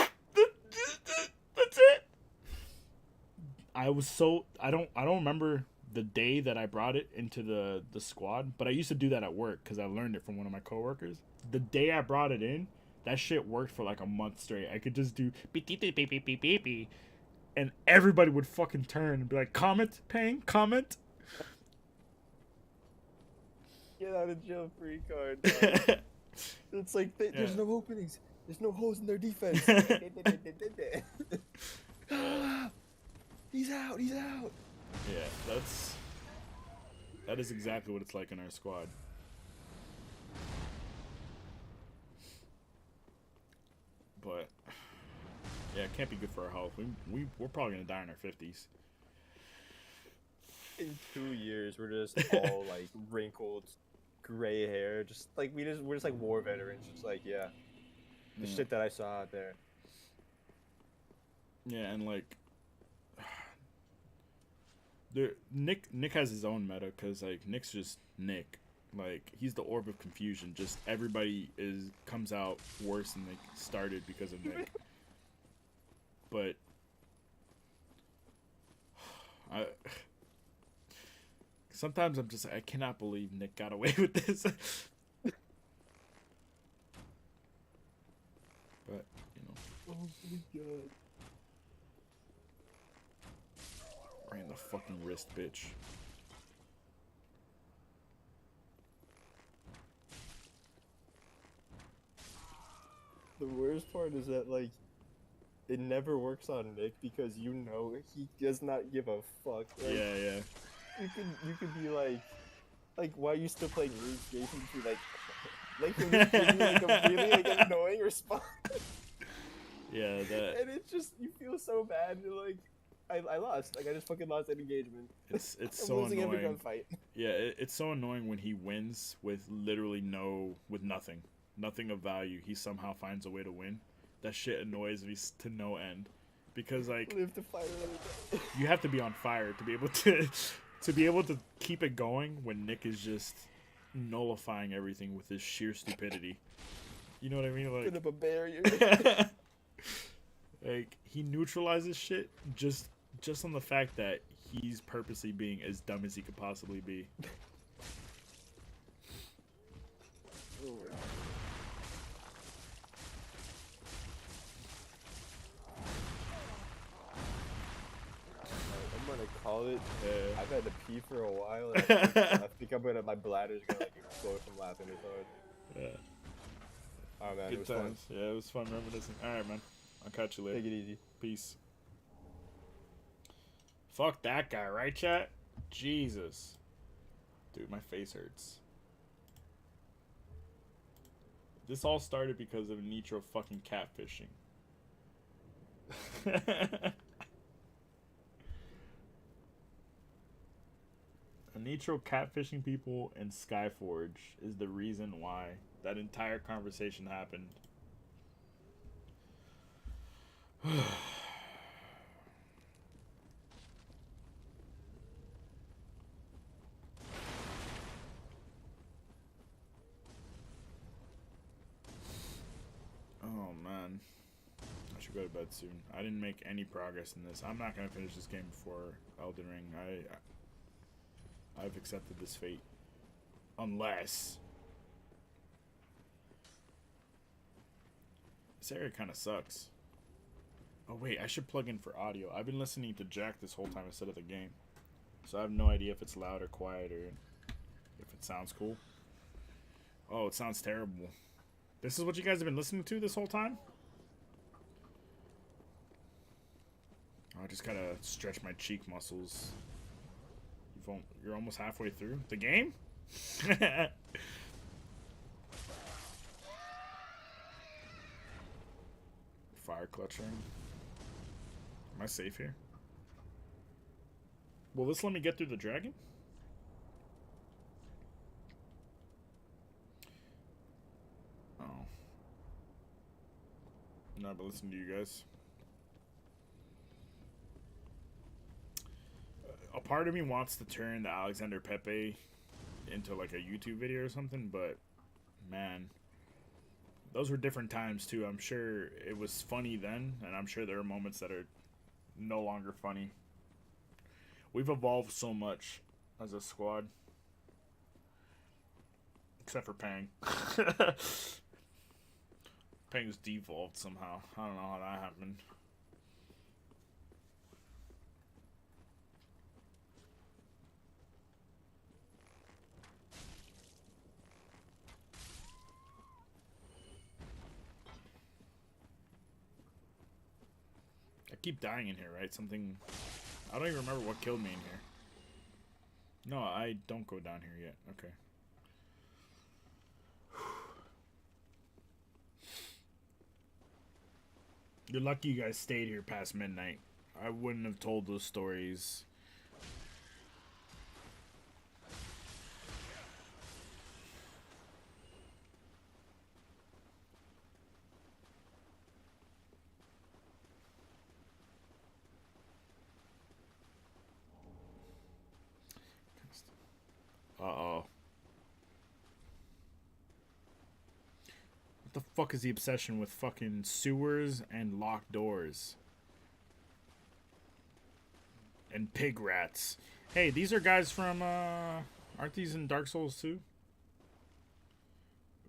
it. I don't remember the day that I brought it into the squad, but I used to do that at work because I learned it from one of my coworkers. The day I brought it in, that shit worked for like a month straight. I could just do and everybody would fucking turn and be like, comment, Peng, comment. Get out of jail free card. Dog. It's like there's no openings. There's no holes in their defense. He's out. He's out. Yeah, that is exactly what it's like in our squad. But yeah, it can't be good for our health. We're probably gonna die in our 50s. In 2 years, we're just all like wrinkled, gray hair. Just like we're just like war veterans. Just like the shit that I saw out there. Yeah, and like, Nick has his own meta because like Nick's just Nick. Like he's the orb of confusion. Just everybody comes out worse than they started because of Nick. But sometimes I'm just like, I cannot believe Nick got away with this. But you know. Oh my god. Right in the fucking wrist, bitch. The worst part is that like it never works on Nick because you know he does not give a fuck. Like, Yeah. You could be like why are you still playing RuneScape? And be like Like he'll just give you like a really like annoying response, Yeah, that and it's just you feel so bad. You're like, I lost. Like I just fucking lost that engagement. it's I'm so losing every annoying. gunfight. Yeah, it's so annoying when he wins with literally nothing of value. He somehow finds a way to win. That shit annoys me to no end, because like Live to fight another day. you have to be on fire to be able to to be able to keep it going when Nick is just nullifying everything with his sheer stupidity. You know what I mean? Put Like, up a barrier. like he neutralizes shit just on the fact that he's purposely being as dumb as he could possibly be. I'm gonna call it. Yeah. I've had to pee for a while. And I think I'm gonna. My bladder's gonna like explode from laughing this hard. Yeah. Oh man, it Good was times. Yeah, it was fun reminiscing. All right, man. I'll catch you fun. later. Take it easy. Peace. Fuck that guy, right, chat? Jesus. Dude, my face hurts. This all started because of Nitro fucking catfishing. Nitro catfishing people in Skyforge is the reason why that entire conversation happened. Oh man, I should go to bed soon. I didn't make any progress in this. I'm not gonna finish this game before Elden Ring. I've accepted this fate, unless this area kind of sucks. Oh wait, I should plug in for audio. I've been listening to Jack this whole time instead of the game, so I have no idea if it's loud or quiet or if it sounds cool. Oh, it sounds terrible. This is what you guys have been listening to this whole time? Oh, I just gotta stretch my cheek muscles. You're almost halfway through the game? Fire clutch ring. Am I safe here? Will this let me get through the dragon? Oh. No, but listen to you guys. A part of me wants to turn the Alexander Pepe into like a YouTube video or something, but man, those were different times too. I'm sure it was funny then, and I'm sure there are moments that are no longer funny. We've evolved so much as a squad. Except for Pang. Pang's devolved somehow. I don't know how that happened. I keep dying in here, right? Something... I don't even remember what killed me in here. No, I don't go down here yet. Okay. You're lucky you guys stayed here past midnight. I wouldn't have told those stories. Uh-oh. What the fuck is the obsession with fucking sewers and locked doors? And pig rats. Hey, these are guys from, aren't these in Dark Souls 2?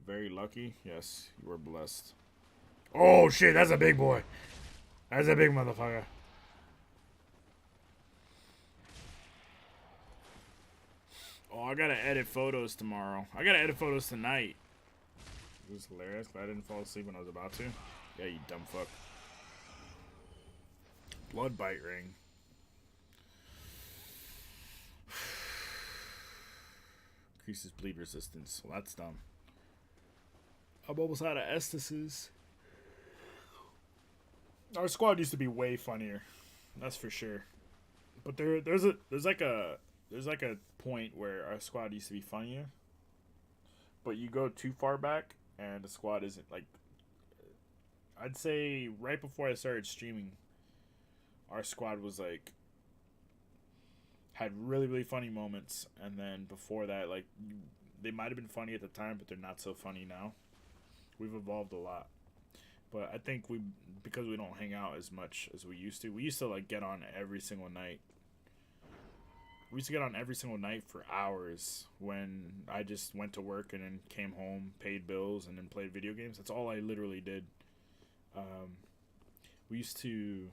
Very lucky. Yes, you were blessed. Oh, shit, that's a big boy. That's a big motherfucker. Oh, I gotta edit photos tomorrow. I gotta edit photos tonight. It was hilarious, but I didn't fall asleep when I was about to. Yeah, you dumb fuck. Blood bite ring. Increases bleed resistance. Well, that's dumb. I'm almost out of Estises. Our squad used to be way funnier, that's for sure. But there's like a point where our squad used to be funnier. But you go too far back, and the squad isn't like. I'd say right before I started streaming, our squad was like had really really funny moments, and then before that, like they might have been funny at the time, but they're not so funny now. We've evolved a lot. But I think because we don't hang out as much as we used to. We used to like get on every single night. We used to get on every single night for hours when I just went to work and then came home, paid bills, and then played video games. That's all I literally did. We used to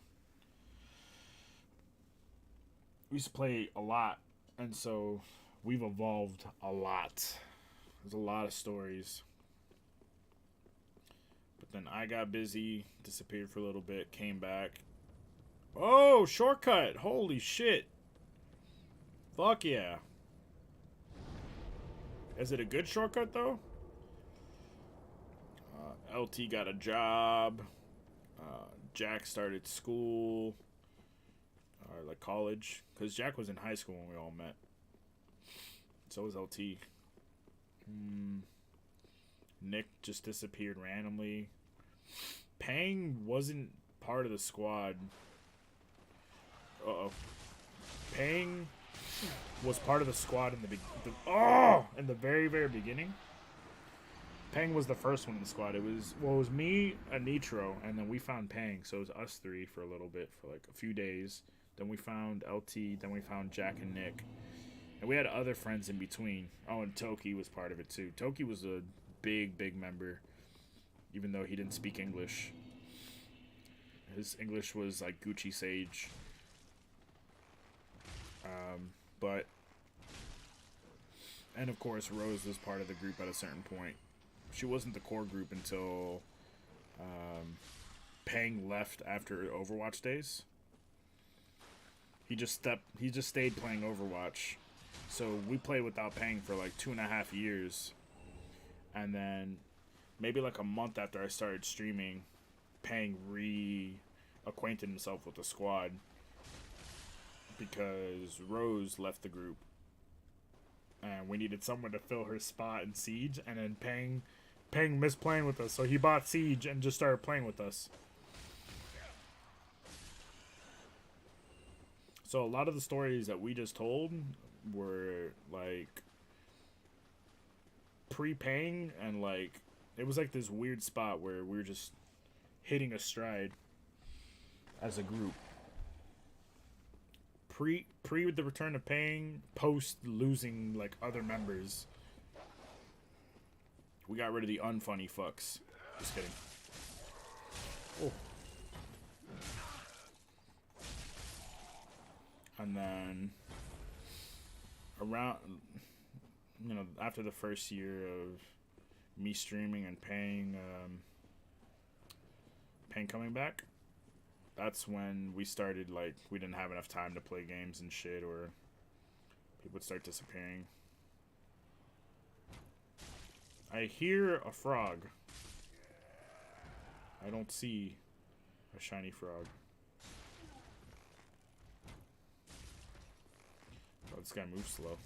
play a lot, and so we've evolved a lot. There's a lot of stories. But then I got busy, disappeared for a little bit, came back. Oh, shortcut! Holy shit! Fuck yeah. Is it a good shortcut, though? LT got a job. Jack started school. Or, like, college. Because Jack was in high school when we all met. So was LT. Nick just disappeared randomly. Pang wasn't part of the squad. Uh-oh. Pang was part of the squad in the very, very beginning. Pang was the first one in the squad. It was me, Anitro, and then we found Pang. So it was us three for a little bit, for like a few days. Then we found LT, then we found Jack and Nick. And we had other friends in between. Oh, and Toki was part of it too. Toki was a big, big member, even though he didn't speak English. His English was like Gucci Sage. And of course, Rose was part of the group at a certain point. She wasn't the core group until Pang left after Overwatch days. He just stayed playing Overwatch. So we played without Pang for like 2.5 years. And then maybe like a month after I started streaming, Pang reacquainted himself with the squad because Rose left the group. And we needed someone to fill her spot in Siege, and then Pang missed playing with us, so he bought Siege and just started playing with us. So a lot of the stories that we just told were like pre-Pang, and like it was like this weird spot where we were just hitting a stride as a group. Pre with the return of Pang, post losing like other members. We got rid of the unfunny fucks. Just kidding. Oh. And then around, after the first year of me streaming and Pang coming back, that's when we started, like, we didn't have enough time to play games and shit, or people would start disappearing. I hear a frog. I don't see a shiny frog. Oh, this guy moves slow.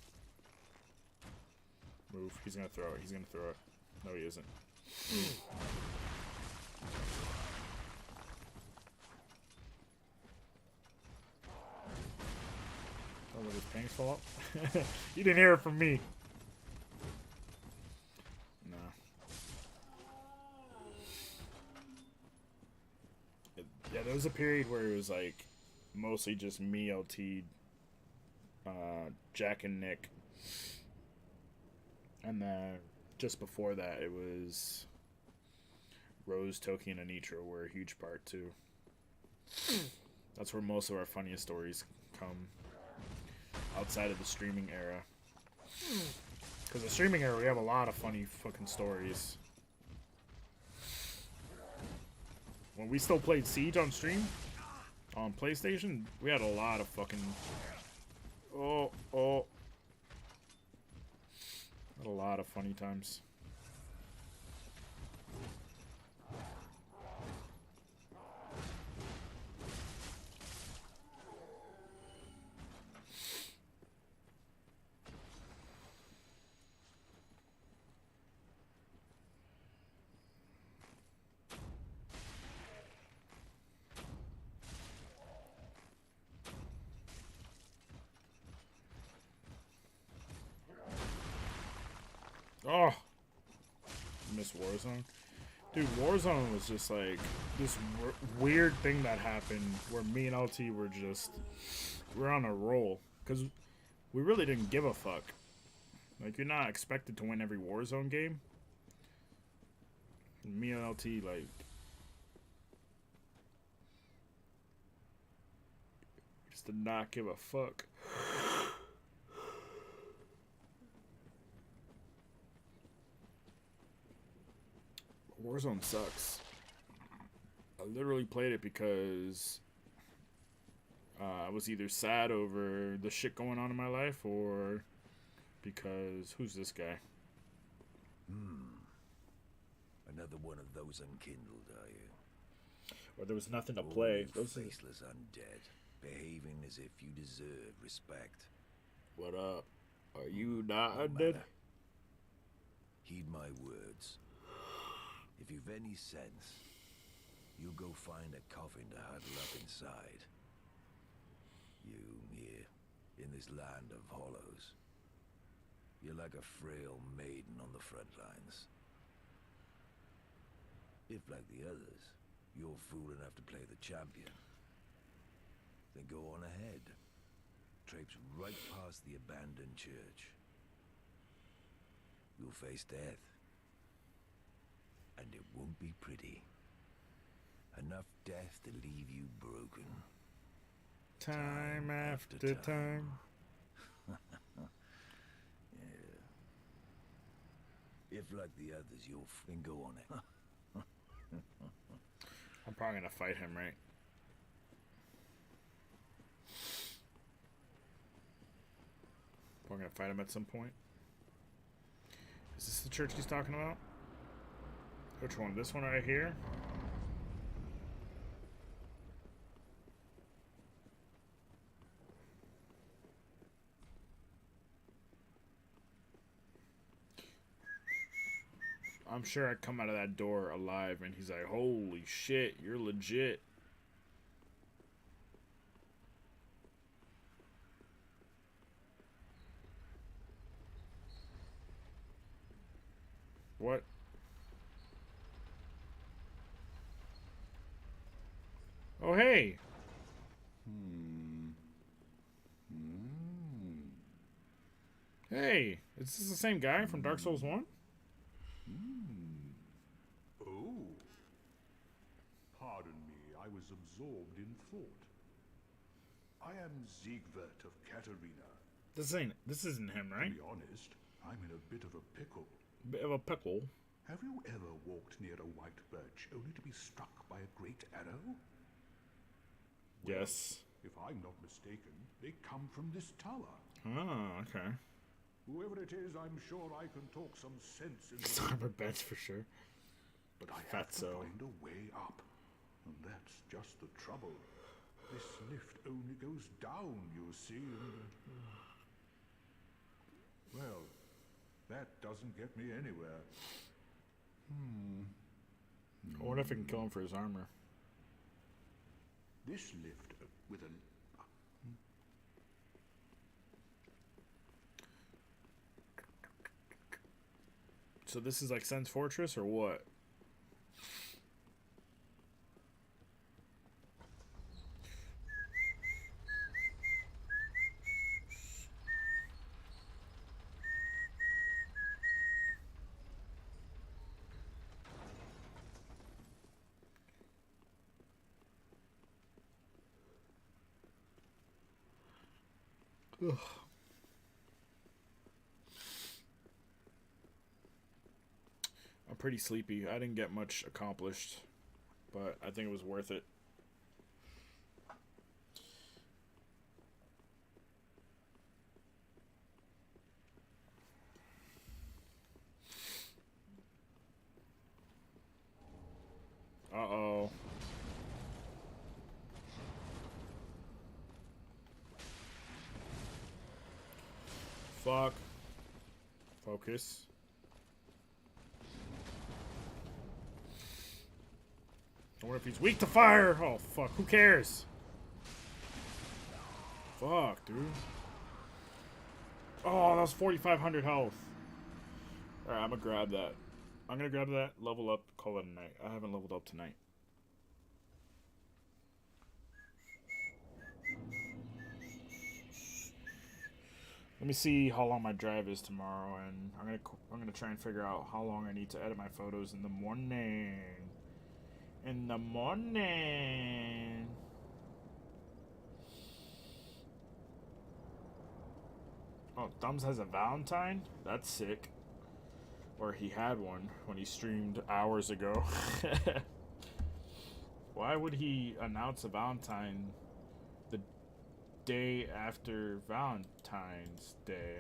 Move. He's gonna throw it. He's gonna throw it. No, he isn't. Oh, look, his Pang's fall up. You didn't hear it from me. No. Yeah, there was a period where it was like mostly just me, LT, Jack and Nick. And then just before that, it was Rose, Toki, and Anitra were a huge part too. That's where most of our funniest stories come. Outside of the streaming era. Because the streaming era, we have a lot of funny fucking stories. When we still played Siege on stream, on PlayStation, we had a lot of fucking... Had a lot of funny times. Oh, miss Warzone. Dude, Warzone was just like this weird thing that happened where me and LT we're on a roll because we really didn't give a fuck. Like, you're not expected to win every Warzone game. And me and LT, like, just did not give a fuck. Warzone sucks. I literally played it because I was either sad over the shit going on in my life or because who's this guy? Another one of those unkindled, are you? Or there was nothing to play. Old, faceless undead, behaving as if you deserve respect. What up? Are you not No undead? matter. Heed my words. If you've any sense, you go find a coffin to huddle up inside. You here, in this land of hollows. You're like a frail maiden on the front lines. If, like the others, you're fool enough to play the champion, then go on ahead. Traipse right past the abandoned church. You'll face death. And it won't be pretty. Enough death to leave you broken. Time after time. Yeah. If, like the others, you'll then go on it. I'm probably gonna fight him, right? We're gonna fight him at some point. Is this the church he's talking about? Which one? This one right here? I'm sure I come out of that door alive and he's like, holy shit, you're legit. What? Oh, hey. Hey, is this the same guy from Dark Souls 1? Oh. Pardon me, I was absorbed in thought. I am Siegwart of Katarina. This isn't him, right? To be honest, I'm in a bit of a pickle. Bit of a pickle. Have you ever walked near a white birch only to be struck by a great arrow? Yes. If I'm not mistaken, they come from this tower. Oh, okay. Whoever it is, I'm sure I can talk some sense into Cyber bets for sure. But I have to Fatso. find a way up. And that's just the trouble. This lift only goes down, you see, and... Well, that doesn't get me anywhere. I wonder if I can kill him for his armor. This lift with an... So this is like Sen's Fortress or what? Ugh. I'm pretty sleepy. I didn't get much accomplished, but I think it was worth it. Uh-oh. Fuck. Focus. I wonder if he's weak to fire. Oh, fuck. Who cares? Fuck, dude. Oh, that was 4,500 health. Alright, I'm gonna grab that. I'm gonna grab that, level up, call it a night. I haven't leveled up tonight. Let me see how long my drive is tomorrow, and I'm gonna try and figure out how long I need to edit my photos in the morning. In the morning. Oh, Thumbs has a Valentine? That's sick. Or he had one when he streamed hours ago. Why would he announce a Valentine the day after Valentine's Day?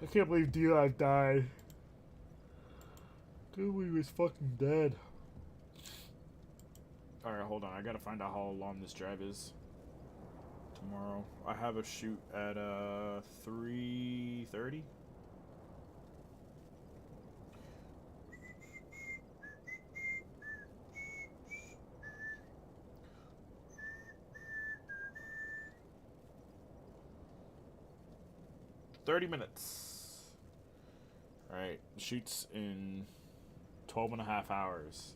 I can't believe D-Live died. Can't believe he's fucking dead. Alright, hold on. I gotta find out how long this drive is. Tomorrow. I have a shoot at 3:30. $30 minutes. Alright, the shoot's in 12.5 hours.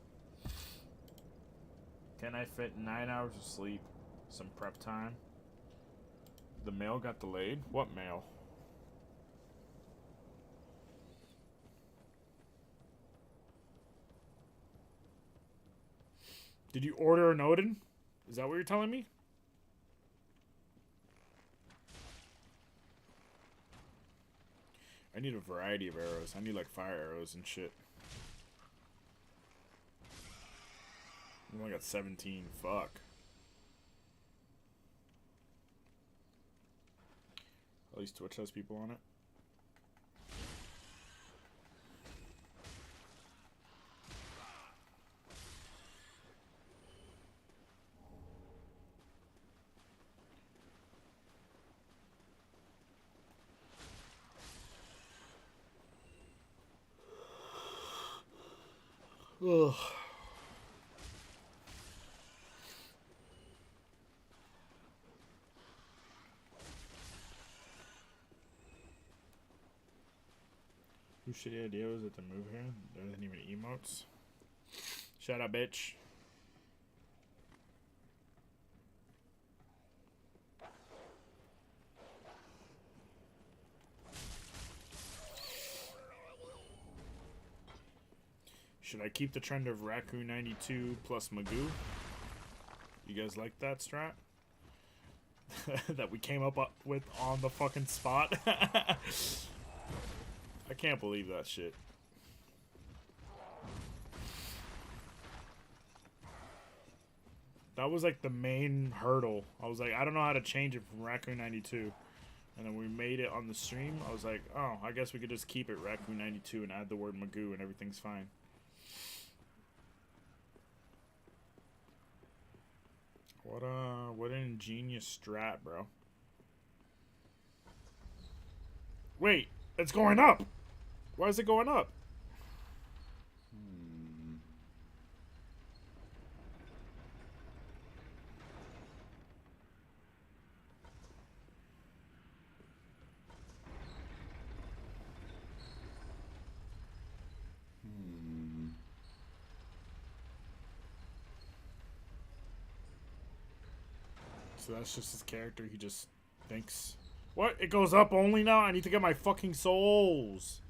Can I fit 9 hours of sleep? Some prep time? The mail got delayed? What mail? Did you order an Odin? Is that what you're telling me? I need a variety of arrows. I need like fire arrows and shit. I only got 17. Fuck. At least Twitch has people on it. Ugh. Whose shitty idea was it to move here? There isn't even emotes. Shut up, bitch. Should I keep the trend of Raccoon 92 plus Magoo? You guys like that strat? That we came up with on the fucking spot? I can't believe that shit. That was like the main hurdle. I was like, I don't know how to change it from Raccoon 92. And then we made it on the stream. I was like, oh, I guess we could just keep it Raccoon 92 and add the word Magoo and everything's fine. What an ingenious strat, bro. Wait, it's going up. Why is it going up? So that's just his character. He just thinks. What? It goes up only now? I need to get my fucking souls.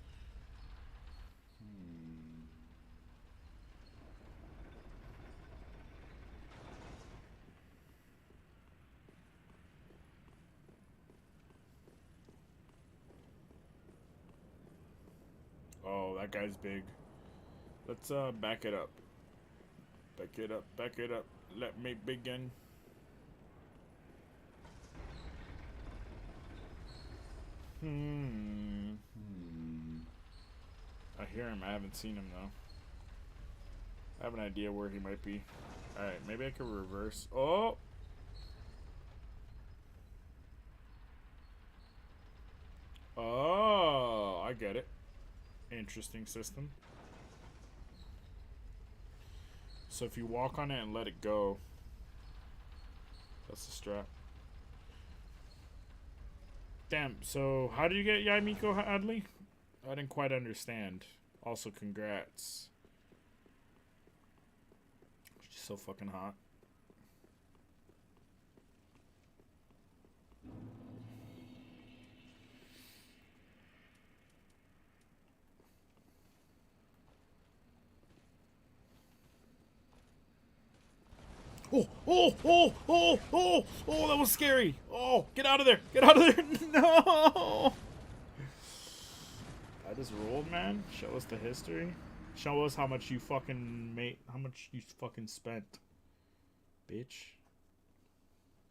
Oh, that guy's big. Let's back it up. Back it up, back it up. Let me begin. I hear him. I haven't seen him though. I have an idea where he might be. Alright, maybe I could reverse. Oh! Oh, I get it. Interesting system. So if you walk on it and let it go, That's the strap. Damn, so how did you get Yaimiko Hadley? I didn't quite understand. Also, congrats. She's so fucking hot. Oh, oh, oh, oh, oh, oh, that was scary. Oh, get out of there. Get out of there. No. I just rolled, man. Show us the history. Show us how much you fucking made, how much you fucking spent. Bitch.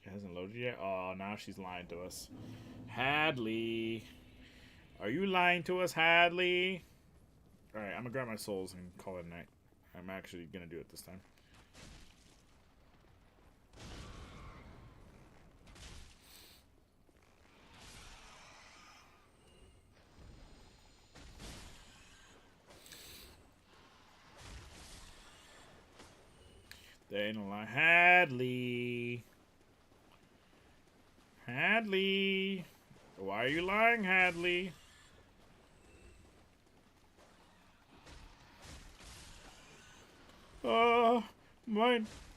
It hasn't loaded yet? Oh, now she's lying to us. Hadley. Are you lying to us, Hadley? Alright, I'm gonna grab my souls and call it a night. I'm actually gonna do it this time. They ain't a lie. Hadley. Hadley. Why are you lying, Hadley?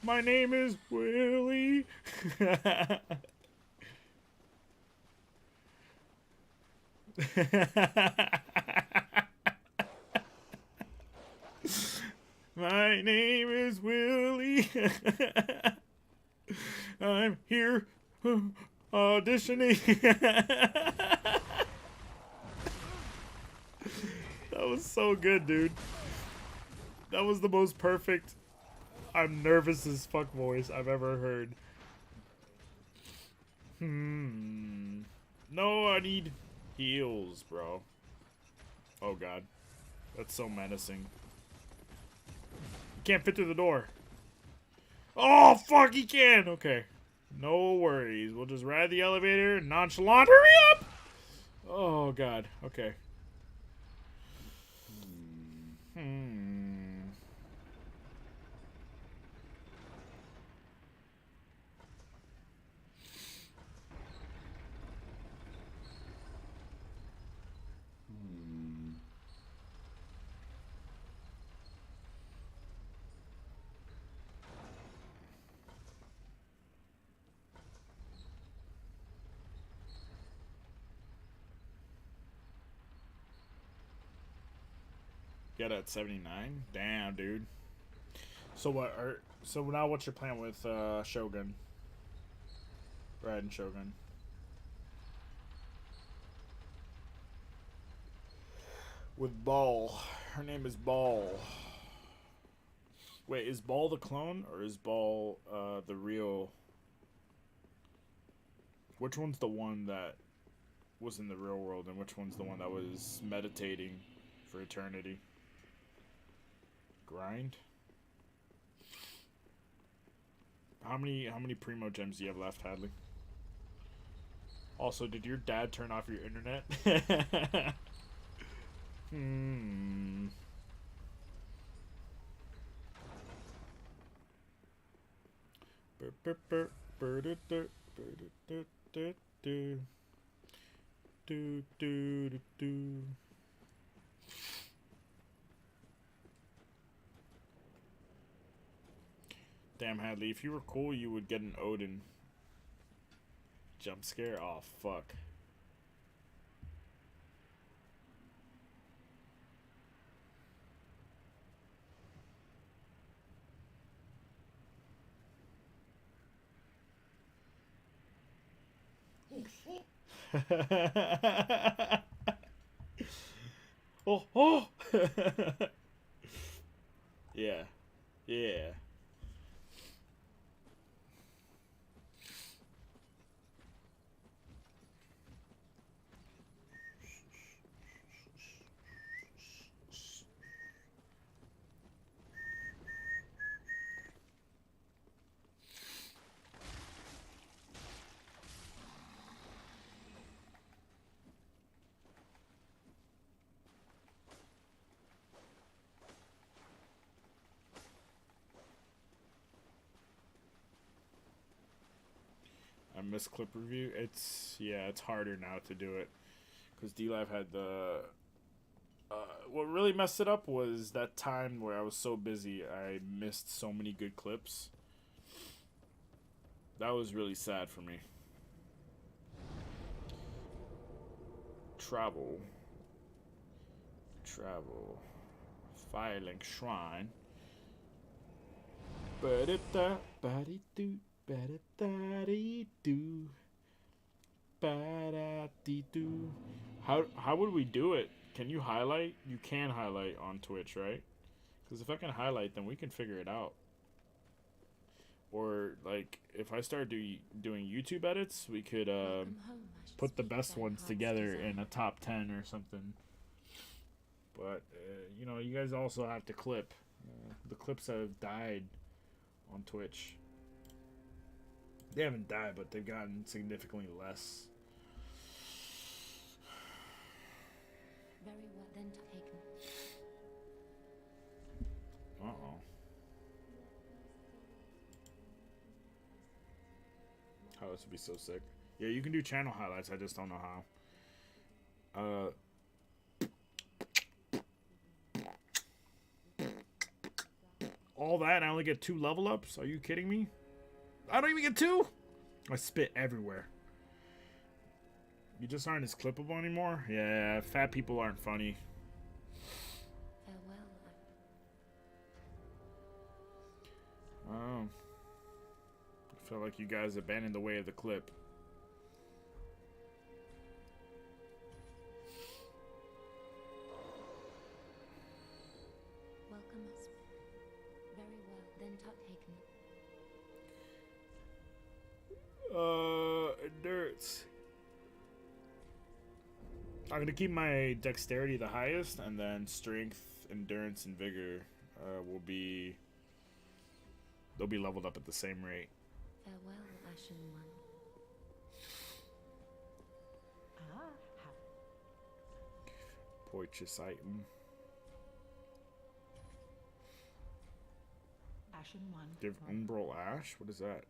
My name is Willie. My name is Willie. I'm here auditioning. That was so good, dude. That was the most perfect I'm nervous as fuck voice I've ever heard. No, I need heals, bro. Oh god. That's so menacing. He can't fit through the door. Oh, fuck, he can! Okay. No worries. We'll just ride the elevator. Nonchalant. Hurry up! Oh, God. Okay. Get at 79? Damn, dude. So what so now what's your plan with Shogun? Riding Shogun. With Ball. Her name is Ball. Wait, is Ball the clone or is Ball the real? Which one's the one that was in the real world and which one's the one that was meditating for eternity? Grind? How many primo gems do you have left, Hadley? Also, did your dad turn off your internet? Damn, Hadley, if you were cool, you would get an Odin. Jump scare? Oh, fuck. Oh, oh! Yeah. Yeah. missed clip review. It's harder now to do it because D-Live had the. What really messed it up was that time where I was so busy, I missed so many good clips. That was really sad for me. Travel. Firelink Shrine. Ba-da-da, ba-dee-doo, ba-da-da-dee-doo. Ba-da-dee-doo. How would we do it? Can you highlight? You can highlight on Twitch, right? Because if I can highlight, then we can figure it out. Or, like, if I start doing YouTube edits, we could put the best ones together in a top 10 or something. But, you know, you guys also have to clip. The clips have died on Twitch. They haven't died, but they've gotten significantly less. Very well then taken. Uh-oh. Oh, this would be so sick. Yeah, you can do channel highlights. I just don't know how. All that, and I only get 2 level ups? Are you kidding me? I don't even get 2? I spit everywhere. You just aren't as clippable anymore? Yeah, fat people aren't funny. Farewell. Oh. I feel like you guys abandoned the way of the clip. Welcome us. Very well then taken. Endurance. I'm gonna keep my dexterity the highest, and then strength, endurance, and vigor they'll be leveled up at the same rate. Farewell, Ashen One. Poitious item. Ashen One. Give Umbral Ash? What is that?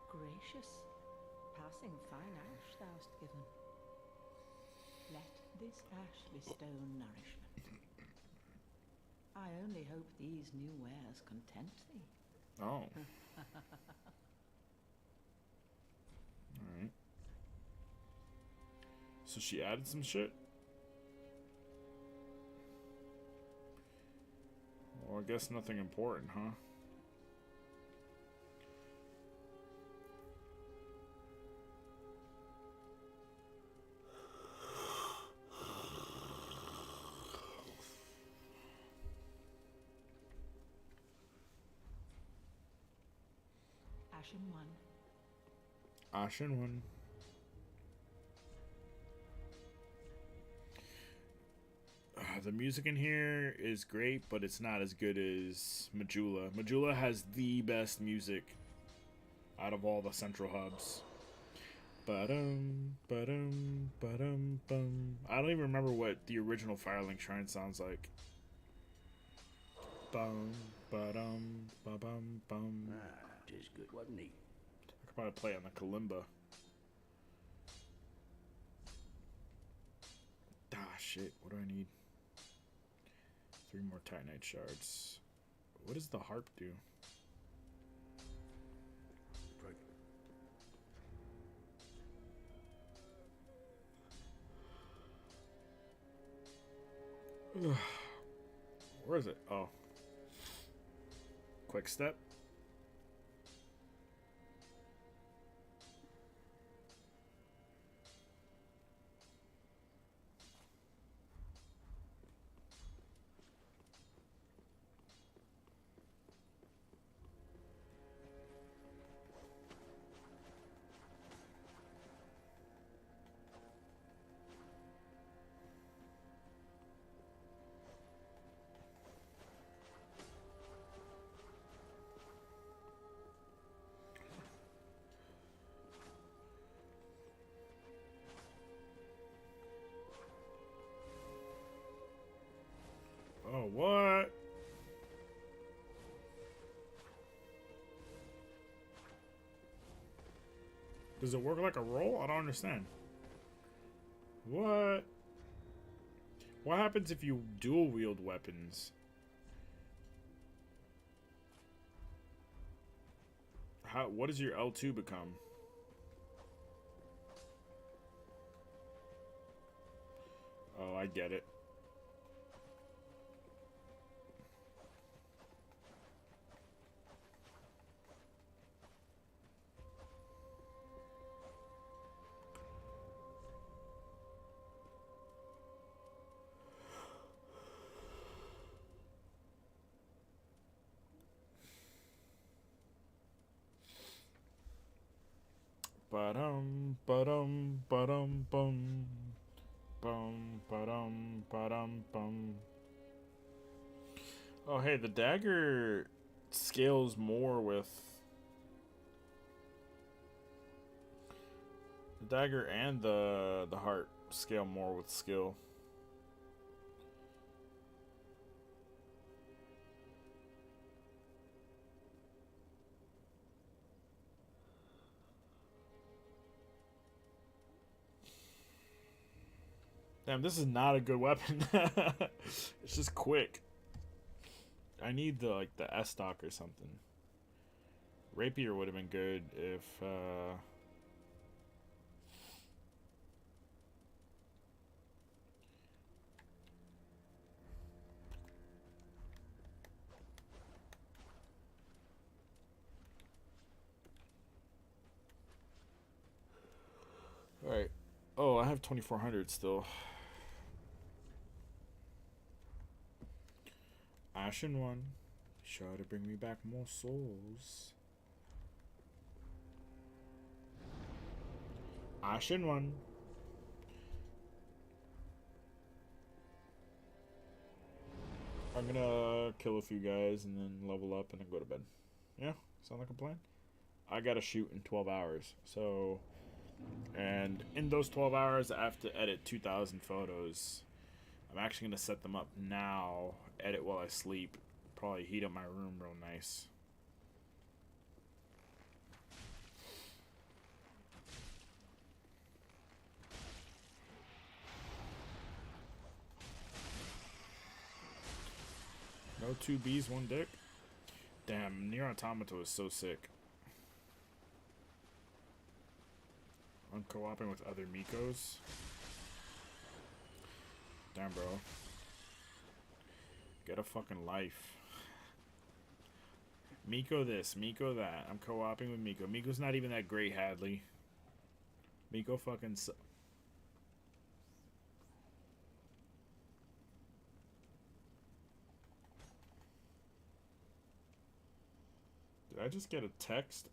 Gracious, passing fine ash thou'st given. Let this ash bestow nourishment. I only hope these new wares content thee. Oh. Alright. So she added some shit? Well, I guess nothing important, huh? Ashen One. Ashen One. The music in here is great, but it's not as good as Majula. Majula has the best music out of all the central hubs. Ba-dum, ba-dum, ba-dum, bum. I don't even remember what the original Firelink Shrine sounds like. Bum, ba-dum, ba-bum, bum. Tis good, wasn't he? I could probably play on the kalimba. Ah, shit. What do I need? 3 more Titanite shards. What does the harp do? Where is it? Oh. Quick step. Does it work like a roll? I don't understand. What? What happens if you dual wield weapons? How? What does your L2 become? Oh, I get it. Ba-dum, ba-dum, ba-dum, bum. Bum, ba-dum, ba-dum, bum. Oh, hey, the dagger scales more with... The dagger and the heart scale more with skill. Damn, this is not a good weapon. It's just quick. I need the the S stock or something. Rapier would have been good if Alright. Oh, I have 2400 still. Ashen one. Sure to bring me back more souls. Ashen one. I'm gonna kill a few guys and then level up and then go to bed. Yeah, sound like a plan? I gotta shoot in 12 hours. So, and in those 12 hours, I have to edit 2,000 photos. I'm actually gonna set them up now, edit while I sleep. Probably heat up my room real nice. No 2 Bs, 1 dick. Damn, Nier Automata is so sick. I'm co-oping with other Mikos. Damn, bro. Get a fucking life. Miko this, Miko that. I'm co-oping with Miko. Miko's not even that great, Hadley. Miko fucking Did I just get a text?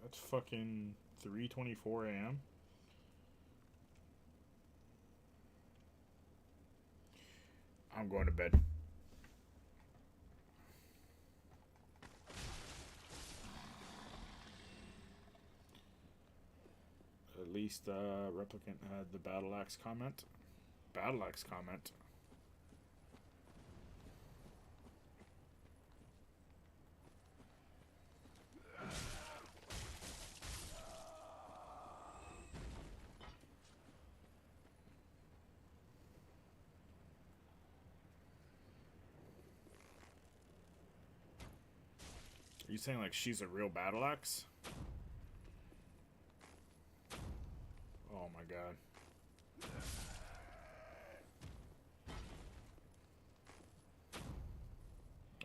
That's fucking 3:24 a.m. I'm going to bed. At least Replicant had the Battle Axe comment. Battle Axe comment. Are you saying like she's a real Battle Axe? Oh my god.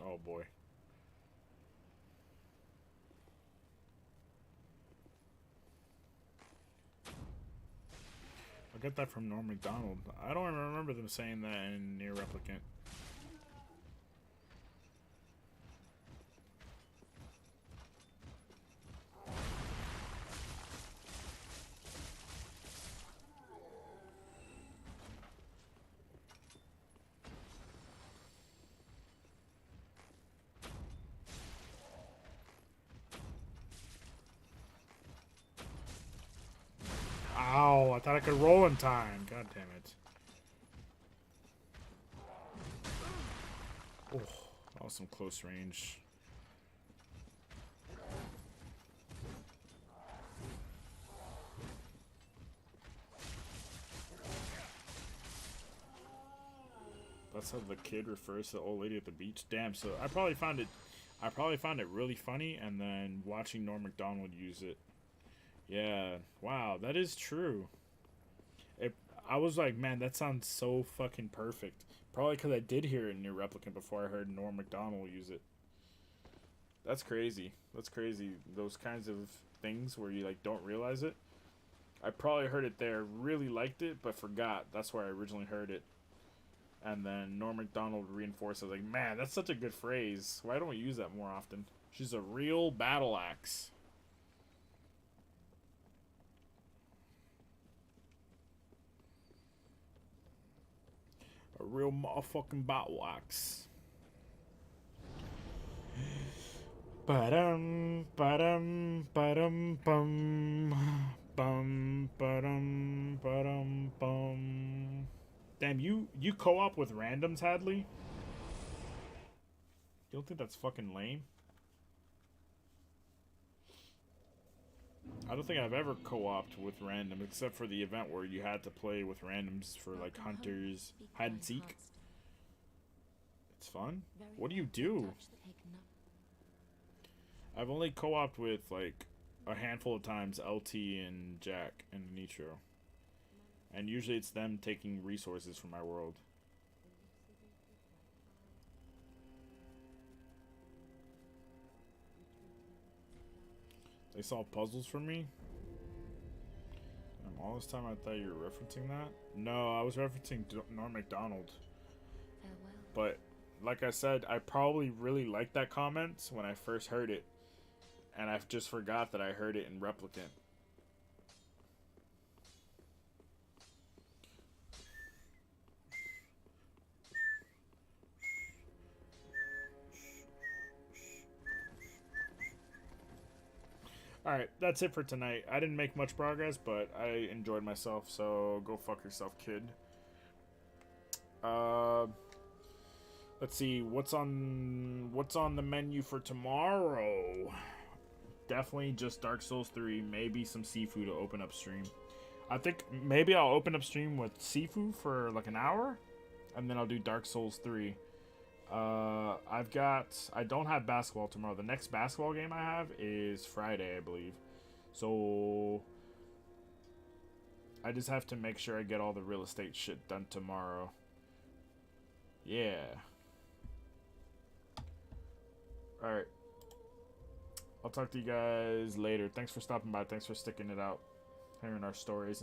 Oh boy. I get that from Norm Macdonald. I don't even remember them saying that in Near Replicant. Ow, I thought I could roll in time. God damn it. Oh, that was some close range. That's how the kid refers to the old lady at the beach. Damn. So I probably found it really funny, and then watching Norm Macdonald use it. Yeah. Wow, that is true. I was like, man, that sounds so fucking perfect. Probably because I did hear it in New Replicant before I heard Norm Macdonald use it. That's crazy. That's crazy. Those kinds of things where you like don't realize it. I probably heard it there, really liked it, but forgot. That's where I originally heard it. And then Norm Macdonald reinforced. I was like, man, that's such a good phrase. Why don't we use that more often? She's a real battle axe. A real motherfucking battle axe. Ba-dum, ba-dum, ba-dum, bum. Bum, ba-dum, ba-dum, bum. Damn, you co-op with randoms, Hadley? You don't think that's fucking lame? I don't think I've ever co-opted with random, except for the event where you had to play with randoms for like hunters, hide and seek. It's fun. What do you do? I've only co-opted with like a handful of times LT and Jack and Nitro. And usually it's them taking resources from my world. They solve puzzles for me? All this time I thought you were referencing that? No, I was referencing Norm Macdonald. But, like I said, I probably really liked that comment when I first heard it. And I just forgot that I heard it in Replicant. Alright, that's it for tonight. I didn't make much progress, but I enjoyed myself, so go fuck yourself, kid. Let's see, what's on the menu for tomorrow? Definitely just Dark Souls 3, maybe some Sifu to open up stream. I think maybe I'll open up stream with Sifu for like an hour, and then I'll do Dark Souls 3. I don't have basketball tomorrow. The next basketball game I have is Friday, I believe. So I just have to make sure I get all the real estate shit done tomorrow. Yeah. Alright. I'll talk to you guys later. Thanks for stopping by. Thanks for sticking it out. Hearing our stories and